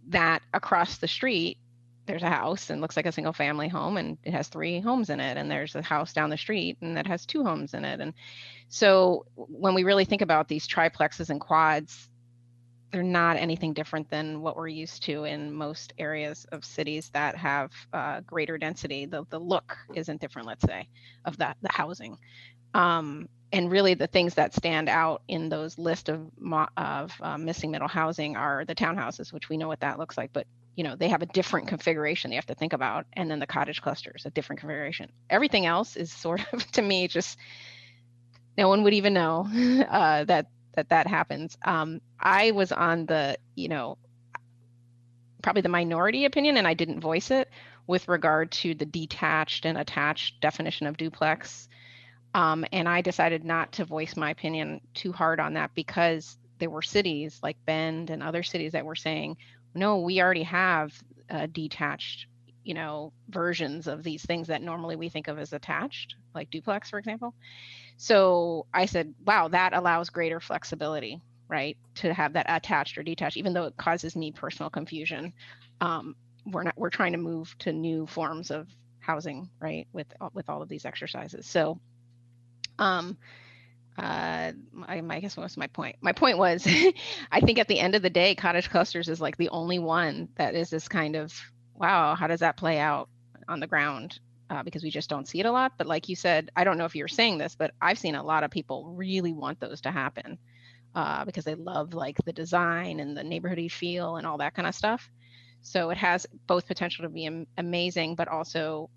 S10: that across the street, there's a house and looks like a single family home and it has 3 homes in it. And there's a house down the street and that has 2 homes in it. And so when we really think about these triplexes and quads, they're not anything different than what we're used to in most areas of cities that have greater density. The look isn't different, let's say, of the housing. And really the things that stand out in those list of missing middle housing are the townhouses, which we know what that looks like, but they have a different configuration they have to think about. And then the cottage clusters, a different configuration. Everything else is sort of, to me, just no one would even know that happens. I was on the, probably the minority opinion, and I didn't voice it with regard to the detached and attached definition of duplex. And I decided not to voice my opinion too hard on that because there were cities like Bend and other cities that were saying, no, we already have detached, versions of these things that normally we think of as attached, like duplex, for example. So I said, wow, that allows greater flexibility, right? To have that attached or detached, even though it causes me personal confusion. We're trying to move to new forms of housing, right? With all of these exercises. So I guess what was my point? My point was, I think at the end of the day, cottage clusters is like the only one that is this kind of, wow, how does that play out on the ground? Because we just don't see it a lot. But like you said, I don't know if you're saying this, but I've seen a lot of people really want those to happen because they love like the design and the neighborhoody feel and all that kind of stuff. So it has both potential to be amazing, but also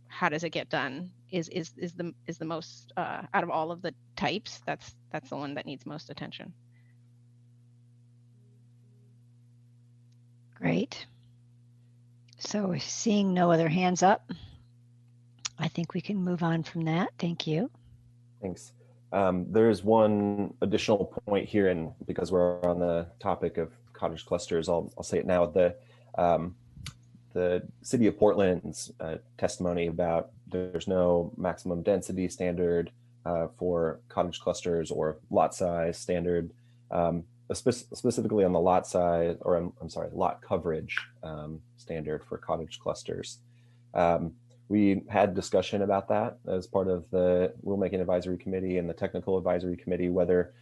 S10: how does it get done is the most out of all of the types. That's the one that needs most attention.
S2: Great. So seeing no other hands up, I think we can move on from that. Thank you.
S5: Thanks. There's one additional point here, and because we're on the topic of cottage clusters, I'll say it now. The City of Portland's testimony about there's no maximum density standard for cottage clusters or lot size standard, specifically on the lot size, or I'm sorry, lot coverage standard for cottage clusters. We had discussion about that as part of the Rulemaking Advisory Committee and the Technical Advisory Committee, whether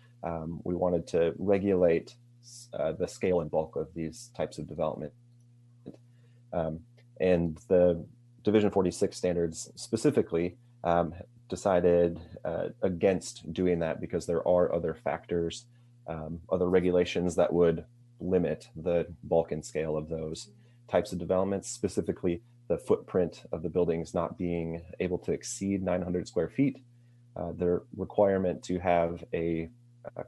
S5: we wanted to regulate the scale and bulk of these types of development. And the Division 46 standards specifically decided against doing that because there are other factors, other regulations that would limit the bulk and scale of those types of developments, specifically the footprint of the buildings not being able to exceed 900 square feet, the requirement to have a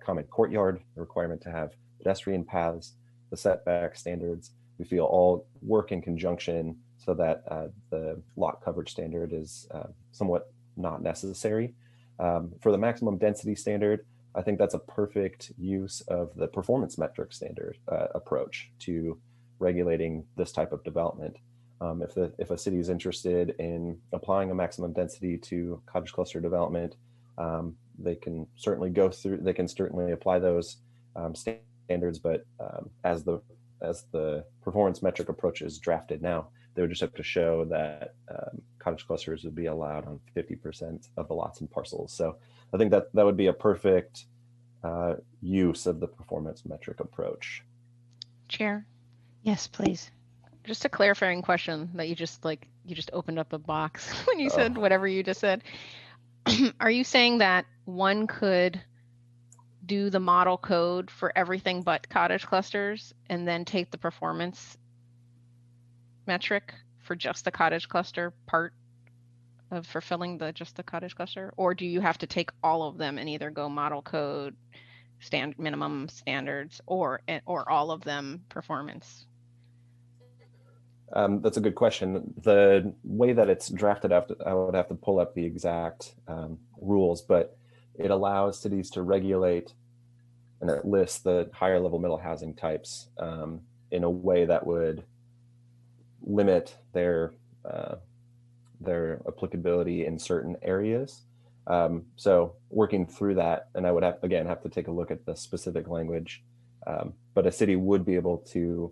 S5: common courtyard, the requirement to have pedestrian paths, the setback standards, we feel all work in conjunction so that the lot coverage standard is somewhat not necessary. For the maximum density standard, I think that's a perfect use of the performance metric standard approach to regulating this type of development. If a city is interested in applying a maximum density to cottage cluster development, they can certainly apply those standards, but as the performance metric approach is drafted now, they would just have to show that cottage clusters would be allowed on 50% of the lots and parcels. So I think that would be a perfect use of the performance metric approach.
S10: Chair?
S2: Yes, please.
S10: Just a clarifying question that you just opened up a box when you said whatever you just said. Are you saying that one could do the model code for everything but cottage clusters and then take the performance metric for just the cottage cluster part of fulfilling just the cottage cluster? Or do you have to take all of them and either go model code, minimum standards, or all of them performance?
S5: That's a good question. The way that it's drafted, I would have to pull up the exact rules, but it allows cities to regulate and it lists the higher level middle housing types in a way that would limit their applicability in certain areas. So working through that, and I would have to take a look at the specific language, but a city would be able to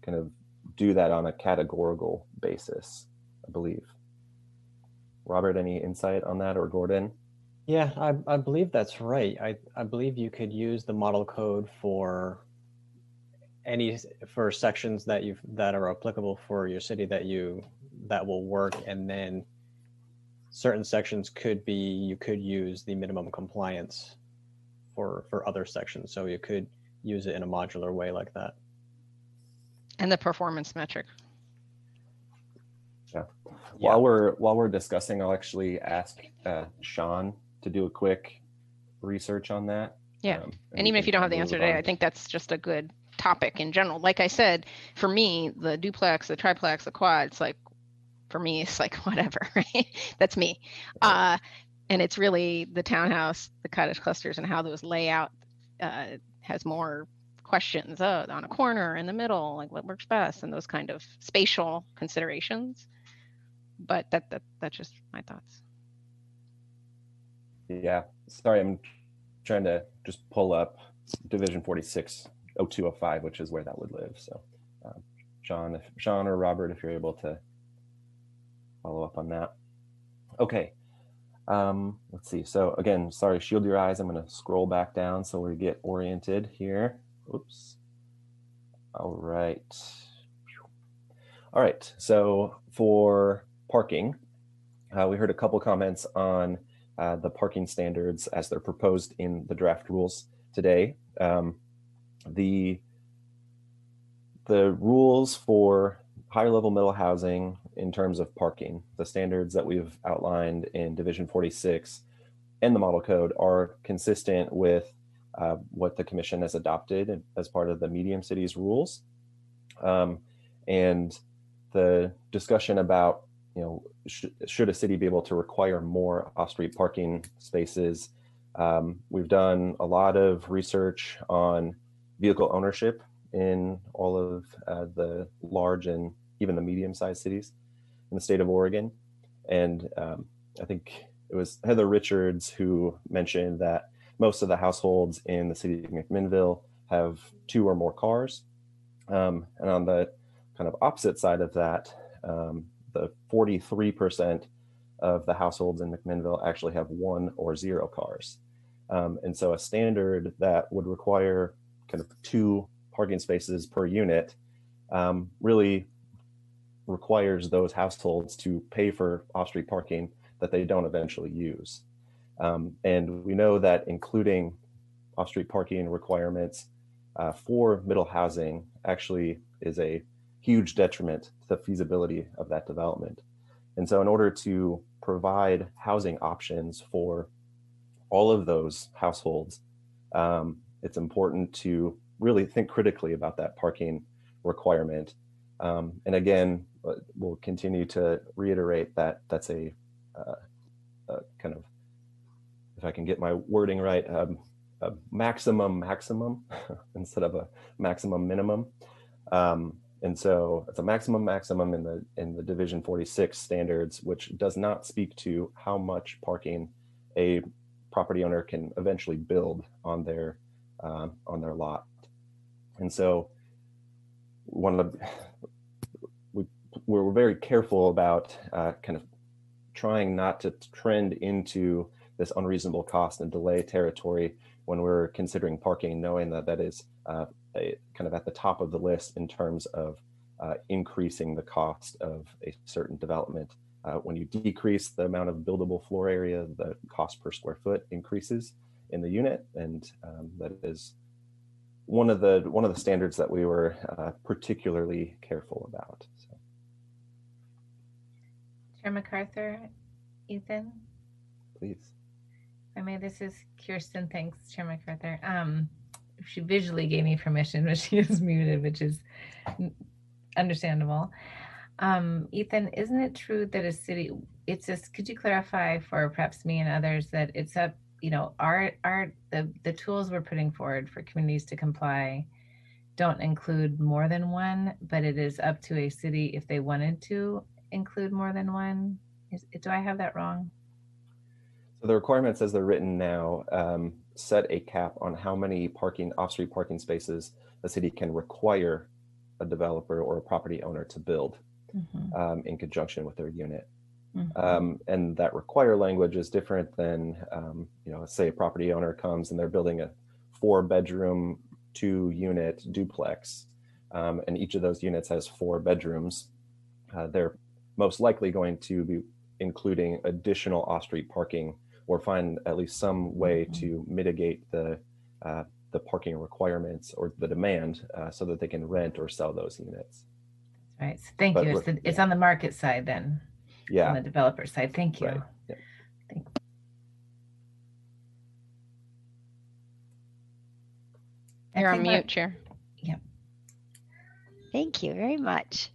S5: kind of do that on a categorical basis, I believe. Robert, any insight on that, or Gordon?
S16: Yeah, I believe that's right. I believe you could use the model code for sections that are applicable for your city that will work, and then certain sections you could use the minimum compliance for other sections. So you could use it in a modular way like that.
S10: And the performance metric.
S5: Yeah. While we're discussing, I'll actually ask Sean to do a quick research on that.
S10: Yeah, and even if you don't have the answer today, I think that's just a good topic in general. Like I said, for me, the duplex, the triplex, the quad, it's like, for me, it's like whatever, right? That's me. And it's really the townhouse, the cottage clusters, and how those lay out has more questions on a corner, in the middle, like what works best, and those kind of spatial considerations. But that's just my thoughts.
S5: Yeah, sorry, I'm trying to just pull up Division 46, 0205, which is where that would live. So Sean or Robert, if you're able to follow up on that. Okay, let's see. So again, sorry, shield your eyes. I'm going to scroll back down so we get oriented here. Oops. All right. So for parking, we heard a couple comments on the parking standards as they're proposed in the draft rules today. The rules for higher level middle housing in terms of parking, the standards that we've outlined in Division 46 and the model code are consistent with what the commission has adopted as part of the medium cities rules. And the discussion about, should a city be able to require more off-street parking spaces? We've done a lot of research on vehicle ownership in all of the large and even the medium-sized cities in the state of Oregon. And I think it was Heather Richards who mentioned that most of the households in the city of McMinnville have 2 or more cars. And on the kind of opposite side of that, the 43% of the households in McMinnville actually have 1 or 0 cars. And so a standard that would require kind of 2 parking spaces per unit really requires those households to pay for off-street parking that they don't eventually use. And we know that including off-street parking requirements for middle housing actually is a huge detriment to the feasibility of that development. And so in order to provide housing options for all of those households, it's important to really think critically about that parking requirement. And again, we'll continue to reiterate that that's a kind of, if I can get my wording right, a maximum instead of a maximum minimum. And so it's a maximum in the Division 46 standards, which does not speak to how much parking a property owner can eventually build on their lot. And so we're very careful about kind of trying not to trend into this unreasonable cost and delay territory when we're considering parking, knowing that that is kind of at the top of the list in terms of increasing the cost of a certain development. When you decrease the amount of buildable floor area, the cost per square foot increases in the unit, and that is one of the standards that we were particularly careful about. So.
S15: Chair MacArthur, Ethan?
S5: Please.
S15: I mean, this is Kirsten. Thanks, Chair MacArthur. She visually gave me permission, but she is muted, which is understandable. Ethan, isn't it true that a city, could you clarify for perhaps me and others that it's up you know, the tools we're putting forward for communities to comply don't include more than one, but it is up to a city if they wanted to include more than one. Do I have that wrong?
S5: So the requirements as they're written now set a cap on how many off-street parking spaces the city can require a developer or a property owner to build in conjunction with their unit. And that require language is different than, you know, say a property owner comes and they're building a 4-bedroom, 2-unit duplex, and each of those units has 4 bedrooms. They're most likely going to be including additional off-street parking or find at least some way to mitigate the parking requirements or the demand so that they can rent or sell those units.
S15: Right. So thank you. It's on the market side then.
S5: Yeah.
S15: On the developer side. Thank you.
S5: Right. Yeah.
S15: Thank
S10: You're on mute, Chair.
S15: Yep.
S2: Thank you very much.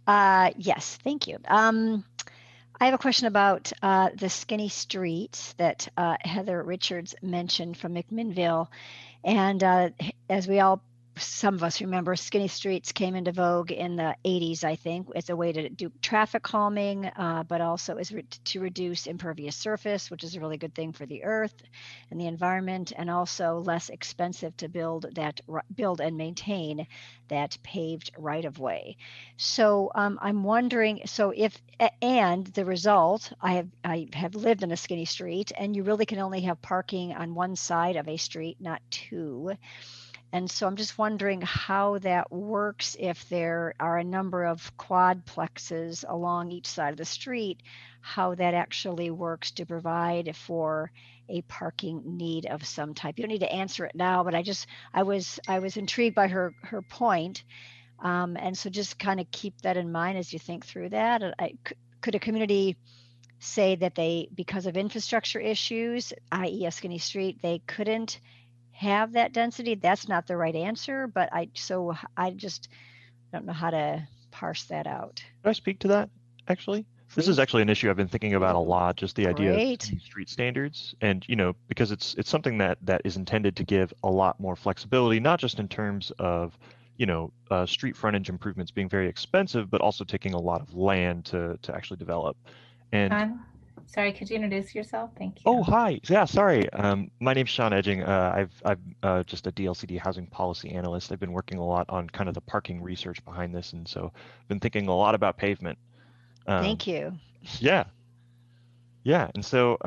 S2: Yes, thank you. I have a question about the skinny streets that Heather Richards mentioned from McMinnville. And as some of us remember, skinny streets came into vogue in the 80s, I think, as a way to do traffic calming, but also to reduce impervious surface, which is a really good thing for the earth and the environment, and also less expensive to build and maintain that paved right of way. So I'm wondering, and the result, I have lived in a skinny street, and you really can only have parking on one side of a street, not two. And so I'm just wondering how that works if there are a number of quadplexes along each side of the street, how that actually works to provide for a parking need of some type. You don't need to answer it now, but I was intrigued by her point. And so just kind of keep that in mind as you think through that. Could a community say that because of infrastructure issues, i.e. a skinny street, they couldn't have that density? That's not the right answer, but I just don't know how to parse that out.
S17: Can I speak to that, actually? This is actually an issue I've been thinking about a lot, just the idea of street standards. And, you know, because it's something that is intended to give a lot more flexibility, not just in terms of, you know, street frontage improvements being very expensive, but also taking a lot of land to actually develop. And
S15: Sean, sorry, could you introduce yourself? Thank you.
S17: Oh, hi. Yeah, sorry. My name's Sean Edging. I'm just a DLCD housing policy analyst. I've been working a lot on kind of the parking research behind this, and so I've been thinking a lot about pavement.
S2: Thank you.
S17: Yeah. And so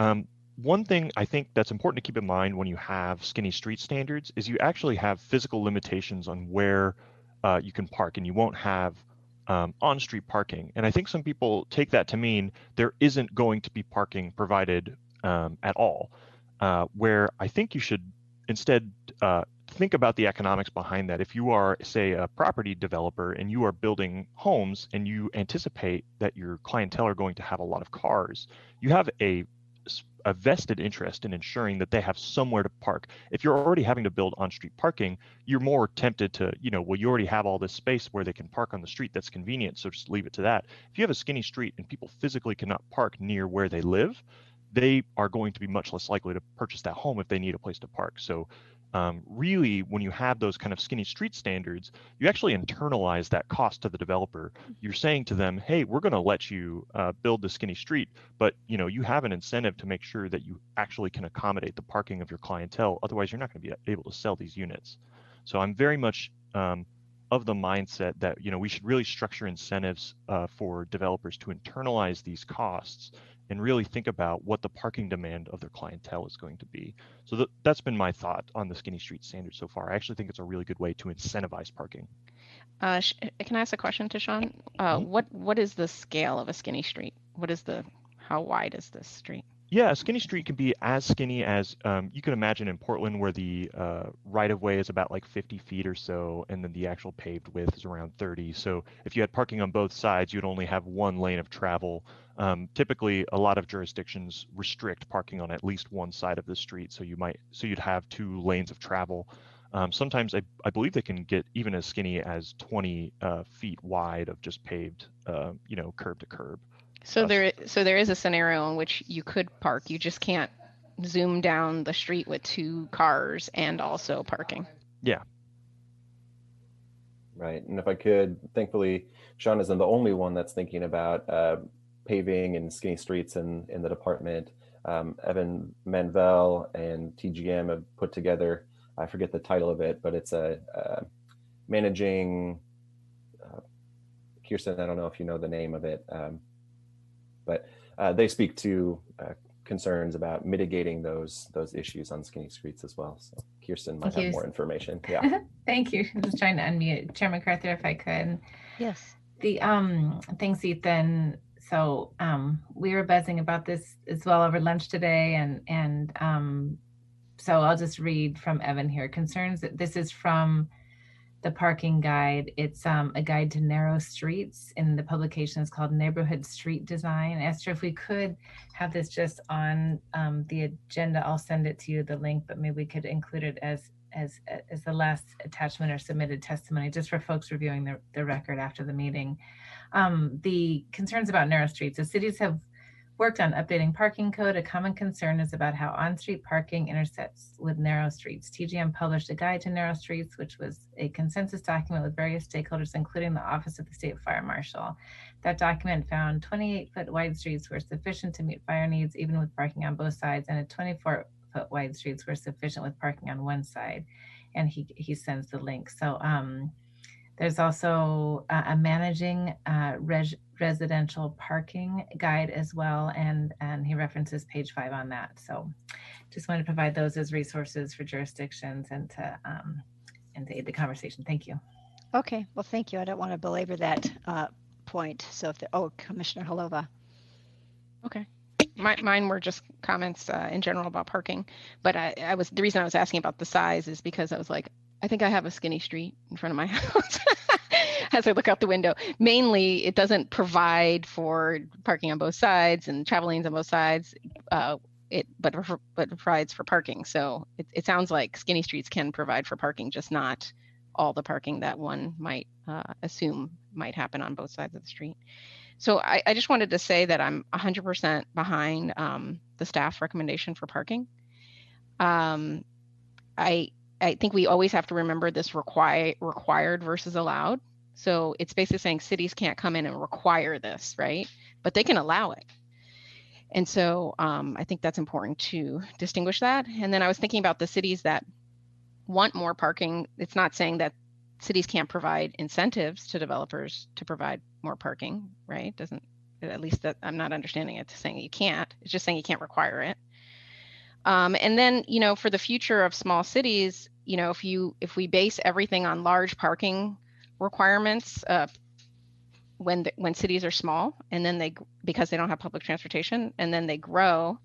S17: one thing I think that's important to keep in mind when you have skinny street standards is you actually have physical limitations on where you can park, and you won't have on-street parking. And I think some people take that to mean there isn't going to be parking provided at all, where I think you should instead think about the economics behind that. If you are, say, a property developer and you are building homes and you anticipate that your clientele are going to have a lot of cars, you have a vested interest in ensuring that they have somewhere to park. If you're already having to build on-street parking, you're more tempted to, you know, well, you already have all this space where they can park on the street that's convenient, so just leave it to that. If you have a skinny street and people physically cannot park near where they live, they are going to be much less likely to purchase that home if they need a place to park. So really, when you have those kind of skinny street standards, you actually internalize that cost to the developer. You're saying to them, hey, we're going to let you build the skinny street, but you know, you have an incentive to make sure that you actually can accommodate the parking of your clientele. Otherwise, you're not going to be able to sell these units. So I'm very much of the mindset that, you know, we should really structure incentives for developers to internalize these costs and really think about what the parking demand of their clientele is going to be. So that's been my thought on the skinny street standard so far. I actually think it's a really good way to incentivize parking.
S10: Can I ask a question to Sean? What is the scale of a skinny street? How wide is this street?
S17: Yeah, a skinny street can be as skinny as you can imagine in Portland, where the right-of-way is about like 50 feet or so, and then the actual paved width is around 30. So if you had parking on both sides, you'd only have one lane of travel. Typically, a lot of jurisdictions restrict parking on at least one side of the street, so you'd have 2 lanes of travel. Sometimes I believe they can get even as skinny as 20 feet wide of just paved, curb to curb.
S10: So there is a scenario in which you could park, you just can't zoom down the street with 2 cars and also parking.
S17: Yeah.
S5: Right. And if I could, thankfully, Sean isn't the only one that's thinking about paving and skinny streets in the department. Evan Manvel and TGM have put together, I forget the title of it, but it's a managing, Kirsten, I don't know if you know the name of it, but they speak to concerns about mitigating those issues on skinny streets as well. So Kirsten might have more information. Yeah.
S15: Thank you. I'm just trying to unmute Chair MacArthur if I could.
S2: Yes.
S15: The thanks, Ethan. So we were buzzing about this as well over lunch today, and so I'll just read from Evan here. Concerns that this is from the parking guide. It's a guide to narrow streets, and the publication is called Neighborhood Street Design. Esther, if we could have this just on the agenda, I'll send it to you, the link, but maybe we could include it as the last attachment or submitted testimony, just for folks reviewing the record after the meeting. The concerns about narrow streets. The cities have worked on updating parking code. A common concern is about how on-street parking intersects with narrow streets. TGM published a guide to narrow streets, which was a consensus document with various stakeholders, including the Office of the State Fire Marshal. That document found 28-foot wide streets were sufficient to meet fire needs, even with parking on both sides, and a 24-foot wide streets were sufficient with parking on one side. And he sends the link. So there's also a managing residential parking guide as well, and he references page 5 on that. So just want to provide those as resources for jurisdictions and to aid the conversation. Thank you.
S2: Okay, well, thank you. I don't want to belabor that point. So if Commissioner Holova.
S10: Okay. Mine were just comments in general about parking, but the reason I was asking about the size is because I was like, I think I have a skinny street in front of my house as I look out the window. Mainly, it doesn't provide for parking on both sides and travel lanes on both sides, but it provides for parking. So it sounds like skinny streets can provide for parking, just not all the parking that one might assume might happen on both sides of the street. So I just wanted to say that I'm 100% behind the staff recommendation for parking. I think we always have to remember this required versus allowed. So it's basically saying cities can't come in and require this, right? But they can allow it. And so I think that's important to distinguish that. And then I was thinking about the cities that want more parking. It's not saying that cities can't provide incentives to developers to provide more parking, right? Doesn't, at least that I'm not understanding it saying you can't. It's just saying you can't require it. And then, for the future of small cities, if we base everything on large parking requirements, when cities are small, and then because they don't have public transportation, and then they grow,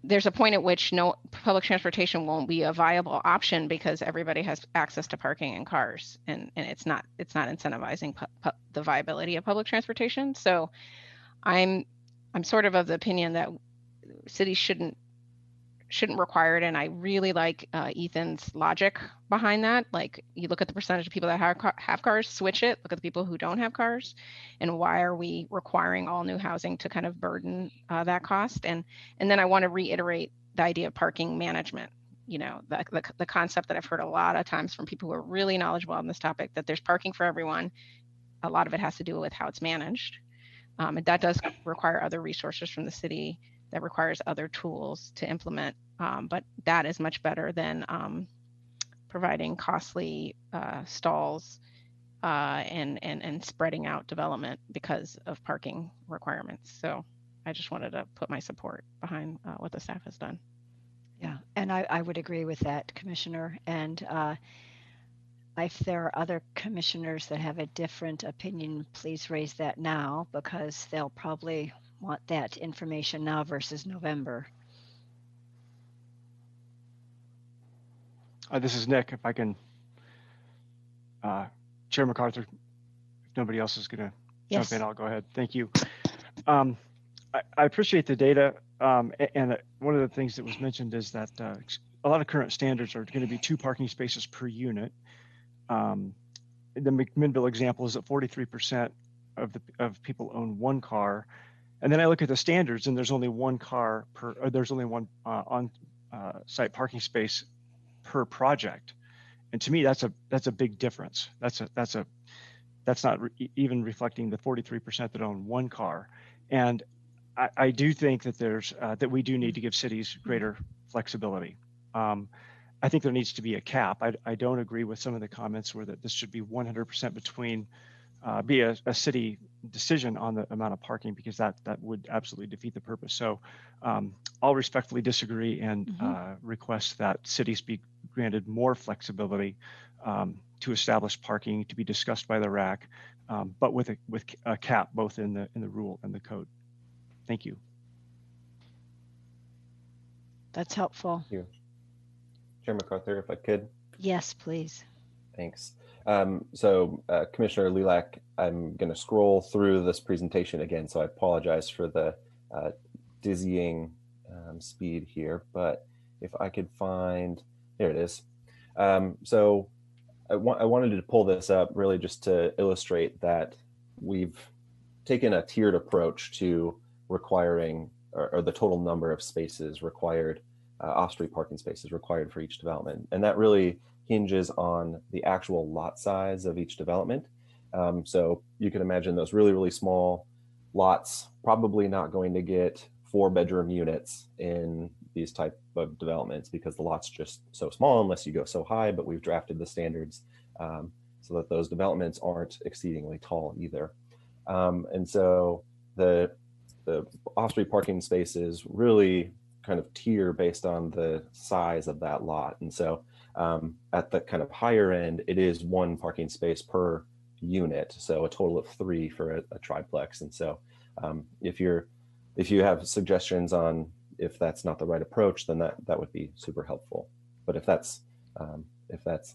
S10: there's a point at which no public transportation won't be a viable option because everybody has access to parking and cars, and it's not incentivizing the viability of public transportation. So I'm sort of the opinion that cities shouldn't require it, and I really like Ethan's logic behind that. Like, you look at the percentage of people that have cars, switch it, look at the people who don't have cars, and why are we requiring all new housing to kind of burden that cost? And then I want to reiterate the idea of parking management. The concept that I've heard a lot of times from people who are really knowledgeable on this topic, that there's parking for everyone. A lot of it has to do with how it's managed, and that does require other resources from the city. That requires other tools to implement, but that is much better than providing costly stalls and spreading out development because of parking requirements. So I just wanted to put my support behind what the staff has done.
S2: Yeah, and I would agree with that, Commissioner. And if there are other commissioners that have a different opinion, please raise that now, because they'll probably want that information now versus November.
S7: This is Nick. If I can, Chair MacArthur, if nobody else is going to jump in, I'll go ahead. Thank you. I appreciate the data. And one of the things that was mentioned is that a lot of current standards are going to be 2 parking spaces per unit. The McMinnville example is that 43% of people own 1 car, And then I look at the standards, and there's only one car per, or there's only one on-site parking space per project. And to me, that's a big difference. That's not even reflecting the 43% that own one car. And I do think that that we do need to give cities greater flexibility. I think there needs to be a cap. I don't agree with some of the comments where that this should be 100% between, be a city decision on the amount of parking, because that would absolutely defeat the purpose. So I'll respectfully disagree and request that cities be granted more flexibility to establish parking to be discussed by the RAC, but with a cap both in the rule and the code. Thank you.
S2: That's helpful.
S5: Thank you. Chair MacArthur, if I could.
S2: Yes, please.
S5: Thanks. So Commissioner Lulak, I'm going to scroll through this presentation again, so I apologize for the dizzying speed here, but if I could find, there it is. So I wanted to pull this up really just to illustrate that we've taken a tiered approach to requiring, or the total number of spaces required, off-street parking spaces required for each development. And that really hinges on the actual lot size of each development. So you can imagine those really, really small lots probably not going to get 4-bedroom units in these type of developments because the lot's just so small unless you go so high, but we've drafted the standards so that those developments aren't exceedingly tall either. And so the off-street parking spaces really kind of tier based on the size of that lot. And so at the kind of higher end, it is 1 parking space per unit. So a total of 3 for a triplex. And so if you have suggestions on if that's not the right approach, then that would be super helpful. But if that's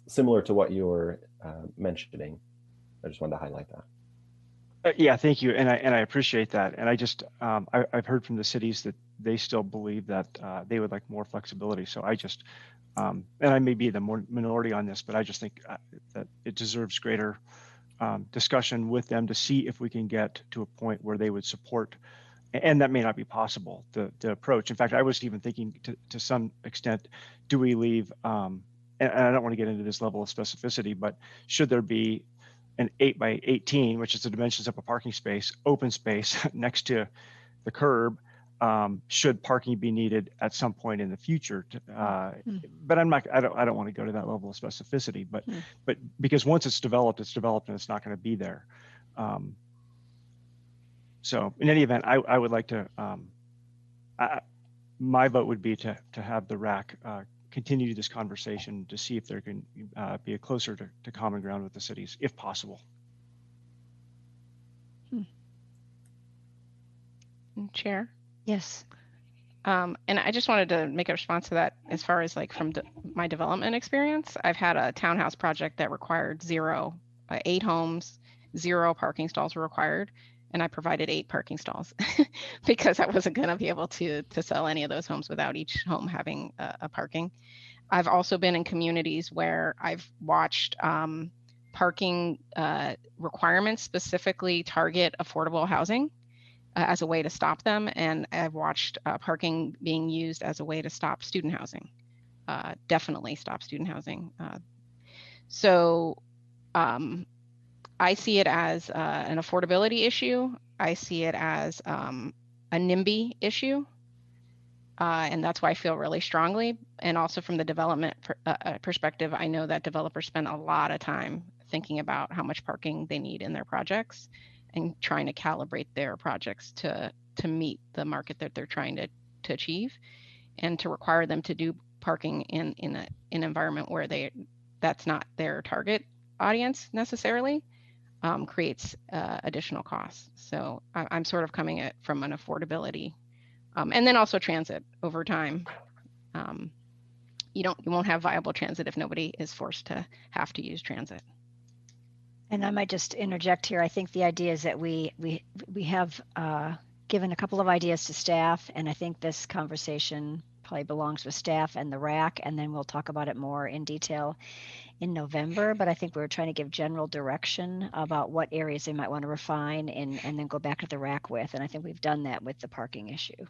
S5: similar to what you were mentioning, I just wanted to highlight that.
S7: Yeah, thank you, and I appreciate that. And I just I've heard from the cities that they still believe that they would like more flexibility. So I just and I may be the minority on this, but I just think that it deserves greater discussion with them to see if we can get to a point where they would support. And that may not be possible, the approach. In fact, I was even thinking to some extent, do we leave, and I don't want to get into this level of specificity, but should there be an 8x18, which is the dimensions of a parking space, open space next to the curb, should parking be needed at some point in the future? But I don't want to go to that level of specificity, but because once it's developed and it's not going to be there. So in any event, I would like to, my vote would be to have the RAC continue this conversation to see if there can be a closer to common ground with the cities, if possible.
S10: Chair?
S2: Yes.
S10: And I just wanted to make a response to that as far as like from my development experience. I've had a townhouse project that required 8 homes, 0 parking stalls were required. And I provided 8 parking stalls because I wasn't going to be able to sell any of those homes without each home having a parking. I've also been in communities where I've watched parking requirements specifically target affordable housing as a way to stop them. And I've watched parking being used as a way to stop student housing, definitely stop student housing. So I see it as an affordability issue. I see it as a NIMBY issue. And that's why I feel really strongly. And also from the development perspective, I know that developers spend a lot of time thinking about how much parking they need in their projects and trying to calibrate their projects to meet the market that they're trying to achieve, and to require them to do parking in an environment where that's not their target audience necessarily. Creates additional costs. So I'm sort of coming at from an affordability, and then also transit over time. You won't have viable transit if nobody is forced to have to use transit.
S2: And I might just interject here. I think the idea is that we have given a couple of ideas to staff, and I think this conversation probably belongs with staff and the RAC, and then we'll talk about it more in detail in November. But I think we were trying to give general direction about what areas they might want to refine and then go back to the RAC with. And I think we've done that with the parking issue.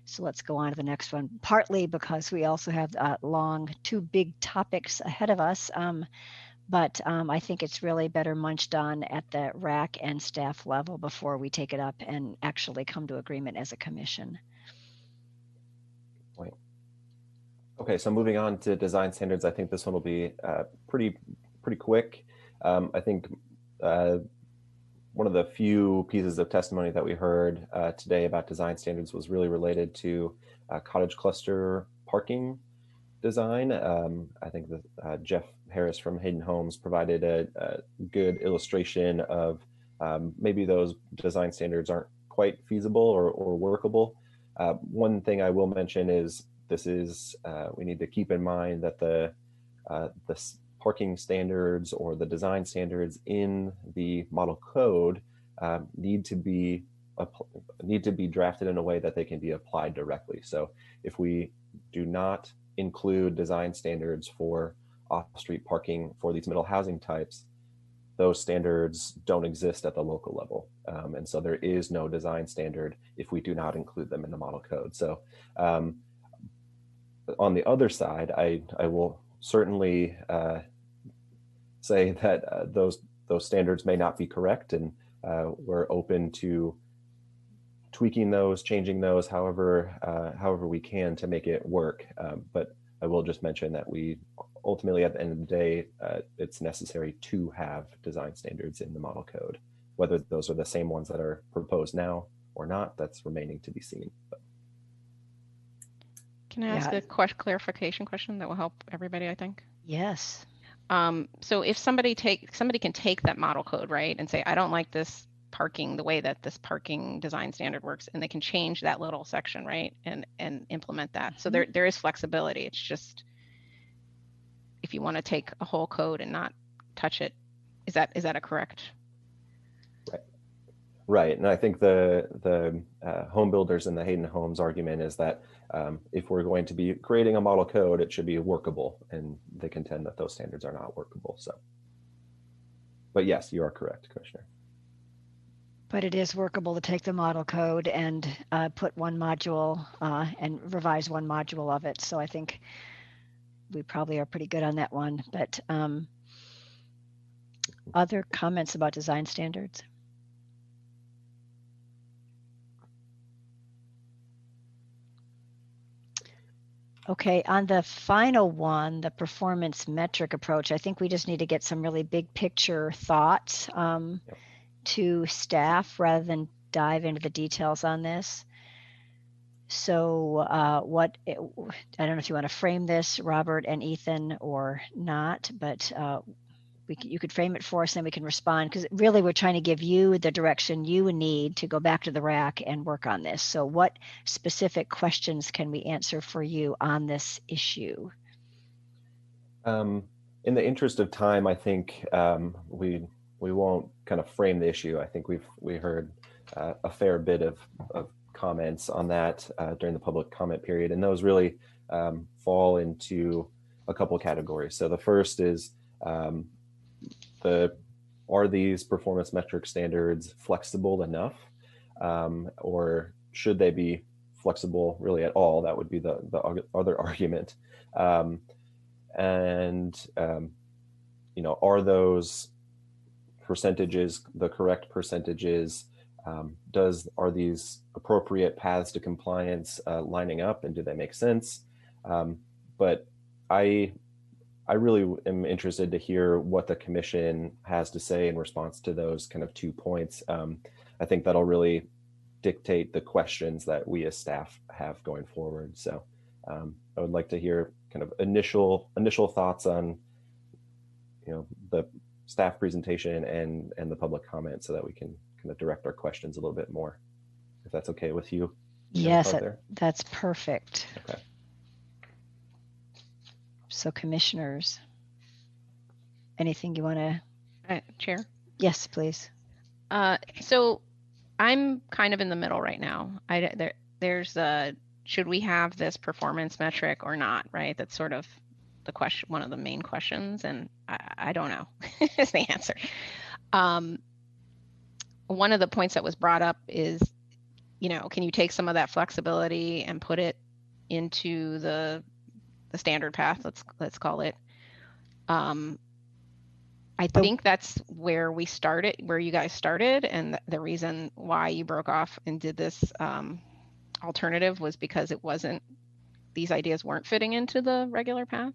S2: So let's go on to the next one, partly because we also have two big topics ahead of us. But I think it's really better munched on at the RAC and staff level before we take it up and actually come to agreement as a commission.
S5: Point. Okay, so moving on to design standards, I think this one will be pretty quick. I think one of the few pieces of testimony that we heard today about design standards was really related to cottage cluster parking design. I think that Jeff Harris from Hayden Homes provided a good illustration of maybe those design standards aren't quite feasible or workable. One thing I will mention is we need to keep in mind that the parking standards or the design standards in the model code need to be drafted in a way that they can be applied directly. So if we do not include design standards for off-street parking for these middle housing types, those standards don't exist at the local level. And so there is no design standard if we do not include them in the model code. So on the other side, I will certainly say that those standards may not be correct, and we're open to tweaking those, changing those, however we can to make it work. But I will just mention that we ultimately, at the end of the day, it's necessary to have design standards in the model code. Whether those are the same ones that are proposed now or not, that's remaining to be seen. But.
S10: Can I ask a clarification question that will help everybody, I think?
S2: Yes.
S10: So if somebody can take that model code, right, and say, I don't like this parking, the way that this parking design standard works, and they can change that little section, right, and implement that. So there is flexibility. It's just, if you want to take a whole code and not touch it, is that a correct?
S5: Right, and I think the home builders and the Hayden Homes argument is that if we're going to be creating a model code, it should be workable, and they contend that those standards are not workable. So, but yes, you are correct, Commissioner.
S2: But it is workable to take the model code and put one module and revise one module of it. So I think we probably are pretty good on that one. But other comments about design standards? Okay, on the final one, the performance metric approach, I think we just need to get some really big picture thoughts to staff rather than dive into the details on this. So I don't know if you want to frame this, Robert and Ethan, or not, but you could frame it for us and we can respond, because really we're trying to give you the direction you need to go back to the RAC and work on this. So what specific questions can we answer for you on this issue?
S5: In the interest of time, I think we won't kind of frame the issue. I think we heard a fair bit of comments on that during the public comment period, and those really fall into a couple categories. So the first is are these performance metric standards flexible enough, or should they be flexible really at all? That would be the other argument. Are those percentages the correct percentages? Are these appropriate paths to compliance lining up, and do they make sense? But I really am interested to hear what the commission has to say in response to those kind of 2 points. I think that'll really dictate the questions that we as staff have going forward. So I would like to hear kind of initial thoughts on, the staff presentation and the public comment, so that we can kind of direct our questions a little bit more, if that's okay with you.
S2: Yes, that's perfect.
S5: Okay.
S2: So commissioners, anything you want to?
S10: Chair?
S2: Yes, please.
S10: So I'm kind of in the middle right now. There's should we have this performance metric or not, right? That's sort of the question, one of the main questions, and I don't know is the answer. One of the points that was brought up is, can you take some of that flexibility and put it into the standard path, let's call it. I think that's where we started, where you guys started, and the reason why you broke off and did this alternative was because it wasn't, these ideas weren't fitting into the regular path.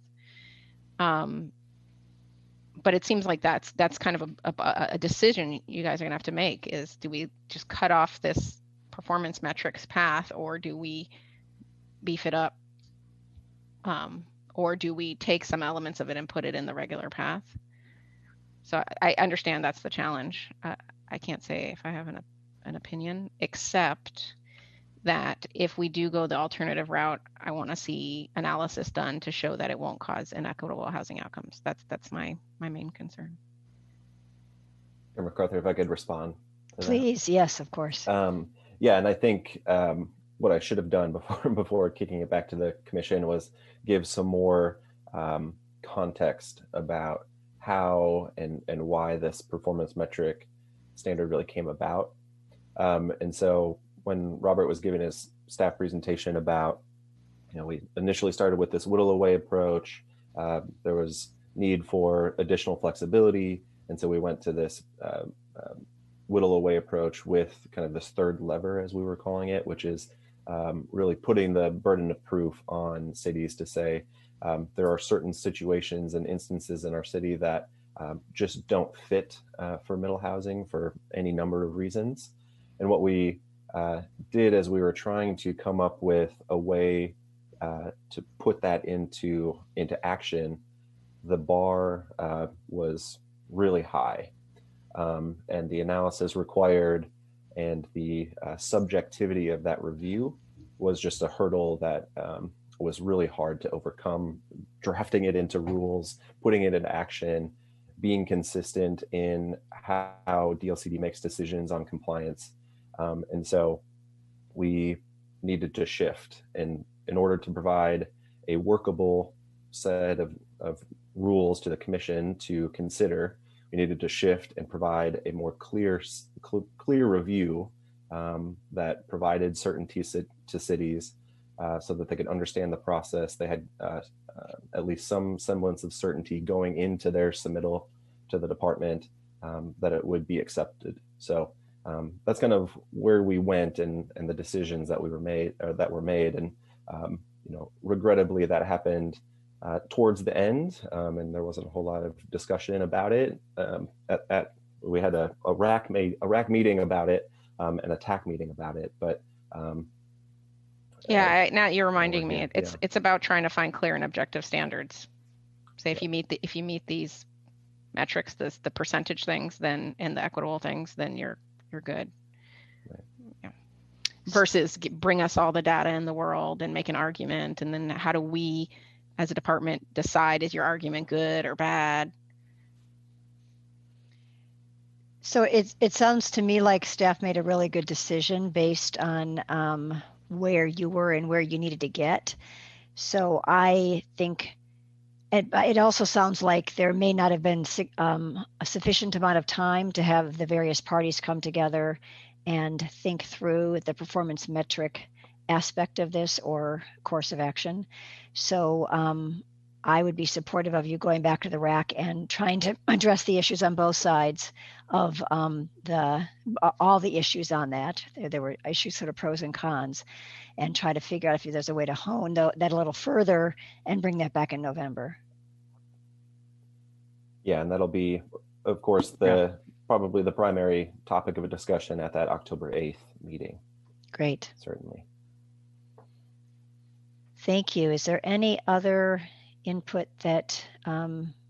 S10: But it seems like that's kind of a decision you guys are gonna have to make, is do we just cut off this performance metrics path, or do we beef it up? Or do we take some elements of it and put it in the regular path? So I understand that's the challenge. I can't say if I have an opinion, except that if we do go the alternative route, I want to see analysis done to show that it won't cause inequitable housing outcomes. That's my main concern.
S5: Chair MacArthur, if I could respond to
S2: Please, yes, of course.
S5: Yeah, and I think what I should have done before kicking it back to the commission was give some more context about how and why this performance metric standard really came about. And so when Robert was giving his staff presentation about, we initially started with this whittle away approach. There was need for additional flexibility. And so we went to this whittle away approach with kind of this third lever, as we were calling it, which is really putting the burden of proof on cities to say, there are certain situations and instances in our city that just don't fit for middle housing for any number of reasons. And what we did as we were trying to come up with a way to put that into action, the bar was really high. And the analysis required and the subjectivity of that review was just a hurdle that was really hard to overcome. Drafting it into rules, putting it into action, being consistent in how DLCD makes decisions on compliance. And so we needed to shift, and in order to provide a workable set of rules to the commission to consider, we needed to shift and provide a more clear review that provided certainty to cities so that they could understand the process. They had at least some semblance of certainty going into their submittal to the department that it would be accepted. So that's kind of where we went and the decisions that were made. And regrettably, that happened towards the end, and there wasn't a whole lot of discussion about it. We had a RAC meeting about it, and a TAC meeting about it, but
S10: now you're reminding me. It's about trying to find clear and objective standards. Say if you meet these metrics, the percentage things, then and the equitable things, then you're good. Right. Yeah. Versus bring us all the data in the world and make an argument, and then how do we, as a department, decide is your argument good or bad?
S2: So it sounds to me like staff made a really good decision based on where you were and where you needed to get. So I think it also sounds like there may not have been a sufficient amount of time to have the various parties come together and think through the performance metric aspect of this or course of action. So I would be supportive of you going back to the RAC and trying to address the issues on both sides of all the issues on that. There were issues, sort of pros and cons, and try to figure out if there's a way to hone that a little further and bring that back in November.
S5: Yeah, and that'll be, of course, probably the primary topic of a discussion at that October 8th meeting.
S2: Great.
S5: Certainly.
S2: Thank you. Is there any other input that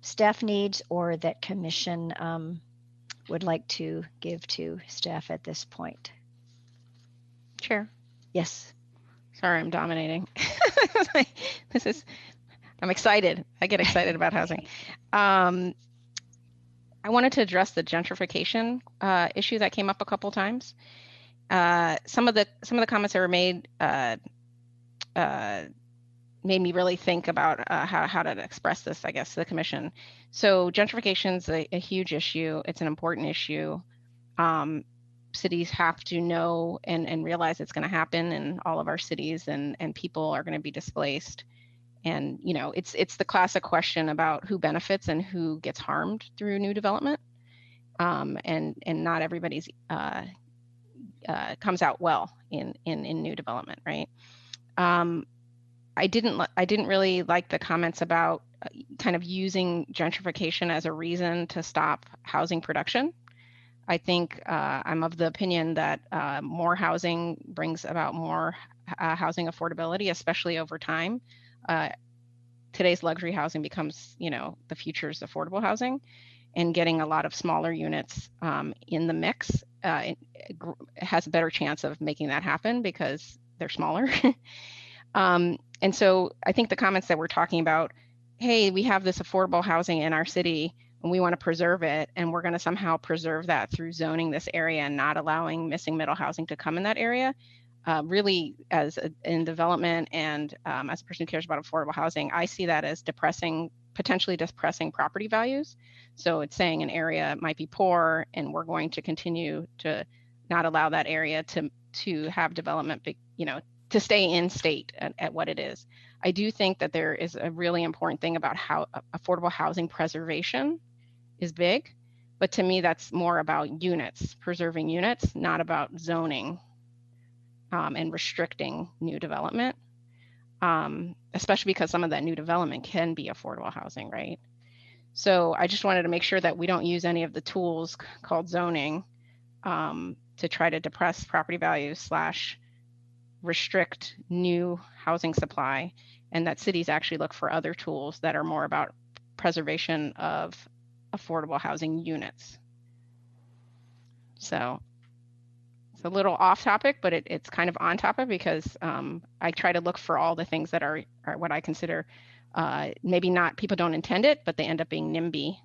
S2: staff needs or that commission would like to give to staff at this point?
S10: Chair.
S2: Yes.
S10: Sorry, I'm dominating. I'm excited. I get excited about housing. I wanted to address the gentrification issue that came up a couple times. Some of the comments that were made made me really think about how to express this, I guess, to the commission. So gentrification is a huge issue. It's an important issue. Cities have to know and realize it's going to happen in all of our cities, and people are going to be displaced. And, you know, it's the classic question about who benefits and who gets harmed through new development. And not everybody's comes out well in new development, right? I didn't really like the comments about kind of using gentrification as a reason to stop housing production. I think I'm of the opinion that more housing brings about more housing affordability, especially over time. Today's luxury housing becomes, you know, the future's affordable housing, and getting a lot of smaller units in the mix it has a better chance of making that happen because they're smaller. And so I think the comments that we're talking about, hey, we have this affordable housing in our city and we want to preserve it, and we're going to somehow preserve that through zoning this area and not allowing missing middle housing to come in that area. Really, in development and as a person who cares about affordable housing, I see that as potentially depressing property values. So it's saying an area might be poor, and we're going to continue to not allow that area to have development, you know, to stay in state at what it is. I do think that there is a really important thing about how affordable housing preservation is big, but to me that's more about units, preserving units, not about zoning and restricting new development, especially because some of that new development can be affordable housing, right? So I just wanted to make sure that we don't use any of the tools called zoning to try to depress property values / restrict new housing supply, and that cities actually look for other tools that are more about preservation of affordable housing units. So it's a little off topic, but it's kind of on topic because I try to look for all the things that are what I consider maybe not, people don't intend it, but they end up being NIMBY.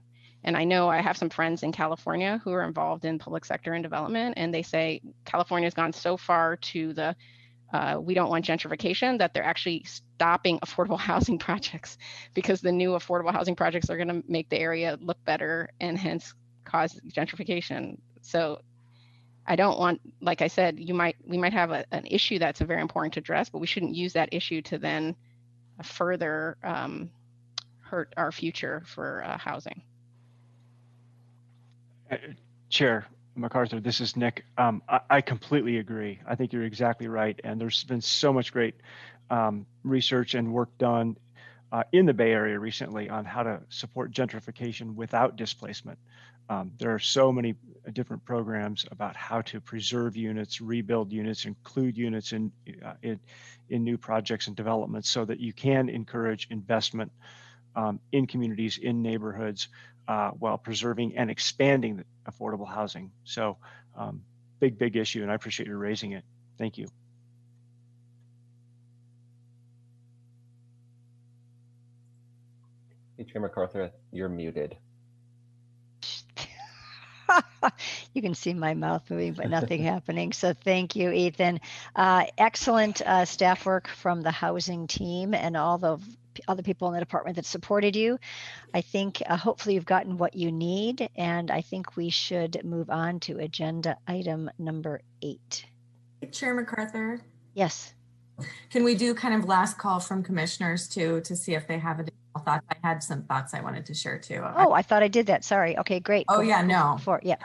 S10: And I know I have some friends in California who are involved in public sector and development, and they say California's gone so far to the we don't want gentrification that they're actually stopping affordable housing projects because the new affordable housing projects are going to make the area look better and hence cause gentrification. So I don't want, like I said, we might have an issue that's very important to address, but we shouldn't use that issue to then further hurt our future for housing.
S7: Chair MacArthur, this is Nick. I completely agree. I think you're exactly right. And there's been so much great research and work done in the Bay Area recently on how to support gentrification without displacement. There are so many different programs about how to preserve units, rebuild units, include units in new projects and developments so that you can encourage investment in communities, in neighborhoods, while preserving and expanding the affordable housing. So big issue, and I appreciate you raising it. Thank you.
S5: Hey, Chair MacArthur, you're muted.
S2: You can see my mouth moving, but nothing happening. So thank you, Ethan. Excellent staff work from the housing team and all the other people in the department that supported you. I think hopefully you've gotten what you need, and I think we should move on to agenda item number 8.
S3: Chair MacArthur?
S2: Yes.
S3: Can we do kind of last call from commissioners to see if they have additional thoughts? I had some thoughts I wanted to share too.
S2: Oh, I thought I did that. Sorry. Okay, great.
S3: Oh, yeah, no.
S2: Great.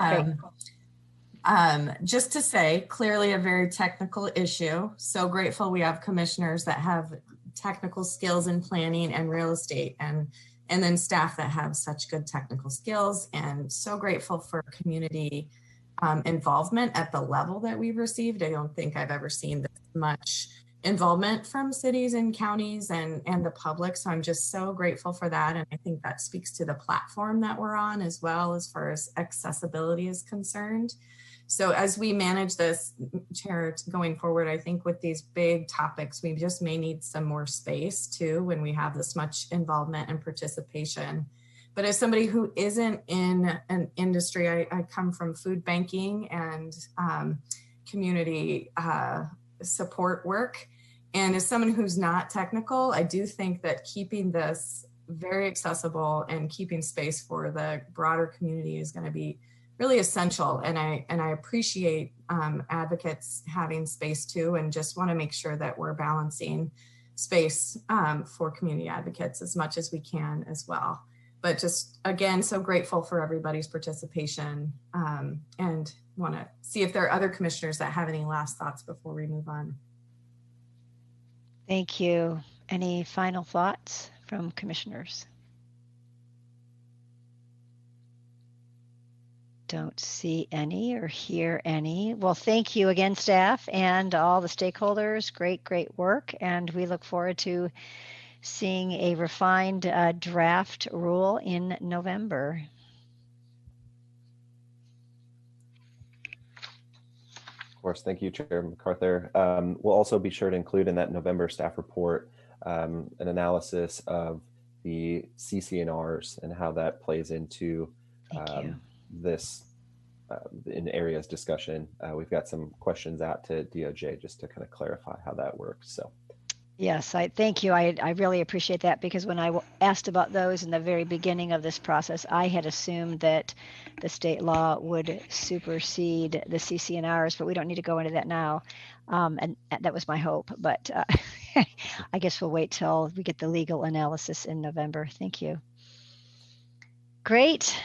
S3: Just to say, clearly a very technical issue. So grateful we have commissioners that have technical skills in planning and real estate, and then staff that have such good technical skills, and so grateful for community involvement at the level that we've received. I don't think I've ever seen this much involvement from cities and counties and the public. So I'm just so grateful for that. And I think that speaks to the platform that we're on as well, as far as accessibility is concerned. So as we manage this, Chair, going forward, I think with these big topics, we just may need some more space too when we have this much involvement and participation. But as somebody who isn't in an industry, I come from food banking and community support work. And as someone who's not technical, I do think that keeping this very accessible and keeping space for the broader community is going to be really essential. And I appreciate advocates having space too, and just want to make sure that we're balancing space for community advocates as much as we can as well. But just again, so grateful for everybody's participation, and want to see if there are other commissioners that have any last thoughts before we move on.
S2: Thank you. Any final thoughts from commissioners? Don't see any or hear any. Well, thank you again, staff and all the stakeholders. Great, great work. And we look forward to seeing a refined draft rule in November.
S5: Of course, thank you, Chair MacArthur. We'll also be sure to include in that November staff report an analysis of the CC&Rs and how that plays into this in areas discussion. We've got some questions out to DOJ just to kind of clarify how that works. So.
S2: Yes, I thank you. I really appreciate that, because when I asked about those in the very beginning of this process, I had assumed that the state law would supersede the CC&Rs, but we don't need to go into that now. And that was my hope, but I guess we'll wait till we get the legal analysis in November. Thank you. Great.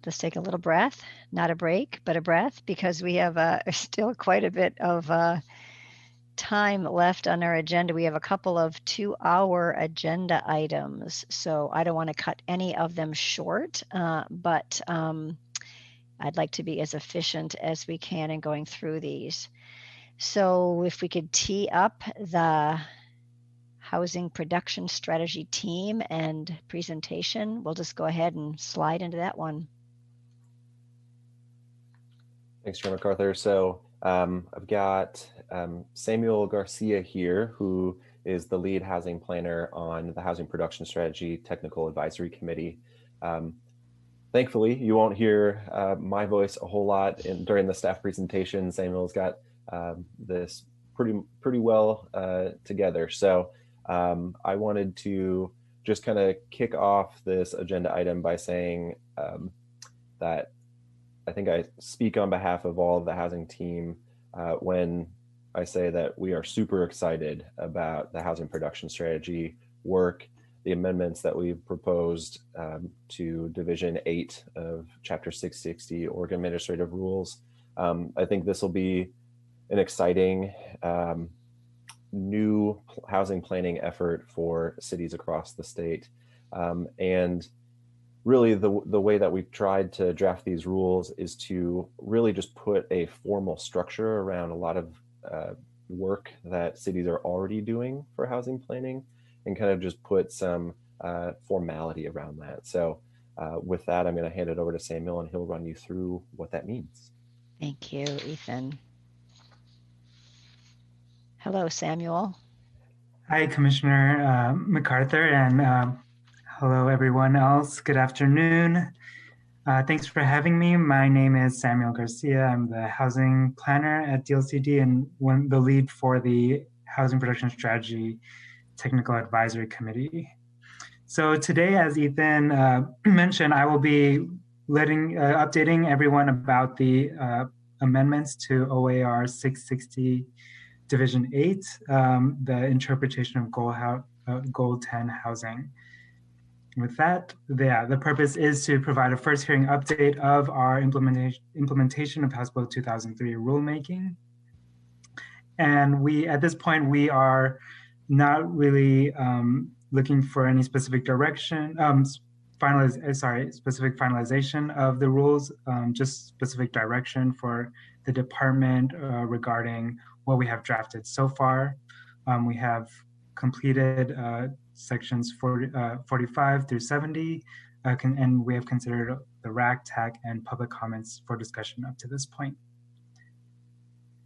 S2: Let's take a little breath, not a break, but a breath, because we have still quite a bit of time left on our agenda. We have a couple of 2-hour agenda items, so I don't want to cut any of them short, but I'd like to be as efficient as we can in going through these. So if we could tee up the housing production strategy team and presentation, we'll just go ahead and slide into that one.
S5: Thanks, Chair MacArthur. So I've got Samuel Garcia here, who is the lead housing planner on the Housing Production Strategy Technical Advisory Committee. Thankfully, you won't hear my voice a whole lot during the staff presentation. Samuel's got this pretty well together. So I wanted to just kind of kick off this agenda item by saying that I think I speak on behalf of all of the housing team when I say that we are super excited about the housing production strategy work, the amendments that we've proposed to Division 8 of Chapter 660 Oregon Administrative Rules. I think this will be an exciting new housing planning effort for cities across the state. And really the way that we've tried to draft these rules is to really just put a formal structure around a lot of work that cities are already doing for housing planning, and kind of just put some formality around that. So with that, I'm going to hand it over to Samuel, and he'll run you through what that means.
S2: Thank you, Ethan. Hello, Samuel.
S18: Hi, Commissioner MacArthur, and hello, everyone else. Good afternoon. Thanks for having me. My name is Samuel Garcia. I'm the housing planner at DLCD and the lead for the Housing Production Strategy Technical Advisory Committee. So today, as Ethan mentioned, I will be updating everyone about the amendments to OAR 660 Division 8, the interpretation of Goal 10 housing. With that, the purpose is to provide a first hearing update of our implementation of House Bill 2003 rulemaking. And at this point, we are not really looking for any specific direction, specific finalization of the rules, just specific direction for the department regarding what we have drafted so far. We have completed sections 45 through 70, and we have considered the RAC, TAC, and public comments for discussion up to this point.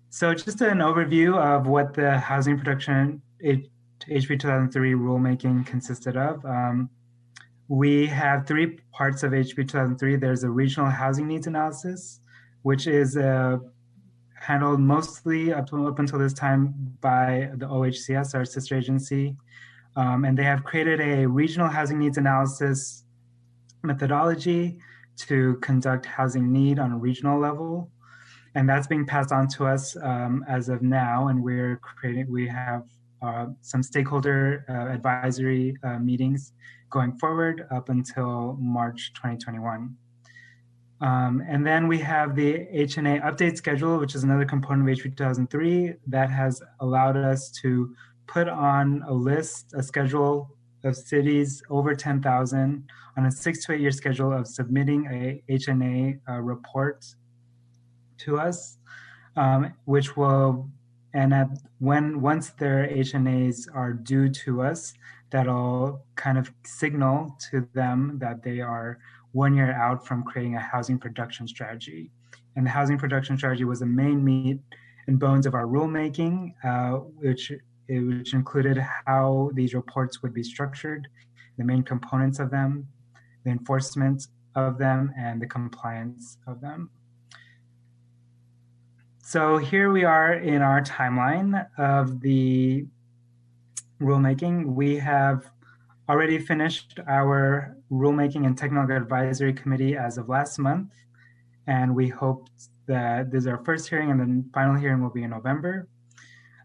S18: So just an overview of what the Housing Production HB 2003 rulemaking consisted of. We have 3 parts of HB 2003. There's a regional housing needs analysis, which is handled mostly up until this time by the OHCS, our sister agency. And they have created a regional housing needs analysis methodology to conduct housing need on a regional level. And that's being passed on to us as of now. And we have some stakeholder advisory meetings going forward up until March 2021. And then we have the HNA update schedule, which is another component of HB 2003 that has allowed us to put on a schedule of cities over 10,000 on a 6 to 8 year schedule of submitting a HNA report to us, which will, and once their HNAs are due to us, that'll kind of signal to them that they are 1 year out from creating a housing production strategy. And the housing production strategy was the main meat and bones of our rulemaking, which included how these reports would be structured, the main components of them, the enforcement of them, and the compliance of them. So here we are in our timeline of the rulemaking. We have already finished our rulemaking and technical advisory committee as of last month. And we hope that this is our first hearing, and the final hearing will be in November.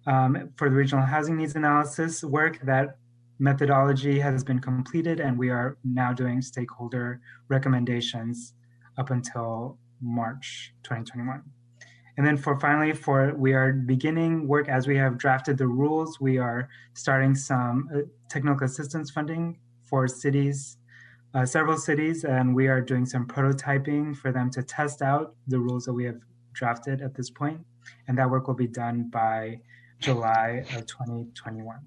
S18: For the regional housing needs analysis work, that methodology has been completed, and we are now doing stakeholder recommendations up until March 2021. And then we are beginning work as we have drafted the rules. We are starting some technical assistance funding for cities, several cities, and we are doing some prototyping for them to test out the rules that we have drafted at this point. And that work will be done by July of 2021.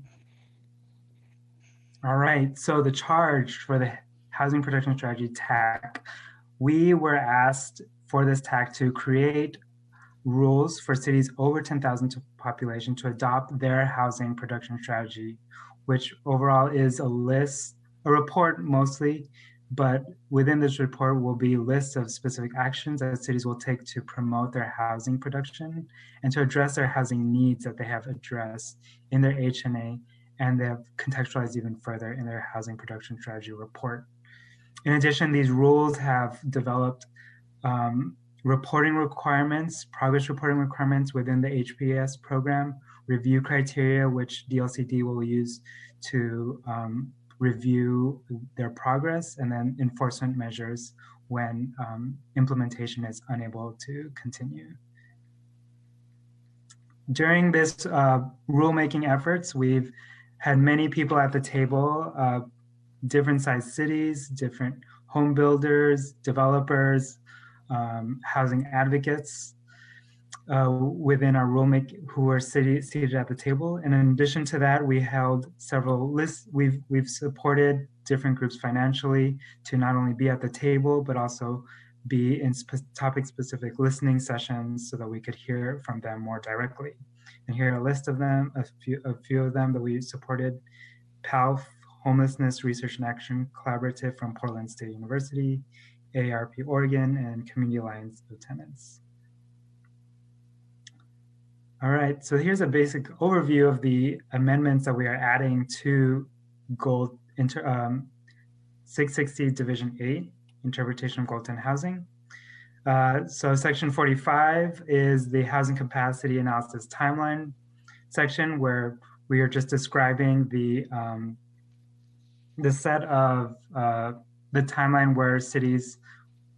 S18: All right, so the charge for the Housing Production Strategy TAC, we were asked for this TAC to create rules for cities over 10,000 population to adopt their housing production strategy, which overall is a report mostly, but within this report will be lists of specific actions that cities will take to promote their housing production and to address their housing needs that they have addressed in their HNA, and they have contextualized even further in their housing production strategy report. In addition, these rules have developed reporting requirements, progress reporting requirements within the HPS program, review criteria, which DLCD will use to review their progress, and then enforcement measures when implementation is unable to continue. During this rulemaking efforts, we've had many people at the table, different sized cities, different home builders, developers, housing advocates within our rulemaking who are seated at the table. And in addition to that, we held several lists. We've supported different groups financially to not only be at the table, but also be in topic-specific listening sessions so that we could hear from them more directly. And here are a list of them, a few of them that we supported: PALF, Homelessness Research and Action Collaborative from Portland State University, AARP Oregon, and Community Alliance of Tenants. All right, so here's a basic overview of the amendments that we are adding to Goal 660 Division 8, Interpretation of Goal 10 Housing. So section 45 is the housing capacity analysis timeline section, where we are just describing the set of the timeline where cities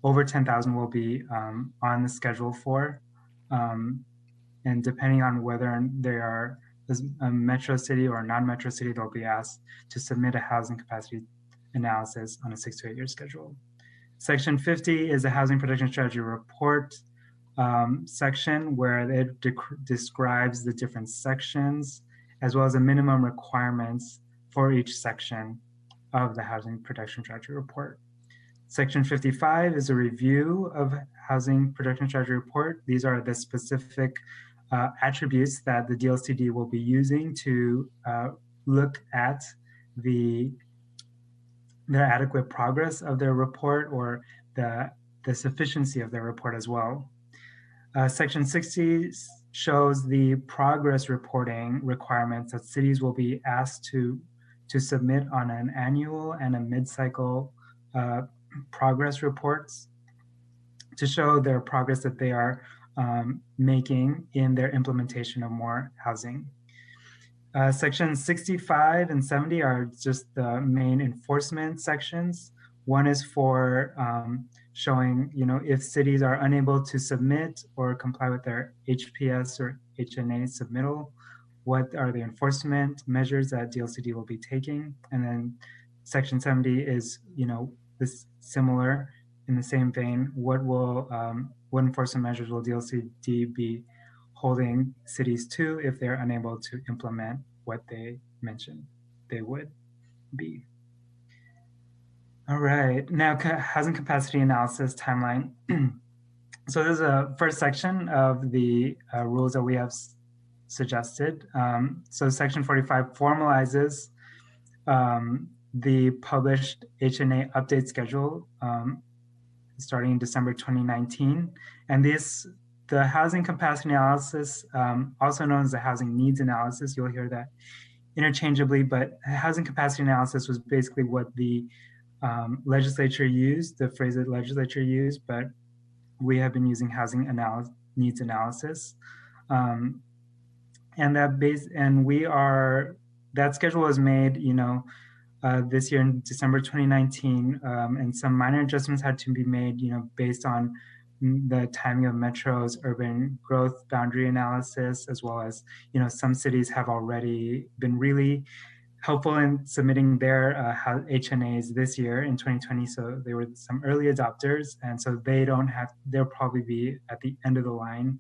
S18: over 10,000 will be on the schedule for. And depending on whether they are a metro city or a non-metro city, they'll be asked to submit a housing capacity analysis on a 6 to 8 year schedule. Section 50 is a housing production strategy report section where it describes the different sections as well as the minimum requirements for each section of the housing production strategy report. Section 55 is a review of housing production strategy report. These are the specific attributes that the DLCD will be using to look at their adequate progress of their report or the sufficiency of their report as well. Section 60 shows the progress reporting requirements that cities will be asked to submit on an annual and a mid-cycle progress reports to show their progress that they are making in their implementation of more housing. Sections 65 and 70 are just the main enforcement sections. One is for showing, if cities are unable to submit or comply with their HPS or HNA submittal, what are the enforcement measures that DLCD will be taking? And then section 70 is, this similar in the same vein. What enforcement measures will DLCD be holding cities to if they're unable to implement what they mentioned they would be? All right, now housing capacity analysis timeline. So this is a first section of the rules that we have suggested. So section 45 formalizes the published HNA update schedule starting in December 2019. And the housing capacity analysis, also known as the housing needs analysis, you'll hear that interchangeably, but housing capacity analysis was basically what the legislature used, the phrase that legislature used, but we have been using housing needs analysis. And that schedule was made, this year in December 2019, and some minor adjustments had to be made, based on the timing of Metro's urban growth boundary analysis, as well as, some cities have already been really helpful in submitting their HNAs this year in 2020. So they were some early adopters, and so they'll probably be at the end of the line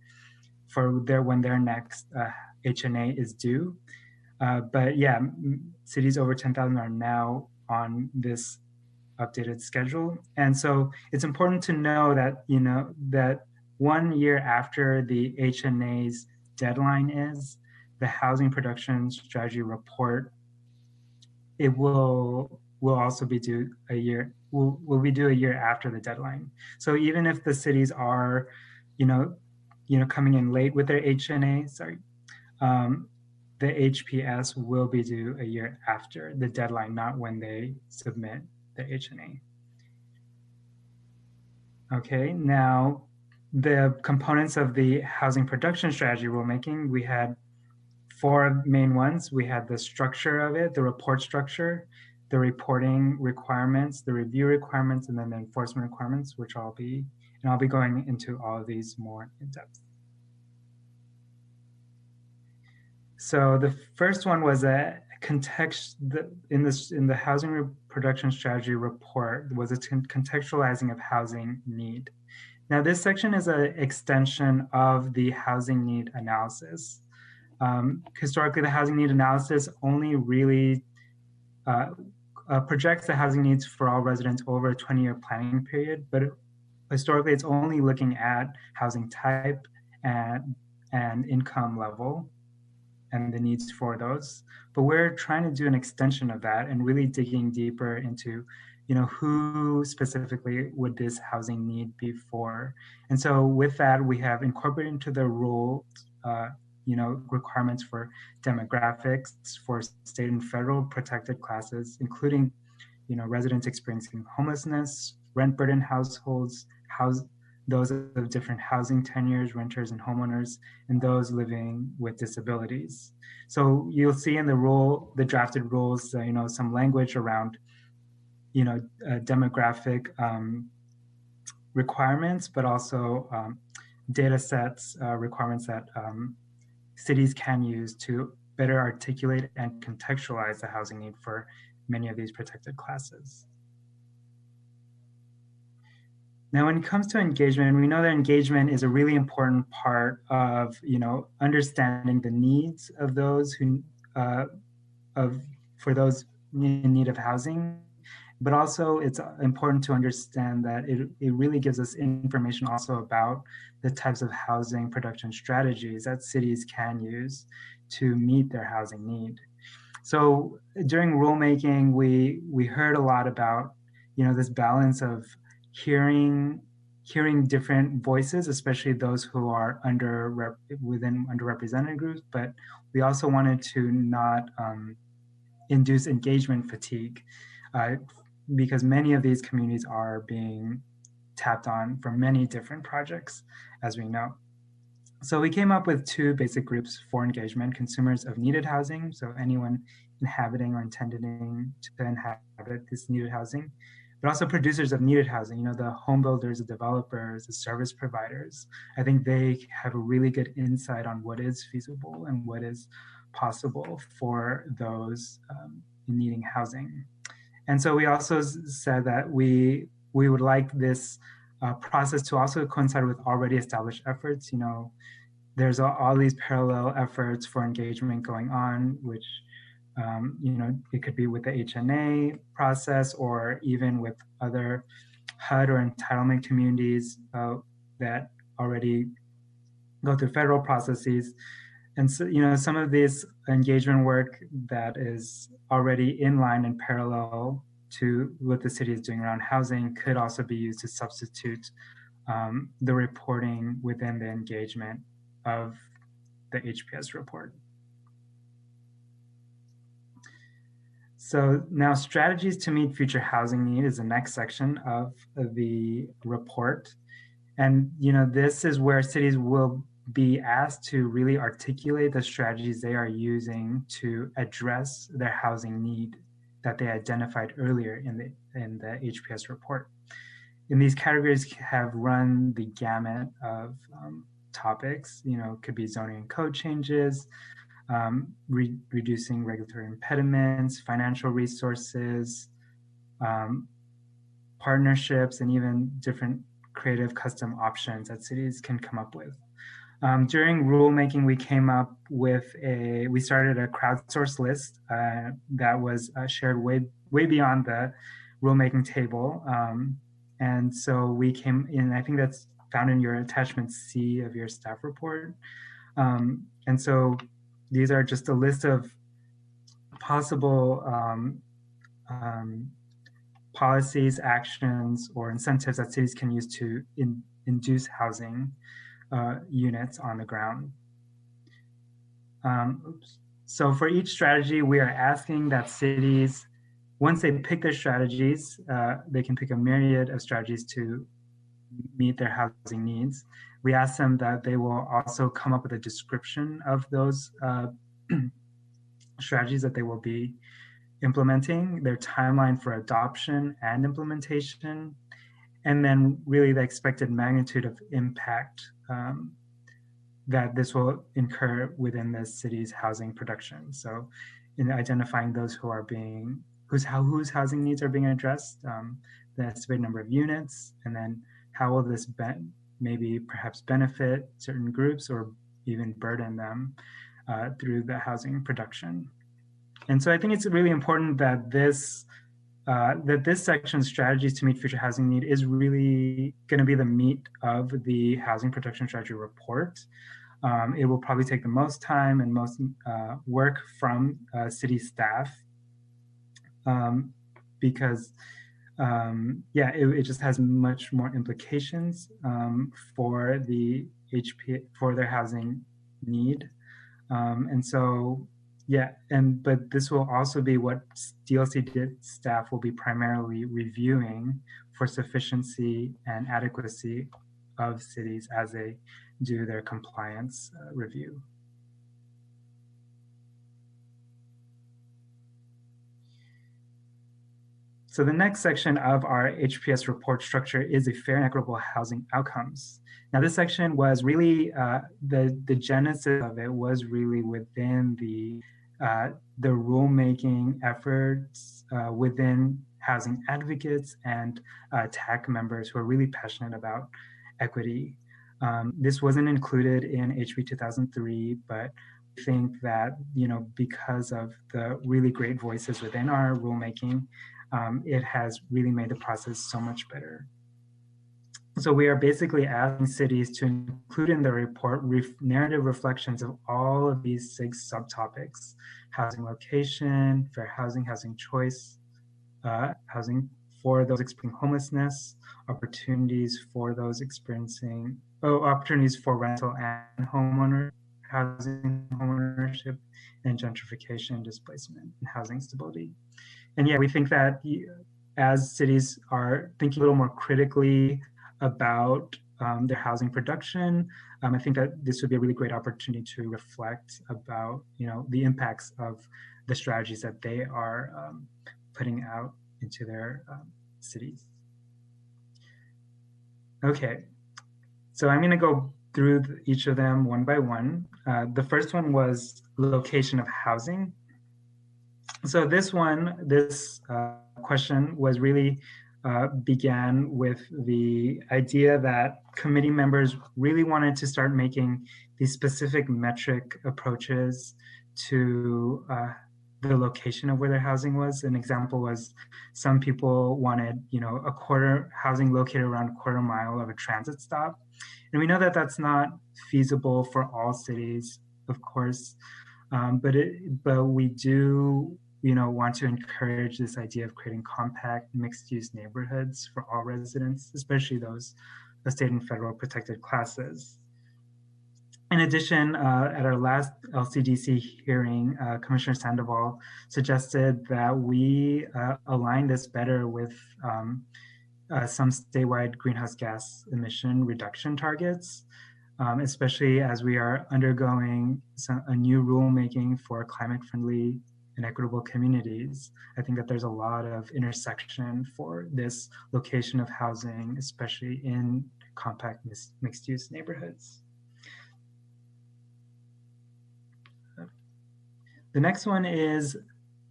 S18: for when their next HNA is due. But yeah, cities over 10,000 are now on this updated schedule. And so it's important to know that, that 1 year after the HNA's deadline is, the housing production strategy report, it will also be due a year, will be due a year after the deadline. So even if the cities are, coming in late with their HNA, the HPS will be due a year after the deadline, not when they submit the HNA. Okay, now the components of the housing production strategy rulemaking, we had 4 main ones. We had the structure of it, the report structure, the reporting requirements, the review requirements, and then the enforcement requirements, which I'll be going into all of these more in depth. So the first one was a context in the housing production strategy report was a contextualizing of housing need. Now this section is an extension of the housing need analysis. Historically, the housing need analysis only really projects the housing needs for all residents over a 20-year planning period, but historically it's only looking at housing type and income level and the needs for those. But we're trying to do an extension of that and really digging deeper into, who specifically would this housing need be for? And so with that, we have incorporated into the rule, requirements for demographics for state and federal protected classes, including, residents experiencing homelessness, rent burden households, those of different housing tenures, renters and homeowners, and those living with disabilities. So you'll see in the drafted rules, some language around, demographic requirements, but also data sets requirements that cities can use to better articulate and contextualize the housing need for many of these protected classes. Now, when it comes to engagement, we know that engagement is a really important part of, understanding the needs of those for those in need of housing, but also it's important to understand that it really gives us information also about the types of housing production strategies that cities can use to meet their housing need. So during rulemaking, we heard a lot about, this balance of hearing hearing different voices, especially those who are within underrepresented groups, but we also wanted to not induce engagement fatigue because many of these communities are being tapped on for many different projects, as we know. So we came up with two basic groups for engagement: consumers of needed housing, so anyone inhabiting or intending to inhabit this needed housing, but also producers of needed housing, the home builders, the developers, the service providers. I think they have a really good insight on what is feasible and what is possible for those needing housing. And so we also said that we would like this process to also coincide with already established efforts. There's all these parallel efforts for engagement going on, which it could be with the HNA process or even with other HUD or entitlement communities that already go through federal processes. And so, some of this engagement work that is already in line and parallel to what the city is doing around housing could also be used to substitute the reporting within the engagement of the HPS report. So now strategies to meet future housing need is the next section of the report. And this is where cities will be asked to really articulate the strategies they are using to address their housing need that they identified earlier in the HPS report. And these categories have run the gamut of topics. Could be zoning and code changes, reducing regulatory impediments, financial resources, partnerships, and even different creative custom options that cities can come up with. During rulemaking, we started a crowdsourced list that was shared way beyond the rulemaking table. And so we came in, I think that's found in your attachment C of your staff report. And so these are just a list of possible policies, actions, or incentives that cities can use to induce housing units on the ground. So for each strategy, we are asking that cities, once they pick their strategies, they can pick a myriad of strategies to meet their housing needs. We ask them that they will also come up with a description of those strategies that they will be implementing, their timeline for adoption and implementation, and then really the expected magnitude of impact that this will incur within the city's housing production. So in identifying those whose housing needs are being addressed, the estimated number of units, and then how will this maybe perhaps benefit certain groups or even burden them through the housing production. And so I think it's really important that this section, strategies to meet future housing need, is really going to be the meat of the housing production strategy report. It will probably take the most time and most work from city staff because it just has much more implications for the for their housing need. And so, but this will also be what DLC staff will be primarily reviewing for sufficiency and adequacy of cities as they do their compliance review. So the next section of our HPS report structure is a fair and equitable housing outcomes. Now this section was really, the genesis of it was really within the rulemaking efforts within housing advocates and TAC members who are really passionate about equity. This wasn't included in HB 2003, but I think that, because of the really great voices within our rulemaking, it has really made the process so much better. So we are basically asking cities to include in the report narrative reflections of all of these 6 subtopics: housing location, fair housing, housing choice, housing for those experiencing homelessness, opportunities for those experiencing, opportunities for rental and housing homeownership, and gentrification, displacement, and housing stability. And yeah, we think that as cities are thinking a little more critically about their housing production, I think that this would be a really great opportunity to reflect about, the impacts of the strategies that they are putting out into their cities. Okay, so I'm going to go through each of them one by one. The first one was location of housing. So this question was really began with the idea that committee members really wanted to start making these specific metric approaches to the location of where their housing was. An example was some people wanted, housing located around a quarter mile of a transit stop. And we know that that's not feasible for all cities, of course, but we do want to encourage this idea of creating compact mixed-use neighborhoods for all residents, especially those of state and federal protected classes. In addition, at our last LCDC hearing, Commissioner Sandoval suggested that we align this better with some statewide greenhouse gas emission reduction targets, especially as we are undergoing a new rulemaking for climate-friendly and equitable communities. I think that there's a lot of intersection for this location of housing, especially in compact mixed-use neighborhoods. The next one is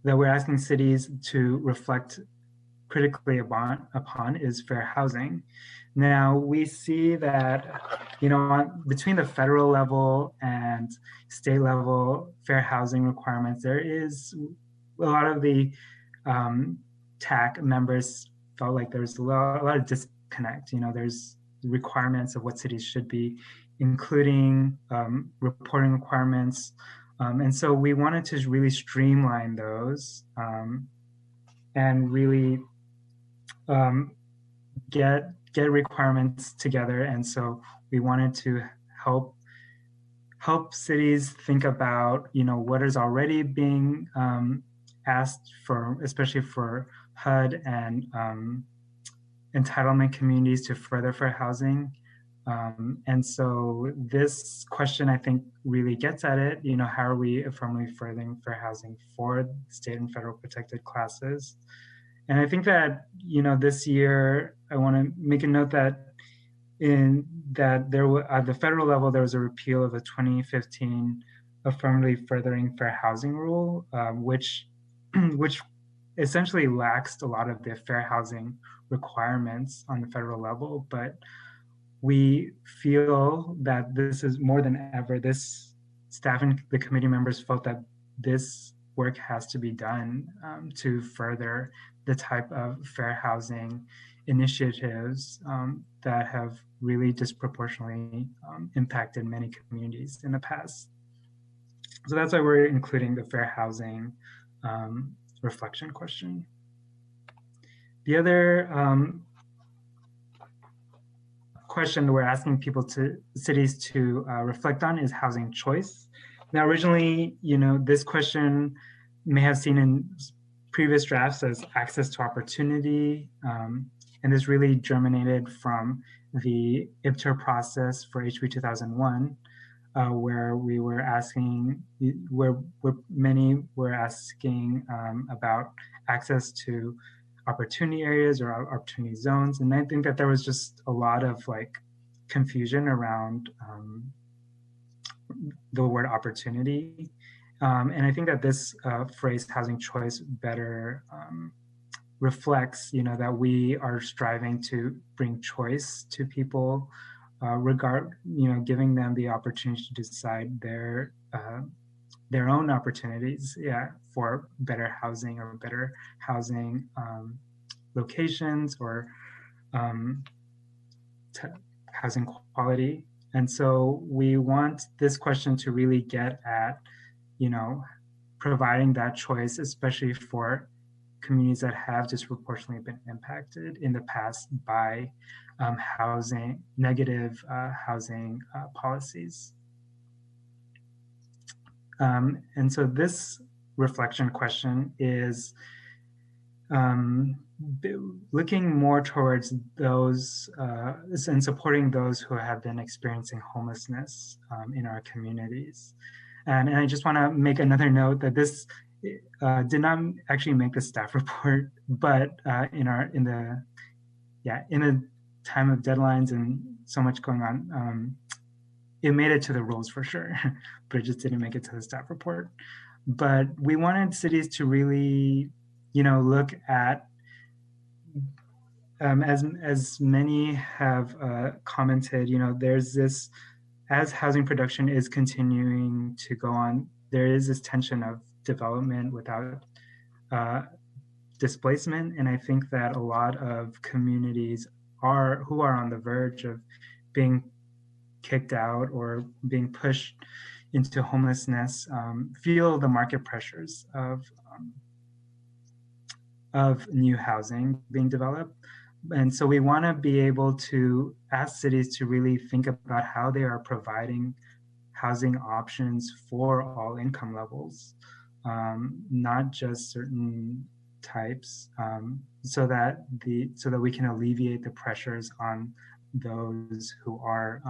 S18: that we're asking cities to reflect critically upon is fair housing. Now we see that, between the federal level and state level fair housing requirements, there is a lot of the TAC members felt like there's a lot of disconnect. There's requirements of what cities should be, including reporting requirements. And so we wanted to really streamline those and really get requirements together. And so we wanted to help cities think about, what is already being asked for, especially for HUD and entitlement communities to further fair housing. And so this question, I think, really gets at it, how are we affirming furthering fair housing for state and federal protected classes? And I think that, this year, I want to make a note that at the federal level, there was a repeal of the 2015 affirmatively furthering fair housing rule, which essentially laxed a lot of the fair housing requirements on the federal level. But we feel that this is more than ever, this staff and the committee members felt that this work has to be done to further the type of fair housing initiatives that have really disproportionately impacted many communities in the past. So that's why we're including the fair housing reflection question. The other question we're asking cities to reflect on is housing choice. Now, originally, this question may have seen in previous drafts as access to opportunity, and this really germinated from the IBTR process for HB 2001, where we were asking, where many were asking about access to opportunity areas or opportunity zones. And I think that there was just a lot of confusion around the word opportunity. And I think that this phrase housing choice better reflects, that we are striving to bring choice to people, giving them the opportunity to decide their own opportunities, for better housing or better housing locations or housing quality. And so we want this question to really get at, providing that choice, especially for communities that have disproportionately been impacted in the past by negative housing policies. And so this reflection question is looking more towards those and supporting those who have been experiencing homelessness in our communities. And I just want to make another note that this did not actually make the staff report, but in the time of deadlines and so much going on, it made it to the rules for sure, but it just didn't make it to the staff report. But we wanted cities to really, look at, as many have commented, there's this, as housing production is continuing to go on, there is this tension of development without displacement. And I think that a lot of communities who are on the verge of being kicked out or being pushed into homelessness feel the market pressures of new housing being developed. And so we want to be able to ask cities to really think about how they are providing housing options for all income levels, not just certain types, so that we can alleviate the pressures on those who are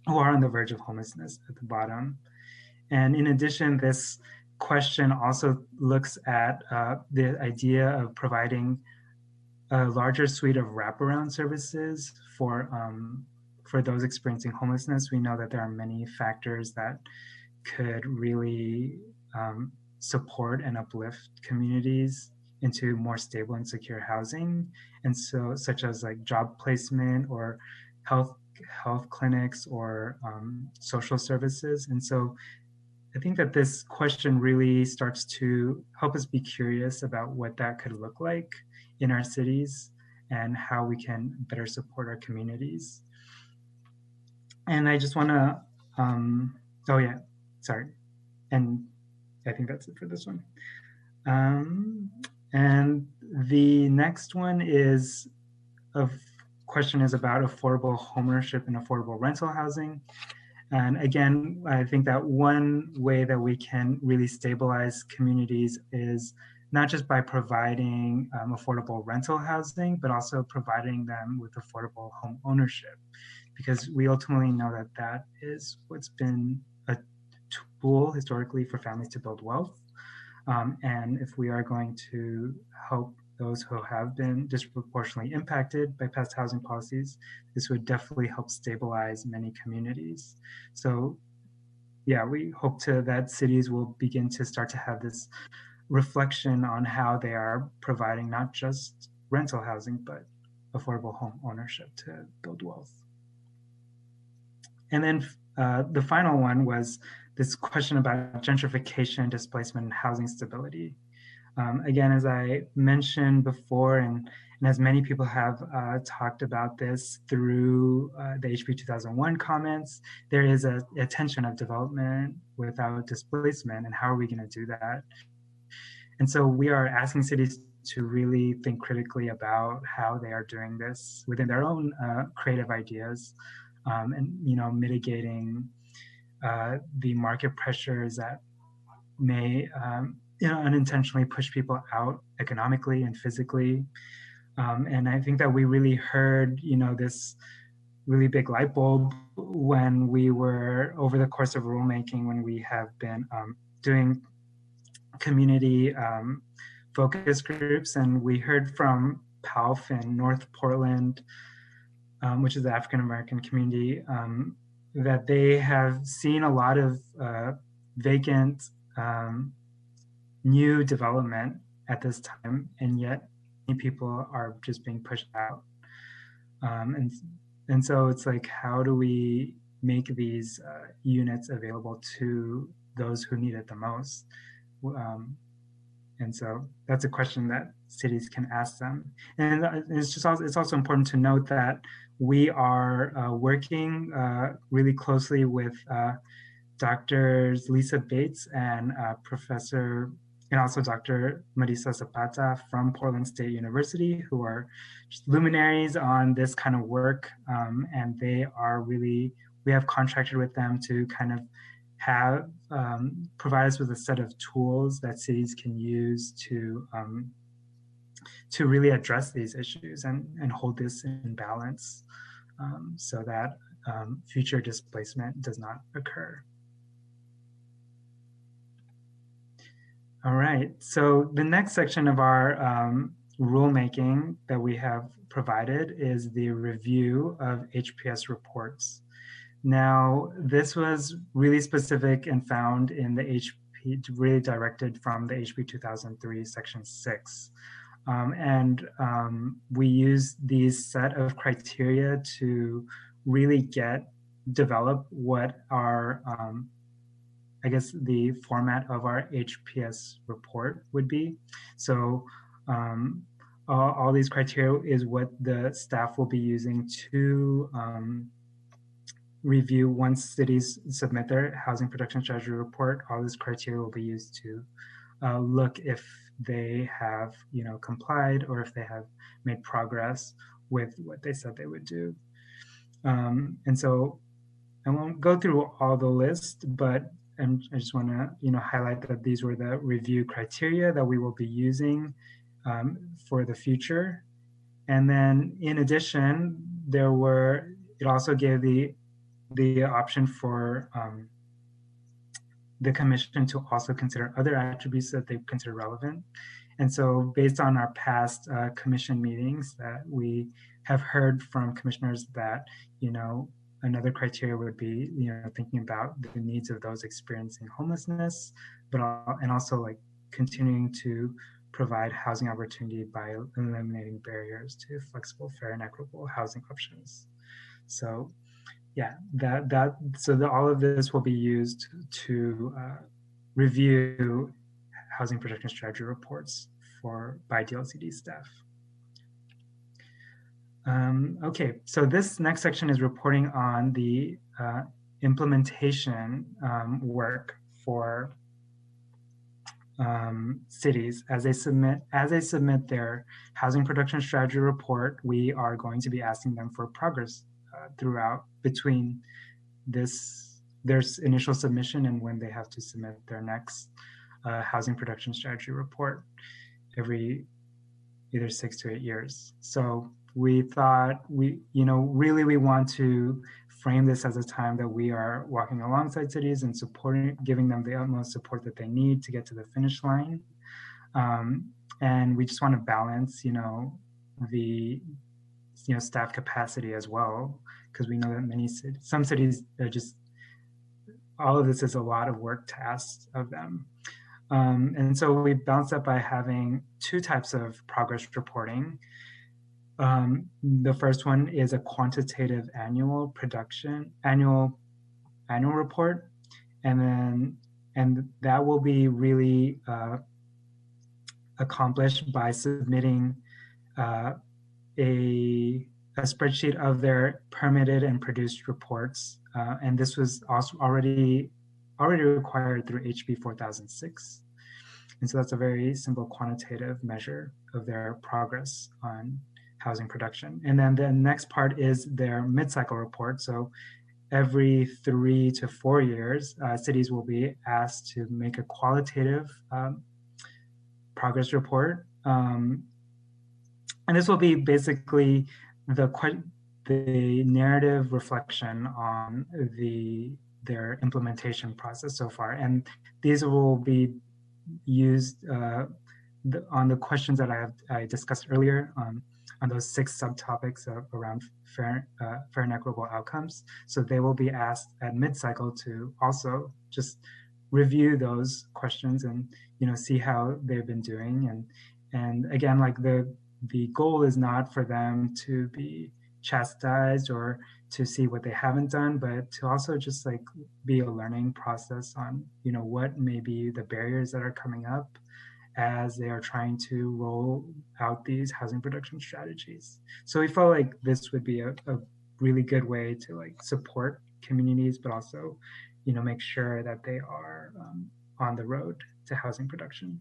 S18: on the verge of homelessness at the bottom. And in addition, this question also looks at the idea of providing a larger suite of wraparound services for those experiencing homelessness. We know that there are many factors that could really support and uplift communities into more stable and secure housing. And so, such as like job placement or health clinics or social services. And so I think that this question really starts to help us be curious about what that could look like in our cities and how we can better support our communities. And I just want to, and I think that's it for this one. And the next one is question is about affordable homeownership and affordable rental housing. And again, I think that one way that we can really stabilize communities is not just by providing affordable rental housing, but also providing them with affordable home ownership, because we ultimately know that that is what's been a tool historically for families to build wealth. And if we are going to help those who have been disproportionately impacted by past housing policies, this would definitely help stabilize many communities. So yeah, we hope that cities will begin to start to have this reflection on how they are providing not just rental housing, but affordable home ownership to build wealth. And then the final one was this question about gentrification, displacement, and housing stability. Again, as I mentioned before, and as many people have talked about this through the HB 2001 comments, there is a tension of development without displacement, and how are we going to do that? And so we are asking cities to really think critically about how they are doing this within their own creative ideas, and mitigating the market pressures that may unintentionally push people out economically and physically. And I think that we really heard, this really big light bulb when we were, over the course of rulemaking, when we have been doing community focus groups, and we heard from PALF in North Portland, which is the African American community, that they have seen a lot of vacant new development at this time, and yet many people are just being pushed out. And so it's like, how do we make these units available to those who need it the most? And so that's a question that cities can ask them. And it's also important to note that we are working really closely with Drs. Lisa Bates and and also Dr. Marisa Zapata from Portland State University, who are just luminaries on this kind of work. And they are really, we have contracted with them to kind of have, provide us with a set of tools that cities can use to really address these issues and hold this in balance so that future displacement does not occur. All right, so the next section of our rulemaking that we have provided is the review of HPS reports. Now, this was really specific and found in the HP, really directed from the HB 2003 section 6. We use these set of criteria to really develop what our, I guess the format of our HPS report would be. So all these criteria is what the staff will be using to review once cities submit their housing production strategy report. All this criteria will be used to look if they have, complied or if they have made progress with what they said they would do. And so I won't go through all the list, but I just want to, highlight that these were the review criteria that we will be using for the future. And then in addition, it also gave the option for the commission to also consider other attributes that they consider relevant. And so based on our past commission meetings that we have heard from commissioners that, another criteria would be, thinking about the needs of those experiencing homelessness, and also like continuing to provide housing opportunity by eliminating barriers to flexible, fair, and equitable housing options. So yeah, all of this will be used to review housing production strategy reports by DLCD staff. Okay, so this next section is reporting on the implementation work for cities as they submit their housing production strategy report. We are going to be asking them for progress between their initial submission and when they have to submit their next housing production strategy report every either 6 to 8 years. So we thought we want to frame this as a time that we are walking alongside cities and giving them the utmost support that they need to get to the finish line. And we just want to balance, the staff capacity as well, because we know that some cities are just, all of this is a lot of work to ask of them. And so we balance that by having 2 types of progress reporting. The first one is a quantitative annual report, and that will be really accomplished by submitting a spreadsheet of their permitted and produced reports, and this was also already required through HB 4006. And so that's a very simple quantitative measure of their progress on housing production. And then the next part is their mid-cycle report. So every 3 to 4 years, cities will be asked to make a qualitative progress report. And this will be basically the narrative reflection on their implementation process so far. And these will be used on the questions that I discussed earlier on those 6 subtopics around fair and equitable outcomes. So they will be asked at mid-cycle to also just review those questions and see how they've been doing. And again, like the goal is not for them to be chastised or to see what they haven't done, but to also just like be a learning process on what may be the barriers that are coming up as they are trying to roll out these housing production strategies. So we felt like this would be a really good way to like support communities, but also, make sure that they are on the road to housing production.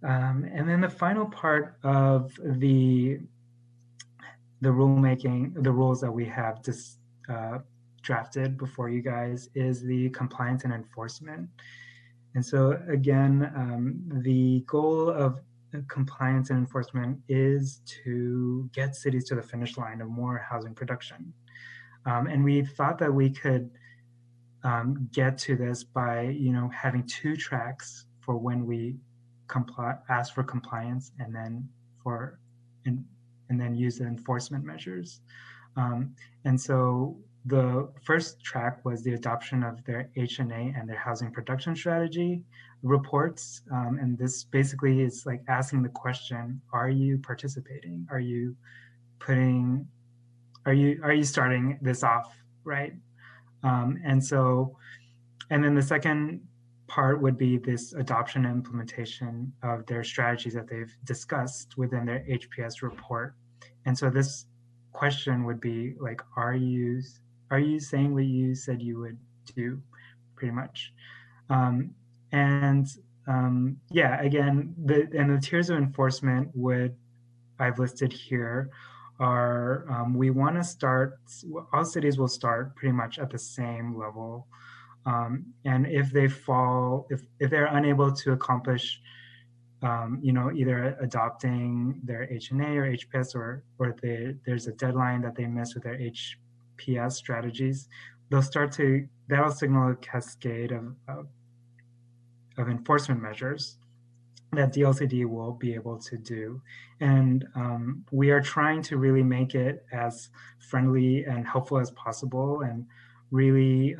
S18: And then the final part of the rulemaking, the rules that we have just drafted before you guys is the compliance and enforcement. And so again, the goal of compliance and enforcement is to get cities to the finish line of more housing production. And we thought that we could get to this by, having 2 tracks for when we ask for compliance and then and then use the enforcement measures. And so the first track was the adoption of their HNA and their housing production strategy reports. And this basically is like asking the question, are you participating? Are you starting this off, right? And then the second part would be this adoption and implementation of their strategies that they've discussed within their HPS report. And so this question would be like, are you saying what you said you would do, pretty much? Yeah, again, the tiers of enforcement I've listed here are, we want to start, all cities will start pretty much at the same level. And if they if they're unable to accomplish, either adopting their HNA or HPS, or there's a deadline that they miss with their HPS strategies, that'll signal a cascade of enforcement measures that DLCD will be able to do. And we are trying to really make it as friendly and helpful as possible, and really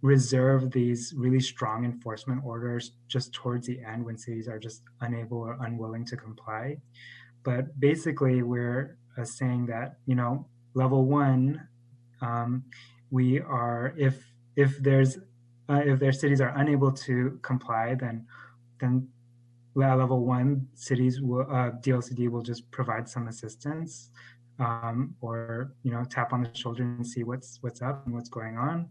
S18: reserve these really strong enforcement orders just towards the end when cities are just unable or unwilling to comply. But basically, we're saying that, level 1, we are, if their cities are unable to comply, then level 1 cities will, DLCD will just provide some assistance, or tap on the shoulder and see what's up and what's going on.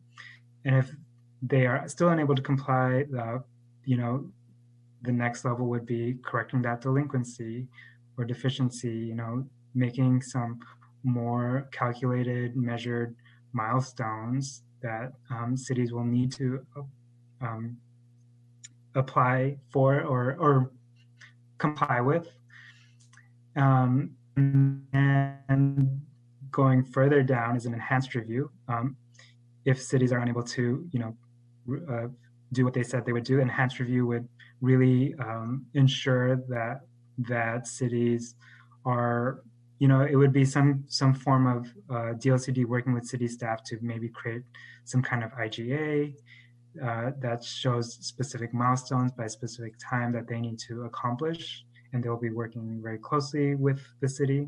S18: And if they are still unable to comply, the next level would be correcting that delinquency or deficiency, making some more calculated, measured milestones that cities will need to apply for or comply with. And going further down is an enhanced review. If cities are unable to, do what they said they would do, enhanced review would really ensure that cities are, it would be some form of DLCD working with city staff to maybe create some kind of IGA that shows specific milestones by a specific time that they need to accomplish, and they'll be working very closely with the city.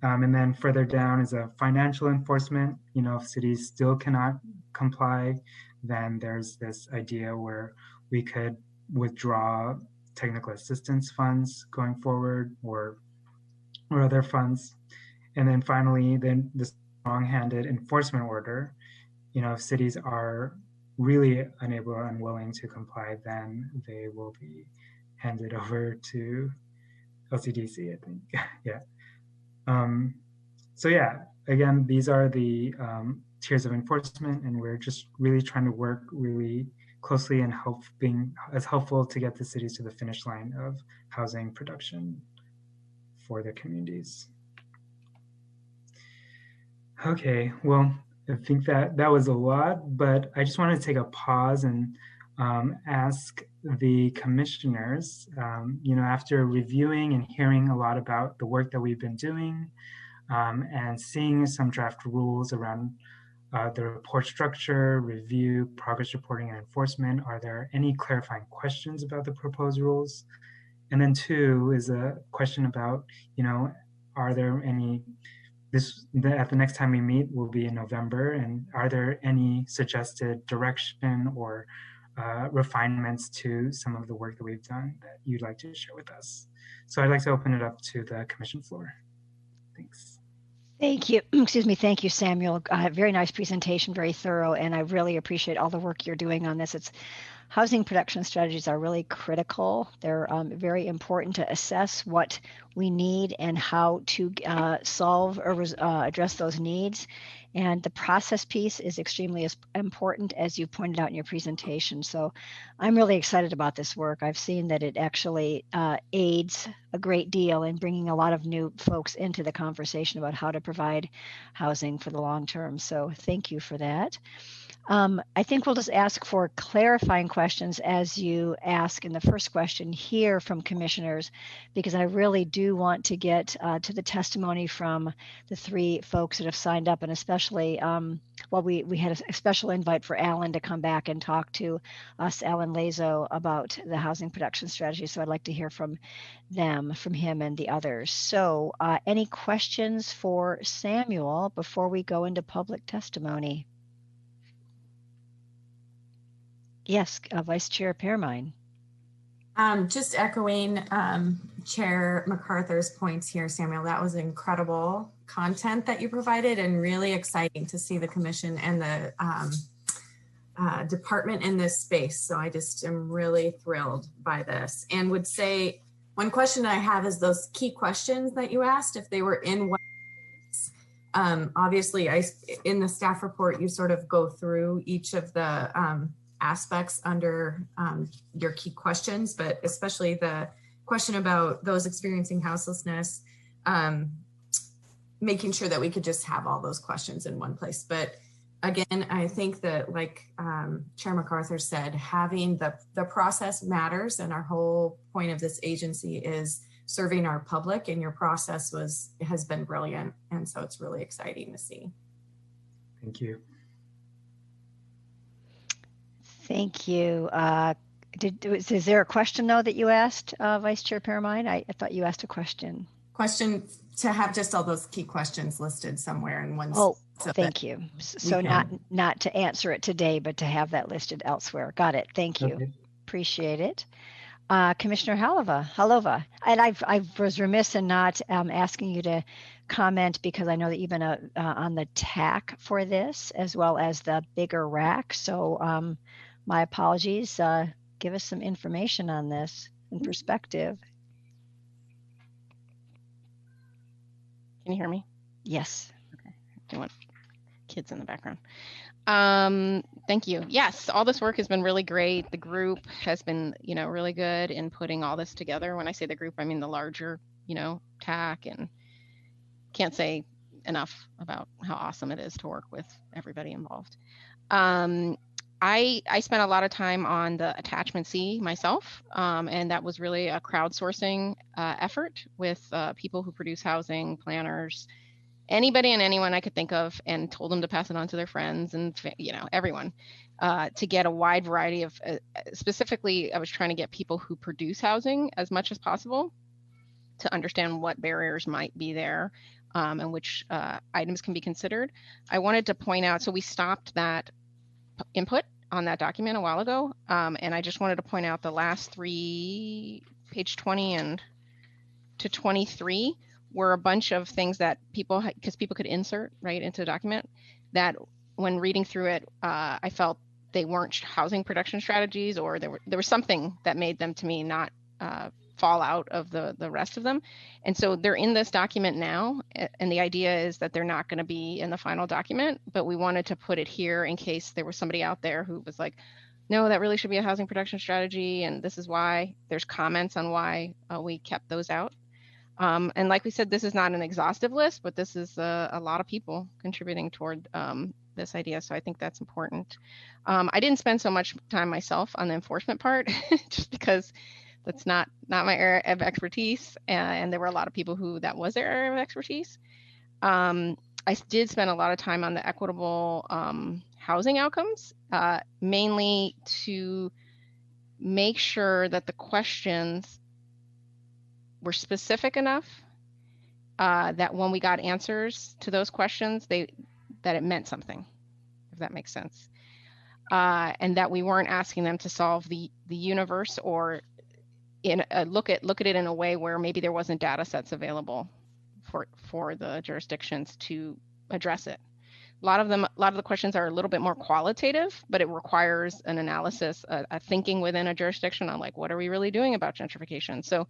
S18: And then further down is a financial enforcement. If cities still cannot comply, then there's this idea where we could withdraw technical assistance funds going forward, or other funds. And then finally, then the strong-handed enforcement order. If cities are really unable or unwilling to comply, then they will be handed over to LCDC, I think. Yeah. So yeah, again, these are the tiers of enforcement, and we're just really trying to work really closely and being as helpful to get the cities to the finish line of housing production for their communities. Okay, well, I think that was a lot, but I just wanted to take a pause and ask the commissioners, after reviewing and hearing a lot about the work that we've been doing, and seeing some draft rules around the report structure, review, progress reporting, and enforcement, are there any clarifying questions about the proposed rules? And then 2 is a question about, are there any, at the next time we meet will be in November, and are there any suggested direction or refinements to some of the work that we've done that you'd like to share with us? So I'd like to open it up to the commission floor. Thanks.
S2: Thank you. Excuse me. Thank you, Samuel. Very nice presentation, very thorough, and I really appreciate all the work you're doing on this. It's housing production strategies are really critical. They're very important to assess what we need and how to solve or address those needs. And the process piece is extremely as important, as you pointed out in your presentation. So I'm really excited about this work. I've seen that it actually aids a great deal in bringing a lot of new folks into the conversation about how to provide housing for the long term. So thank you for that. I think we'll just ask for clarifying questions as you ask in the first question here from commissioners, because I really do want to get to the testimony from the three folks that have signed up, and especially, well, we had a special invite for Alan to come back and talk to us, Alan Lazo, about the housing production strategy. So I'd like to hear from them, from him and the others. So any questions for Samuel before we go into public testimony? Yes, Vice Chair Permine.
S3: Just echoing Chair MacArthur's points here, Samuel. That was incredible content that you provided, and really exciting to see the commission and the department in this space. So I just am really thrilled by this, and would say one question I have is those key questions that you asked, if they were in one place. Obviously, in the staff report, you sort of go through each of the aspects under your key questions, but especially the question about those experiencing houselessness, making sure that we could just have all those questions in one place. But again, I think that, like Chair MacArthur said, having the process matters, and our whole point of this agency is serving our public, and your process has been brilliant. And so it's really exciting to see.
S18: Thank you.
S2: Thank you. Is there a question though that you asked, Vice Chair Permine? I thought you asked a question.
S3: Question to have just all those key questions listed somewhere in one.
S2: Oh, thank you. So not to answer it today, but to have that listed elsewhere. Got it. Thank you. Okay. Appreciate it. Commissioner Halova. And I was remiss in not asking you to comment, because I know that you've been on the TAC for this as well as the bigger RAC. So my apologies. Give us some information on this and perspective.
S10: Can you hear me?
S2: Yes.
S10: Okay. I want kids in the background. Thank you. Yes, all this work has been really great. The group has been, really good in putting all this together. When I say the group, I mean the larger, TAC, and can't say enough about how awesome it is to work with everybody involved. I spent a lot of time on the attachment C myself, and that was really a crowdsourcing effort with people who produce housing, planners, anybody and anyone I could think of, and told them to pass it on to their friends and, everyone, to get a wide variety of, specifically, I was trying to get people who produce housing as much as possible to understand what barriers might be there and which items can be considered. I wanted to point out, so we stopped that input on that document a while ago, and I just wanted to point out the last three, page 20 and to 23, were a bunch of things that people could insert right into the document, that when reading through it, I felt they weren't housing production strategies, or there was something that made them, to me, not fall out of the rest of them. And so they're in this document now, and the idea is that they're not going to be in the final document, but we wanted to put it here in case there was somebody out there who was like, no, that really should be a housing production strategy, and this is why. There's comments on why we kept those out. And like we said, this is not an exhaustive list, but this is a lot of people contributing toward this idea. So I think that's important. I didn't spend so much time myself on the enforcement part, just because that's not my area of expertise. And there were a lot of people who that was their area of expertise. I did spend a lot of time on the equitable housing outcomes, mainly to make sure that the questions were specific enough that when we got answers to those questions, that it meant something, if that makes sense. And that we weren't asking them to solve the universe, or look at it in a way where maybe there wasn't data sets available for the jurisdictions to address it. A lot of the questions are a little bit more qualitative, but it requires an analysis, a thinking within a jurisdiction on like, what are we really doing about gentrification? So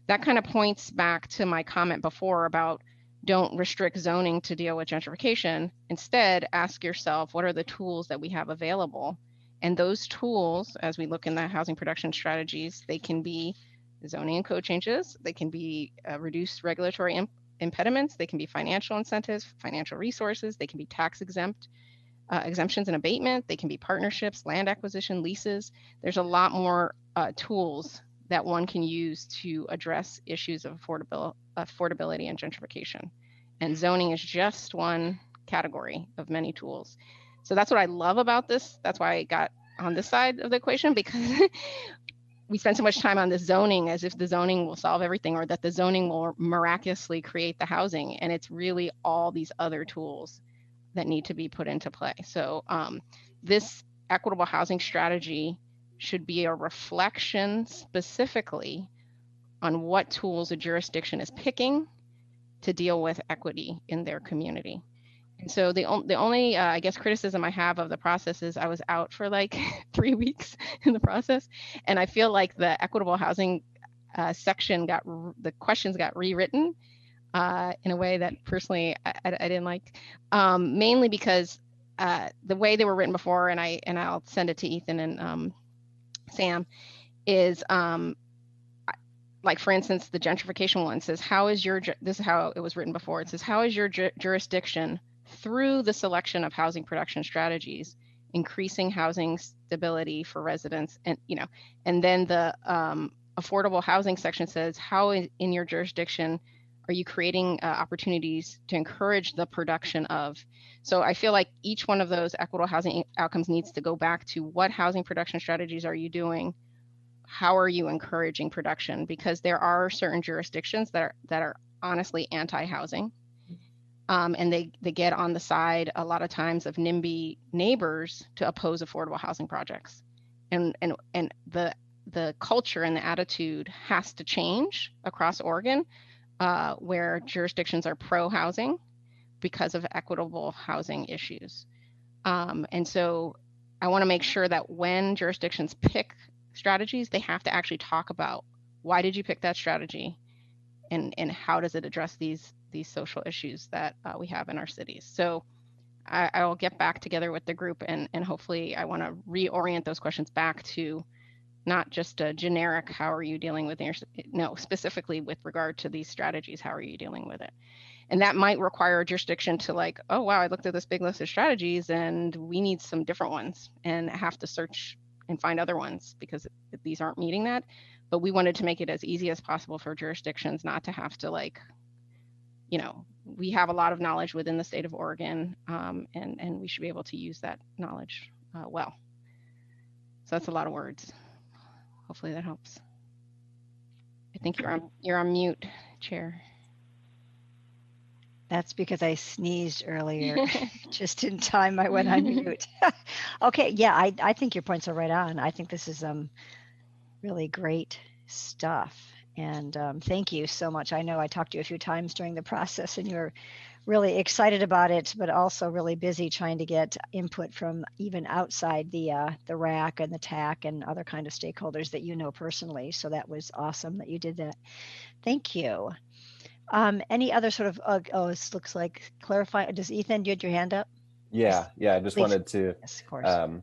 S10: that kind of points back to my comment before about don't restrict zoning to deal with gentrification. Instead, ask yourself, what are the tools that we have available? And those tools, as we look in the housing production strategies, they can be zoning and code changes. They can be reduced regulatory impediments. They can be financial incentives, financial resources. They can be tax exemptions and abatement. They can be partnerships, land acquisition, leases. There's a lot more tools that one can use to address issues of affordability and gentrification. And zoning is just one category of many tools. So that's what I love about this. That's why I got on this side of the equation, because we spend so much time on the zoning as if the zoning will solve everything or that the zoning will miraculously create the housing. And it's really all these other tools that need to be put into play. So this equitable housing strategy should be a reflection specifically on what tools a jurisdiction is picking to deal with equity in their community. And so the only I guess criticism I have of the process is I was out for like 3 weeks in the process, and I feel like the equitable housing section the questions got rewritten in a way that personally I didn't like, mainly because the way they were written before, and I'll send it to Ethan and Sam, is like, for instance, the gentrification one says, this is how it was written before. It says, how is your jurisdiction through the selection of housing production strategies, increasing housing stability for residents? And then the affordable housing section says, how in your jurisdiction are you creating opportunities to encourage the production of? So I feel like each one of those equitable housing outcomes needs to go back to what housing production strategies are you doing? How are you encouraging production? Because there are certain jurisdictions that are honestly anti-housing. And they get on the side a lot of times of NIMBY neighbors to oppose affordable housing projects. And the culture and the attitude has to change across Oregon, where jurisdictions are pro-housing because of equitable housing issues. And so I want to make sure that when jurisdictions pick strategies, they have to actually talk about why did you pick that strategy, and how does it address these social issues that we have in our cities. So I will get back together with the group, and hopefully I want to reorient those questions back to not just a generic, how are you dealing with it? No, specifically with regard to these strategies, how are you dealing with it? And that might require a jurisdiction to like, oh, wow, I looked at this big list of strategies and we need some different ones, and have to search and find other ones because these aren't meeting that. But we wanted to make it as easy as possible for jurisdictions not to have to like, we have a lot of knowledge within the state of Oregon, and we should be able to use that knowledge well. So that's a lot of words. Hopefully that helps. I think you're on mute, Chair.
S2: That's because I sneezed earlier. Just in time, I went on mute. Okay, yeah, I think your points are right on. I think this is really great stuff. And thank you so much. I know I talked to you a few times during the process, and you're really excited about it, but also really busy trying to get input from even outside the RAC and the TAC and other kind of stakeholders that you know personally. So that was awesome that you did that. Thank you. Any other sort of, this looks like clarify. Does Ethan, you had your hand up?
S19: Yeah. I just
S2: Please.
S19: wanted to
S2: Yes, of course.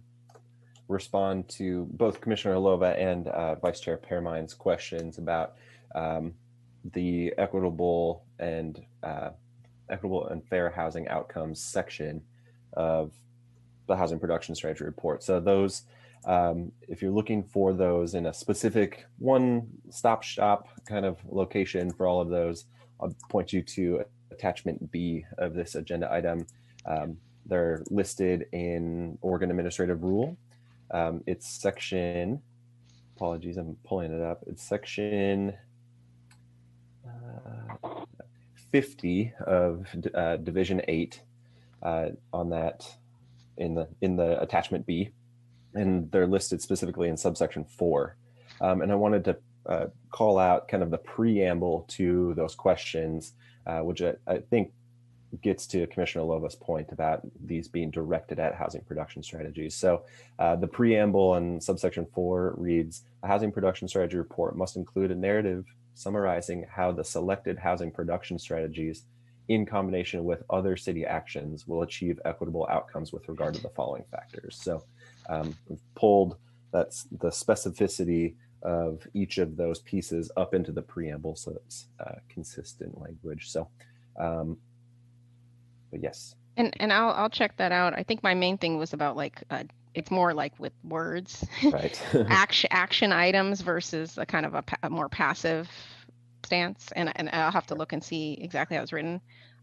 S19: respond to both Commissioner Alova and Vice Chair Permine's questions about the equitable and fair housing outcomes section of the Housing Production Strategy Report. So those, if you're looking for those in a specific one-stop shop kind of location for all of those, I'll point you to attachment B of this agenda item. They're listed in Oregon Administrative Rule. It's section, apologies, I'm pulling it up. It's section 50 of Division 8 on that in the attachment B, and they're listed specifically in subsection 4. And I wanted to call out kind of the preamble to those questions, which I think gets to Commissioner Lova's point about these being directed at housing production strategies. So the preamble in subsection 4 reads, a housing production strategy report must include a narrative summarizing how the selected housing production strategies in combination with other city actions will achieve equitable outcomes with regard to the following factors. So we've pulled that's the specificity of each of those pieces up into the preamble, so it's consistent language. So, but yes.
S10: And I'll check that out. I think my main thing was about like it's more like with words,
S19: right?
S10: action items versus a kind of a more passive stance. And I'll have to look and see exactly how it's written.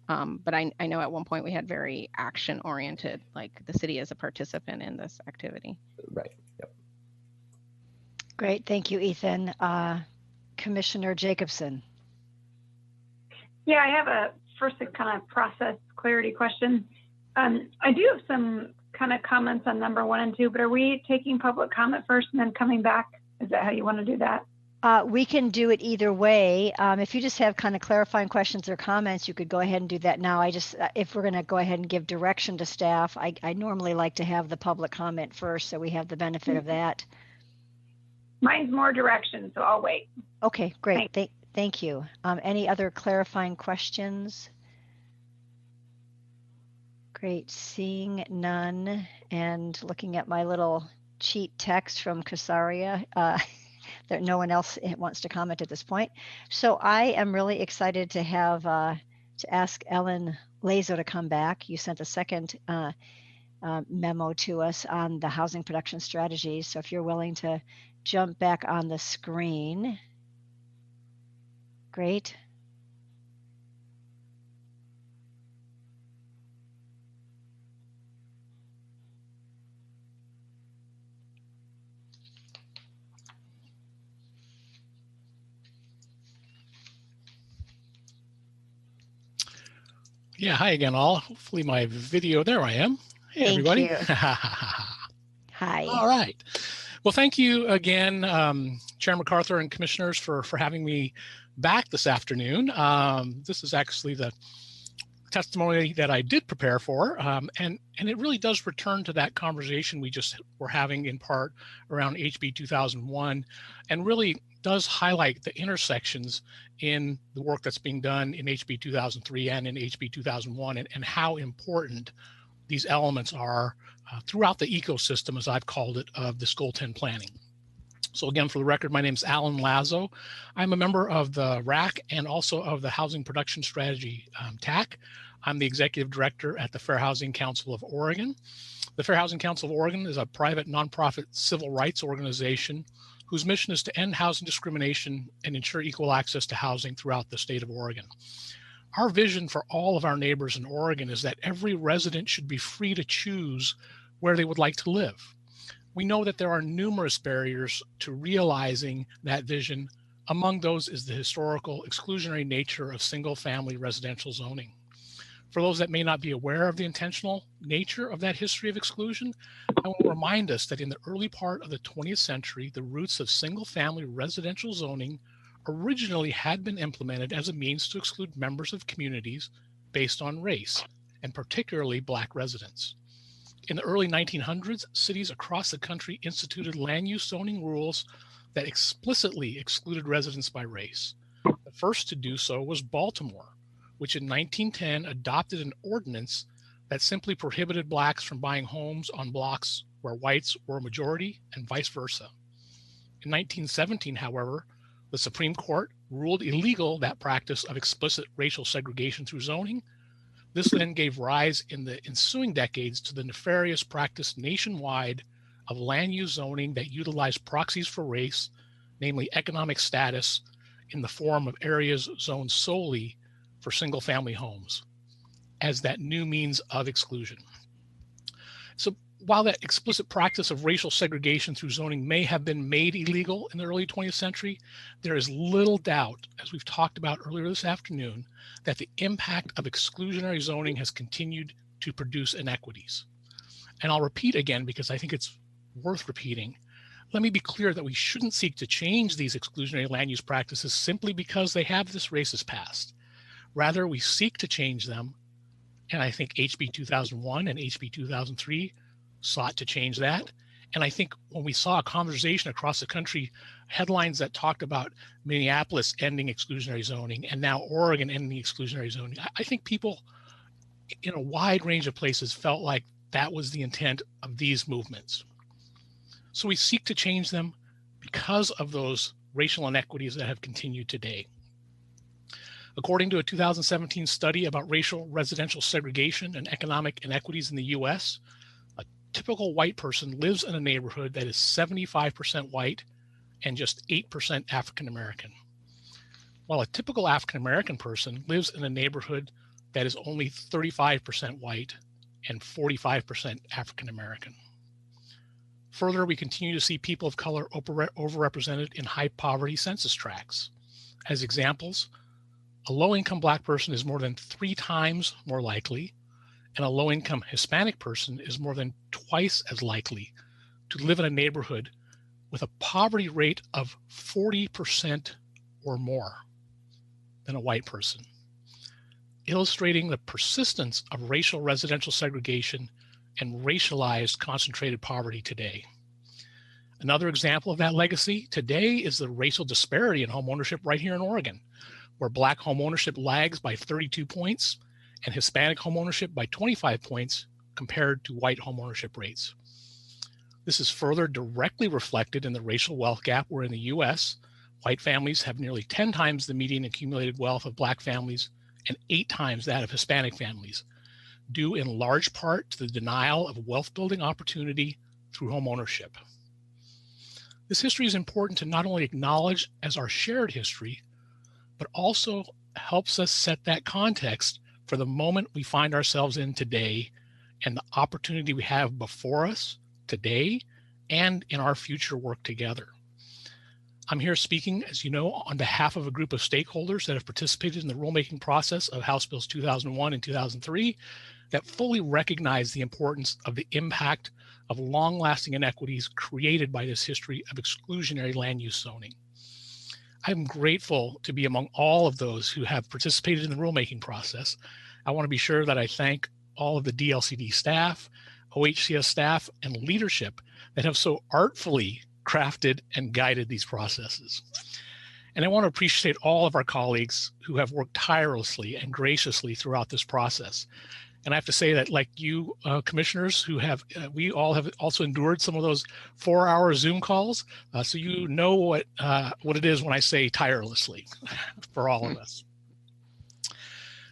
S10: But I know at one point we had very action oriented, like the city as a participant in this activity.
S19: Right. Yep.
S2: Great. Thank you, Ethan. Commissioner Jacobson.
S20: Yeah, I have a kind of process clarity question. I do have some kind of comments on number 1 and 2, but are we taking public comment first and then coming back? Is that how you want to do that?
S2: We can do it either way. If you just have kind of clarifying questions or comments, you could go ahead and do that now. If we're going to go ahead and give direction to staff, I normally like to have the public comment first, so we have the benefit of that.
S20: Mine's more direction, so I'll wait.
S2: Okay, great. Thank you. Any other clarifying questions? Great, seeing none and looking at my little cheat text from Casaria. That no one else wants to comment at this point. So I am really excited to have to ask Ellen Lazo to come back. You sent a second memo to us on the housing production strategies. So if you're willing to jump back on the screen. Great.
S4: Yeah, hi again all. Hopefully my video, there I am. Hey,
S2: Thank
S4: everybody.
S2: you. Hi.
S4: All right. Well, thank you again, Chair MacArthur and commissioners for having me back this afternoon. This is actually the testimony that I did prepare for, and it really does return to that conversation we just were having in part around HB 2001, and really does highlight the intersections in the work that's being done in HB 2003 and in HB 2001, and how important these elements are throughout the ecosystem, as I've called it, of this Goal 10 planning. So again, for the record, my name is Alan Lazo. I'm a member of the RAC and also of the Housing Production Strategy TAC. I'm the executive director at the Fair Housing Council of Oregon. The Fair Housing Council of Oregon is a private nonprofit civil rights organization whose mission is to end housing discrimination and ensure equal access to housing throughout the state of Oregon. Our vision for all of our neighbors in Oregon is that every resident should be free to choose where they would like to live. We know that there are numerous barriers to realizing that vision. Among those is the historical exclusionary nature of single-family residential zoning. For those that may not be aware of the intentional nature of that history of exclusion, I want to remind us that in the early part of the 20th century, the roots of single-family residential zoning originally had been implemented as a means to exclude members of communities based on race, and particularly Black residents. In the early 1900s, cities across the country instituted land use zoning rules that explicitly excluded residents by race. The first to do so was Baltimore, which in 1910 adopted an ordinance that simply prohibited Blacks from buying homes on blocks where whites were a majority and vice versa. In 1917, however, the Supreme Court ruled illegal that practice of explicit racial segregation through zoning. This then gave rise in the ensuing decades to the nefarious practice nationwide of land use zoning that utilized proxies for race, namely economic status, in the form of areas zoned solely for single-family homes as that new means of exclusion. So while that explicit practice of racial segregation through zoning may have been made illegal in the early 20th century, there is little doubt, as we've talked about earlier this afternoon, that the impact of exclusionary zoning has continued to produce inequities. And I'll repeat again, because I think it's worth repeating. Let me be clear that we shouldn't seek to change these exclusionary land use practices simply because they have this racist past. Rather, we seek to change them And I think HB 2001 and HB 2003 sought to change that. And I think when we saw a conversation across the country, headlines that talked about Minneapolis ending exclusionary zoning and now Oregon ending exclusionary zoning, I think people in a wide range of places felt like that was the intent of these movements. So we seek to change them because of those racial inequities that have continued today. According to a 2017 study about racial residential segregation and economic inequities in the US, a typical white person lives in a neighborhood that is 75% white and just 8% African American, while a typical African American person lives in a neighborhood that is only 35% white and 45% African American. Further, we continue to see people of color overrepresented in high poverty census tracts. As examples, a low-income Black person is more than 3 times more likely, and a low-income Hispanic person is more than twice as likely to live in a neighborhood with a poverty rate of 40% or more than a white person, illustrating the persistence of racial residential segregation and racialized concentrated poverty today. Another example of that legacy today is the racial disparity in homeownership right here in Oregon, where Black homeownership lags by 32 points and Hispanic homeownership by 25 points compared to white homeownership rates. This is further directly reflected in the racial wealth gap where in the US, white families have nearly 10 times the median accumulated wealth of Black families and 8 times that of Hispanic families, due in large part to the denial of wealth building opportunity through homeownership. This history is important to not only acknowledge as our shared history, but also helps us set that context for the moment we find ourselves in today and the opportunity we have before us today and in our future work together. I'm here speaking, as you know, on behalf of a group of stakeholders that have participated in the rulemaking process of House Bills 2001 and 2003 that fully recognize the importance of the impact of long-lasting inequities created by this history of exclusionary land use zoning. I'm grateful to be among all of those who have participated in the rulemaking process. I want to be sure that I thank all of the DLCD staff, OHCS staff, and leadership that have so artfully crafted and guided these processes. And I want to appreciate all of our colleagues who have worked tirelessly and graciously throughout this process. And I have to say that, like you commissioners who have, we all have also endured some of those 4-hour Zoom calls. So you know what it is when I say tirelessly for all of us.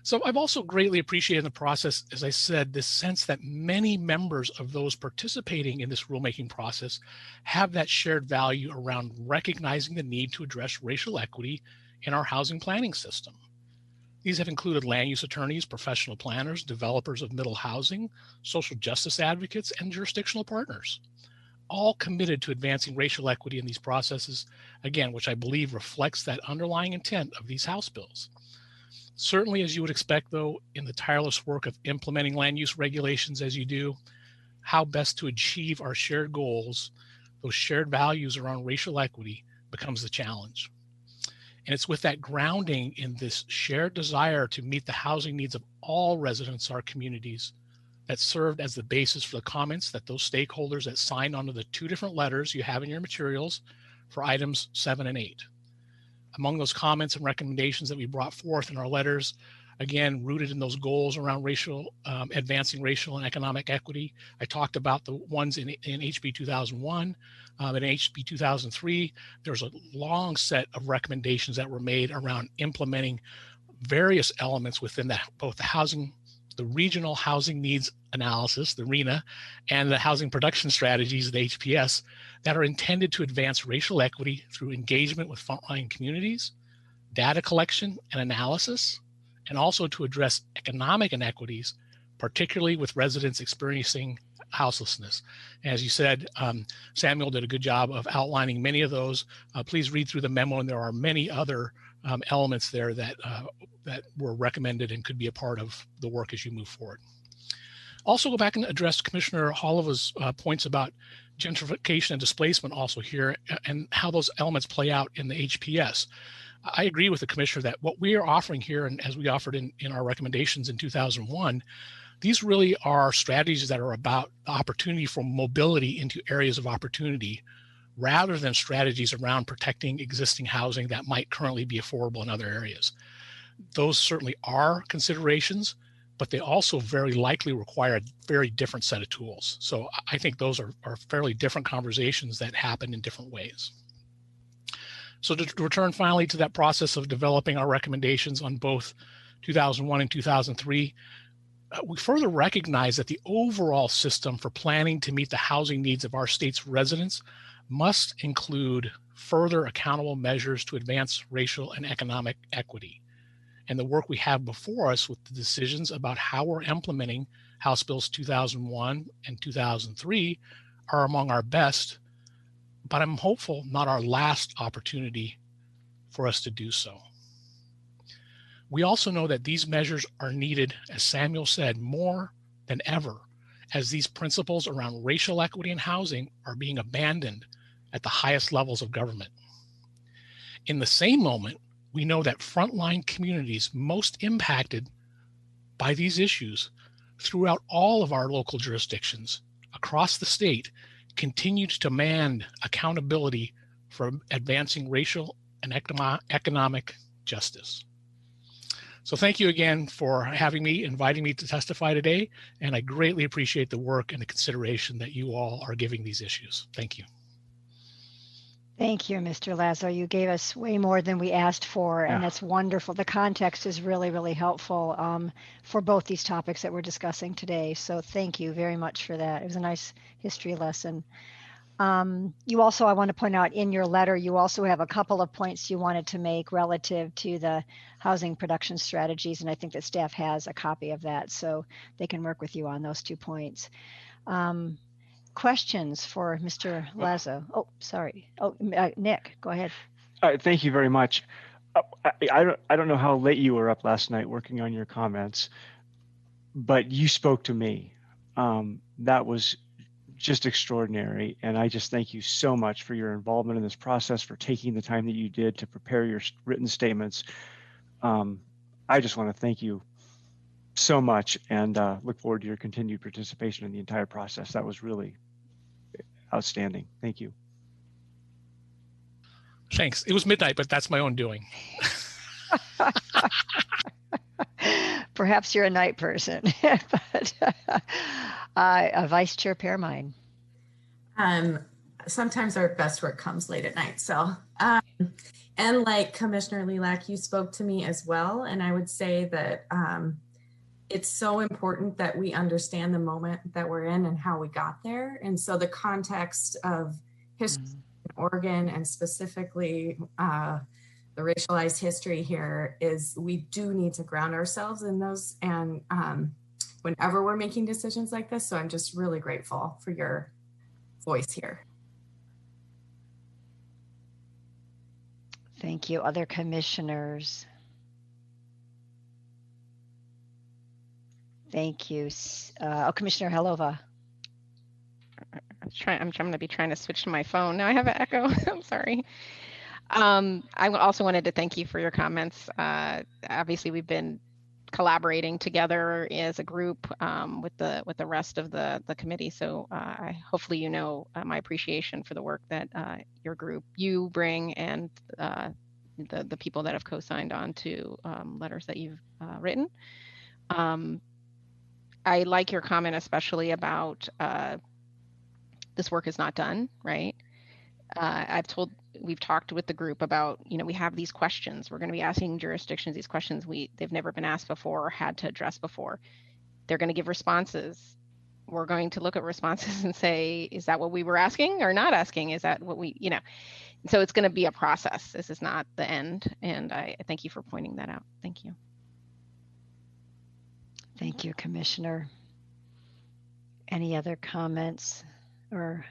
S4: So I've also greatly appreciated in the process, as I said, this sense that many members of those participating in this rulemaking process have that shared value around recognizing the need to address racial equity in our housing planning system. These have included land use attorneys, professional planners, developers of middle housing, social justice advocates, and jurisdictional partners, all committed to advancing racial equity in these processes, again, which I believe reflects that underlying intent of these House bills. Certainly, as you would expect, though, in the tireless work of implementing land use regulations as you do, how best to achieve our shared goals, those shared values around racial equity, becomes the challenge. And it's with that grounding in this shared desire to meet the housing needs of all residents of our communities that served as the basis for the comments that those stakeholders that signed onto the 2 different letters you have in your materials for items 7 and 8. Among those comments and recommendations that we brought forth in our letters, again, rooted in those goals around racial, advancing racial and economic equity, I talked about the ones in HB 2001. In HB 2003, there's a long set of recommendations that were made around implementing various elements within that, both the regional housing needs analysis, the RHNA, and the housing production strategies, the HPS, that are intended to advance racial equity through engagement with frontline communities, data collection and analysis, and also to address economic inequities, particularly with residents experiencing houselessness. As you said, Samuel did a good job of outlining many of those. Please read through the memo, and there are many other elements there that were recommended and could be a part of the work as you move forward. Also go back and address Commissioner Holiva's points about gentrification and displacement also here, and how those elements play out in the HPS. I agree with the commissioner that what we are offering here, and as we offered in our recommendations in 2001, these really are strategies that are about the opportunity for mobility into areas of opportunity, rather than strategies around protecting existing housing that might currently be affordable in other areas. Those certainly are considerations, but they also very likely require a very different set of tools. So I think those are fairly different conversations that happen in different ways. So to return finally to that process of developing our recommendations on both 2001 and 2003, we further recognize that the overall system for planning to meet the housing needs of our state's residents must include further accountable measures to advance racial and economic equity. And the work we have before us with the decisions about how we're implementing House Bills 2001 and 2003 are among our best, but I'm hopeful not our last opportunity for us to do so. We also know that these measures are needed, as Samuel said, more than ever, as these principles around racial equity in housing are being abandoned at the highest levels of government. In the same moment, we know that frontline communities most impacted by these issues throughout all of our local jurisdictions across the state continue to demand accountability for advancing racial and economic justice. So thank you again for having me, inviting me to testify today, and I greatly appreciate the work and the consideration that you all are giving these issues. Thank you.
S2: Thank you, Mr. Lazo. You gave us way more than we asked for, and that's wonderful. The context is really, really helpful for both these topics that we're discussing today. So thank you very much for that. It was a nice history lesson. You also, I want to point out in your letter, you also have a couple of points you wanted to make relative to the housing production strategies, and I think that staff has a copy of that, so they can work with you on those 2 points. Questions for Mr. Lazo? Oh, sorry. Oh, Nick, go ahead.
S7: Thank you very much. I don't know how late you were up last night working on your comments, but you spoke to me. That was just extraordinary. And I just thank you so much for your involvement in this process, for taking the time that you did to prepare your written statements. I just want to thank you so much and look forward to your continued participation in the entire process. That was really outstanding. Thank you.
S4: Thanks. It was midnight, but that's my own doing.
S2: Perhaps you're a night person, but Vice Chair Pearmine.
S21: Sometimes our best work comes late at night. So, and like Commissioner Lilac, you spoke to me as well. And I would say that it's so important that we understand the moment that we're in and how we got there. And so the context of history in Oregon, and specifically the racialized history here, is we do need to ground ourselves in those, and whenever we're making decisions like this. So I'm just really grateful for your voice here.
S2: Thank you. Other commissioners? Thank you. Commissioner Helova.
S10: I'm going to be trying to switch to my phone. Now I have an echo. I'm sorry. I also wanted to thank you for your comments. Obviously, we've been collaborating together as a group with the rest of the committee. So hopefully you know my appreciation for the work that your group, you bring, and the people that have co-signed on to letters that you've written. I like your comment, especially about this work is not done, right? We've talked with the group about, we have these questions. We're going to be asking jurisdictions these questions they've never been asked before or had to address before. They're going to give responses. We're going to look at responses and say, is that what we were asking or not asking? Is that what we, so it's going to be a process. This is not the end. And I thank you for pointing that out. Thank you.
S2: Thank you, Commissioner. Any other comments or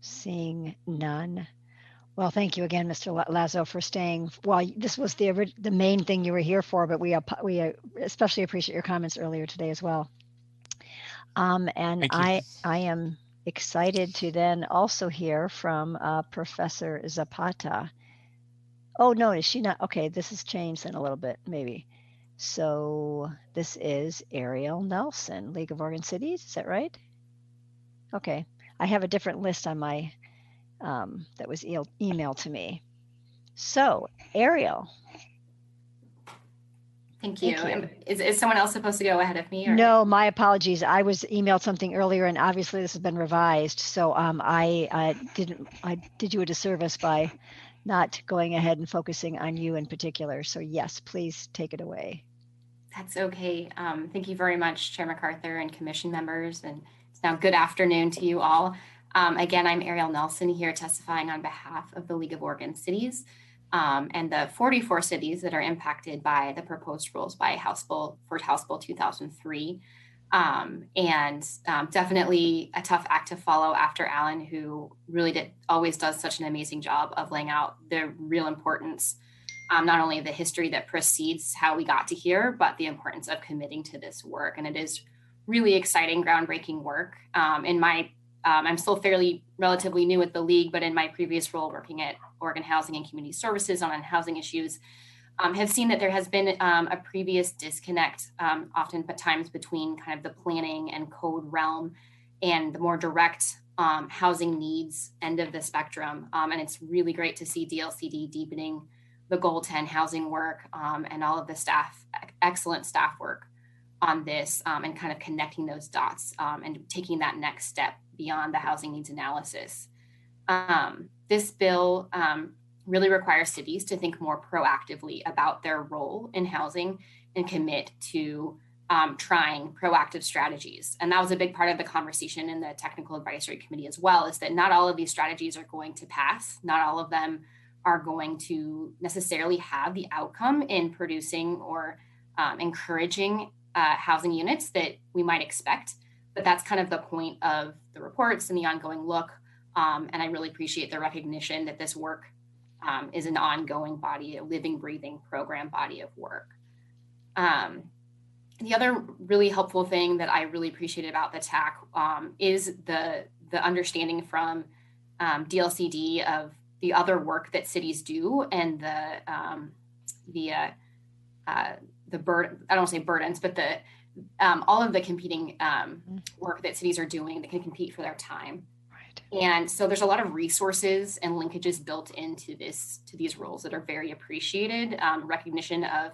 S2: seeing none? Well, thank you again, Mr. Lazo, for staying. Well, this was the main thing you were here for, but we especially appreciate your comments earlier today as well. And I am excited to then also hear from Professor Zapata. Oh, no, is she not? Okay, this has changed then a little bit, maybe. So this is Ariel Nelson, League of Oregon Cities. Is that right? Okay, I have a different list on my that was emailed to me. So Ariel.
S9: Thank you. Is someone else supposed to go ahead of me? Or?
S2: No, my apologies. I was emailed something earlier, and obviously this has been revised. So I did you a disservice by not going ahead and focusing on you in particular. So yes, please take it away.
S9: That's okay. Thank you very much, Chair MacArthur and commission members. And it's now good afternoon to you all. Again, I'm Ariel Nelson here testifying on behalf of the League of Oregon Cities. And the 44 cities that are impacted by the proposed rules by House Bill 2003. Definitely a tough act to follow after Alan, who really always does such an amazing job of laying out the real importance, not only of the history that precedes how we got to here, but the importance of committing to this work. And it is really exciting, groundbreaking work. I'm still relatively new at the League, but in my previous role working at Oregon Housing and Community Services on housing issues, have seen that there has been a previous disconnect, oftentimes between kind of the planning and code realm and the more direct housing needs end of the spectrum. And it's really great to see DLCD deepening the Goal 10 housing work and all of the excellent staff work on this and kind of connecting those dots and taking that next step beyond the housing needs analysis. This bill really requires cities to think more proactively about their role in housing and commit to trying proactive strategies. And that was a big part of the conversation in the technical advisory committee as well, is that not all of these strategies are going to pass. Not all of them are going to necessarily have the outcome in producing or encouraging housing units that we might expect. But that's kind of the point of the reports and the ongoing look. And I really appreciate the recognition that this work is an ongoing body, a living, breathing program body of work. The other really helpful thing that I really appreciated about the TAC is the understanding from DLCD of the other work that cities do and the burden, I don't want to say burdens, but all of the competing work that cities are doing that can compete for their time. Right. And so there's a lot of resources and linkages built into these roles that are very appreciated. Recognition of,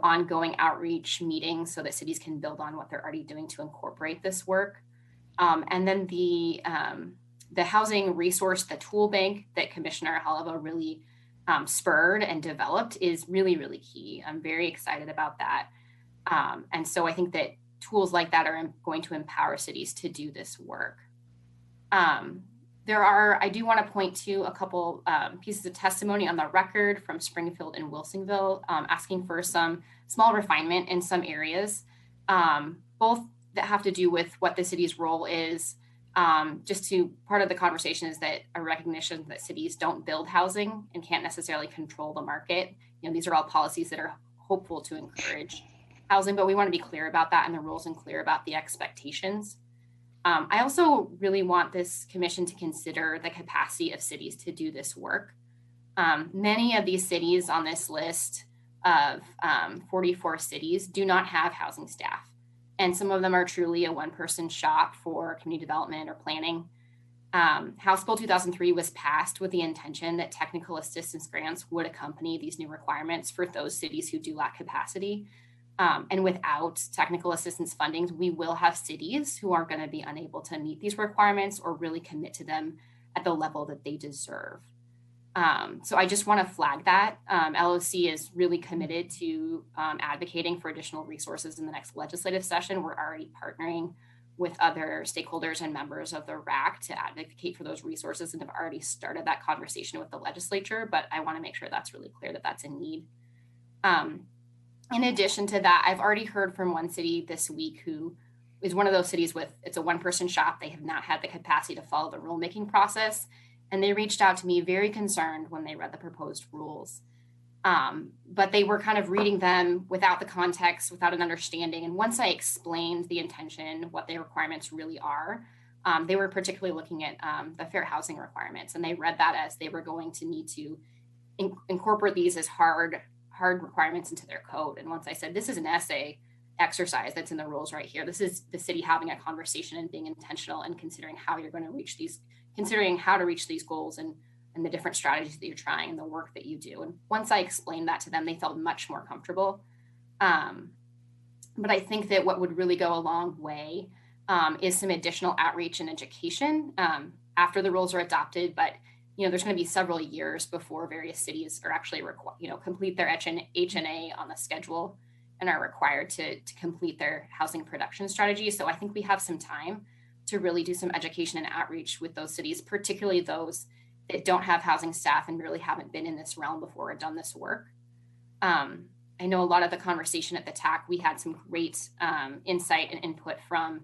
S9: ongoing outreach meetings so that cities can build on what they're already doing to incorporate this work. And then the housing resource, the tool bank that Commissioner Haliva really spurred and developed is really, really key. I'm very excited about that. And so I think that tools like that are going to empower cities to do this work. I do want to point to a couple pieces of testimony on the record from Springfield and Wilsonville, asking for some small refinement in some areas, both that have to do with what the city's role is. Part of the conversation is that a recognition that cities don't build housing and can't necessarily control the market. These are all policies that are hopeful to encourage housing, but we want to be clear about that and the rules and clear about the expectations. I also really want this commission to consider the capacity of cities to do this work. Many of these cities on this list of 44 cities do not have housing staff. And some of them are truly a one-person shop for community development or planning. House Bill 2003 was passed with the intention that technical assistance grants would accompany these new requirements for those cities who do lack capacity. And without technical assistance funding, we will have cities who are going to be unable to meet these requirements or really commit to them at the level that they deserve. So I just want to flag that. LOC is really committed to advocating for additional resources in the next legislative session. We're already partnering with other stakeholders and members of the RAC to advocate for those resources and have already started that conversation with the legislature, but I want to make sure that's really clear that that's a need. In addition to that, I've already heard from one city this week who is one of those cities it's a one-person shop. They have not had the capacity to follow the rulemaking process. And they reached out to me very concerned when they read the proposed rules. But they were kind of reading them without the context, without an understanding. And once I explained the intention, what the requirements really are, they were particularly looking at the fair housing requirements. And they read that as they were going to need to incorporate these as hard requirements into their code. And once I said, this is an essay exercise that's in the rules right here. This is the city having a conversation and being intentional and considering how you're going to reach these, considering how to reach these goals and the different strategies that you're trying and the work that you do. And once I explained that to them, they felt much more comfortable. But I think that what would really go a long way is some additional outreach and education after the rules are adopted. But there's going to be several years before various cities are actually complete their HNA on the schedule and are required to complete their housing production strategy. So I think we have some time to really do some education and outreach with those cities, particularly those that don't have housing staff and really haven't been in this realm before or done this work. I know a lot of the conversation at the TAC, we had some great insight and input from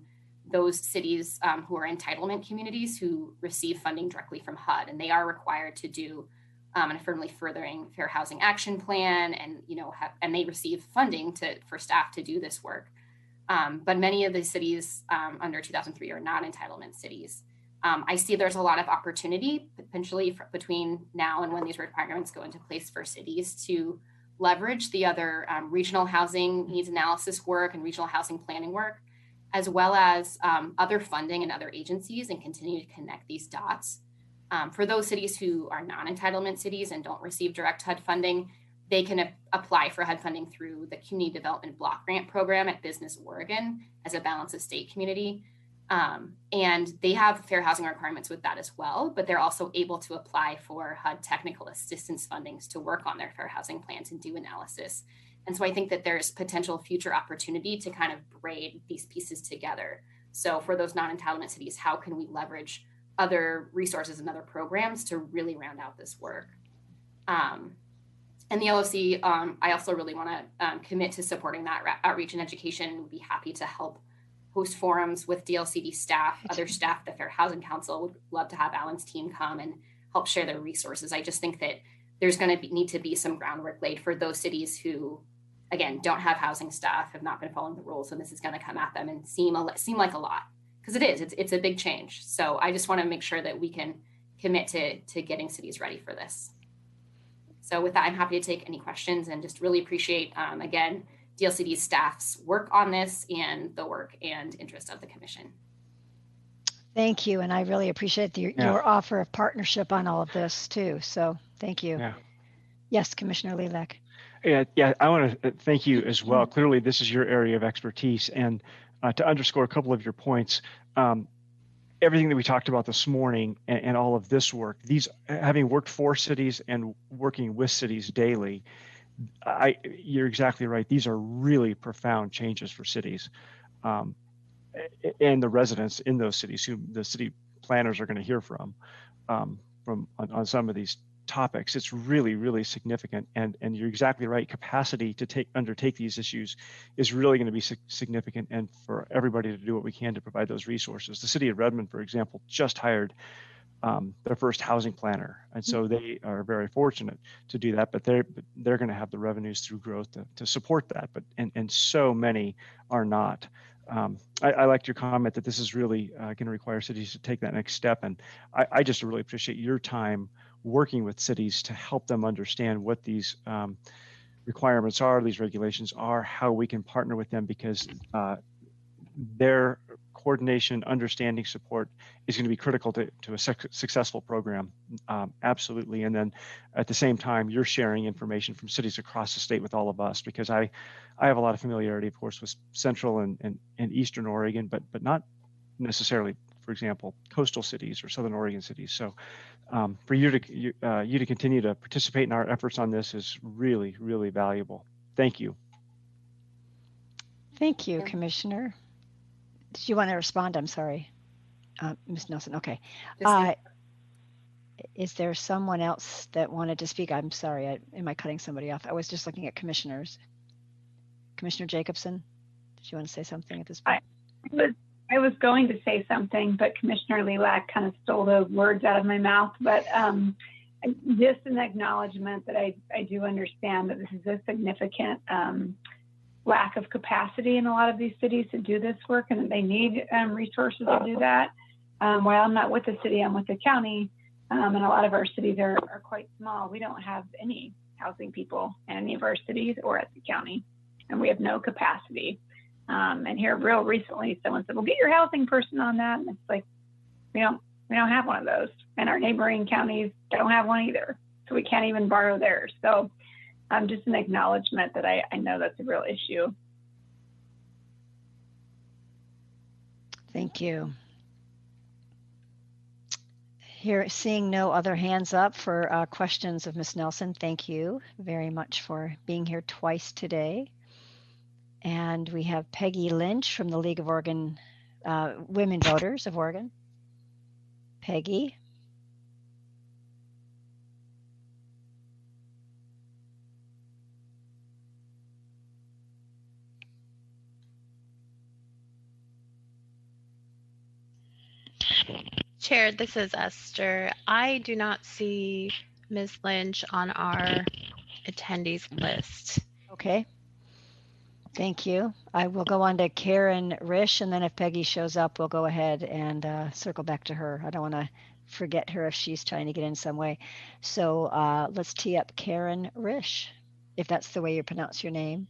S9: those cities who are entitlement communities who receive funding directly from HUD, and they are required to do an affirmatively furthering fair housing action plan, and and they receive funding for staff to do this work. But many of the cities under 2003 are not entitlement cities. I see there's a lot of opportunity potentially between now and when these requirements go into place for cities to leverage the other regional housing needs analysis work and regional housing planning work, as well as other funding and other agencies, and continue to connect these dots. For those cities who are non-entitlement cities and don't receive direct HUD funding, they can apply for HUD funding through the Community Development Block Grant Program at Business Oregon as a balance of state community. And they have fair housing requirements with that as well, but they're also able to apply for HUD technical assistance fundings to work on their fair housing plans and do analysis. And so I think that there's potential future opportunity to kind of braid these pieces together. So for those non-entitlement cities, how can we leverage other resources and other programs to really round out this work? And the LOC, I also really want to commit to supporting that outreach and education. We'd be happy to help host forums with DLCD staff, other staff, the Fair Housing Council. Would love to have Alan's team come and help share their resources. I just think that there's going to need to be some groundwork laid for those cities who, again, don't have housing staff, have not been following the rules, and this is going to come at them and seem like a lot, because it is. It's a big change. So I just want to make sure that we can commit to getting cities ready for this. So with that, I'm happy to take any questions and just really appreciate, again, DLCD staff's work on this and the work and interest of the commission.
S2: Thank you. And I really appreciate your offer of partnership on all of this too. So thank you. Yeah. Yes, Commissioner Lilac.
S7: Yeah, I want to thank you as well. Clearly, this is your area of expertise. And to underscore a couple of your points, everything that we talked about this morning and all of this work, these, having worked for cities and working with cities daily, you're exactly right. These are really profound changes for cities and the residents in those cities who the city planners are going to hear from on some of these topics. It's really, really significant. And you're exactly right. Capacity to undertake these issues is really going to be significant, and for everybody to do what we can to provide those resources. The city of Redmond, for example, just hired their first housing planner. And so they are very fortunate to do that, but they're going to have the revenues through growth to support that. But and so many are not. I liked your comment that this is really going to require cities to take that next step. And I just really appreciate your time working with cities to help them understand what these requirements are, these regulations are, how we can partner with them, because their coordination, understanding, support is going to be critical to a successful program. Absolutely. And then at the same time, you're sharing information from cities across the state with all of us, because I have a lot of familiarity, of course, with Central and Eastern Oregon, but not necessarily, for example, coastal cities or Southern Oregon cities. So for you to continue to participate in our efforts on this is really, really valuable. Thank you.
S2: Thank you, Commissioner. Did you want to respond? I'm sorry, Ms. Nelson. Okay. Is there someone else that wanted to speak? I'm sorry. Am I cutting somebody off? I was just looking at commissioners. Commissioner Jacobson, did you want to say something at this point?
S20: I was going to say something, but Commissioner Lilac kind of stole the words out of my mouth. But just an acknowledgement that I do understand that this is a significant lack of capacity in a lot of these cities to do this work, and that they need resources to do that. While I'm not with the city, I'm with the county. And a lot of our cities are quite small. We don't have any housing people in any of our cities or at the county, and we have no capacity. And here real recently, someone said, well, get your housing person on that. And it's like, we don't have one of those. And our neighboring counties don't have one either. So we can't even borrow theirs. So just an acknowledgement that I know that's a real issue.
S2: Thank you. Here, seeing no other hands up for questions of Ms. Nelson, thank you very much for being here twice today. And we have Peggy Lynch from the League of Oregon Women Voters of Oregon. Peggy.
S1: Chair, this is Esther. I do not see Ms. Lynch on our attendees list.
S2: Okay. Thank you. I will go on to Karen Risch, and then if Peggy shows up, we'll go ahead and circle back to her. I don't want to forget her if she's trying to get in some way. So let's tee up Karen Risch, if that's the way you pronounce your name.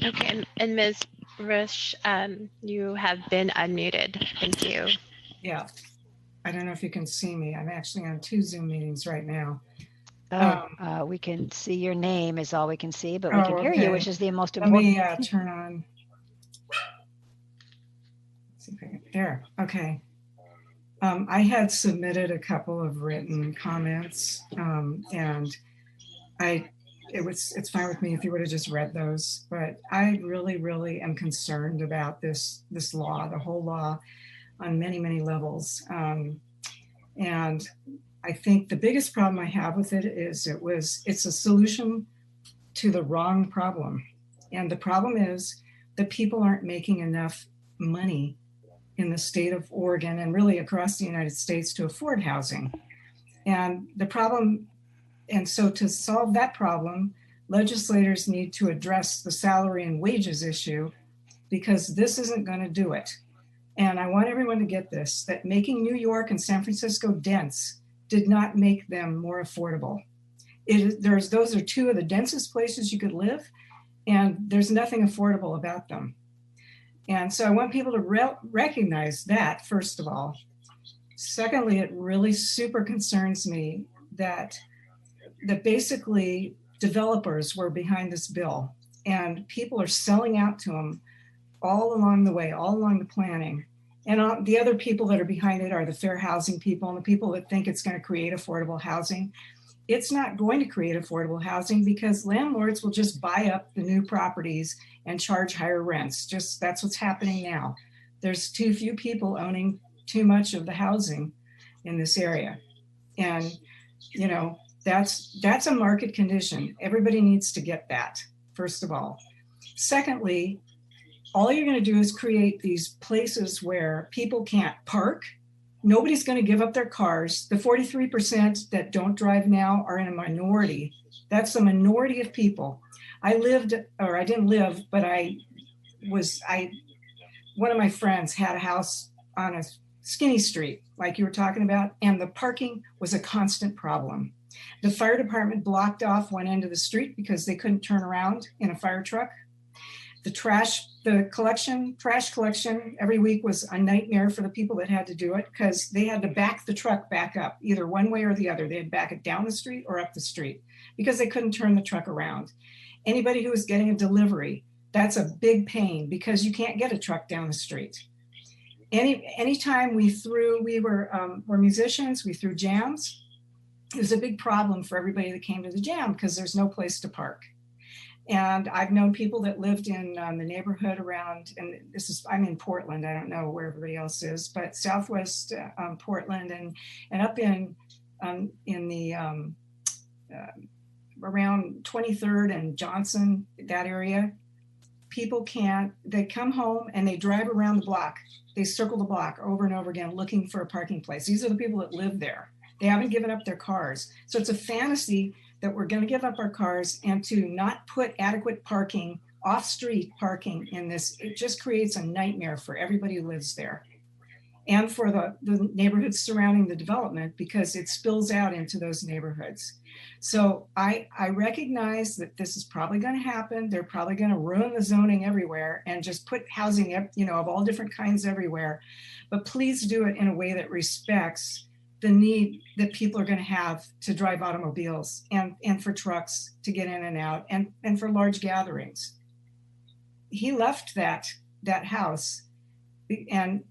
S1: Okay, and Ms. Risch, you have been unmuted. Thank you.
S11: Yeah, I don't know if you can see me. I'm actually on 2 Zoom meetings right now.
S2: We can see your name is all we can see, but we can hear you, which is the most
S11: Let
S2: important.
S11: me turn on. Let's see if I can, there, okay. I had submitted a couple of written comments, and it's fine with me if you would have just read those, but I really am concerned about this law, the whole law, on many levels. And I think the biggest problem I have with it is it's a solution to the wrong problem. And the problem is that people aren't making enough money in the state of Oregon and really across the United States to afford housing. And the problem, and so to solve that problem, legislators need to address the salary and wages issue, because this isn't going to do it. And I want everyone to get this, that making New York and San Francisco dense did not make them more affordable. Those are 2 of the densest places you could live, and there's nothing affordable about them. And so I want people to recognize that, first of all. Secondly, it really super concerns me that basically developers were behind this bill, and people are selling out to them all along the way, all along the planning. And the other people that are behind it are the fair housing people and the people that think it's going to create affordable housing. It's not going to create affordable housing, because landlords will just buy up the new properties and charge higher rents. Just that's what's happening now. There's too few people owning too much of the housing in this area. And, you know, that's a market condition. Everybody needs to get that, first of all. Secondly, all you're going to do is create these places where people can't park. Nobody's going to give up their cars. The 43% that don't drive now are in a minority. That's a minority of people. I didn't live, but one of my friends had a house on a skinny street, like you were talking about, and the parking was a constant problem. The fire department blocked off one end of the street because they couldn't turn around in a fire truck. The trash collection every week was a nightmare for the people that had to do it, because they had to back the truck back up, either one way or the other. They'd back it down the street or up the street because they couldn't turn the truck around. Anybody who was getting a delivery, that's a big pain because you can't get a truck down the street. Anytime we're musicians, we threw jams. It was a big problem for everybody that came to the jam because there's no place to park. And I've known people that lived in the neighborhood around, and I'm in Portland. I don't know where everybody else is, but Southwest Portland and up in the around 23rd and Johnson, that area, people they come home and they drive around the block. They circle the block over and over again looking for a parking place. These are the people that live there. They haven't given up their cars. So it's a fantasy that we're going to give up our cars and to not put adequate parking off-street parking in this, it just creates a nightmare for everybody who lives there and for the neighborhoods surrounding the development, because it spills out into those neighborhoods. So I recognize that this is probably going to happen. They're probably going to ruin the zoning everywhere and just put housing, of all different kinds everywhere. But please do it in a way that respects the need that people are going to have to drive automobiles and for trucks to get in and out and for large gatherings. He left that house, and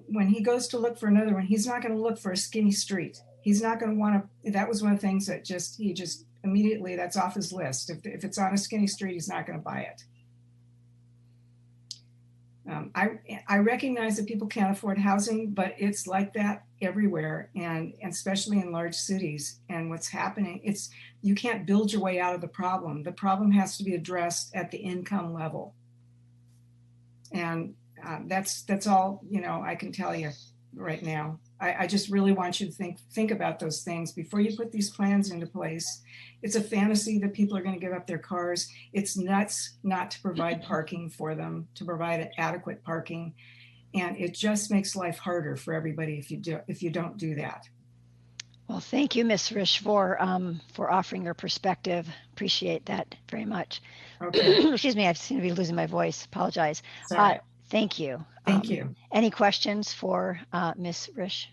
S11: when he goes to look for another one, he's not going to look for a skinny street. He's not going to want to. That was one of the things that he just immediately, that's off his list. If it's on a skinny street, he's not going to buy it. I recognize that people can't afford housing, but it's like that everywhere, and especially in large cities. And what's happening, you can't build your way out of the problem. The problem has to be addressed at the income level. And that's all, I can tell you right now. I just really want you to think about those things before you put these plans into place. It's a fantasy that people are going to give up their cars. It's nuts not to provide parking for them, to provide adequate parking. And it just makes life harder for everybody if you don't do that.
S2: Well, thank you, Ms. Risch, for offering your perspective. Appreciate that very much.
S11: Okay.
S2: Excuse me, I seem to be losing my voice. Apologize.
S11: Sorry.
S2: Thank you.
S11: Thank you.
S2: Any questions for Ms. Risch?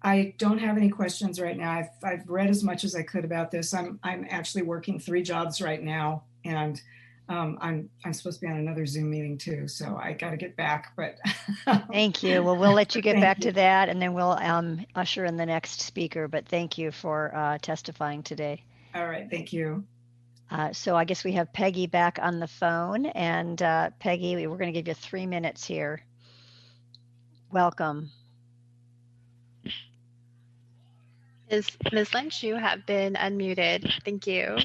S11: I don't have any questions right now. I've read as much as I could about this. I'm actually working 3 jobs right now, and I'm supposed to be on another Zoom meeting too, so I got to get back. But
S2: thank you. Well, we'll let you get back to that, and then we'll usher in the next speaker. But thank you for testifying today.
S11: All right, thank you.
S2: So I guess we have Peggy back on the phone, and Peggy, we're going to give you 3 minutes here. Welcome.
S1: Ms. Lynch, you have been unmuted. Thank you.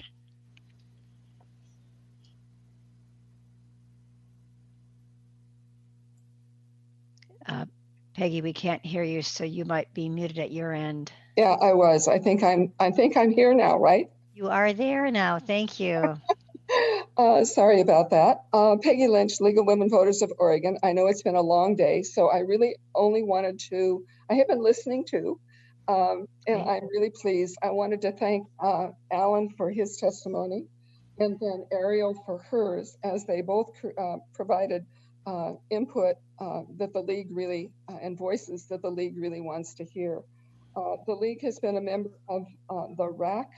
S2: Peggy, we can't hear you, so you might be muted at your end.
S12: Yeah, I was. I think I'm here now, right?
S2: You are there now. Thank you.
S12: Sorry about that. Peggy Lynch, League of Women Voters of Oregon. I know it's been a long day, so I really only wanted to, I have been listening to, and I'm really pleased. I wanted to thank Alan for his testimony, and then Ariel for hers, as they both provided input that the League really, and voices that the League really wants to hear. The League has been a member of the RAC,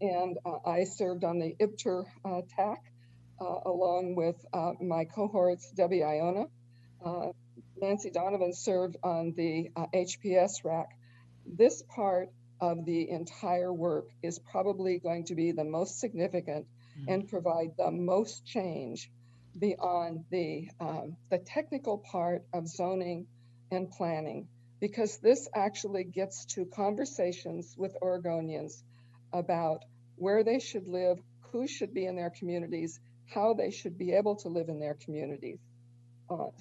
S12: and I served on the IBTR TAC along with my cohorts, Debbie Iona. Nancy Donovan served on the HPS RAC. This part of the entire work is probably going to be the most significant and provide the most change beyond the technical part of zoning and planning, because this actually gets to conversations with Oregonians about where they should live, who should be in their communities, how they should be able to live in their communities.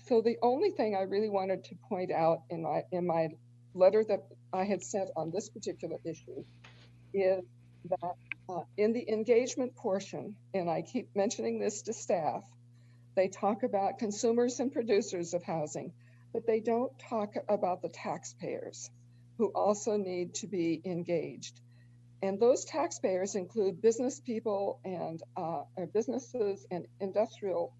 S12: So the only thing I really wanted to point out in my letter that I had sent on this particular issue is that in the engagement portion, and I keep mentioning this to staff, they talk about consumers and producers of housing, but they don't talk about the taxpayers who also need to be engaged. And those taxpayers include business people and businesses and industrial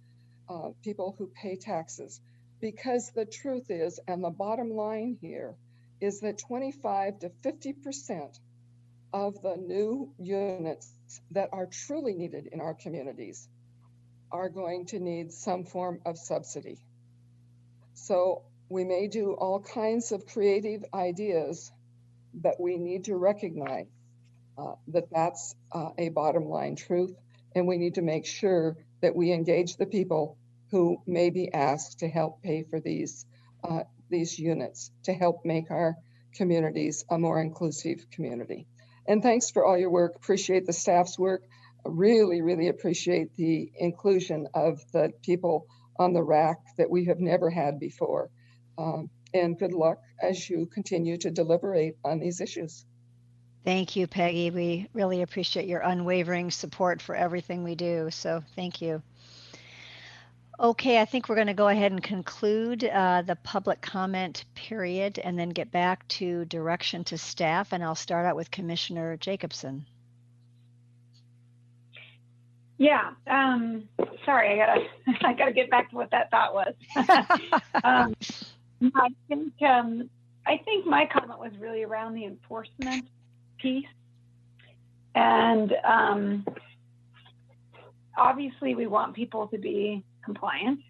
S12: people who pay taxes. Because the truth is, and the bottom line here, is that 25 to 50% of the new units that are truly needed in our communities are going to need some form of subsidy. So we may do all kinds of creative ideas, but we need to recognize that that's a bottom line truth, and we need to make sure that we engage the people who may be asked to help pay for these units, to help make our communities a more inclusive community. And thanks for all your work. Appreciate the staff's work. Really, really appreciate the inclusion of the people on the RAC that we have never had before. And good luck as you continue to deliberate on these issues.
S2: Thank you, Peggy. We really appreciate your unwavering support for everything we do. So thank you. Okay, I think we're going to go ahead and conclude the public comment period and then get back to direction to staff. And I'll start out with Commissioner Jacobson.
S20: Yeah, sorry, I gotta get back to what that thought was. I think my comment was really around the enforcement piece, and obviously we want people to be compliant,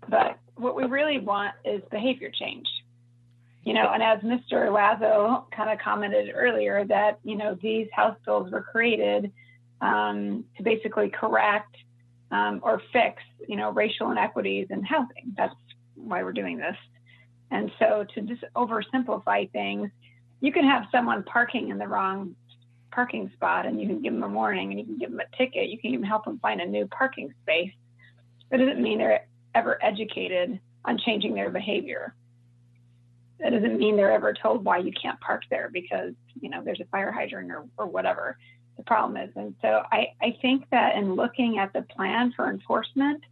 S20: but what we really want is behavior change. You know, and as Mr. Lazo kind of commented earlier, that these House bills were created to basically correct or fix, racial inequities in housing. That's why we're doing this. And so to just oversimplify things, you can have someone parking in the wrong parking spot and you can give them a warning and you can give them a ticket. You can even help them find a new parking space. That doesn't mean they're ever educated on changing their behavior. That doesn't mean they're ever told why you can't park there because, there's a fire hydrant or whatever the problem is. And so I think that in looking at the plan for enforcement,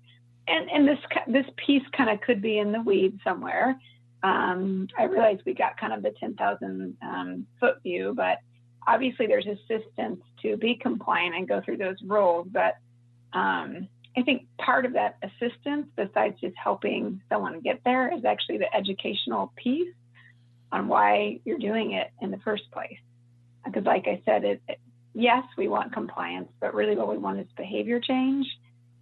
S20: and this piece kind of could be in the weeds somewhere. I realize we got kind of the 10,000 foot view, but obviously there's assistance to be compliant and go through those rules. But I think part of that assistance, besides just helping someone get there, is actually the educational piece on why you're doing it in the first place. Because like I said, yes, we want compliance, but really what we want is behavior change.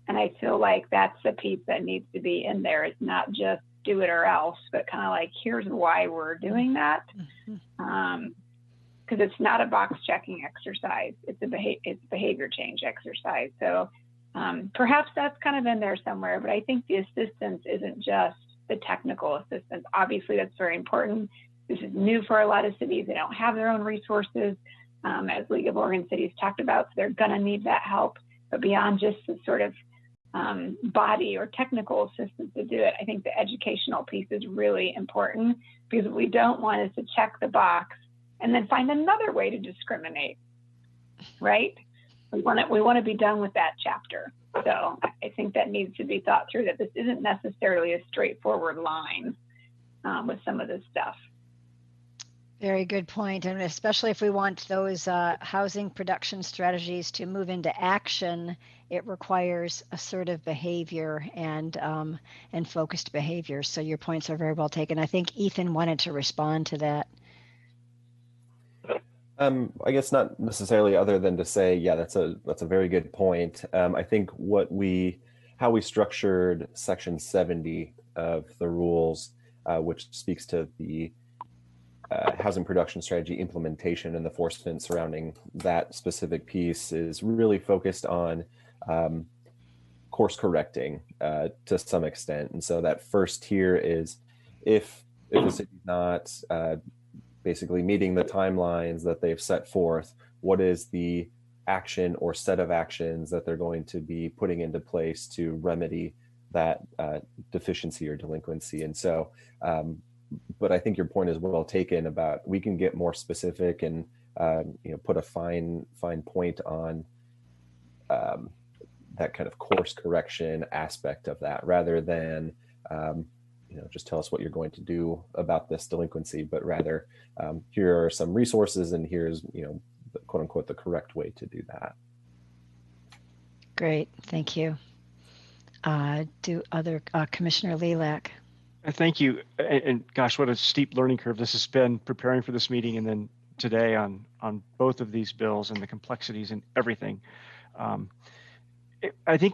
S20: And I feel like that's the piece that needs to be in there. It's not just do it or else, but kind of like, here's why we're doing that. Because it's not a box checking exercise. It's behavior change exercise. So perhaps that's kind of in there somewhere, but I think the assistance isn't just the technical assistance. Obviously, that's very important. This is new for a lot of cities. They don't have their own resources, as League of Oregon Cities talked about, so they're going to need that help. But beyond just the sort of body or technical assistance to do it, I think the educational piece is really important, because what we don't want is to check the box and then find another way to discriminate, right? We want to be done with that chapter. So I think that needs to be thought through, that this isn't necessarily a straightforward line with some of this stuff.
S2: Very good point. And especially if we want those housing production strategies to move into action, it requires assertive behavior and focused behavior. So your points are very well taken. I think Ethan wanted to respond to that.
S19: I guess not necessarily, other than to say, yeah, that's a very good point. I think how we structured Section 70 of the rules, which speaks to the housing production strategy implementation and the enforcement surrounding that specific piece, is really focused on course correcting to some extent. And so that first tier is if the city's not basically meeting the timelines that they've set forth, what is the action or set of actions that they're going to be putting into place to remedy that deficiency or delinquency. And so, but I think your point is well taken about, we can get more specific and put a fine point on that kind of course correction aspect of that, rather than just tell us what you're going to do about this delinquency, but rather here are some resources and here's quote unquote the correct way to do that.
S2: Great, thank you. Commissioner Lilac.
S7: Thank you. And gosh, what a steep learning curve this has been, preparing for this meeting and then today on both of these bills and the complexities and everything. I think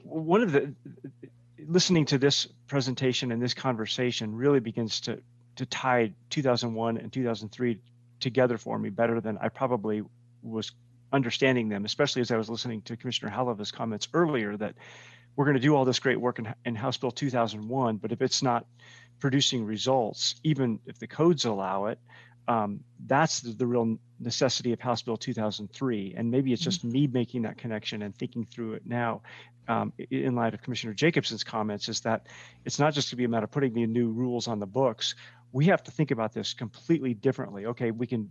S7: listening to this presentation and this conversation really begins to tie 2001 and 2003 together for me better than I probably was understanding them, especially as I was listening to Commissioner Haleva's comments earlier, that we're going to do all this great work in House Bill 2001, but if it's not producing results, even if the codes allow it, that's the real necessity of House Bill 2003. And maybe it's just me making that connection and thinking through it now, in light of Commissioner Jacobson's comments, is that it's not just to be a matter of putting the new rules on the books. we have to think about this completely differently. Okay, we can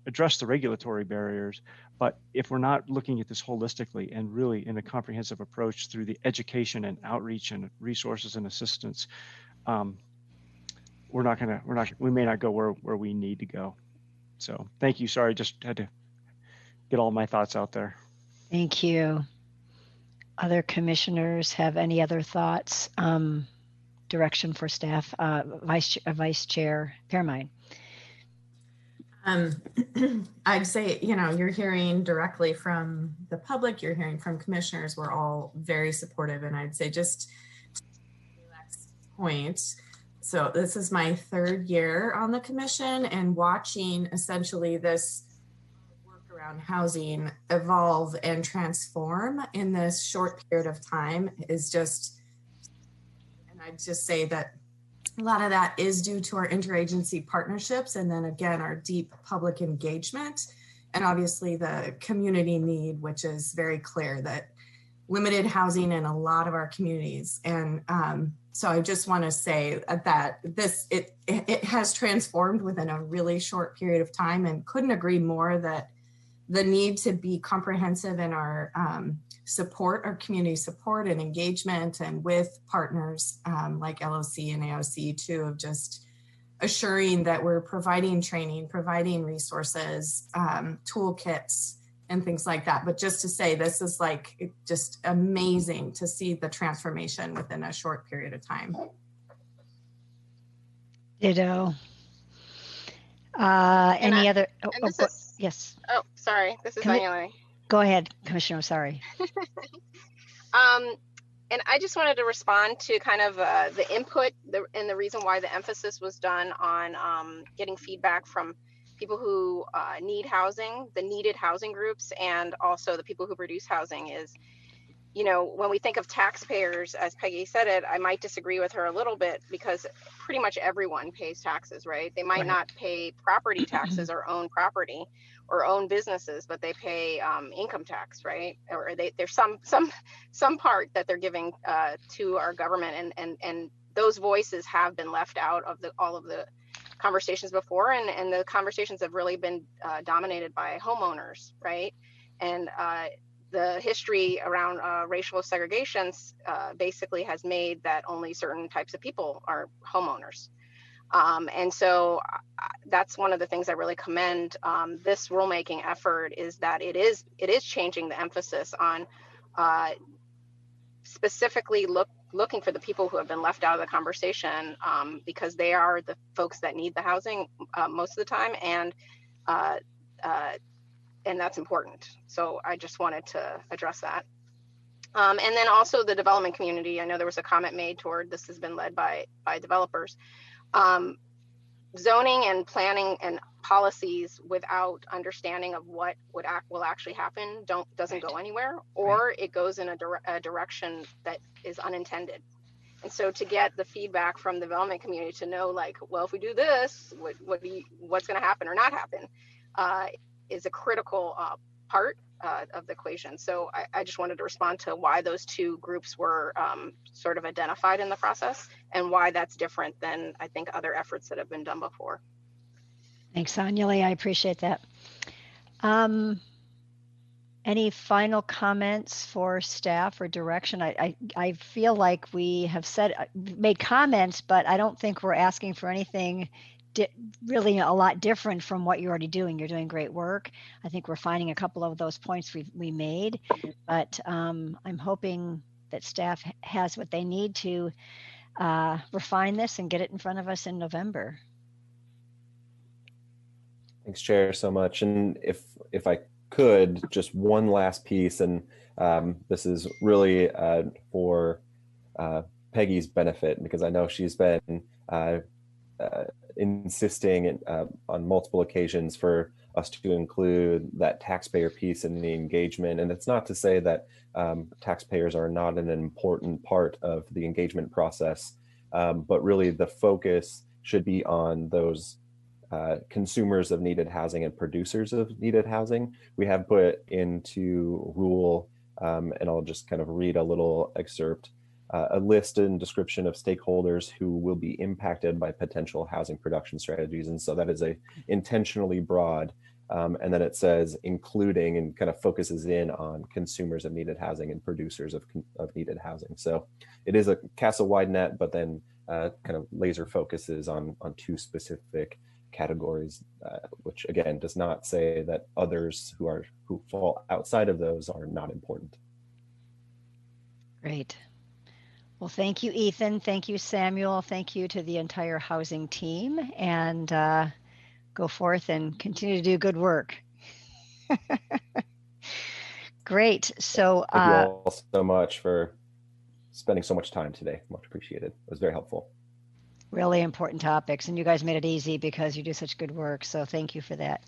S7: address the regulatory barriers, but if we're not looking at this holistically and really in a comprehensive approach through the education and outreach and resources and assistance, we may not go where we need to go. So thank you. Sorry, just had to get all my thoughts out there.
S2: Thank you. Other commissioners have any other thoughts? Direction for staff? Vice Chair Pearmine.
S21: I'd say, you're hearing directly from the public, you're hearing from commissioners. We're all very supportive. And I'd say just to the next point. So this is my 3rd year on the commission, and watching essentially this work around housing evolve and transform in this short period of time is just, and I'd just say that a lot of that is due to our interagency partnerships, and then again, our deep public engagement, and obviously the community need, which is very clear that limited housing in a lot of our communities. And so I just want to say that it has transformed within a really short period of time, and couldn't agree more that the need to be comprehensive in our support, our community support and engagement, and with partners like LOC and AOC too, of just assuring that we're providing training, providing resources, toolkits, and things like that. But just to say, this is like just amazing to see the transformation within a short period of time.
S2: Ditto. Any other? Yes.
S10: Oh, sorry. This is Anjali.
S2: Go ahead, Commissioner. I'm sorry.
S10: And I just wanted to respond to kind of the input and the reason why the emphasis was done on getting feedback from people who need housing, the needed housing groups, and also the people who produce housing is, when we think of taxpayers, as Peggy said it, I might disagree with her a little bit, because pretty much everyone pays taxes, right? They might not pay property taxes or own property or own businesses, but they pay income tax, right? Or there's some part that they're giving to our government, and those voices have been left out of all of the conversations before, and the conversations have really been dominated by homeowners, right? And the history around racial segregation basically has made that only certain types of people are homeowners. And so that's one of the things I really commend this rulemaking effort, is that it is changing the emphasis on specifically looking for the people who have been left out of the conversation, because they are the folks that need the housing most of the time, and that's important. So I just wanted to address that. And then also the development community. I know there was a comment made toward this has been led by developers. Zoning and planning and policies without understanding of what will actually happen doesn't go anywhere, or it goes in a direction that is unintended. And so to get the feedback from the development community to know, like, well, if we do this, what's going to happen or not happen, is a critical part of the equation. So I just wanted to respond to why those two groups were sort of identified in the process, and why that's different than I think other efforts that have been done before.
S2: Thanks, Anjali. I appreciate that. Any final comments for staff or direction? I feel like we have made comments, but I don't think we're asking for anything really a lot different from what you're already doing. You're doing great work. I think we're finding a couple of those points we made, but I'm hoping that staff has what they need to refine this and get it in front of us in November.
S19: Thanks, Chair, so much. And if I could, just one last piece, and this is really for Peggy's benefit, because I know she's been insisting on multiple occasions for us to include that taxpayer piece in the engagement. And it's not to say that taxpayers are not an important part of the engagement process, but really the focus should be on those consumers of needed housing and producers of needed housing. We have put into rule, and I'll just kind of read a little excerpt. a list and description of stakeholders who will be impacted by potential housing production strategies. And so that is a intentionally broad, and then it says including, and kind of focuses in on consumers of needed housing and producers of needed housing. So it is a cast a wide net, but then kind of laser focuses on two specific categories, which again does not say that others who fall outside of those are not important.
S2: Great. Well, thank you, Ethan. Thank you, Samuel. Thank you to the entire housing team, and go forth and continue to do good work. Great. So
S19: thank you all so much for spending so much time today. Much appreciated. It was very helpful.
S2: Really important topics, and you guys made it easy because you do such good work. So thank you for that.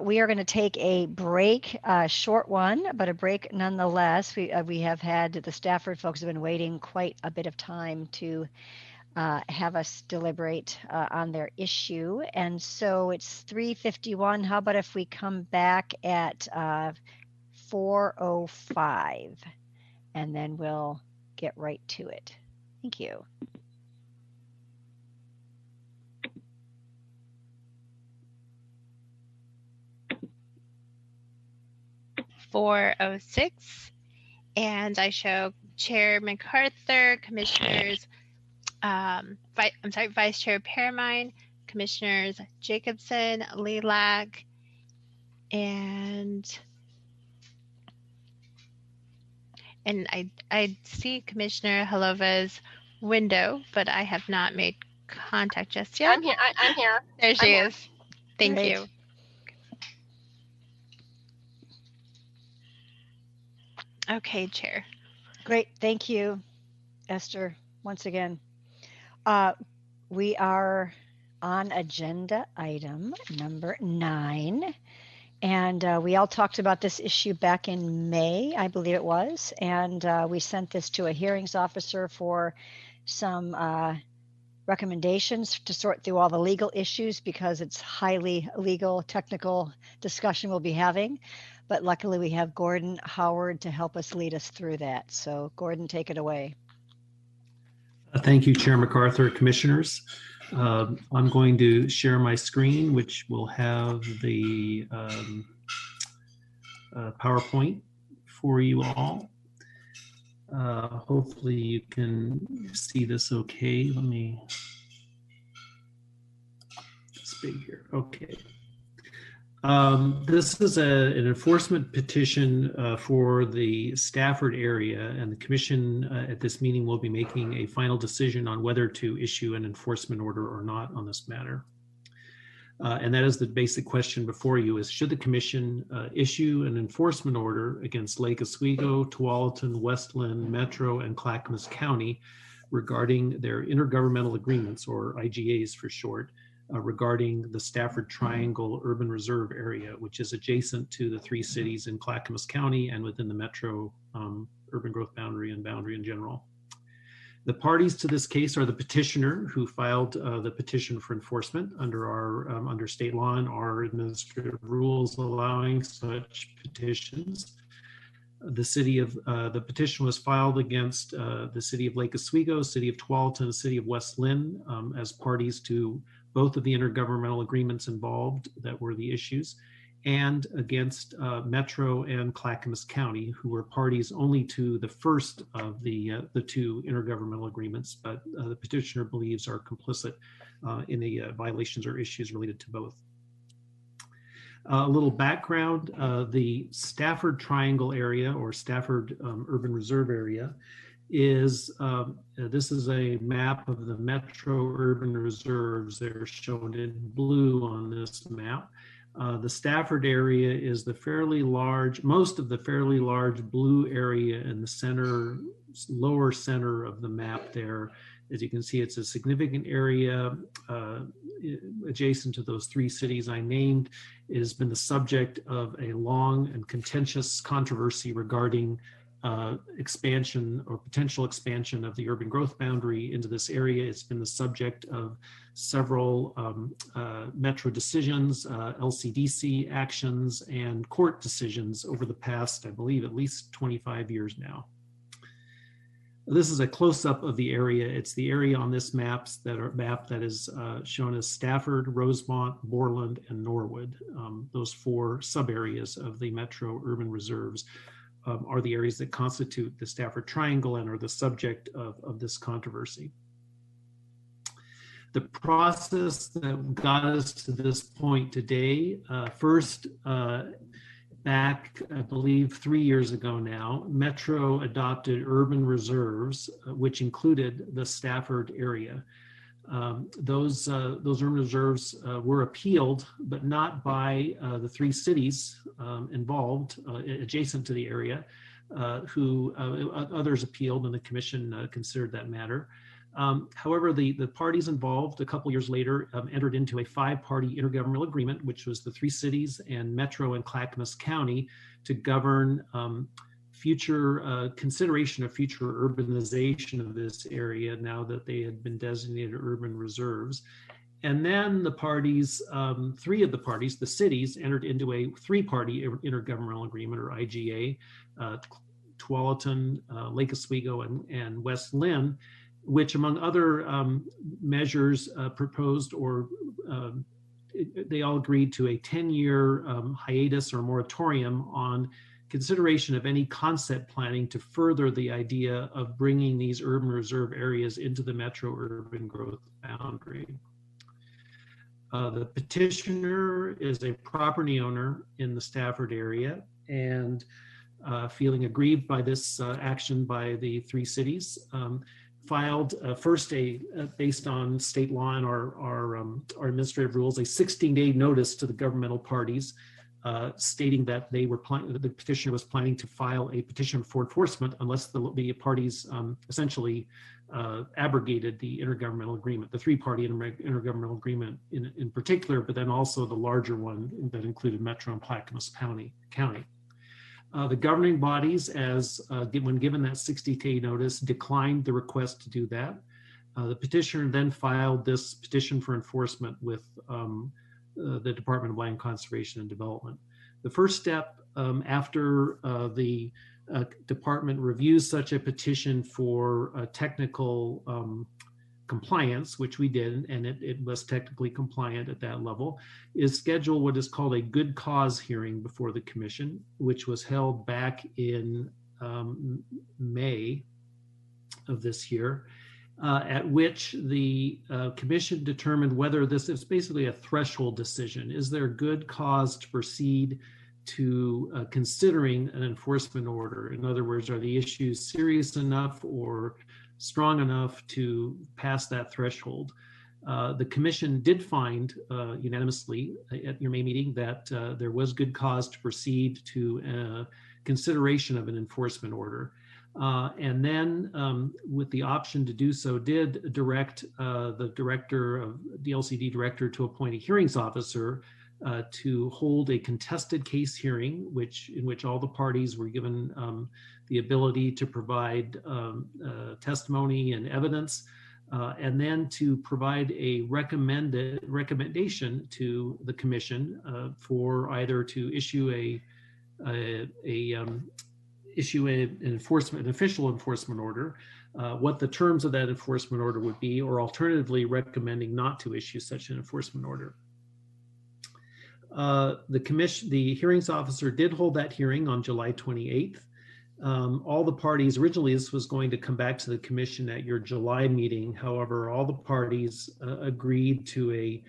S2: We are going to take a break, a short one, but a break nonetheless. We have had, the Stafford folks have been waiting quite a bit of time to have us deliberate on their issue. And so it's 3:51. How about if we come back at 4:05, and then we'll get right to it. Thank you.
S1: (4:06), and I show Chair MacArthur, Commissioners, Vice Chair Permine, Commissioners Jacobson, Lilac, and I see Commissioner Halova's window, but I have not made contact just yet.
S10: I'm here. I'm here.
S1: There she is. Thank
S2: Great.
S1: you. Okay, Chair.
S2: Great. Thank you, Esther, once again. We are on agenda item number 9. And we all talked about this issue back in May, I believe it was. And we sent this to a hearings officer for some recommendations to sort through all the legal issues, because it's highly legal, technical discussion we'll be having. But luckily we have Gordon Howard to help us lead us through that. So Gordon, take it away.
S13: Thank you, Chair MacArthur, Commissioners. I'm going to share my screen, which will have the PowerPoint for you all. Hopefully you can see this okay. Let me, it's big here, okay. This is an enforcement petition for the Stafford area, and the Commission at this meeting will be making a final decision on whether to issue an enforcement order or not on this matter. And that is the basic question before you: is should the Commission issue an enforcement order against Lake Oswego, Tualatin, Westland, Metro, and Clackamas County regarding their intergovernmental agreements, or IGAs for short, regarding the Stafford Triangle Urban Reserve area, which is adjacent to the 3 cities in Clackamas County and within the Metro urban growth boundary and boundary in general. The parties to this case are the petitioner, who filed the petition for enforcement under our under state law and our administrative rules allowing such petitions. The petition was filed against the city of Lake Oswego, city of Tualatin, the city of West Linn, as parties to both of the intergovernmental agreements involved that were the issues, and against Metro and Clackamas County, who were parties only to the first of the 2 intergovernmental agreements, but the petitioner believes are complicit in the violations or issues related to both. A little background: the Stafford Triangle area, or Stafford Urban Reserve area, is this is a map of the Metro urban reserves. They're shown in blue on this map. The Stafford area is the fairly large, most of the fairly large blue area in the center, lower center of the map there. As you can see, it's a significant area adjacent to those 3 cities I named. It has been the subject of a long and contentious controversy regarding expansion or potential expansion of the urban growth boundary into this area. It's been the subject of several Metro decisions, LCDC actions, and court decisions over the past, I believe, at least 25 years now. This is a close-up of the area. It's the area on this map that is shown as Stafford, Rosemont, Borland, and Norwood. Those 4 sub-areas of the Metro Urban Reserves are the areas that constitute the Stafford Triangle and are the subject of this controversy. The process that got us to this point today, first, back, I believe 3 years ago now, Metro adopted urban reserves, which included the Stafford area. Those urban reserves were appealed, but not by the 3 cities involved adjacent to the area, who others appealed, and the commission considered that matter. However, the parties involved a couple years later entered into a 5-party intergovernmental agreement, which was the 3 cities and Metro and Clackamas County, to govern future consideration of future urbanization of this area now that they had been designated urban reserves. And then the parties, 3 of the parties, the cities, entered into a 3-party intergovernmental agreement, or IGA, Tualatin, Lake Oswego, and West Lynn, which among other measures proposed, or they all agreed to a 10-year hiatus or moratorium on consideration of any concept planning to further the idea of bringing these urban reserve areas into the metro urban growth boundary. The petitioner is a property owner in the Stafford area, and feeling aggrieved by this action by the 3 cities, filed first based on state law and our administrative rules, a 16-day notice to the governmental parties, stating that the petitioner was planning to file a petition for enforcement unless the parties essentially abrogated the intergovernmental agreement, the 3-party intergovernmental agreement in particular, but then also the larger one that included Metro and Clackamas County. The governing bodies, when given that 60-day notice, declined the request to do that. The petitioner then filed this petition for enforcement with the Department of Land Conservation and Development. The first step after the department reviews such a petition for technical compliance, which we did, and it was technically compliant at that level, is schedule what is called a good cause hearing before the commission, which was held back in May of this year, at which the commission determined whether this is basically a threshold decision. Is there good cause to proceed to considering an enforcement order? In other words, are the issues serious enough or strong enough to pass that threshold? The commission did find unanimously at your May meeting that there was good cause to proceed to consideration of an enforcement order. And then with the option to do so, did direct the director of the LCD director to appoint a hearings officer to hold a contested case hearing, in which all the parties were given the ability to provide testimony and evidence, and then to provide a recommendation to the commission for either to issue an official enforcement order, what the terms of that enforcement order would be, or alternatively recommending not to issue such an enforcement order. The hearings officer did hold that hearing on July 28th. All the parties, originally this was going to come back to the commission at your July meeting. However, all the parties agreed to a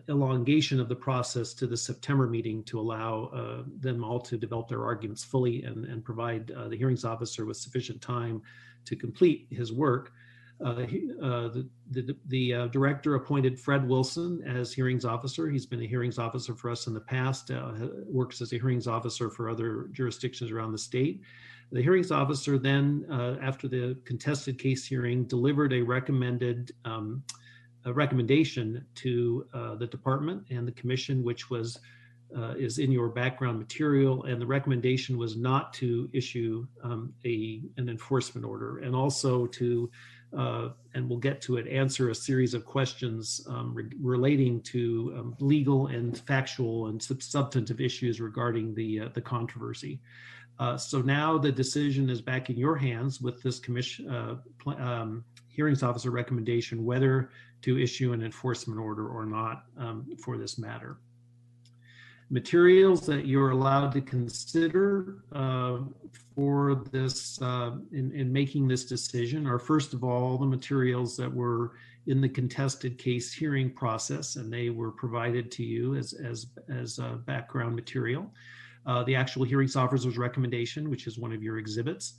S13: elongation of the process to the September meeting to allow them all to develop their arguments fully and provide the hearings officer with sufficient time to complete his work. The director appointed Fred Wilson as hearings officer. He's been a hearings officer for us in the past, works as a hearings officer for other jurisdictions around the state. The hearings officer then, after the contested case hearing, delivered a recommendation to the department and the commission, which is in your background material, and the recommendation was not to issue an enforcement order, and also to and we'll get to it, answer a series of questions relating to legal and factual and substantive issues regarding the controversy. So now the decision is back in your hands with this hearings officer recommendation whether to issue an enforcement order or not for this matter. Materials that you're allowed to consider for this in making this decision are, first of all, the materials that were in the contested case hearing process, and they were provided to you as background material. The actual hearings officer's recommendation, which is one of your exhibits.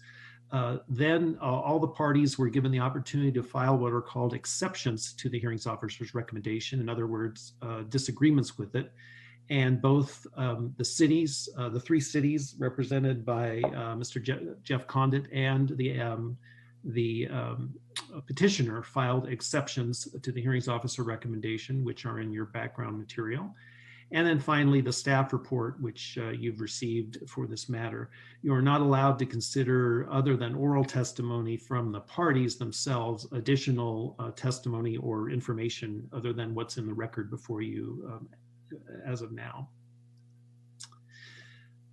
S13: Then all the parties were given the opportunity to file what are called exceptions to the hearings officer's recommendation. In other words, disagreements with it. And both the cities, the three cities represented by Mr. Jeff Condit and the petitioner filed exceptions to the hearings officer recommendation, which are in your background material. And then finally, the staff report, which you've received for this matter. You are not allowed to consider, other than oral testimony from the parties themselves, additional testimony or information other than what's in the record before you as of now.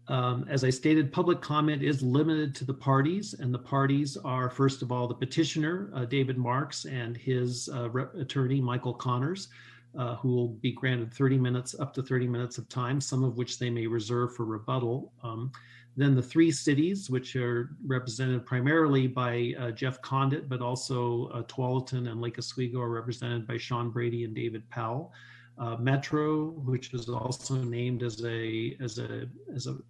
S13: As I stated, public comment is limited to the parties, and the parties are, first of all, the petitioner, David Marks, and his attorney, Michael Connors, who will be granted 30 minutes, up to 30 minutes of time, some of which they may reserve for rebuttal. Then the three cities, which are represented primarily by Jeff Condit, but also Tualatin and Lake Oswego are represented by Sean Brady and David Powell. Metro, which is also named as a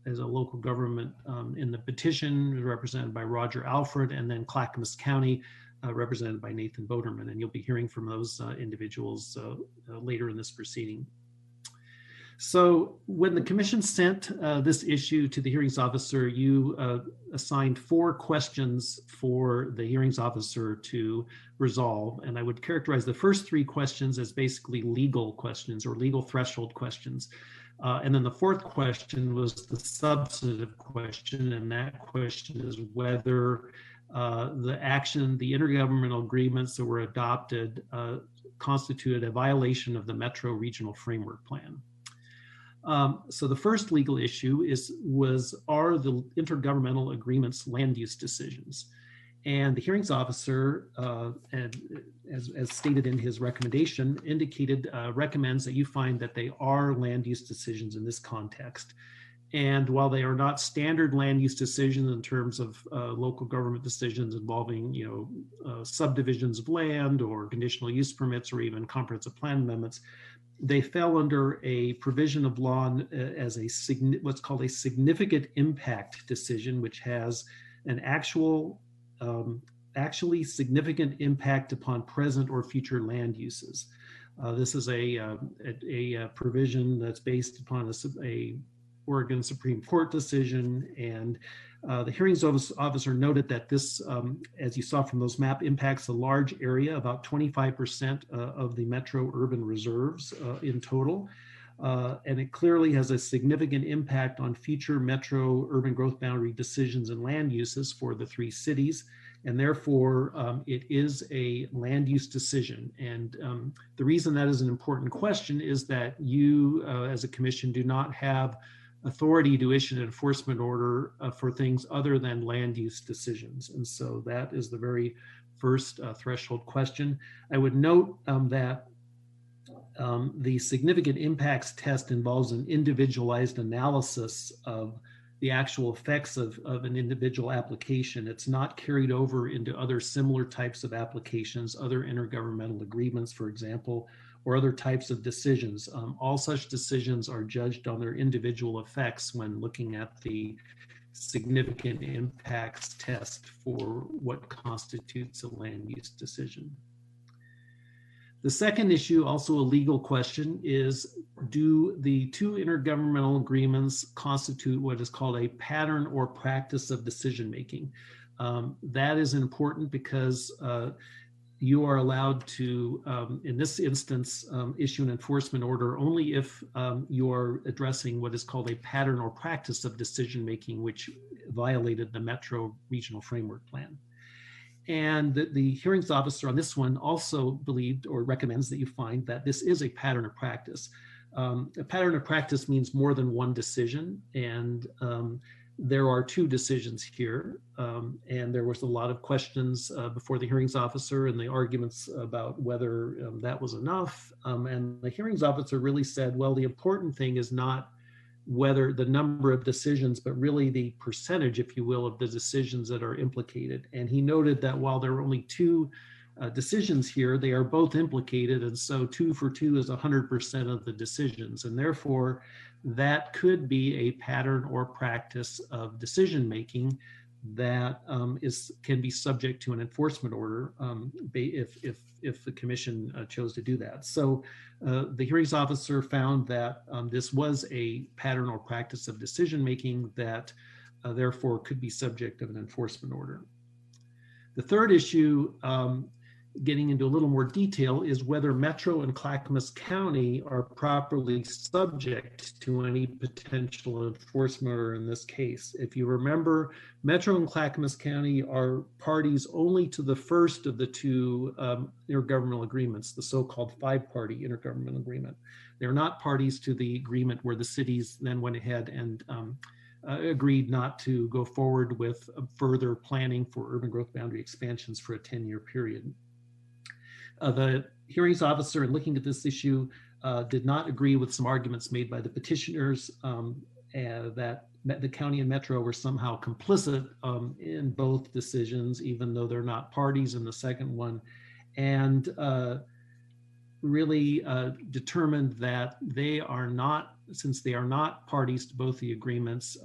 S13: local government in the petition, is represented by Roger Alfred, and then Clackamas County, represented by Nathan Boderman, and you'll be hearing from those individuals later in this proceeding. So when the commission sent this issue to the hearings officer, you assigned 4 questions for the hearings officer to resolve. And I would characterize the first 3 questions as basically legal questions or legal threshold questions. And then the 4th question was the substantive question. And that question is whether the intergovernmental agreements that were adopted constituted a violation of the Metro Regional Framework Plan. So the first legal issue are the intergovernmental agreements land use decisions? And the hearings officer, and as stated in his recommendation, recommends that you find that they are land use decisions in this context. And while they are not standard land use decisions in terms of local government decisions involving, subdivisions of land or conditional use permits or even comprehensive plan amendments, they fell under a provision of law as what's called a significant impact decision, which has an actually significant impact upon present or future land uses. This is a provision that's based upon a Oregon Supreme Court decision, and the hearings officer noted that this, as you saw from those map, impacts a large area, about 25% of the metro urban reserves in total. And it clearly has a significant impact on future metro urban growth boundary decisions and land uses for the 3 cities. And therefore, it is a land use decision. And the reason that is an important question is that you, as a commission, do not have authority to issue an enforcement order for things other than land use decisions. And so that is the very first threshold question. I would note that the significant impacts test involves an individualized analysis of the actual effects of an individual application. It's not carried over into other similar types of applications, other intergovernmental agreements, for example, or other types of decisions. All such decisions are judged on their individual effects when looking at the significant impacts test for what constitutes a land use decision. The second issue, also a legal question, is do the 2 intergovernmental agreements constitute what is called a pattern or practice of decision making? That is important because you are allowed to, in this instance, issue an enforcement order only if you are addressing what is called a pattern or practice of decision-making, which violated the Metro Regional Framework Plan. And the hearings officer on this one also believed or recommends that you find that this is a pattern or practice. A pattern of practice means more than one decision, and There are two decisions here, and there was a lot of questions before the hearings officer and the arguments about whether that was enough. And the hearings officer really said, well, the important thing is not whether the number of decisions, but really the percentage, if you will, of the decisions that are implicated. And he noted that while there are only two decisions here, they are both implicated. And so 2 for 2 is 100% of the decisions. And therefore, that could be a pattern or practice of decision-making that can be subject to an enforcement order if the commission chose to do that. So the hearings officer found that this was a pattern or practice of decision-making that therefore could be subject of an enforcement order. The third issue, getting into a little more detail, is whether Metro and Clackamas County are properly subject to any potential enforcement order in this case. If you remember, Metro and Clackamas County are parties only to the first of the two intergovernmental agreements, the so-called 5-party intergovernmental agreement. They're not parties to the agreement where the cities then went ahead and agreed not to go forward with further planning for urban growth boundary expansions for a 10-year period. The hearings officer, in looking at this issue, did not agree with some arguments made by the petitioners that the county and Metro were somehow complicit in both decisions, even though they're not parties in the second one, and really determined that they are not, since they are not parties to both the agreements,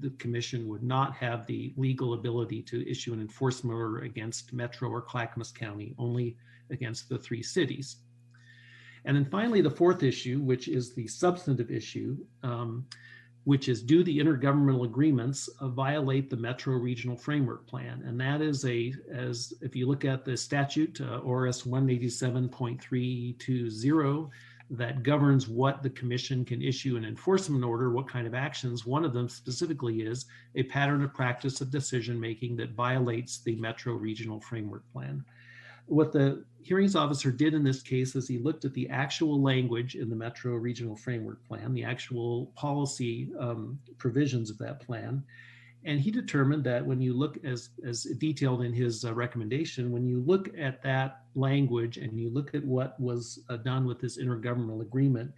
S13: the commission would not have the legal ability to issue an enforcement order against Metro or Clackamas County, only against the 3 cities. And then finally, the fourth issue, which is the substantive issue, which is, do the intergovernmental agreements violate the Metro Regional Framework Plan? And that is as if you look at the statute, ORS 187.320, that governs what the commission can issue an enforcement order, what kind of actions. One of them specifically is a pattern of practice of decision-making that violates the Metro Regional Framework Plan. What the hearings officer did in this case is he looked at the actual language in the Metro Regional Framework Plan, the actual policy provisions of that plan, and he determined that when you look, as detailed in his recommendation, when you look at that language and you look at what was done with this intergovernmental agreement,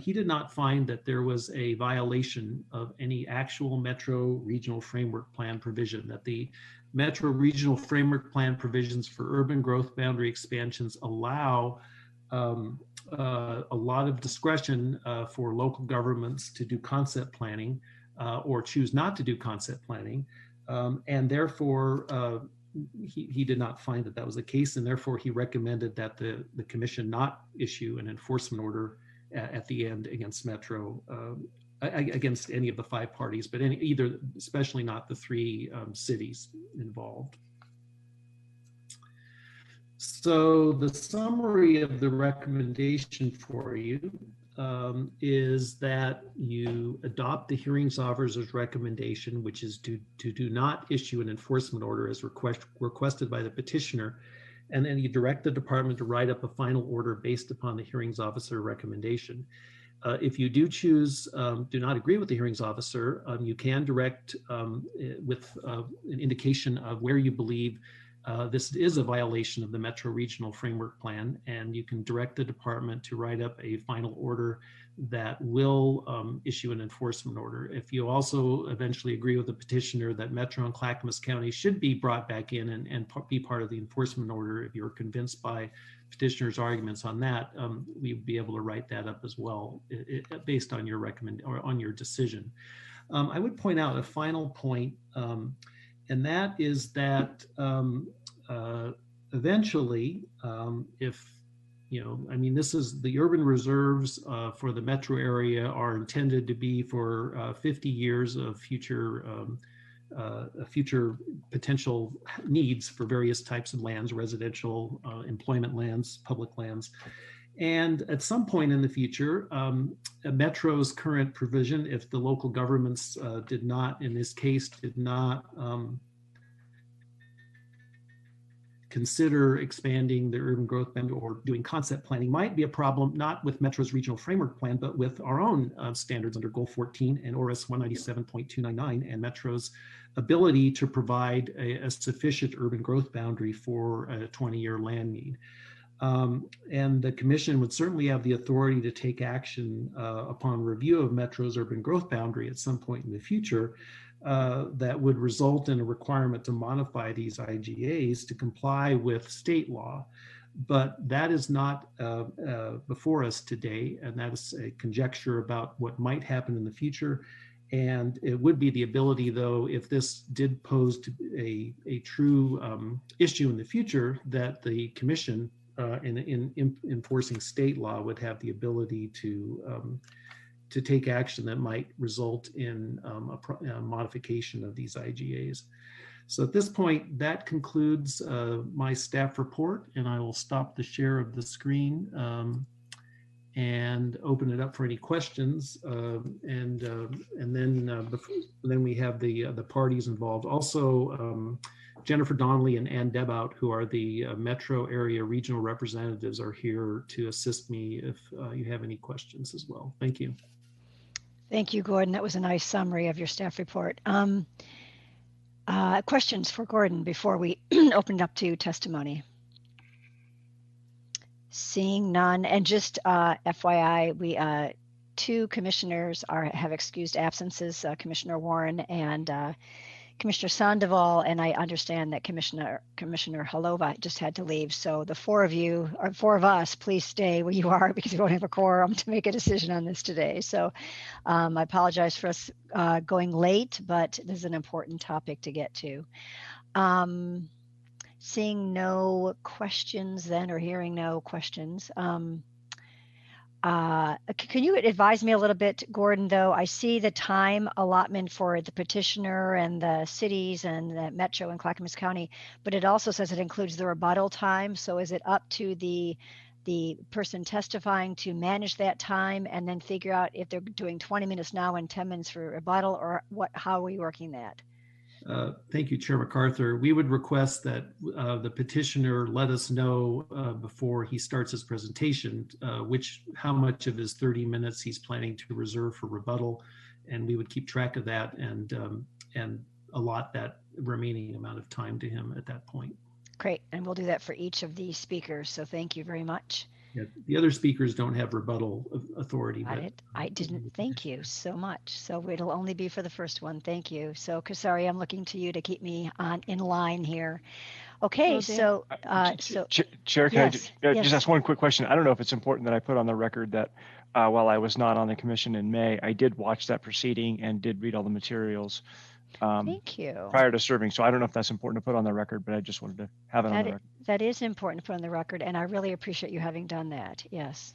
S13: he did not find that there was a violation of any actual Metro Regional Framework Plan provision, that the Metro Regional Framework Plan provisions for urban growth boundary expansions allow a lot of discretion for local governments to do concept planning or choose not to do concept planning. And therefore, he did not find that that was the case. And therefore, he recommended that the commission not issue an enforcement order at the end against Metro, against any of the 5 parties, but either, especially not the 3 cities involved. So the summary of the recommendation for you is that you adopt the hearings officer's recommendation, which is to do not issue an enforcement order as requested by the petitioner, and then you direct the department to write up a final order based upon the hearings officer recommendation. If you do choose, do not agree with the hearings officer, you can direct with an indication of where you believe this is a violation of the Metro Regional Framework Plan, and you can direct the department to write up a final order that will issue an enforcement order. If you also eventually agree with the petitioner that Metro and Clackamas County should be brought back in and be part of the enforcement order, if you're convinced by petitioner's arguments on that, we'd be able to write that up as well based on your on your decision. I would point out a final point, and that is that eventually, if I mean, this is the urban reserves for the metro area are intended to be for 50 years of future potential needs for various types of lands, residential, employment lands, public lands. And at some point in the future, Metro's current provision, if the local governments did not, in this case, did not consider expanding the urban growth boundary or doing concept planning might be a problem, not with Metro's regional framework plan, but with our own standards under Goal 14 and ORS 197.299 and Metro's ability to provide a sufficient urban growth boundary for a 20-year land need. And the commission would certainly have the authority to take action upon review of Metro's urban growth boundary at some point in the future that would result in a requirement to modify these IGAs to comply with state law. But that is not before us today, and that is a conjecture about what might happen in the future. And it would be the ability, though, if this did pose to a true issue in the future, that the commission in enforcing state law would have the ability to take action that might result in a modification of these IGAs. So at this point, that concludes my staff report, and I will stop the share of the screen and open it up for any questions. And then we have the parties involved. Also, Jennifer Donnelly and Ann Debout, who are the Metro area regional representatives, are here to assist me if you have any questions as well. Thank you.
S2: Thank you, Gordon. That was a nice summary of your staff report. Questions for Gordon before we open it up to testimony? Seeing none, and just FYI, we two commissioners have excused absences, Commissioner Warren and Commissioner Sandoval, and I understand that Commissioner Halova just had to leave. So the four of us, please stay where you are because we won't have a quorum to make a decision on this today. So I apologize for us going late, but this is an important topic to get to. Seeing no questions then, or hearing no questions, can you advise me a little bit, Gordon, though? I see the time allotment for the petitioner and the cities and the Metro and Clackamas County, but it also says it includes the rebuttal time. So is it up to the person testifying to manage that time and then figure out if they're doing 20 minutes now and 10 minutes for rebuttal, or how are we working that?
S13: Thank you, Chair MacArthur. We would request that the petitioner let us know before he starts his presentation how much of his 30 minutes he's planning to reserve for rebuttal, and we would keep track of that and allot that remaining amount of time to him at that point.
S2: Great, and we'll do that for each of these speakers. So thank you very much.
S13: Yeah, the other speakers don't have rebuttal authority.
S2: I didn't. Thank you so much. So it'll only be for the first one. Thank you. So Kasari, I'm looking to you to keep me in line here. Okay, so
S7: Chair, can I just ask one quick question? I don't know if it's important that I put on the record that while I was not on the commission in May, I did watch that proceeding and did read all the materials.
S2: Thank you.
S7: Prior to serving. So I don't know if that's important to put on the record, but I just wanted to have it on the record.
S2: That is important to put on the record, and I really appreciate you having done that. Yes.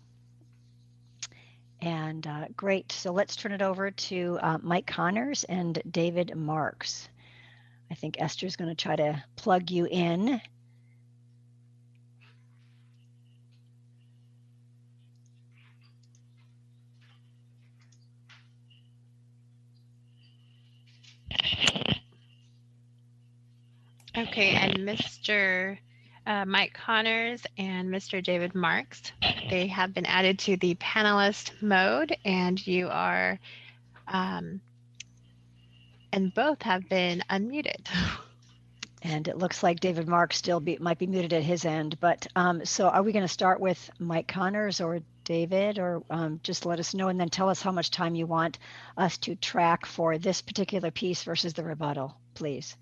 S2: And great. So let's turn it over to Mike Connors and David Marks. I think Esther's going to try to plug you in.
S1: Okay, and Mr. Mike Connors and Mr. David Marks, they have been added to the panelist mode, and you are, and both have been unmuted.
S2: And it looks like David Marks still might be muted at his end, but so are we going to start with Mike Connors or David, or just let us know and then tell us how much time you want us to track for this particular piece versus the rebuttal, please.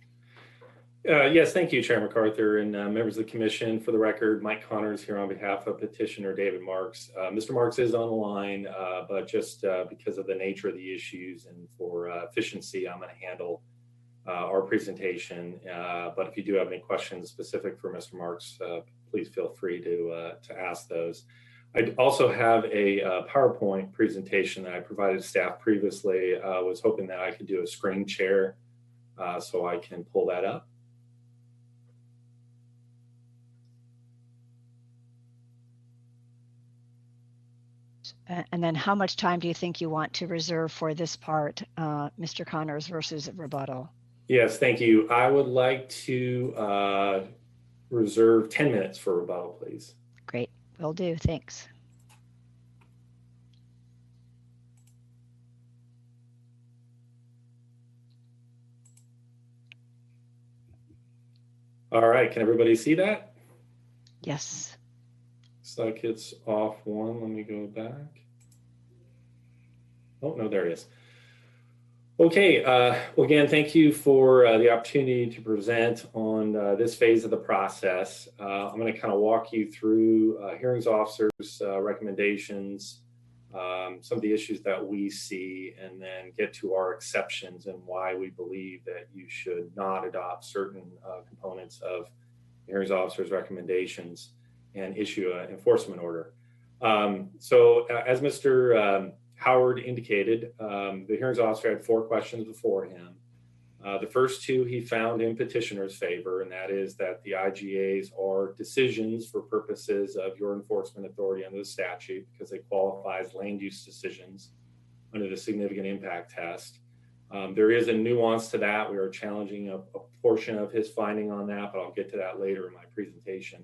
S14: Yes, thank you, Chair MacArthur and members of the commission. For the record, Mike Connors here on behalf of petitioner David Marks. Mr. Marks is on the line, but just because of the nature of the issues and for efficiency, I'm going to handle our presentation. But if you do have any questions specific for Mr. Marks, please feel free to ask those. I also have a PowerPoint presentation that I provided staff previously. I was hoping that I could do a screen share so I can pull that up.
S2: And then how much time do you think you want to reserve for this part, Mr. Connors, versus rebuttal?
S14: Yes, thank you. I would like to reserve 10 minutes for rebuttal, please.
S2: Great, will do, thanks.
S14: All right, can everybody see that?
S2: Yes.
S14: Looks like it's off one. Let me go back. Oh, no, there it is. Okay, well, again, thank you for the opportunity to present on this phase of the process. I'm going to kind of walk you through hearings officers' recommendations, some of the issues that we see, and then get to our exceptions and why we believe that you should not adopt certain components of the hearings officers' recommendations and issue an enforcement order. So as Mr. Howard indicated, the hearings officer had 4 questions before him. The first 2 he found in petitioner's favor, and that is that the IGAs are decisions for purposes of your enforcement authority under the statute because they qualify as land use decisions under the significant impact test. There is a nuance to that. We are challenging a portion of his finding on that, but I'll get to that later in my presentation.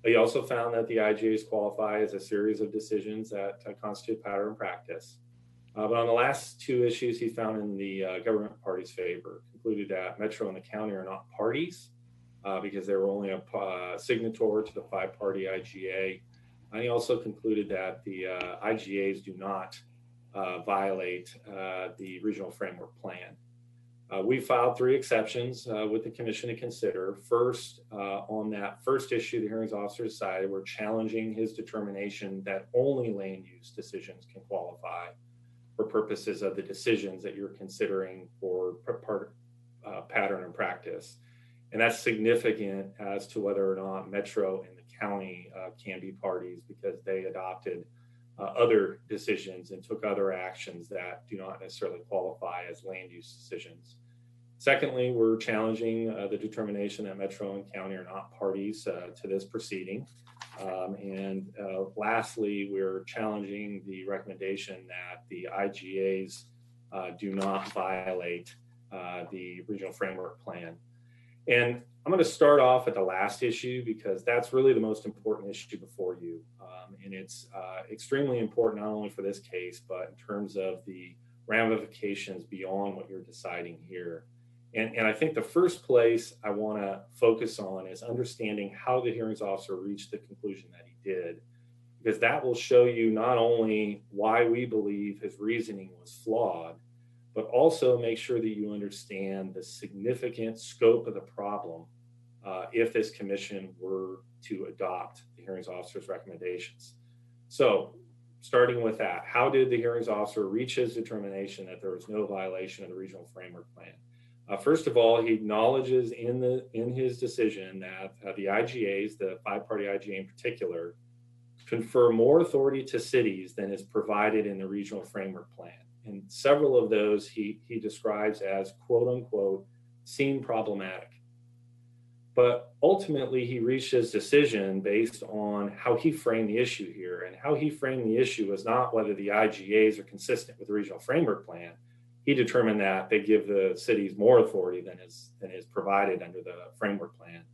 S14: He also found that the IGAs qualify as a series of decisions that constitute pattern and practice. But on the last 2 issues, he found in the government party's favor, concluded that Metro and the county are not parties because they were only a signatory to the 5-party IGA. And he also concluded that the IGAs do not violate the regional framework plan. We filed 3 exceptions with the commission to consider. First, on that first issue, the hearings officer decided we're challenging his determination that only land use decisions can qualify for purposes of the decisions that you're considering for pattern and practice. And that's significant as to whether or not Metro and the county can be parties because they adopted other decisions and took other actions that do not necessarily qualify as land use decisions. Secondly, we're challenging the determination that Metro and county are not parties to this proceeding. And lastly, we're challenging the recommendation that the IGAs do not violate the regional framework plan. And I'm going to start off at the last issue because that's really the most important issue before you. And it's extremely important not only for this case, but in terms of the ramifications beyond what you're deciding here. And I think the first place I want to focus on is understanding how the hearings officer reached the conclusion that he did, because that will show you not only why we believe his reasoning was flawed, but also make sure that you understand the significant scope of the problem if this commission were to adopt the hearings officer's recommendations. So starting with that, how did the hearings officer reach his determination that there was no violation of the regional framework plan? First of all, he acknowledges in his decision that the IGAs, the 5-party IGA in particular, confer more authority to cities than is provided in the regional framework plan. And several of those he describes as quote unquote seem problematic. But ultimately he reached his decision based on how he framed the issue here, and how he framed the issue was not whether the IGAs are consistent with the regional framework plan. He determined that they give the cities more authority than is provided under the framework plan.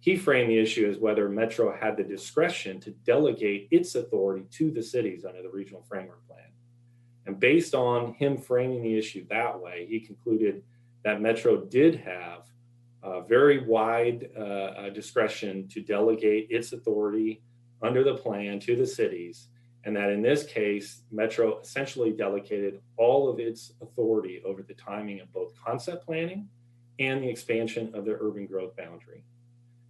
S14: He framed the issue as whether Metro had the discretion to delegate its authority to the cities under the regional framework plan. And based on him framing the issue that way, he concluded that Metro did have very wide discretion to delegate its authority under the plan to the cities, and that in this case, Metro essentially delegated all of its authority over the timing of both concept planning and the expansion of the urban growth boundary.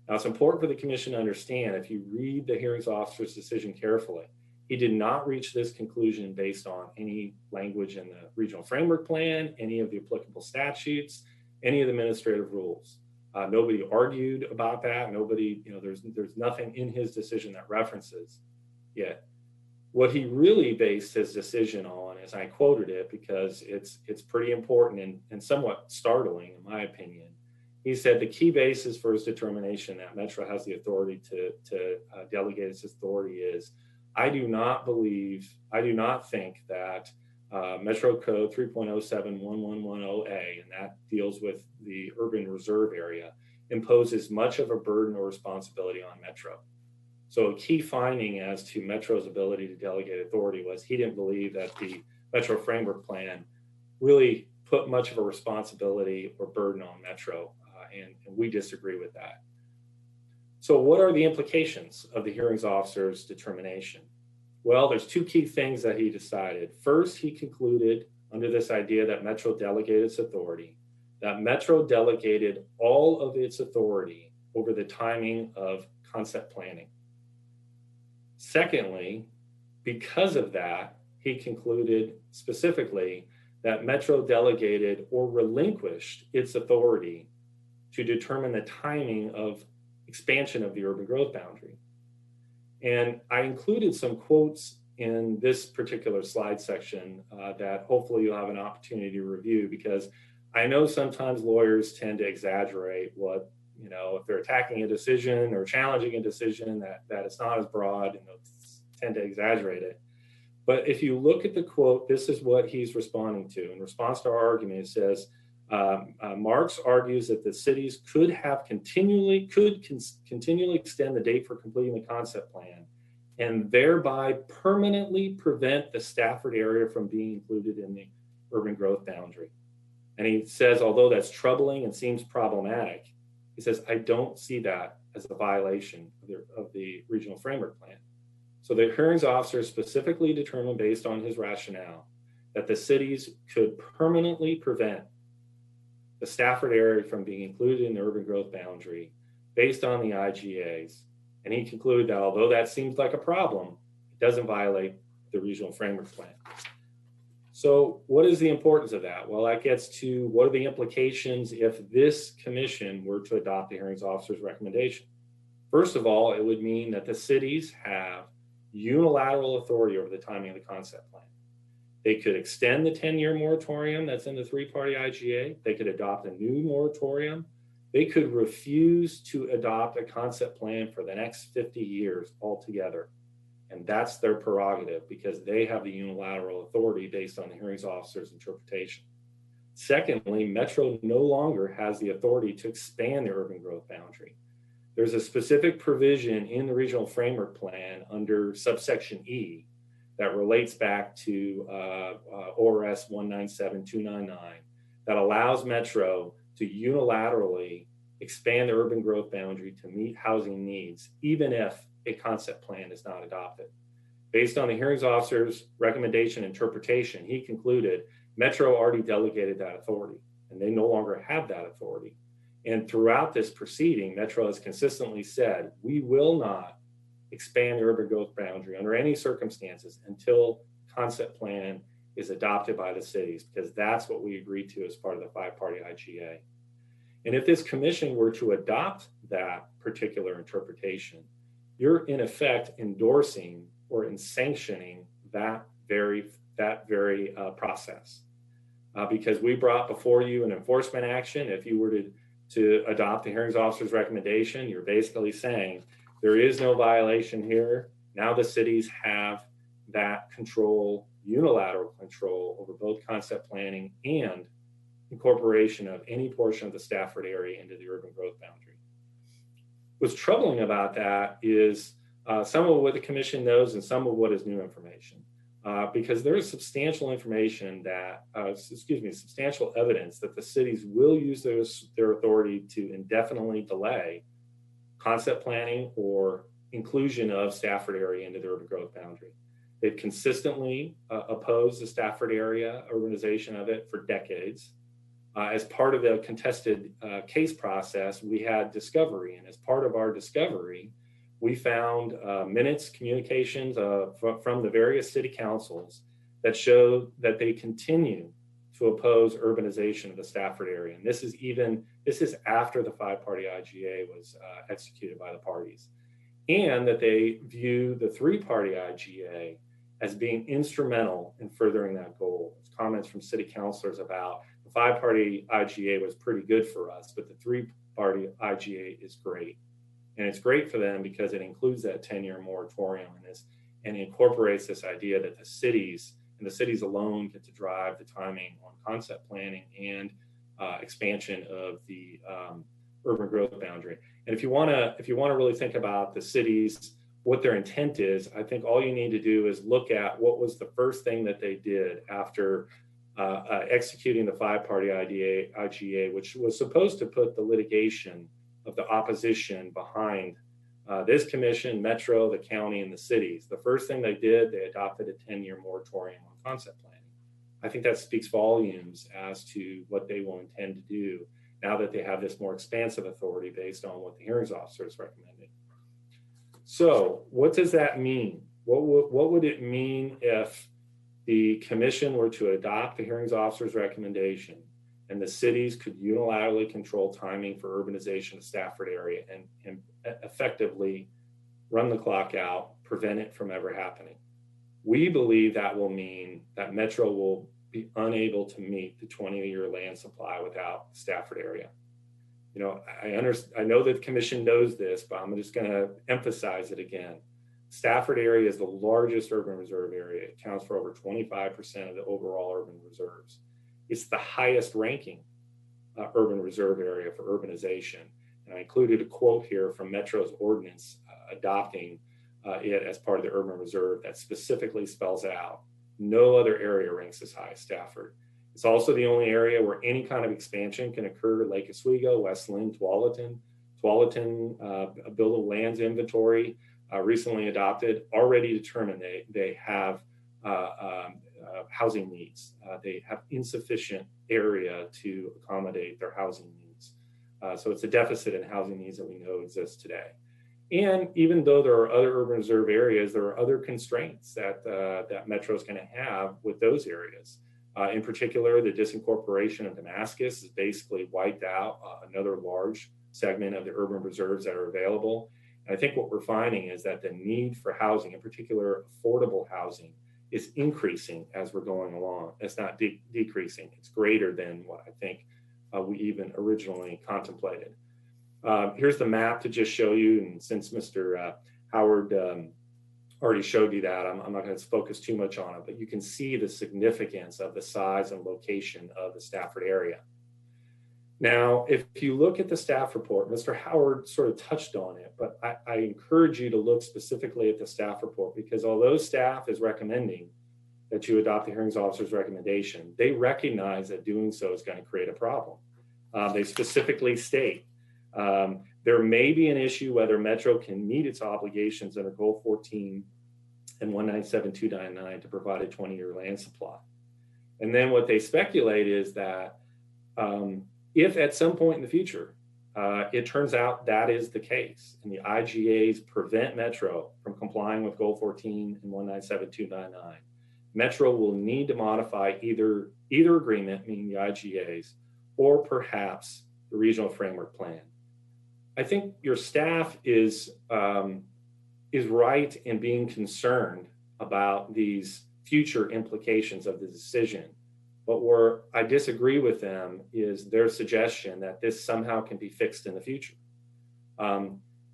S14: Now, it's important for the commission to understand, if you read the hearings officer's decision carefully, he did not reach this conclusion based on any language in the regional framework plan, any of the applicable statutes, any of the administrative rules. Nobody argued about that. Nobody, there's nothing in his decision that references it. What he really based his decision on, as I quoted it, because it's pretty important and somewhat startling in my opinion. He said the key basis for his determination that Metro has the authority to delegate its authority is, I do not think that Metro Code 3.071110A, and that deals with the urban reserve area, imposes much of a burden or responsibility on Metro. So a key finding as to Metro's ability to delegate authority was he didn't believe that the Metro Framework Plan really put much of a responsibility or burden on Metro, and we disagree with that. So what are the implications of the hearings officer's determination? Well, there's two key things that he decided. First, he concluded under this idea that Metro delegated its authority, that Metro delegated all of its authority over the timing of concept planning. Secondly, because of that, he concluded specifically that Metro delegated or relinquished its authority to determine the timing of expansion of the urban growth boundary. And I included some quotes in this particular slide section that hopefully you'll have an opportunity to review, because I know sometimes lawyers tend to exaggerate what, if they're attacking a decision or challenging a decision, that it's not as broad, and they'll tend to exaggerate it. But if you look at the quote, this is what he's responding to. In response to our argument, it says, Marks argues that the cities could continually extend the date for completing the concept plan and thereby permanently prevent the Stafford area from being included in the urban growth boundary. And he says, although that's troubling and seems problematic, he says, I don't see that as a violation of the regional framework plan. So the hearings officer specifically determined, based on his rationale, that the cities could permanently prevent the Stafford area from being included in the urban growth boundary based on the IGAs. And he concluded that although that seems like a problem, it doesn't violate the regional framework plan. So what is the importance of that? Well, that gets to what are the implications if this commission were to adopt the hearings officer's recommendation. First of all, it would mean that the cities have unilateral authority over the timing of the concept plan. They could extend the 10-year moratorium that's in the three-party IGA. They could adopt a new moratorium. They could refuse to adopt a concept plan for the next 50 years altogether. And that's their prerogative because they have the unilateral authority based on the hearings officer's interpretation. Secondly, Metro no longer has the authority to expand the urban growth boundary. There's a specific provision in the regional framework plan under subsection E that relates back to ORS 197299 that allows Metro to unilaterally expand the urban growth boundary to meet housing needs, even if a concept plan is not adopted. Based on the hearings officer's recommendation interpretation, he concluded Metro already delegated that authority, and they no longer have that authority. And throughout this proceeding, Metro has consistently said, we will not expand the urban growth boundary under any circumstances until concept plan is adopted by the cities, because that's what we agreed to as part of the five-party IGA. And if this commission were to adopt that particular interpretation, you're in effect endorsing or sanctioning that very process. Because we brought before you an enforcement action. If you were to adopt the hearings officer's recommendation, you're basically saying there is no violation here. Now the cities have that control, unilateral control over both concept planning and incorporation of any portion of the Stafford area into the urban growth boundary. What's troubling about that is some of what the commission knows and some of what is new information. Because there is substantial information that, substantial evidence that the cities will use their authority to indefinitely delay concept planning or inclusion of Stafford area into the urban growth boundary. They've consistently opposed the Stafford area urbanization of it for decades. As part of the contested case process, we had discovery. And as part of our discovery, we found minutes, communications from the various city councils that show that they continue to oppose urbanization of the Stafford area. And this is after the five-party IGA was executed by the parties. And that they view the three-party IGA as being instrumental in furthering that goal. There's comments from city councilors about the five-party IGA was pretty good for us, but the three-party IGA is great. And it's great for them because it includes that 10-year moratorium and incorporates this idea that the cities and the cities alone get to drive the timing on concept planning and expansion of the urban growth boundary. And if you want to really think about the cities, what their intent is, I think all you need to do is look at what was the first thing that they did after executing the five-party IGA, which was supposed to put the litigation of the opposition behind this commission, Metro, the county, and the cities. The first thing they did, they adopted a 10-year moratorium on concept planning. I think that speaks volumes as to what they will intend to do now that they have this more expansive authority based on what the hearings officers recommended. So what does that mean? What would it mean if the commission were to adopt the hearings officer's recommendation and the cities could unilaterally control timing for urbanization of Stafford area and effectively run the clock out, prevent it from ever happening? We believe that will mean that Metro will be unable to meet the 20-year land supply without the Stafford area. You know, I know that the commission knows this, but I'm just going to emphasize it again. Stafford area is the largest urban reserve area. It accounts for over 25% of the overall urban reserves. It's the highest ranking urban reserve area for urbanization. And I included a quote here from Metro's ordinance adopting it as part of the urban reserve that specifically spells out no other area ranks as high as Stafford. It's also the only area where any kind of expansion can occur. Lake Oswego, West Linn, Tualatin, buildable lands inventory recently adopted, already determined they have housing needs. They have insufficient area to accommodate their housing needs. So it's a deficit in housing needs that we know exists today. And even though there are other urban reserve areas, there are other constraints that Metro is going to have with those areas. In particular, the disincorporation of Damascus has basically wiped out another large segment of the urban reserves that are available. And I think what we're finding is that the need for housing, in particular affordable housing, is increasing as we're going along. It's not decreasing. It's greater than what I think we even originally contemplated. Here's the map to just show you, and since Mr. Howard already showed you that, I'm not going to focus too much on it, but you can see the significance of the size and location of the Stafford area. Now, if you look at the staff report, Mr. Howard sort of touched on it, but I encourage you to look specifically at the staff report, because although staff is recommending that you adopt the hearings officer's recommendation, they recognize that doing so is going to create a problem. They specifically state there may be an issue whether Metro can meet its obligations under Goal 14 and 197299 to provide a 20-year land supply. And then what they speculate is that if at some point in the future, it turns out that is the case, and the IGAs prevent Metro from complying with Goal 14 and 197299, Metro will need to modify either agreement, meaning the IGAs, or perhaps the regional framework plan. I think your staff is right in being concerned about these future implications of the decision. But where I disagree with them is their suggestion that this somehow can be fixed in the future.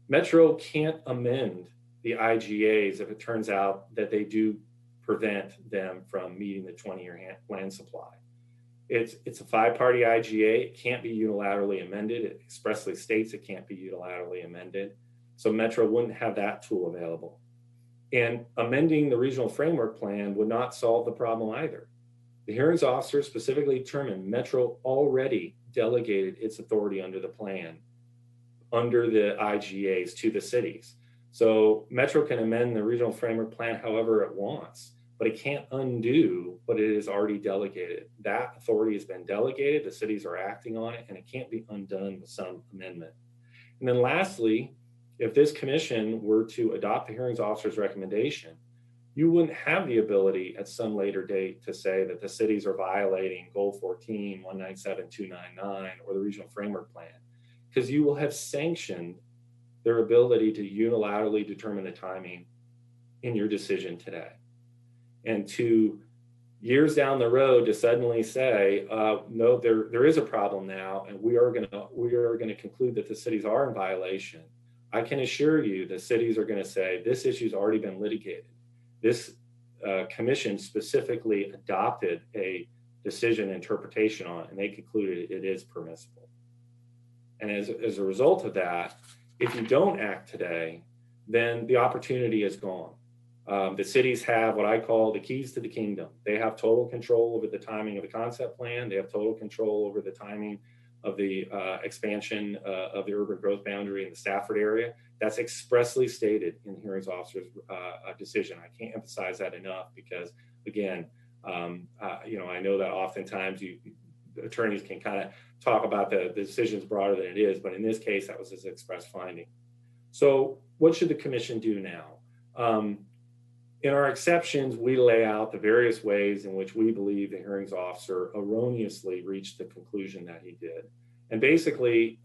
S14: Metro can't amend the IGAs if it turns out that they do prevent them from meeting the 20-year land supply. It's a five-party IGA. It can't be unilaterally amended. It expressly states it can't be unilaterally amended. So Metro wouldn't have that tool available. And amending the regional framework plan would not solve the problem either. The hearings officer specifically determined Metro already delegated its authority under the plan, under the IGAs to the cities. So Metro can amend the regional framework plan however it wants, but it can't undo what it has already delegated. That authority has been delegated, the cities are acting on it, and it can't be undone with some amendment. And then lastly, if this commission were to adopt the hearings officer's recommendation, you wouldn't have the ability at some later date to say that the cities are violating Goal 14, 197299, or the regional framework plan, because you will have sanctioned their ability to unilaterally determine the timing in your decision today. And to years down the road to suddenly say, no, there is a problem now, and we are going to conclude that the cities are in violation. I can assure you the cities are going to say this issue's already been litigated. This commission specifically adopted a decision interpretation on it, and they concluded it is permissible. And as a result of that, if you don't act today, then the opportunity is gone. The cities have what I call the keys to the kingdom. They have total control over the timing of the concept plan. They have total control over the timing of the expansion of the urban growth boundary in the Stafford area. That's expressly stated in the hearings officer's decision. I can't emphasize that enough because, again, I know that oftentimes attorneys can kind of talk about the decisions broader than it is, but in this case, that was his express finding. So what should the commission do now? In our exceptions, we lay out the various ways in which we believe the hearings officer erroneously reached the conclusion that he did. And basically,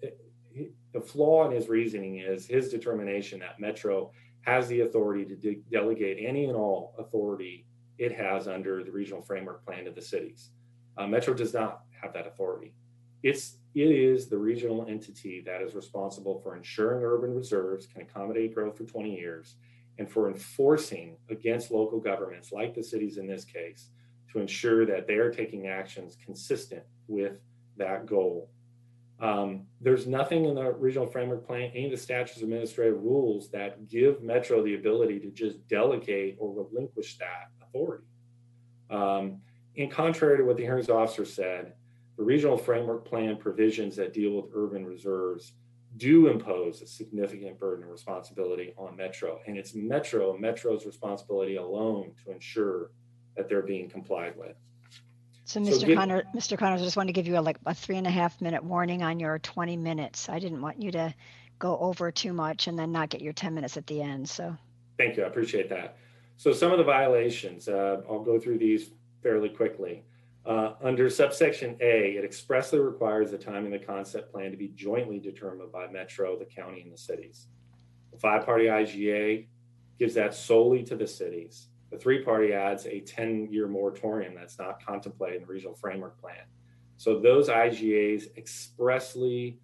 S14: the flaw in his reasoning is his determination that Metro has the authority to delegate any and all authority it has under the regional framework plan to the cities. Metro does not have that authority. It is the regional entity that is responsible for ensuring urban reserves can accommodate growth for 20 years and for enforcing against local governments like the cities in this case to ensure that they are taking actions consistent with that goal. There's nothing in the regional framework plan, any of the statutes, administrative rules that give Metro the ability to just delegate or relinquish that authority. And contrary to what the hearings officer said, the regional framework plan provisions that deal with urban reserves do impose a significant burden and responsibility on Metro. And it's Metro's responsibility alone to ensure that they're being complied with.
S2: So Mr. Connors, I just wanted to give you a 3.5 minute warning on your 20 minutes. I didn't want you to go over too much and then not get your 10 minutes at the end. So
S14: thank you, I appreciate that. So some of the violations, I'll go through these fairly quickly. Under subsection A, it expressly requires the timing of the concept plan to be jointly determined by Metro, the county, and the cities. The 5-party IGA gives that solely to the cities. The 3-party adds a 10-year moratorium that's not contemplated in the regional framework plan. So those IGAs expressly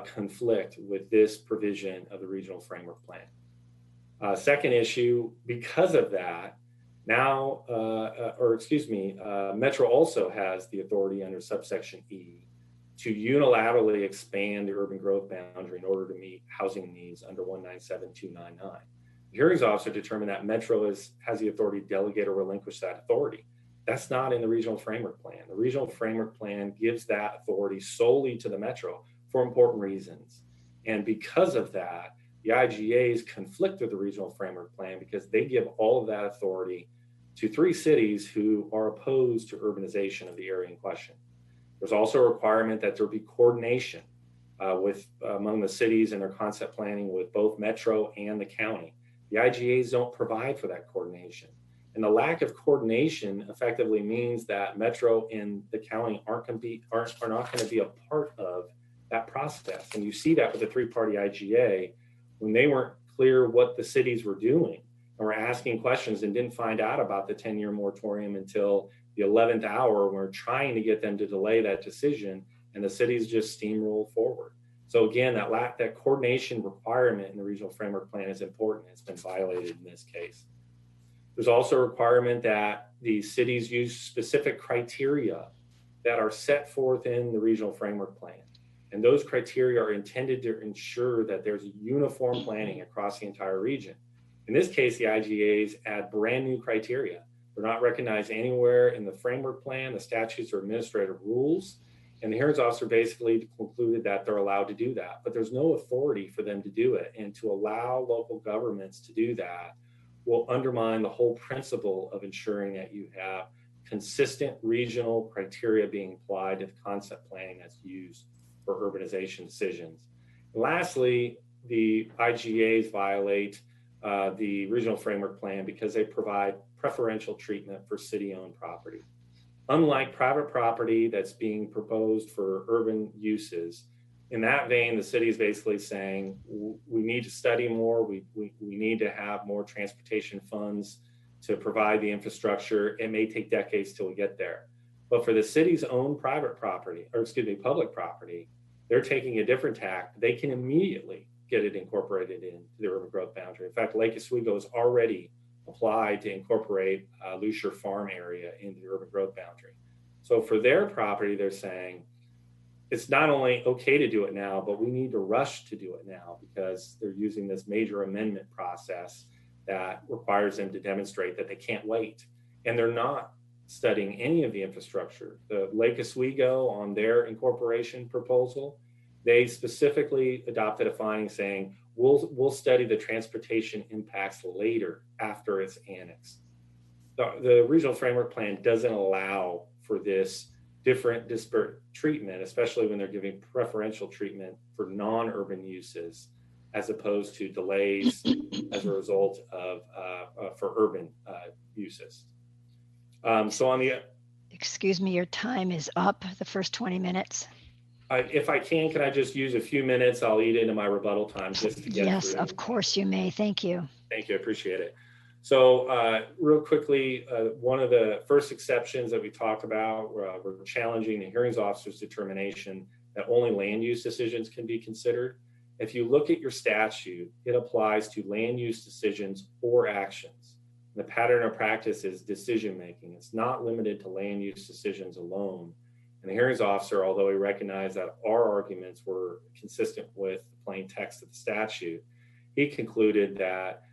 S14: conflict with this provision of the regional framework plan. Second issue, because of that, now, Metro also has the authority under subsection E to unilaterally expand the urban growth boundary in order to meet housing needs under 197299. The hearings officer determined that Metro has the authority to delegate or relinquish that authority. That's not in the regional framework plan. The regional framework plan gives that authority solely to the Metro for important reasons. And because of that, the IGAs conflict with the regional framework plan because they give all of that authority to 3 cities who are opposed to urbanization of the area in question. There's also a requirement that there be coordination among the cities and their concept planning with both Metro and the county. The IGAs don't provide for that coordination. And the lack of coordination effectively means that Metro and the county are not going to be a part of that process. And you see that with the 3-party IGA when they weren't clear what the cities were doing and were asking questions and didn't find out about the 10-year moratorium until the 11th hour when we're trying to get them to delay that decision, and the cities just steamroll forward. So again, that coordination requirement in the regional framework plan is important. It's been violated in this case. There's also a requirement that the cities use specific criteria that are set forth in the regional framework plan. And those criteria are intended to ensure that there's uniform planning across the entire region. In this case, the IGAs add brand new criteria. They're not recognized anywhere in the framework plan, the statutes, or administrative rules. And the hearings officer basically concluded that they're allowed to do that, but there's no authority for them to do it. And to allow local governments to do that will undermine the whole principle of ensuring that you have consistent regional criteria being applied to the concept planning that's used for urbanization decisions. And lastly, the IGAs violate the regional framework plan because they provide preferential treatment for city-owned property. Unlike private property that's being proposed for urban uses, in that vein, the city is basically saying, we need to study more, we need to have more transportation funds to provide the infrastructure. It may take decades till we get there. But for the city's own public property, they're taking a different tack. They can immediately get it incorporated into the urban growth boundary. In fact, Lake Oswego has already applied to incorporate Lucier Farm area into the urban growth boundary. So for their property, they're saying, it's not only okay to do it now, but we need to rush to do it now because they're using this major amendment process that requires them to demonstrate that they can't wait. And they're not studying any of the infrastructure. The Lake Oswego, on their incorporation proposal, they specifically adopted a finding saying, we'll study the transportation impacts later after it's annexed. The regional framework plan doesn't allow for this different disparate treatment, especially when they're giving preferential treatment for non-urban uses, as opposed to delays as a result of for urban uses. So on the
S2: Excuse me, your time is up, the first 20 minutes.
S14: If I can I just use a few minutes? I'll eat into my rebuttal time just to get
S2: Yes,
S14: through.
S2: of course you may. Thank you.
S14: Thank you, I appreciate it. So real quickly, one of the first exceptions that we talked about, we're challenging the hearings officer's determination that only land use decisions can be considered. If you look at your statute, it applies to land use decisions or actions. The pattern of practice is decision-making. It's not limited to land use decisions alone. And the hearings officer, although he recognized that our arguments were consistent with the plain text of the statute, he concluded that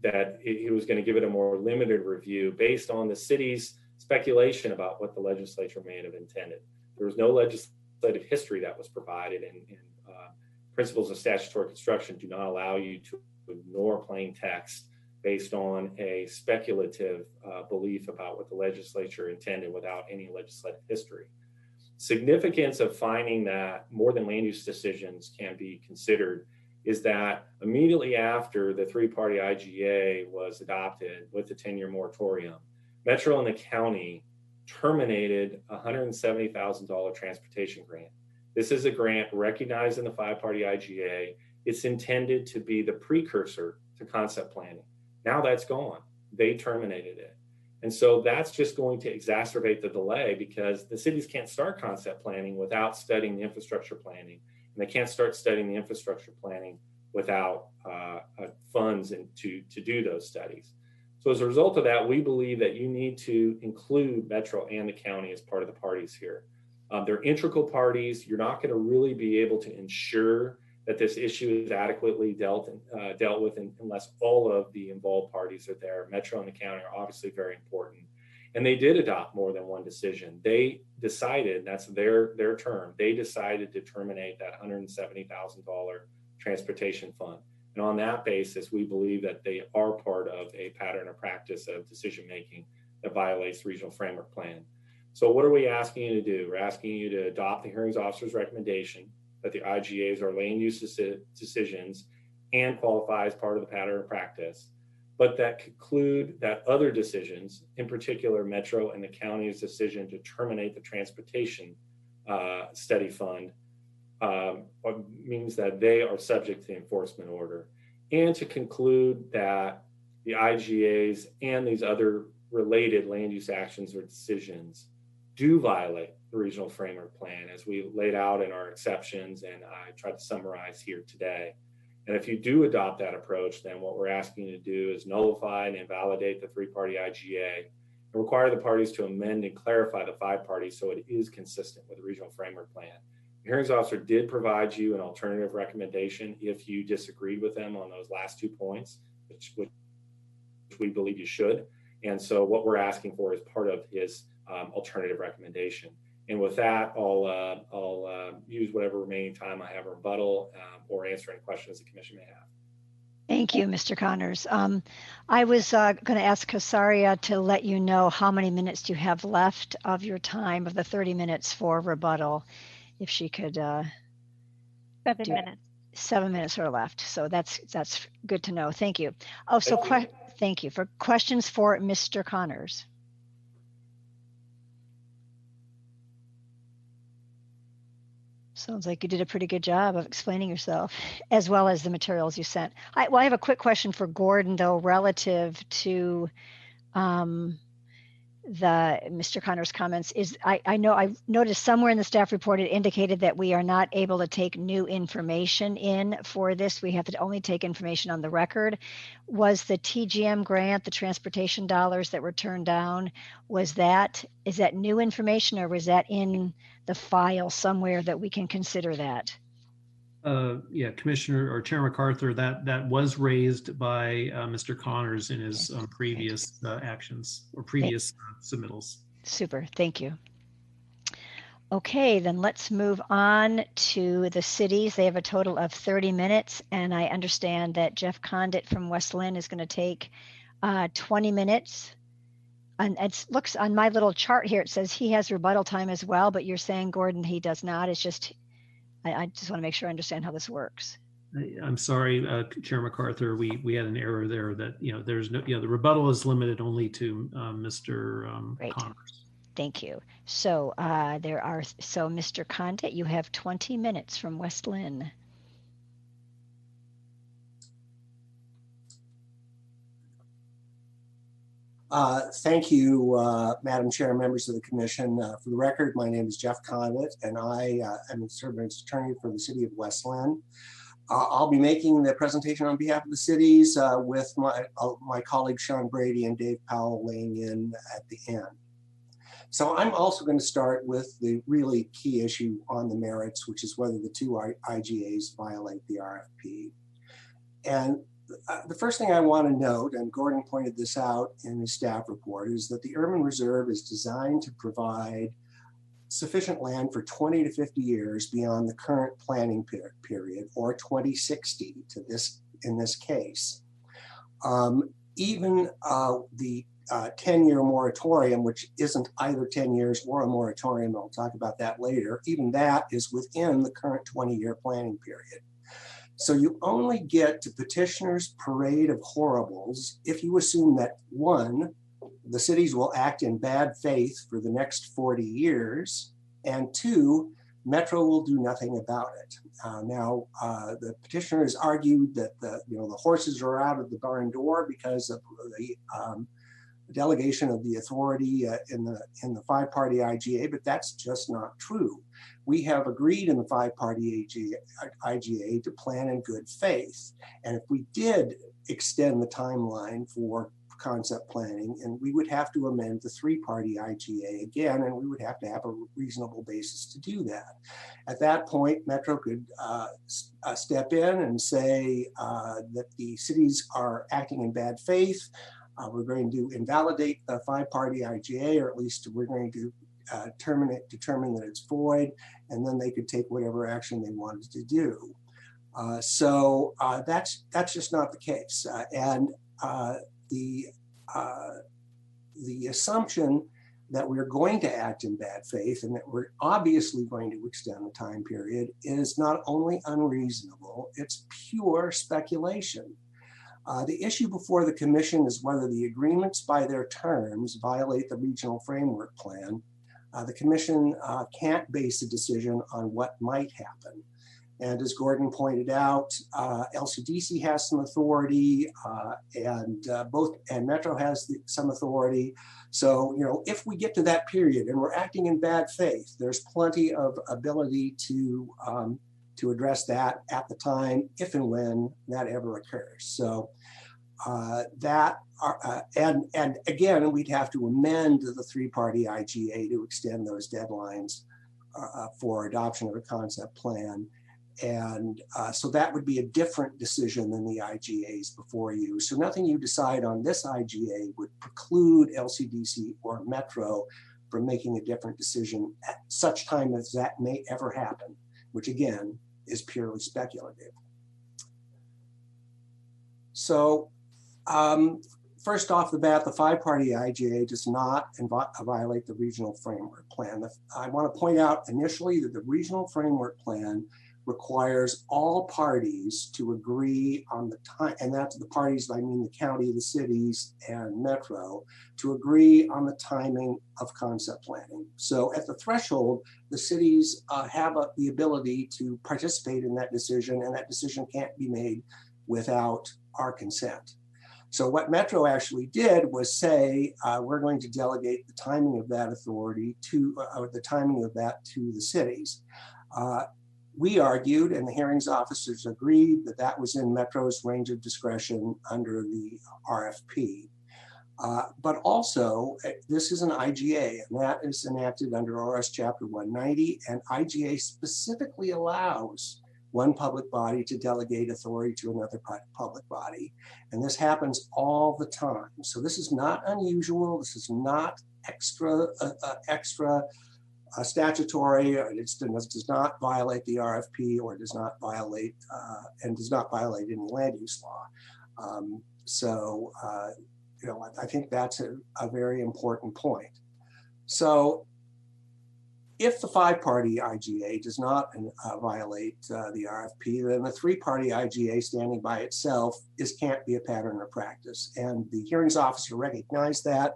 S14: that he was going to give it a more limited review based on the city's speculation about what the legislature may have intended. There was no legislative history that was provided, and principles of statutory construction do not allow you to ignore plain text based on a speculative belief about what the legislature intended without any legislative history. Significance of finding that more than land use decisions can be considered is that immediately after the three-party IGA was adopted with the 10-year moratorium, Metro and the county terminated a $170,000 transportation grant. This is a grant recognized in the five-party IGA. It's intended to be the precursor to concept planning. Now that's gone. They terminated it. And so that's just going to exacerbate the delay because the cities can't start concept planning without studying the infrastructure planning. And they can't start studying the infrastructure planning without funds to do those studies. So as a result of that, we believe that you need to include Metro and the county as part of the parties here. They're integral parties. You're not going to really be able to ensure that this issue is adequately dealt with unless all of the involved parties are there. Metro and the county are obviously very important. And they did adopt more than one decision. They decided, that's their term, they decided to terminate that $170,000 transportation fund. And on that basis, we believe that they are part of a pattern of practice of decision-making that violates the regional framework plan. So what are we asking you to do? We're asking you to adopt the hearings officer's recommendation that the IGAs are land use decisions and qualify as part of the pattern of practice, but that conclude that other decisions, in particular Metro and the county's decision to terminate the transportation study fund, means that they are subject to the enforcement order, and to conclude that the IGAs and these other related land use actions or decisions do violate the regional framework plan as we laid out in our exceptions and I tried to summarize here today. And if you do adopt that approach, then what we're asking you to do is nullify and invalidate the three-party IGA and require the parties to amend and clarify the five-party so it is consistent with the regional framework plan. The hearings officer did provide you an alternative recommendation if you disagreed with them on those last 2 points, which we believe you should. And so what we're asking for is part of his alternative recommendation. And with that, I'll use whatever remaining time I have in rebuttal or answer any questions the commission may have.
S2: Thank you, Mr. Connors. I was going to ask Kasaria to let you know how many minutes you have left of your time of the 30 minutes for rebuttal. If she could
S8: 7 minutes.
S2: 7 minutes are left. So that's good to know. Thank you. Oh, so thank you. For questions for Mr. Connors. Sounds like you did a pretty good job of explaining yourself, as well as the materials you sent. I have a quick question for Gordon, though, relative to Mr. Connor's comments is I know I noticed somewhere in the staff report it indicated that we are not able to take new information in for this. We have to only take information on the record. Was the TGM grant, the transportation dollars that were turned down, is that new information, or was that in the file somewhere that we can consider that?
S13: Yeah, Commissioner or Chair MacArthur, that was raised by Mr. Connors in his previous actions or previous submittals.
S2: Super, thank you. Okay, then let's move on to the cities. They have a total of 30 minutes, and I understand that Jeff Condit from West Lynn is going to take 20 minutes. And it looks on my little chart here, it says he has rebuttal time as well, but you're saying, Gordon, he does not. It's just, I just want to make sure I understand how this works.
S13: I'm sorry, Chair MacArthur, we had an error there that, there's no, the rebuttal is limited only to Mr. Connors.
S2: Thank you. So Mr. Condit, you have 20 minutes from West Lynn.
S6: Thank you, Madam Chair, members of the Commission. For the record, my name is Jeff Condit, and I am a service attorney for the City of West Lynn. I'll be making the presentation on behalf of the cities with my colleagues Sean Brady and Dave Powell weighing in at the end. So I'm also going to start with the really key issue on the merits, which is whether the two IGAs violate the RFP. And the first thing I want to note, and Gordon pointed this out in his staff report, is that the Urban Reserve is designed to provide sufficient land for 20 to 50 years beyond the current planning period, or 2060 in this case. Even the 10-year moratorium, which isn't either 10 years or a moratorium, I'll talk about that later, even that is within the current 20-year planning period. So you only get to petitioner's parade of horribles if you assume that, one, the cities will act in bad faith for the next 40 years, and two, Metro will do nothing about it. The petitioners argued that the horses are out of the barn door because of the delegation of the authority in the five-party IGA, but that's just not true. We have agreed in the five-party IGA to plan in good faith. And if we did extend the timeline for concept planning, and we would have to amend the three-party IGA again, and we would have to have a reasonable basis to do that. At that point, Metro could step in and say that the cities are acting in bad faith. We're going to invalidate the five-party IGA, or at least we're going to determine that it's void, and then they could take whatever action they wanted to do. So that's just not the case. The assumption that we're going to act in bad faith and that we're obviously going to extend the time period is not only unreasonable, it's pure speculation. The issue before the Commission is whether the agreements by their terms violate the regional framework plan. The Commission can't base a decision on what might happen. And as Gordon pointed out, LCDC has some authority, and Metro has some authority. So, if we get to that period and we're acting in bad faith, there's plenty of ability to address that at the time, if and when that ever occurs. So and again, we'd have to amend the three-party IGA to extend those deadlines for adoption of a concept plan. And so that would be a different decision than the IGAs before you. So nothing you decide on this IGA would preclude LCDC or Metro from making a different decision at such time as that may ever happen, which again is purely speculative. So first off the bat, the five-party IGA does not violate the regional framework plan. I want to point out initially that the regional framework plan requires all parties to agree on the time, and that's the parties, I mean the county, the cities, and Metro, to agree on the timing of concept planning. So at the threshold, the cities have the ability to participate in that decision, and that decision can't be made without our consent. So what Metro actually did was say, we're going to delegate the timing of that authority to, the timing of that to the cities. We argued, and the hearings officers agreed, that that was in Metro's range of discretion under the RFP. But also, this is an IGA, and that is enacted under ORS Chapter 190, and IGA specifically allows one public body to delegate authority to another public body. And this happens all the time. So this is not unusual. This is not extra statutory. It does not violate the RFP, or does not violate does not violate any land use law. You know, I think that's a very important point. So if the 5-party IGA does not violate the RFP, then the 3-party IGA standing by itself can't be a pattern or practice. And the hearings officer recognized that,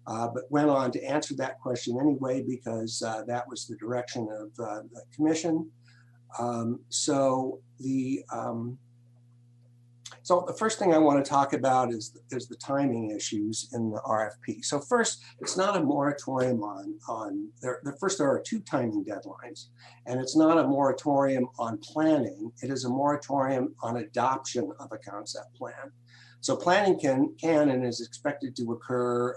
S6: but went on to answer that question anyway, because that was the direction of the commission. So the first thing I want to talk about is the timing issues in the RFP. So first, it's not a moratorium first there are 2 timing deadlines, and it's not a moratorium on planning. It is a moratorium on adoption of a concept plan. So planning can and is expected to occur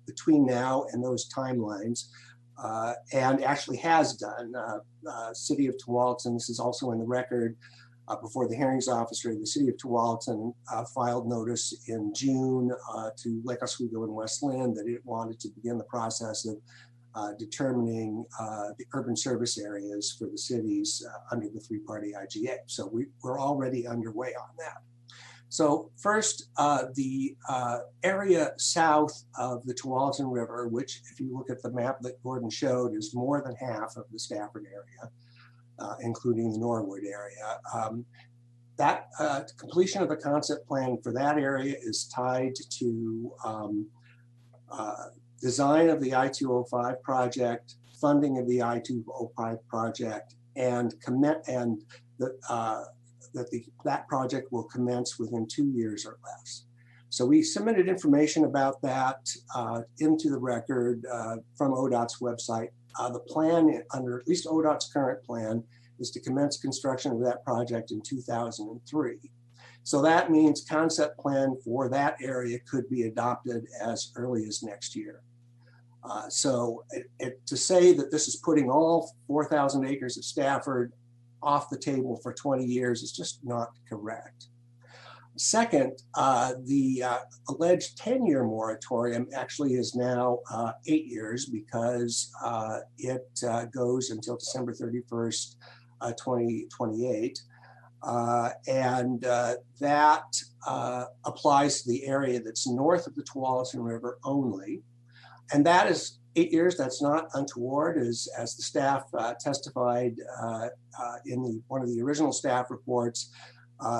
S6: between now and those timelines, and actually has done. City of Tualatin, this is also in the record, before the hearings officer, the City of Tualatin filed notice in June to Lake Oswego and West Linn that it wanted to begin the process of determining the urban service areas for the cities under the 3-party IGA. So we're already underway on that. So first, the area south of the Tualatin River, which if you look at the map that Gordon showed, is more than half of the Stafford area, including the Norwood area. That completion of the concept plan for that area is tied to design of the I-205 project, funding of the I-205 project, and that project will commence within 2 years or less. So we submitted information about that into the record from ODOT's website. The plan, under at least ODOT's current plan, is to commence construction of that project in 2003. So that means concept plan for that area could be adopted as early as next year. To say that this is putting all 4,000 acres of Stafford off the table for 20 years is just not correct. Second, the alleged 10-year moratorium actually is now 8 years, because it goes until December 31st, 2028. And that applies to the area that's north of the Tualatin River only. And that is 8 years. That's not untoward, as the staff testified in one of the original staff reports.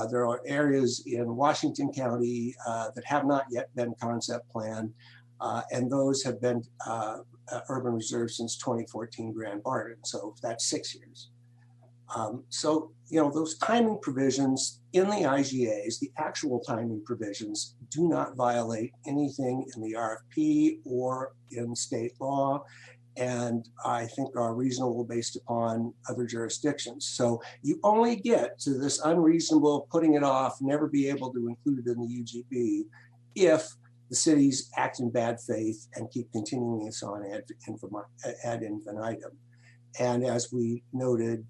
S6: There are areas in Washington County that have not yet been concept planned, and those have been urban reserves since 2014 Grand Bargain. So that's 6 years. So, you know, those timing provisions in the IGAs, the actual timing provisions, do not violate anything in the RFP or in state law, and I think are reasonable based upon other jurisdictions. So you only get to this unreasonable putting it off, never be able to include it in the UGB, if the cities act in bad faith and keep continuing this on ad infinitum. And as we noted,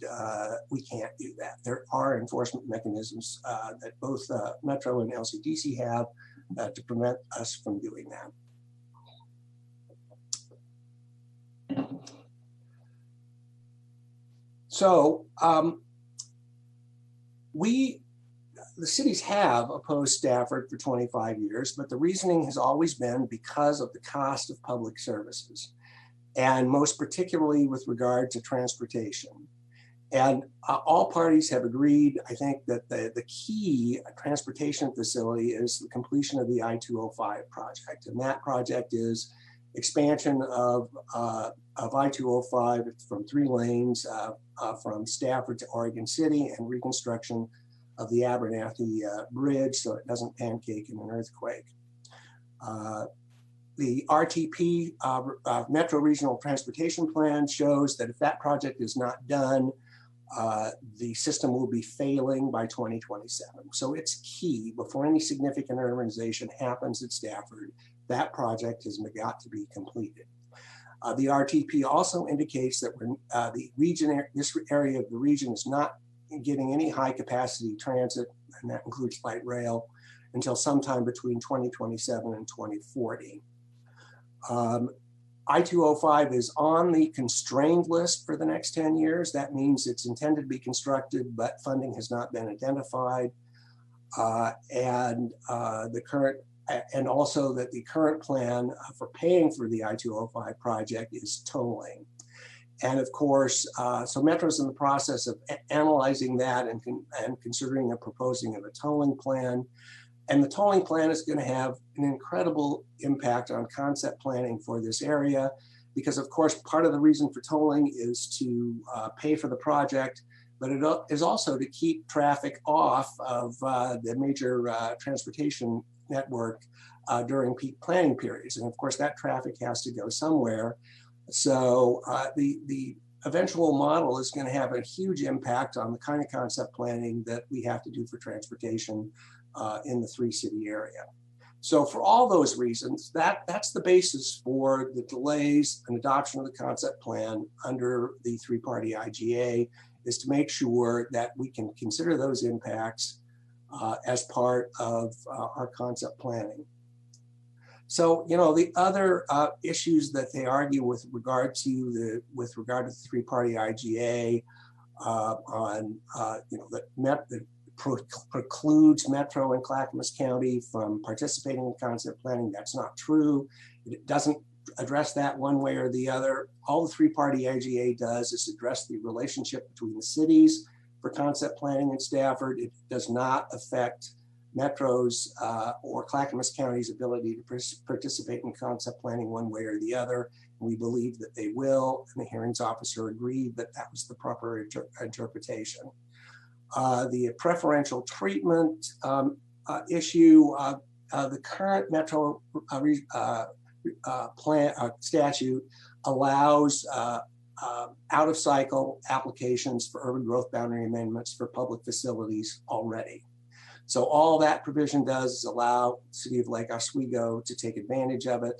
S6: we can't do that. There are enforcement mechanisms that both Metro and LCDC have to prevent us from doing that. So the cities have opposed Stafford for 25 years, but the reasoning has always been because of the cost of public services, and most particularly with regard to transportation. And all parties have agreed, I think, that the key transportation facility is the completion of the I-205 project. And that project is expansion of I-205 from 3 lanes from Stafford to Oregon City, and reconstruction of the Abernathy Bridge so it doesn't pancake in an earthquake. The RTP, Metro Regional Transportation Plan, shows that if that project is not done, the system will be failing by 2027. So it's key before any significant urbanization happens at Stafford, that project has got to be completed. The RTP also indicates that when the region, this area of the region is not getting any high capacity transit, and that includes light rail, until sometime between 2027 and 2040. I-205 is on the constrained list for the next 10 years. That means it's intended to be constructed, but funding has not been identified. And also that the current plan for paying for the I-205 project is tolling. And of course, so Metro's in the process of analyzing that and considering and proposing of a tolling plan. And the tolling plan is going to have an incredible impact on concept planning for this area, because of course, part of the reason for tolling is to pay for the project, but it is also to keep traffic off of the major transportation network during peak planning periods. And of course, that traffic has to go somewhere. So the eventual model is going to have a huge impact on the kind of concept planning that we have to do for transportation in the three-city area. So for all those reasons, that's the basis for the delays and adoption of the concept plan under the three-party IGA, is to make sure that we can consider those impacts as part of our concept planning. So, you know, the other issues that they argue with regard to the three-party IGA that precludes Metro and Clackamas County from participating in concept planning. That's not true. It doesn't address that one way or the other. All the three-party IGA does is address the relationship between the cities for concept planning in Stafford. It does not affect Metro's or Clackamas County's ability to participate in concept planning one way or the other. We believe that they will, and the hearings officer agreed that that was the proper interpretation. The preferential treatment issue, the current Metro statute allows out-of-cycle applications for urban growth boundary amendments for public facilities already. So all that provision does is allow the city of Lake Oswego to take advantage of it.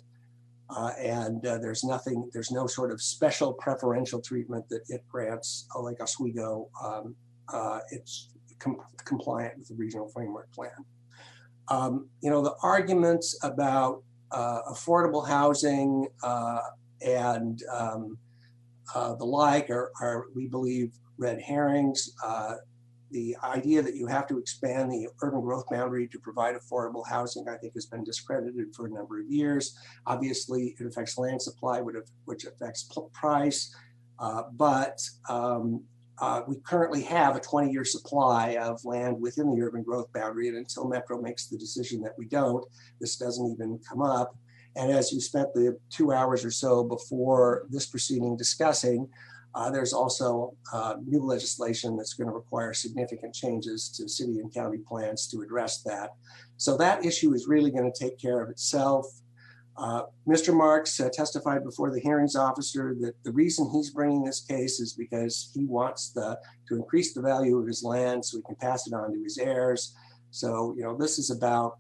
S6: There's no sort of special preferential treatment that it grants Lake Oswego. It's compliant with the regional framework plan. You know, the arguments about affordable housing and the like are, we believe, red herrings. The idea that you have to expand the urban growth boundary to provide affordable housing, I think, has been discredited for a number of years. Obviously, it affects land supply, which affects price, but we currently have a 20-year supply of land within the urban growth boundary, and until Metro makes the decision that we don't, this doesn't even come up. And as you spent the 2 hours or so before this proceeding discussing, there's also new legislation that's going to require significant changes to city and county plans to address that. So that issue is really going to take care of itself. Mr. Marks testified before the hearings officer that the reason he's bringing this case is because he wants to increase the value of his land so he can pass it on to his heirs. So, you know, this is about,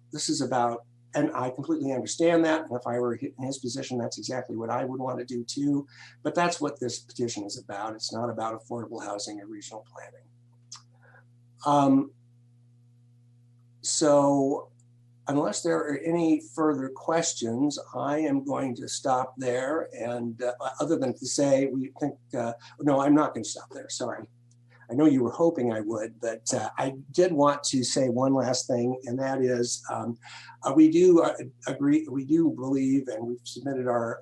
S6: and I completely understand that. And if I were in his position, that's exactly what I would want to do too. But that's what this petition is about. It's not about affordable housing or regional planning. So unless there are any further questions, I am going to stop there. And other than to say, we think, no, I'm not going to stop there, sorry. I know you were hoping I would, but I did want to say one last thing, and that is we do agree, we do believe, and we've submitted our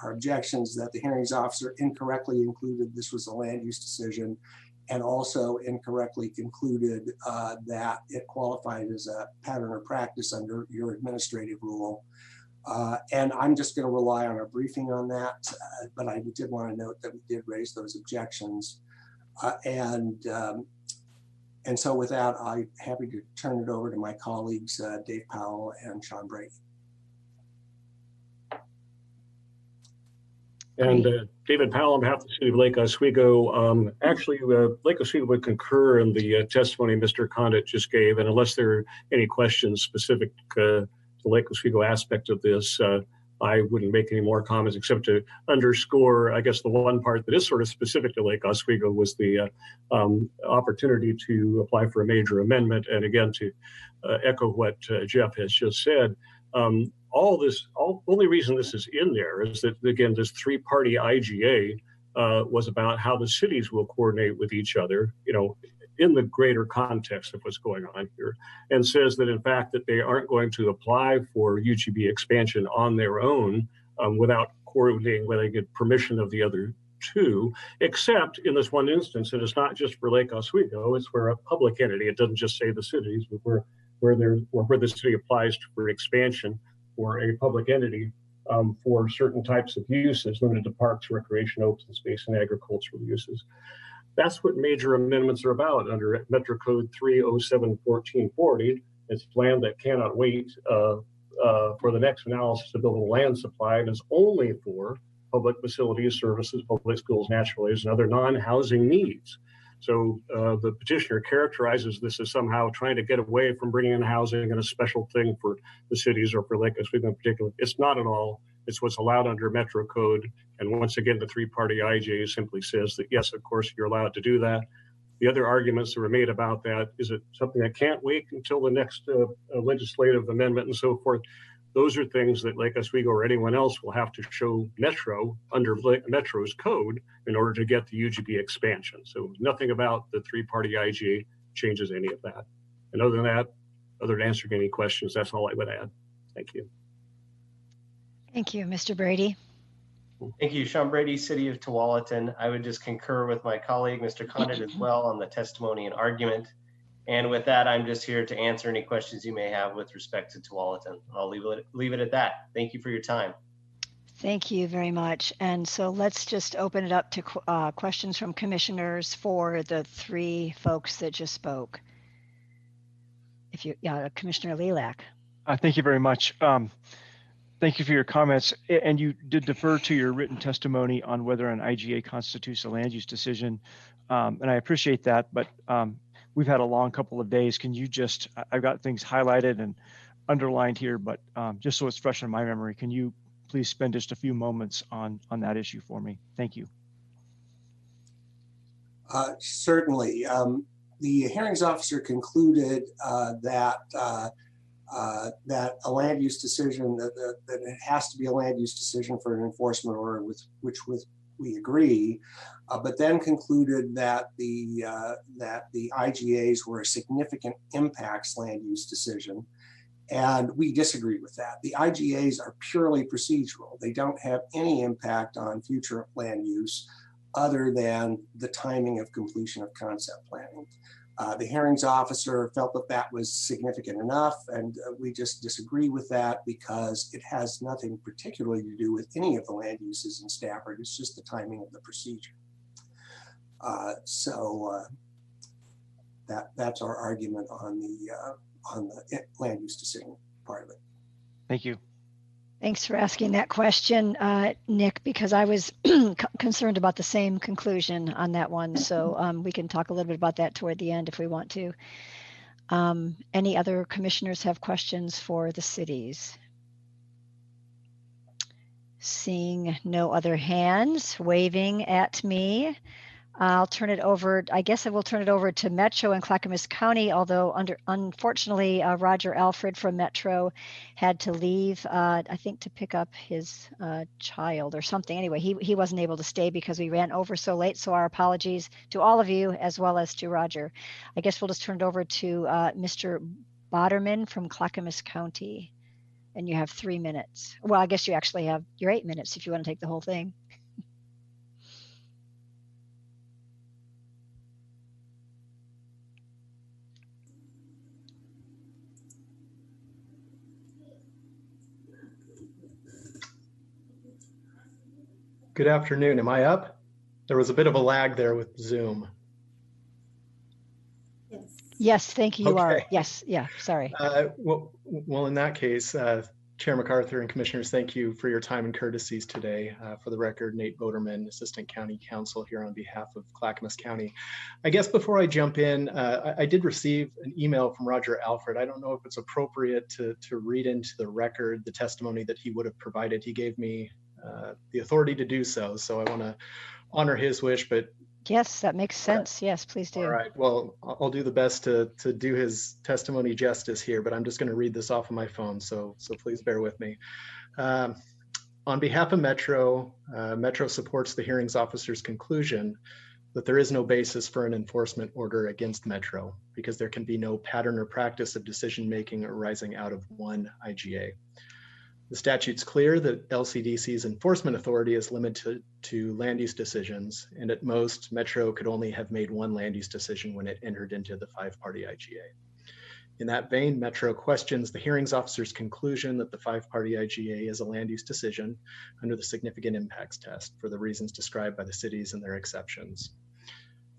S6: objections that the hearings officer incorrectly included this was a land use decision, and also incorrectly concluded that it qualified as a pattern or practice under your administrative rule. And I'm just going to rely on a briefing on that, but I did want to note that we did raise those objections. And so with that, I'm happy to turn it over to my colleagues, Dave Powell and Sean Brady.
S16: And David Powell on behalf of the City of Lake Oswego. Actually, Lake Oswego would concur in the testimony Mr. Condit just gave. And unless there are any questions specific to the Lake Oswego aspect of this, I wouldn't make any more comments except to underscore, I guess, the one part that is sort of specific to Lake Oswego was the opportunity to apply for a major amendment. And again, to echo what Jeff has just said, only reason this is in there is that, again, this three-party IGA was about how the cities will coordinate with each other, in the greater context of what's going on here, and says that, in fact, that they aren't going to apply for UGB expansion on their own without coordinating, whether they get permission of the other two, except in this one instance, and it's not just for Lake Oswego, it's where a public entity, it doesn't just say the cities, but where the city applies for expansion for a public entity for certain types of uses, limited to parks, recreation, open space, and agricultural uses. That's what major amendments are about under Metro Code 307-1440. It's land that cannot wait for the next analysis of buildable land supply, and is only for public facilities, services, public schools, natural areas, and other non-housing needs. So the petitioner characterizes this as somehow trying to get away from bringing in housing and a special thing for the cities or for Lake Oswego in particular. It's not at all. It's what's allowed under Metro Code. And once again, the three-party IJ simply says that, yes, of course, you're allowed to do that. The other arguments that were made about that, is it something that can't wait until the next legislative amendment and so forth? Those are things that Lake Oswego or anyone else will have to show Metro under Metro's code in order to get the UGB expansion. So nothing about the three-party IGA changes any of that. And other than that, other than answering any questions, that's all I would add. Thank you.
S2: Thank you, Mr. Brady.
S22: Thank you, Sean Brady, City of Tualatin. I would just concur with my colleague, Mr. Condit, as well on the testimony and argument. And with that, I'm just here to answer any questions you may have with respect to Tualatin. I'll leave it at that. Thank you for your time.
S2: Thank you very much. And so let's just open it up to questions from commissioners for the three folks that just spoke. Commissioner Lilac.
S7: Thank you very much. Thank you for your comments. And you did defer to your written testimony on whether an IGA constitutes a land use decision. And I appreciate that, but we've had a long couple of days. Can you just, I've got things highlighted and underlined here, but just so it's fresh in my memory, can you please spend just a few moments on that issue for me? Thank you.
S6: Certainly. The hearings officer concluded that a land use decision, that it has to be a land use decision for an enforcement order with which we agree, but then concluded that the IGAs were a significant impacts land use decision, and we disagree with that. The IGAs are purely procedural. They don't have any impact on future land use other than the timing of completion of concept planning. The hearings officer felt that that was significant enough, and we just disagree with that because it has nothing particularly to do with any of the land uses in Stafford. It's just the timing of the procedure. That's our argument on the land use decision part of it.
S7: Thank you.
S2: Thanks for asking that question, Nick, because I was concerned about the same conclusion on that one. So we can talk a little bit about that toward the end if we want to. Any other commissioners have questions for the cities? Seeing no other hands waving at me, I'll turn it over. I guess I will turn it over to Metro and Clackamas County, although unfortunately, Roger Alfred from Metro had to leave, I think to pick up his child or something. Anyway, he wasn't able to stay because we ran over so late. So our apologies to all of you as well as to Roger. I guess we'll just turn it over to Mr. Boderman from Clackamas County. And you have 3 minutes. Well, I guess you actually have your 8 minutes if you want to take the whole thing.
S23: Good afternoon. Am I up? There was a bit of a lag there with Zoom.
S2: Yes, thank you. You are.
S23: Okay.
S2: Yes, yeah, sorry.
S23: Well, in that case, Chair MacArthur and Commissioners, thank you for your time and courtesies today. For the record, Nate Boderman, Assistant County Counsel here on behalf of Clackamas County. I guess before I jump in, I did receive an email from Roger Alfred. I don't know if it's appropriate to read into the record the testimony that he would have provided. He gave me the authority to do so, so I want to honor his wish, but
S2: Yes, that makes sense. Yes, please do.
S23: all right. Well, I'll do the best to do his testimony justice here, but I'm just going to read this off of my phone, so please bear with me. On behalf of Metro, Metro supports the hearings officer's conclusion that there is no basis for an enforcement order against Metro because there can be no pattern or practice of decision-making arising out of one IGA. The statute's clear that LCDC's enforcement authority is limited to land use decisions, and at most, Metro could only have made one land use decision when it entered into the 5-party IGA. In that vein, Metro questions the hearings officer's conclusion that the 5-party IGA is a land use decision under the significant impacts test for the reasons described by the cities and their exceptions.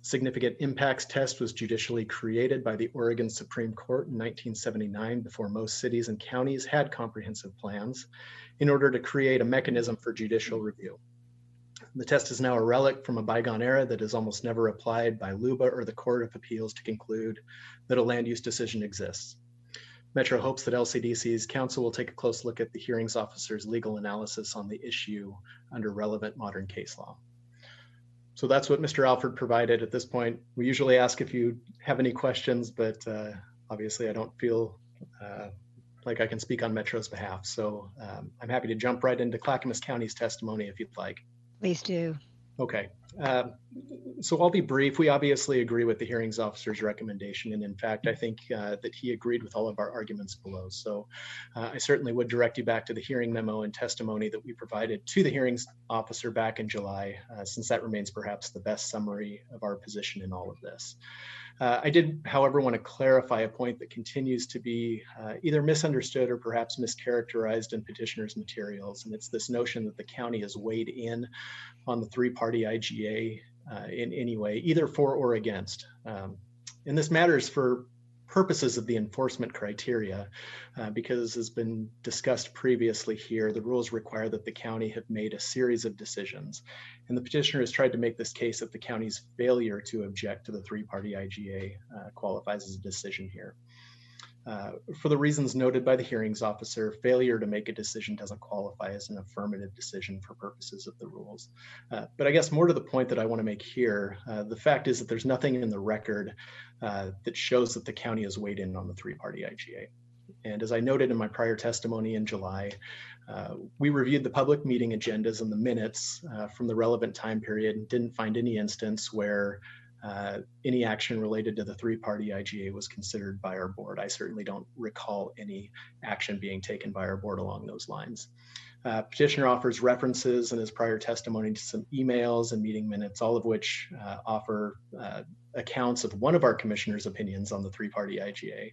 S23: Significant impacts test was judicially created by the Oregon Supreme Court in 1979 before most cities and counties had comprehensive plans in order to create a mechanism for judicial review. The test is now a relic from a bygone era that is almost never applied by LUBA or the Court of Appeals to conclude that a land use decision exists. Metro hopes that LCDC's counsel will take a close look at the hearings officer's legal analysis on the issue under relevant modern case law. So that's what Mr. Alfred provided at this point. We usually ask if you have any questions, but obviously I don't feel like I can speak on Metro's behalf. So I'm happy to jump right into Clackamas County's testimony if you'd like.
S2: Please do.
S23: Okay. So I'll be brief. We obviously agree with the hearings officer's recommendation. And in fact, I think that he agreed with all of our arguments below. So I certainly would direct you back to the hearing memo and testimony that we provided to the hearings officer back in July, since that remains perhaps the best summary of our position in all of this. I did, however, want to clarify a point that continues to be either misunderstood or perhaps mischaracterized in petitioner's materials. And it's this notion that the county has weighed in on the 3-party IGA in any way, either for or against. And this matters for purposes of the enforcement criteria, because as been discussed previously here, the rules require that the county have made a series of decisions. And the petitioner has tried to make this case that the county's failure to object to the 3-party IGA qualifies as a decision here. For the reasons noted by the hearings officer, failure to make a decision doesn't qualify as an affirmative decision for purposes of the rules. But I guess more to the point that I want to make here, the fact is that there's nothing in the record that shows that the county has weighed in on the 3-party IGA. And as I noted in my prior testimony in July, we reviewed the public meeting agendas and the minutes from the relevant time period and didn't find any instance where any action related to the 3-party IGA was considered by our board. I certainly don't recall any action being taken by our board along those lines. Petitioner offers references in his prior testimony to some emails and meeting minutes, all of which offer accounts of one of our commissioners' opinions on the 3-party IGA.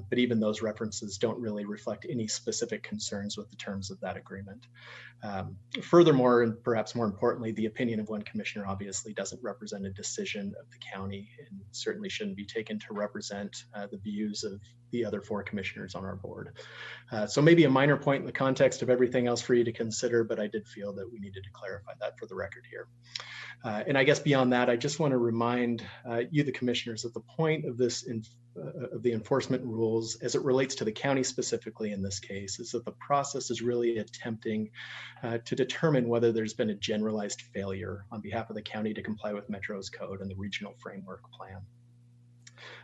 S23: But even those references don't really reflect any specific concerns with the terms of that agreement. Furthermore, and perhaps more importantly, the opinion of one commissioner obviously doesn't represent a decision of the county and certainly shouldn't be taken to represent the views of the other 4 commissioners on our board. So maybe a minor point in the context of everything else for you to consider, but I did feel that we needed to clarify that for the record here. And I guess beyond that, I just want to remind you, the commissioners, that the point of this of the enforcement rules as it relates to the county specifically in this case is that the process is really attempting to determine whether there's been a generalized failure on behalf of the county to comply with Metro's code and the regional framework plan.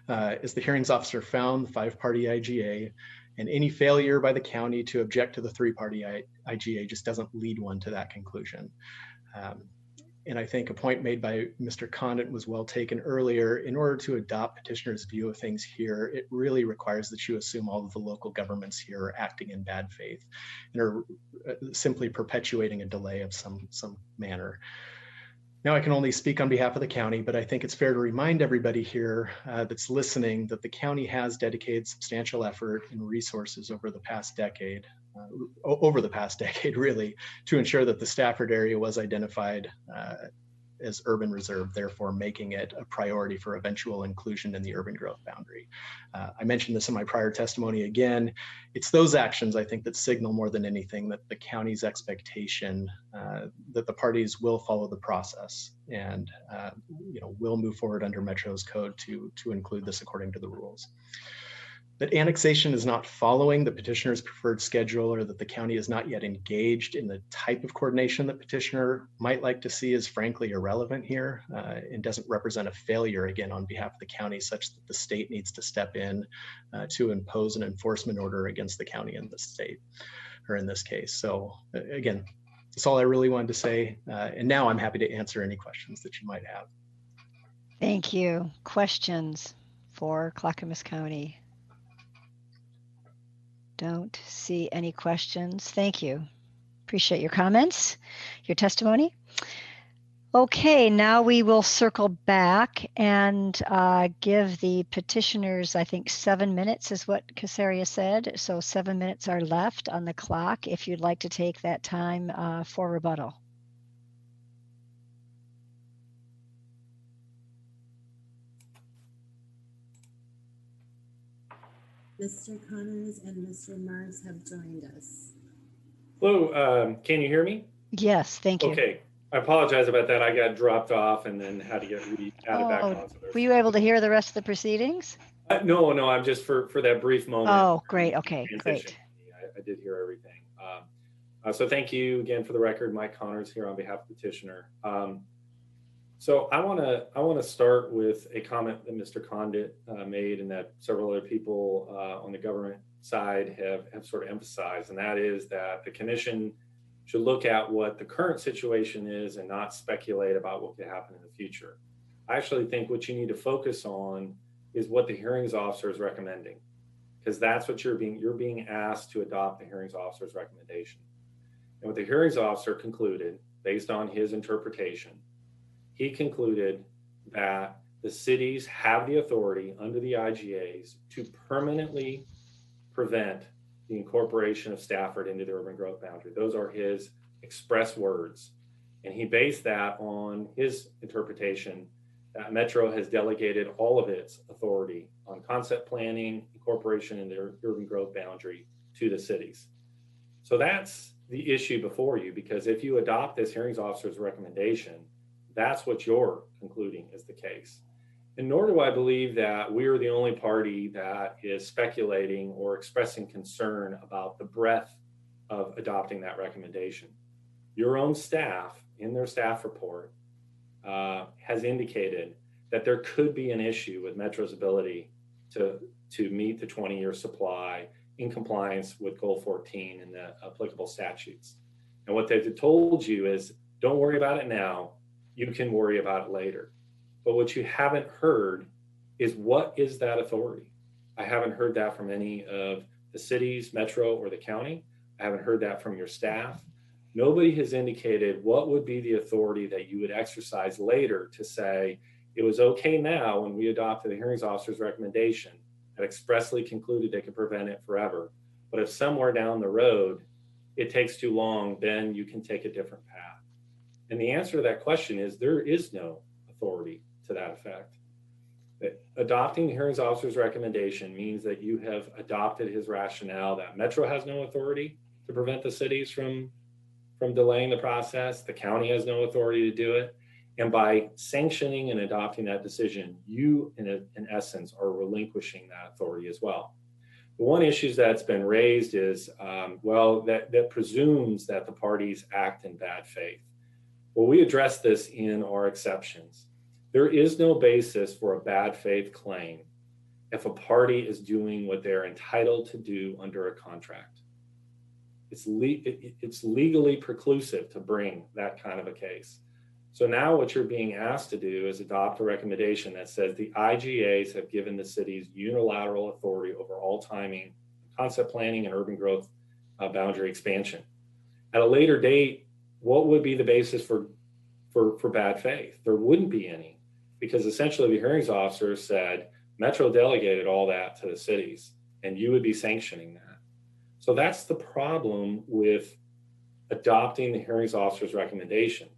S23: As the hearings officer found, the 5-party IGA and any failure by the county to object to the 3-party IGA just doesn't lead one to that conclusion. And I think a point made by Mr. Condit was well taken earlier. In order to adopt petitioner's view of things here, it really requires that you assume all of the local governments here are acting in bad faith and are simply perpetuating a delay of some manner. Now I can only speak on behalf of the county, but I think it's fair to remind everybody here that's listening that the county has dedicated substantial effort and resources over the past decade really, to ensure that the Stafford area was identified as urban reserve, therefore making it a priority for eventual inclusion in the urban growth boundary. I mentioned this in my prior testimony. Again, it's those actions, I think, that signal more than anything that the county's expectation that the parties will follow the process and will move forward under Metro's code to include this according to the rules. That annexation is not following the petitioner's preferred schedule, or that the county is not yet engaged in the type of coordination that petitioner might like to see, is frankly irrelevant here and doesn't represent a failure, again, on behalf of the county, such that the state needs to step in to impose an enforcement order against the county and the state, or in this case. So again, that's all I really wanted to say. And now I'm happy to answer any questions that you might have.
S2: Thank you. Questions for Clackamas County? Don't see any questions. Thank you. Appreciate your comments, your testimony. Okay, now we will circle back and give the petitioners, I think 7 minutes is what Casaria said. So 7 minutes are left on the clock if you'd like to take that time for rebuttal.
S5: Mr. Connors and Mr. Marks have joined us.
S14: Hello, can you hear me?
S2: Yes, thank you.
S14: Okay, I apologize about that. I got dropped off and then had to get added back on. So
S2: were you able to hear the rest of the proceedings?
S14: No, I'm just for that brief moment.
S2: Oh, great. Okay, great.
S14: I did hear everything. So thank you again. For the record, Mike Connors here on behalf of the petitioner. So I want to start with a comment that Mr. Condit made, and that several other people on the government side have sort of emphasized, and that is that the commission should look at what the current situation is and not speculate about what could happen in the future. I actually think what you need to focus on is what the hearings officer is recommending, because that's what you're being asked to adopt the hearings officer's recommendation. And what the hearings officer concluded, based on his interpretation, he concluded that the cities have the authority under the IGAs to permanently prevent the incorporation of Stafford into the urban growth boundary. Those are his express words. And he based that on his interpretation that Metro has delegated all of its authority on concept planning, incorporation in their urban growth boundary to the cities. So that's the issue before you, because if you adopt this hearings officer's recommendation, that's what you're concluding is the case. And nor do I believe that we're the only party that is speculating or expressing concern about the breadth of adopting that recommendation. Your own staff, in their staff report, has indicated that there could be an issue with Metro's ability to meet the 20-year supply in compliance with Goal 14 and the applicable statutes. And what they've told you is, don't worry about it now, you can worry about it later. But what you haven't heard is, what is that authority? I haven't heard that from any of the cities, Metro, or the county. I haven't heard that from your staff. Nobody has indicated what would be the authority that you would exercise later to say, it was okay now when we adopted the hearings officer's recommendation that expressly concluded they could prevent it forever. But if somewhere down the road it takes too long, then you can take a different path. And the answer to that question is, there is no authority to that effect. That adopting the hearings officer's recommendation means that you have adopted his rationale that Metro has no authority to prevent the cities from delaying the process. The county has no authority to do it. And by sanctioning and adopting that decision, you, in essence, are relinquishing that authority as well. The one issue that's been raised is, that presumes that the parties act in bad faith. Well, we address this in our exceptions. There is no basis for a bad faith claim if a party is doing what they're entitled to do under a contract. It's legally preclusive to bring that kind of a case. So now what you're being asked to do is adopt a recommendation that says the IGAs have given the cities unilateral authority over all timing, concept planning, and urban growth boundary expansion. At a later date, what would be the basis for bad faith? There wouldn't be any, because essentially the hearings officer said Metro delegated all that to the cities, and you would be sanctioning that. So that's the problem with adopting the hearings officer's recommendation.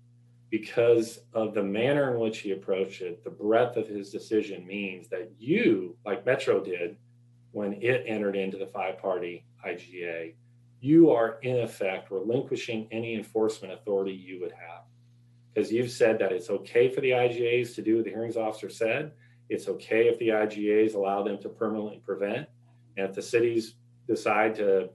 S14: because of the manner in which he approached it, the breadth of his decision means that you, like Metro did when it entered into the 5-party IGA, you are in effect relinquishing any enforcement authority you would have. Because you've said that it's okay for the IGAs to do what the hearings officer said. It's okay if the IGAs allow them to permanently prevent. And if the cities decide to,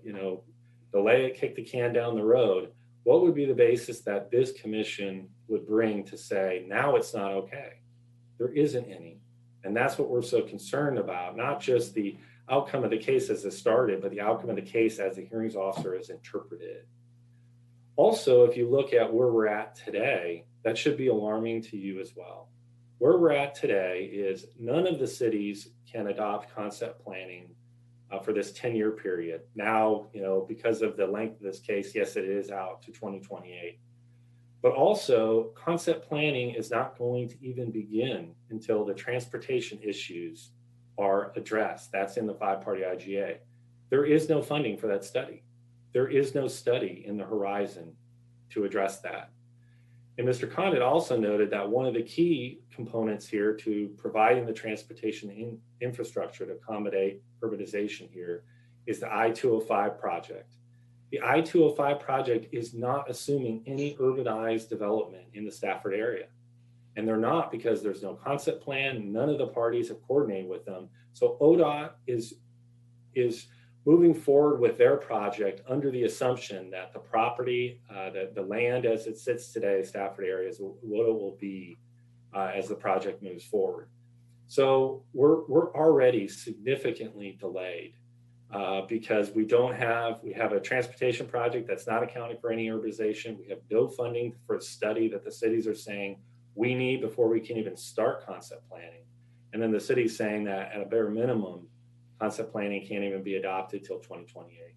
S14: delay it, kick the can down the road, what would be the basis that this commission would bring to say, now it's not okay? There isn't any. And that's what we're so concerned about, not just the outcome of the case as it started, but the outcome of the case as the hearings officer is interpreted. Also, if you look at where we're at today, that should be alarming to you as well. Where we're at today is none of the cities can adopt concept planning for this 10-year period. Now, because of the length of this case, yes, it is out to 2028. But also, concept planning is not going to even begin until the transportation issues are addressed. That's in the 5-party IGA. There is no funding for that study. There is no study in the horizon to address that. And Mr. Condit also noted that one of the key components here to providing the transportation infrastructure to accommodate urbanization here is the I-205 project. The I-205 project is not assuming any urbanized development in the Stafford area. And they're not, because there's no concept plan. None of the parties have coordinated with them. So ODOT is moving forward with their project under the assumption that the property, that the land as it sits today, Stafford area, is what it will be as the project moves forward. So we're already significantly delayed because we have a transportation project that's not accounting for any urbanization. We have no funding for a study that the cities are saying we need before we can even start concept planning. And then the city's saying that at a bare minimum, concept planning can't even be adopted till 2028.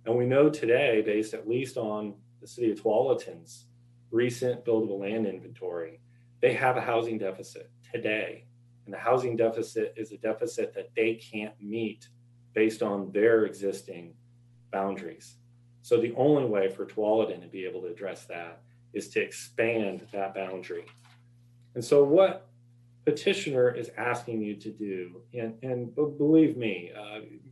S14: And we know today, based at least on the city of Tualatin's recent buildable land inventory, they have a housing deficit today. And the housing deficit is a deficit that they can't meet based on their existing boundaries. So the only way for Tualatin to be able to address that is to expand that boundary. And so what petitioner is asking you to do, and believe me,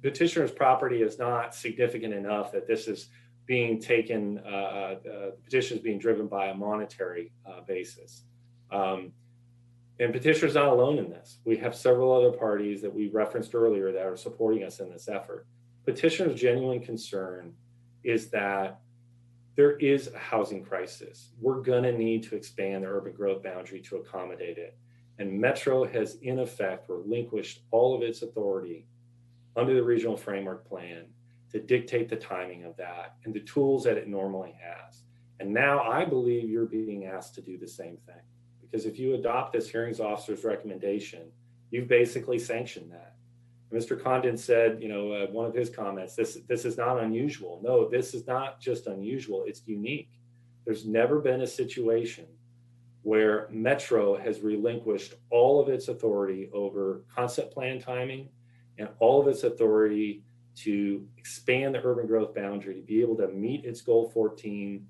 S14: petitioner's property is not significant enough that this is being taken, the petition is being driven by a monetary basis. And petitioner's not alone in this. We have several other parties that we referenced earlier that are supporting us in this effort. Petitioner's genuine concern is that there is a housing crisis. We're gonna need to expand the urban growth boundary to accommodate it. And Metro has, in effect, relinquished all of its authority under the regional framework plan to dictate the timing of that and the tools that it normally has. And now I believe you're being asked to do the same thing. Because if you adopt this hearings officer's recommendation, you've basically sanctioned that. Mr. Condon said, one of his comments, this is not unusual. No, this is not just unusual, it's unique. There's never been a situation where Metro has relinquished all of its authority over concept plan timing and all of its authority to expand the urban growth boundary to be able to meet its goal 14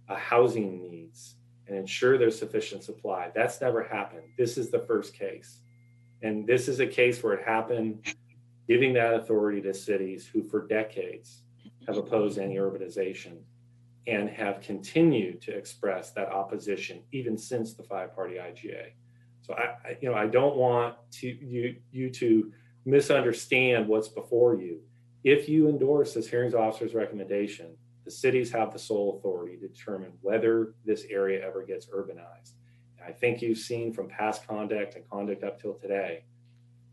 S14: housing needs and ensure there's sufficient supply. That's never happened. This is the first case. And this is a case where it happened, giving that authority to cities who for decades have opposed any urbanization and have continued to express that opposition even since the 5-party IGA. So I don't want you to misunderstand what's before you. If you endorse this hearings officer's recommendation, the cities have the sole authority to determine whether this area ever gets urbanized. And I think you've seen from past conduct and conduct up till today,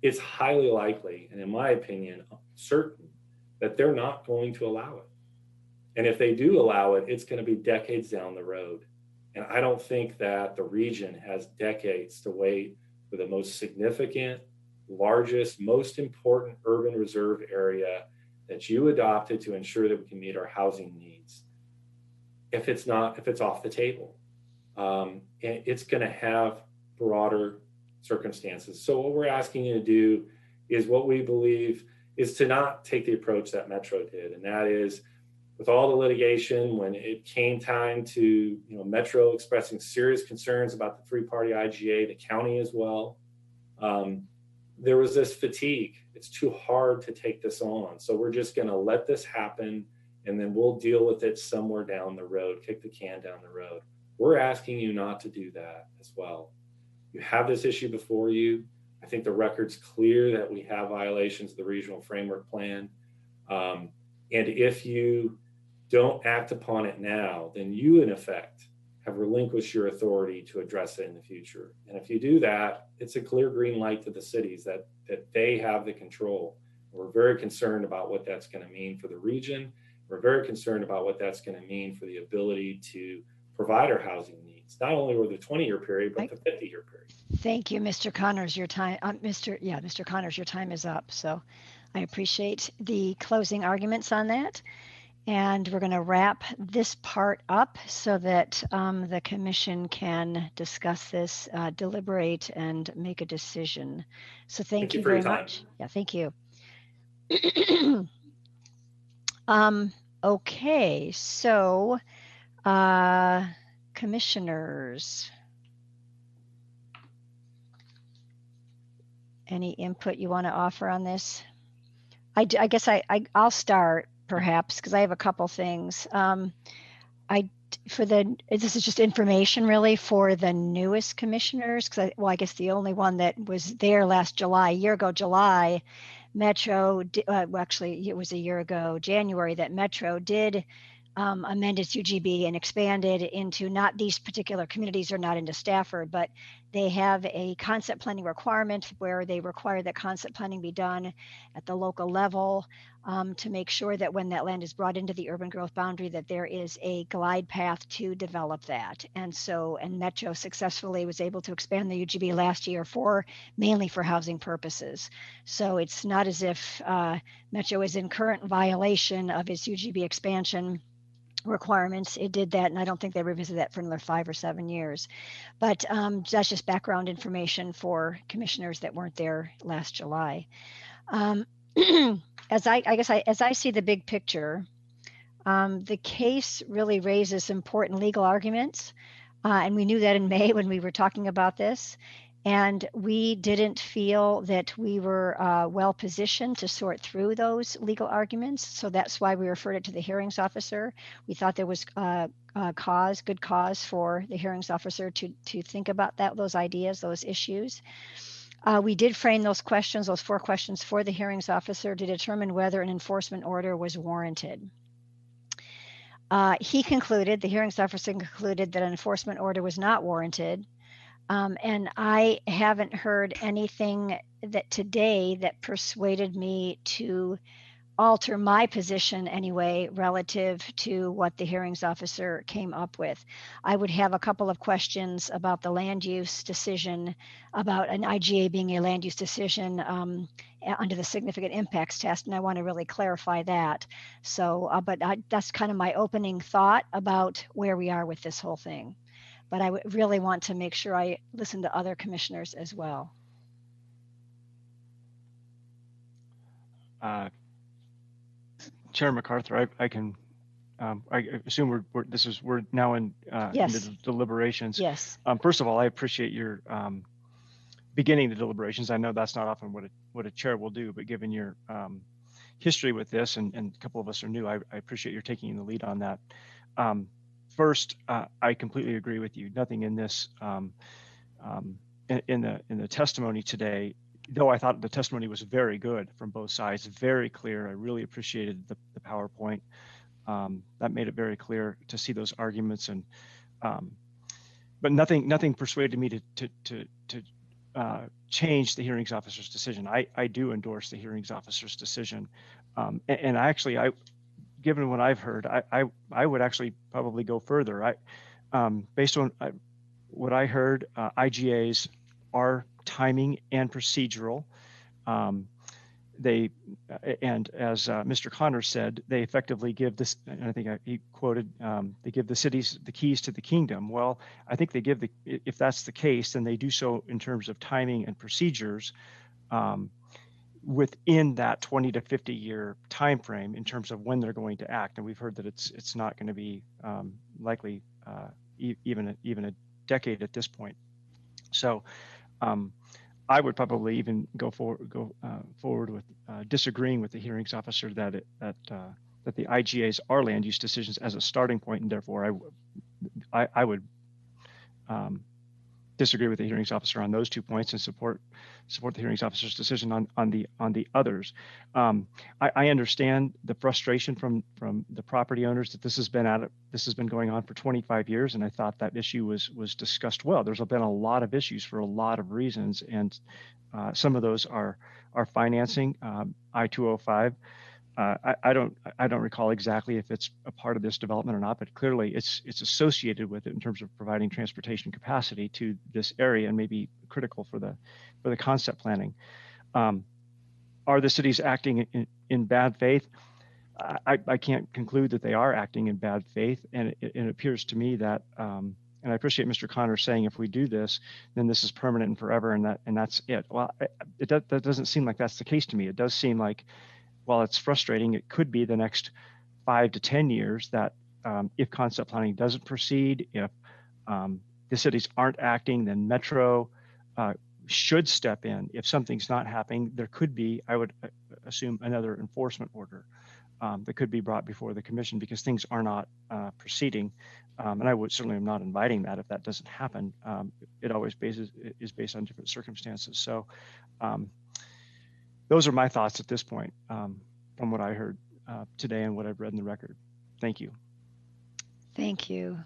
S14: it's highly likely, and in my opinion, certain, that they're not going to allow it. And if they do allow it, it's going to be decades down the road. And I don't think that the region has decades to wait for the most significant, largest, most important urban reserve area that you adopted to ensure that we can meet our housing needs. If it's off the table, and it's going to have broader circumstances. So what we're asking you to do is what we believe is to not take the approach that Metro did, and that is with all the litigation, when it came time to Metro expressing serious concerns about the three-party IGA, the county as well, there was this fatigue. It's too hard to take this on. So we're just going to let this happen, and then we'll deal with it somewhere down the road, kick the can down the road. We're asking you not to do that as well. You have this issue before you. I think the record's clear that we have violations of the regional framework plan. And if you don't act upon it now, then you, in effect, have relinquished your authority to address it in the future. And if you do that, it's a clear green light to the cities that they have the control. We're very concerned about what that's going to mean for the region. We're very concerned about what that's going to mean for the ability to provide our housing needs, not only over the 20-year period, but the 50-year period.
S2: Thank you, Mr. Connors. Your time, Mr. Connors, your time is up. So I appreciate the closing arguments on that. And we're going to wrap this part up so that the commission can discuss this, deliberate, and make a decision. So thank you very much. Yeah, thank you. Okay, so commissioners, any input you want to offer on this? I guess I'll start, perhaps, because I have a couple things. This is just information really for the newest commissioners, because I guess the only one that was there last July, a year ago July, Metro, actually it was a year ago January, that Metro did amend its UGB and expanded into, not these particular communities are not into Stafford, but they have a concept planning requirement where they require that concept planning be done at the local level to make sure that when that land is brought into the urban growth boundary, that there is a glide path to develop that. And Metro successfully was able to expand the UGB last year mainly for housing purposes. So it's not as if Metro is in current violation of its UGB expansion requirements. It did that, and I don't think they revisited that for another 5 or 7 years. But that's just background information for commissioners that weren't there last July. As I see the big picture, the case really raises important legal arguments, and we knew that in May when we were talking about this. And we didn't feel that we were well positioned to sort through those legal arguments. So that's why we referred it to the hearings officer. We thought there was good cause for the hearings officer to think about those ideas, those issues. We did frame those 4 questions for the hearings officer to determine whether an enforcement order was warranted. The hearings officer concluded that an enforcement order was not warranted. And I haven't heard anything today that persuaded me to alter my position anyway relative to what the hearings officer came up with. I would have a couple of questions about the land use decision, about an IGA being a land use decision under the significant impacts test, and I want to really clarify that. So, that's kind of my opening thought about where we are with this whole thing. But I would really want to make sure I listen to other commissioners as well.
S7: Chair MacArthur, I can. I assume we're now in
S2: yes.
S7: into the deliberations.
S2: Yes.
S7: First of all, I appreciate your beginning the deliberations. I know that's not often what a chair will do, but given your history with this, and a couple of us are new, I appreciate your taking the lead on that. First, I completely agree with you. Nothing in this, in the testimony today, though I thought the testimony was very good from both sides, very clear. I really appreciated the PowerPoint. That made it very clear to see those arguments, and but nothing persuaded me to change the hearings officer's decision. I do endorse the hearings officer's decision, and I. Given what I've heard, I would actually probably go further. Based on what I heard, IGAs are timing and procedural. And as Mr. Connors said, they effectively give this, and I think he quoted, they give the cities the keys to the kingdom. Well, I think they give if that's the case, then they do so in terms of timing and procedures. within that 20 to 50 year time frame in terms of when they're going to act. And we've heard that it's not going to be likely even a decade at this point. So I would probably even go forward with disagreeing with the hearings officer that the IGAs are land use decisions as a starting point, and therefore I would disagree with the hearings officer on those 2 points and support the hearings officer's decision on the others. I understand the frustration from the property owners that this has been going on for 25 years, and I thought that issue was discussed well. There's been a lot of issues for a lot of reasons, and some of those are financing. I-205. I don't recall exactly if it's a part of this development or not, but clearly it's associated with it in terms of providing transportation capacity to this area and maybe critical for the concept planning. Are the cities acting in bad faith? I can't conclude that they are acting in bad faith, and it appears to me that and I appreciate Mr. Connors saying if we do this, then this is permanent and forever, and that's it. Well, that doesn't seem like that's the case to me. It does seem like, while it's frustrating, it could be the next 5 to 10 years that if concept planning doesn't proceed, if the cities aren't acting, then Metro should step in. If something's not happening, there could be, I would assume, another enforcement order that could be brought before the commission because things are not proceeding. And I would certainly am not inviting that if that doesn't happen. It always is based on different circumstances. So those are my thoughts at this point from what I heard today and what I've read in the record. Thank you.
S2: Thank you.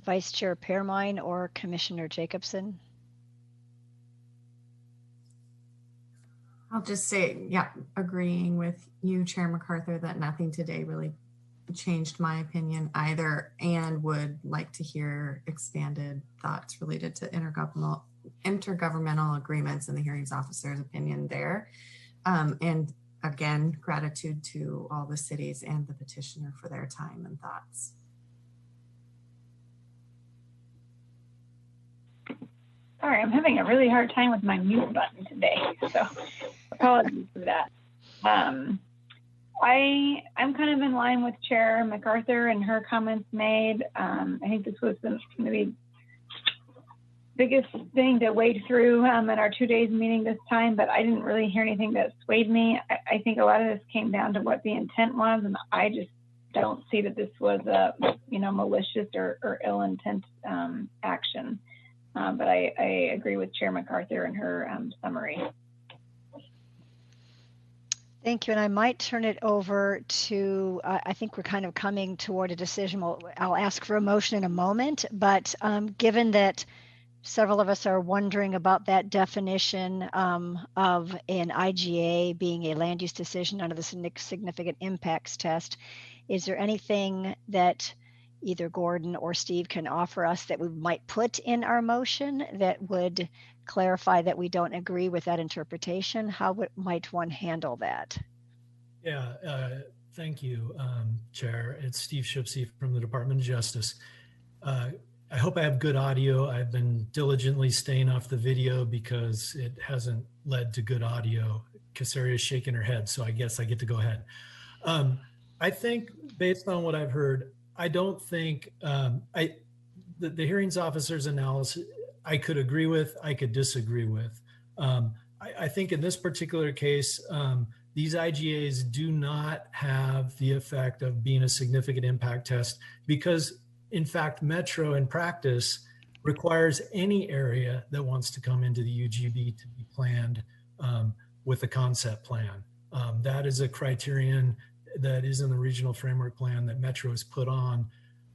S2: Vice Chair Pearmine or Commissioner Jacobson?
S21: I'll just say, yeah, agreeing with you, Chair MacArthur, that nothing today really changed my opinion either, and would like to hear expanded thoughts related to intergovernmental agreements and the hearings officer's opinion there. And again, gratitude to all the cities and the petitioner for their time and thoughts.
S20: Sorry, I'm having a really hard time with my mute button today, so apologies for that. I'm kind of in line with Chair MacArthur and her comments made. I think this was the maybe biggest thing to wade through at our 2 days meeting this time, but I didn't really hear anything that swayed me. I think a lot of this came down to what the intent was, and I just don't see that this was a malicious or ill intent action. But I agree with Chair MacArthur and her summary.
S2: Thank you. And I might turn it over to, I think we're kind of coming toward a decision. I'll ask for a motion in a moment, but given that several of us are wondering about that definition of an IGA being a land use decision under the significant impacts test, is there anything that either Gordon or Steve can offer us that we might put in our motion that would clarify that we don't agree with that interpretation? How might one handle that?
S15: Yeah, thank you, Chair. It's Steve Shipsey from the Department of Justice. I hope I have good audio. I've been diligently staying off the video because it hasn't led to good audio. Casaria is shaking her head, so I guess I get to go ahead. I think based on what I've heard, I don't think the hearings officer's analysis I could agree with, I could disagree with. I think in this particular case, these IGAs do not have the effect of being a significant impact test because, in fact, Metro in practice requires any area that wants to come into the UGB to be planned with a concept plan. That is a criterion that is in the regional framework plan that Metro has put on,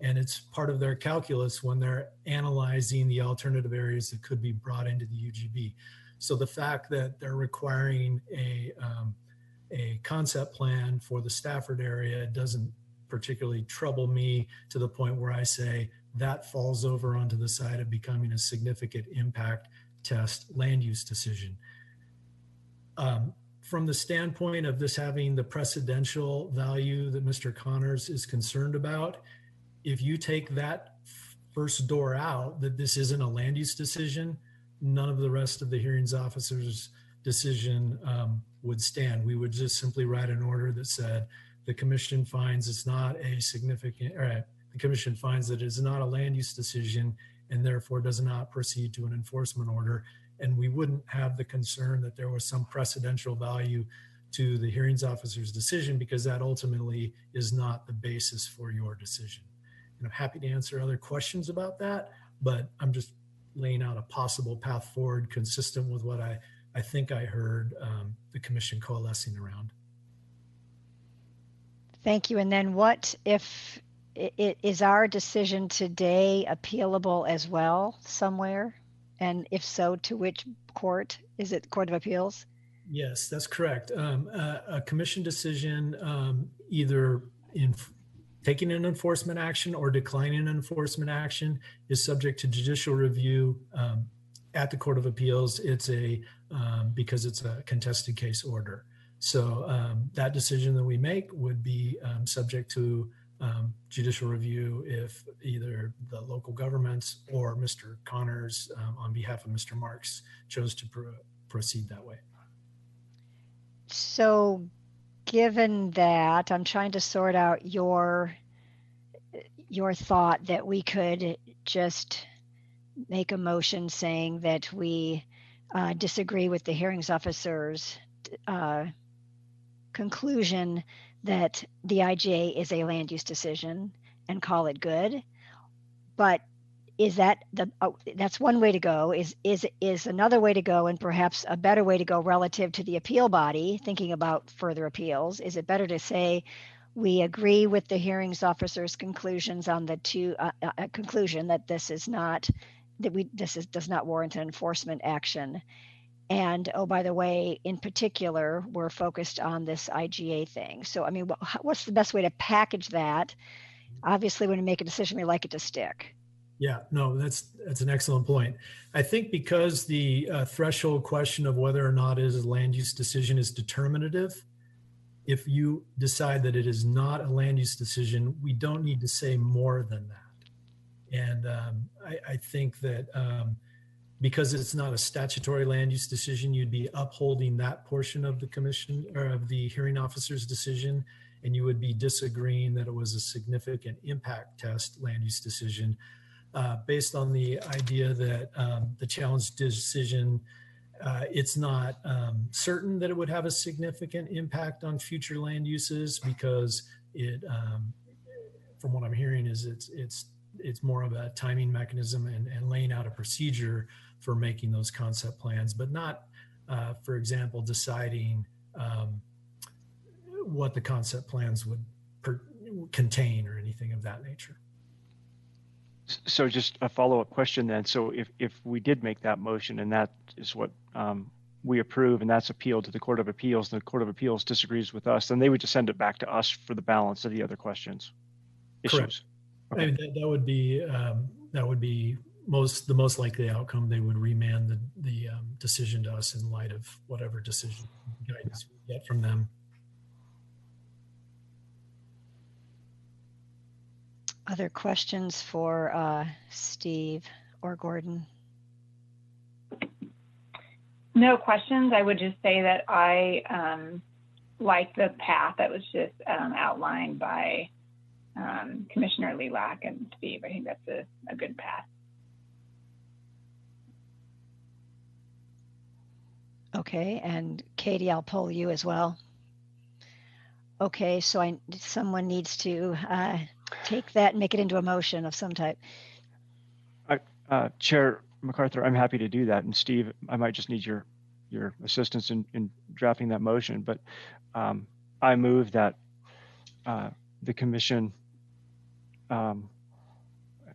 S15: and it's part of their calculus when they're analyzing the alternative areas that could be brought into the UGB. So the fact that they're requiring a concept plan for the Stafford area doesn't particularly trouble me to the point where I say that falls over onto the side of becoming a significant impact test land use decision. From the standpoint of this having the precedential value that Mr. Connors is concerned about, if you take that first door out, that this isn't a land use decision, none of the rest of the hearings officer's decision would stand. We would just simply write an order that said the commission finds it's not a significant, or the commission finds that it is not a land use decision and therefore does not proceed to an enforcement order. And we wouldn't have the concern that there was some precedential value to the hearings officer's decision, because that ultimately is not the basis for your decision. And I'm happy to answer other questions about that, but I'm just laying out a possible path forward consistent with what I think I heard the commission coalescing around.
S2: Thank you. And then what if is our decision today appealable as well somewhere? And if so, to which court? Is it Court of Appeals?
S15: Yes, that's correct. A commission decision, either in taking an enforcement action or declining an enforcement action, is subject to judicial review at the Court of Appeals. It's because it's a contested case order. So that decision that we make would be subject to judicial review if either the local governments or Mr. Connors on behalf of Mr. Marks chose to proceed that way.
S2: So given that, I'm trying to sort out your thought that we could just make a motion saying that we disagree with the hearings officer's conclusion that the IGA is a land use decision and call it good. But is that that's one way to go? Is another way to go, and perhaps a better way to go relative to the appeal body thinking about further appeals? Is it better to say we agree with the hearings officer's conclusions on the conclusion that this is not does not warrant an enforcement action? And oh, by the way, in particular, we're focused on this IGA thing. So, I mean, what's the best way to package that? Obviously, when we make a decision, we like it to stick.
S15: Yeah, no, that's an excellent point. I think because the threshold question of whether or not it is a land use decision is determinative, if you decide that it is not a land use decision, we don't need to say more than that. And I think that because it's not a statutory land use decision, you'd be upholding that portion of the commission or of the hearing officer's decision, and you would be disagreeing that it was a significant impact test land use decision based on the idea that the challenge decision, it's not certain that it would have a significant impact on future land uses, because it, from what I'm hearing, is it's more of a timing mechanism and laying out a procedure for making those concept plans, but not, for example, deciding what the concept plans would contain or anything of that nature.
S7: So just a follow-up question then. So if we did make that motion and that is what we approve and that's appealed to the Court of Appeals, and the Court of Appeals disagrees with us, then they would just send it back to us for the balance of the other questions.
S15: Correct. Okay. I mean, that would be the most likely outcome. They would remand the decision to us in light of whatever decision guidance we get from them.
S2: Other questions for Steve or Gordon?
S20: No questions. I would just say that I like the path that was just outlined by Commissioner Lilac and Steve. I think that's a good path.
S2: Okay, and Katie, I'll poll you as well. Okay, so someone needs to take that and make it into a motion of some type.
S7: Chair MacArthur, I'm happy to do that. And Steve, I might just need your assistance in drafting that motion. But I move that the commission,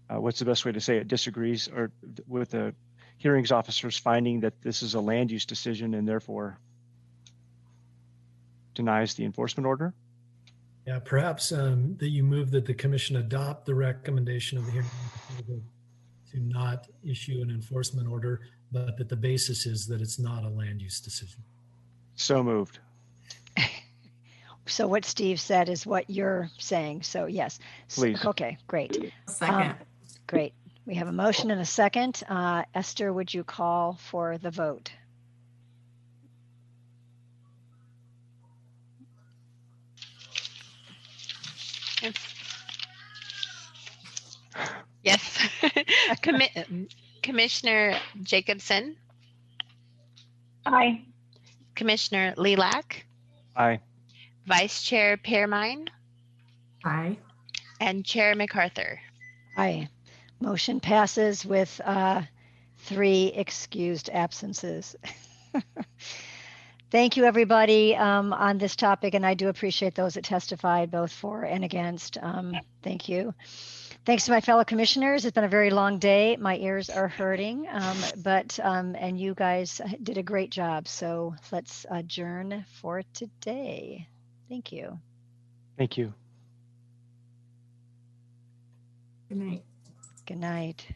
S7: what's the best way to say it, disagrees or with the hearings officer's finding that this is a land use decision and therefore denies the enforcement order?
S15: Yeah, perhaps that you move that the commission adopt the recommendation of the hearing officer to not issue an enforcement order, but that the basis is that it's not a land use decision.
S7: So moved.
S2: So what Steve said is what you're saying. So yes.
S7: Please.
S2: Okay, great.
S21: Second.
S2: Great. We have a motion and a second. Esther, would you call for the vote?
S1: Commissioner Jacobson,
S20: Aye.
S1: Commissioner Lilac,
S7: Aye.
S1: Vice Chair Pearmine,
S21: Aye.
S1: and Chair MacArthur.
S2: Aye. Motion passes with 3 excused absences. Thank you, everybody, on this topic, and I do appreciate those that testified both for and against. Thank you. Thanks to my fellow commissioners. It's been a very long day. My ears are hurting, and you guys did a great job. So let's adjourn for today. Thank you.
S7: Thank you.
S21: Good night.
S2: Good night.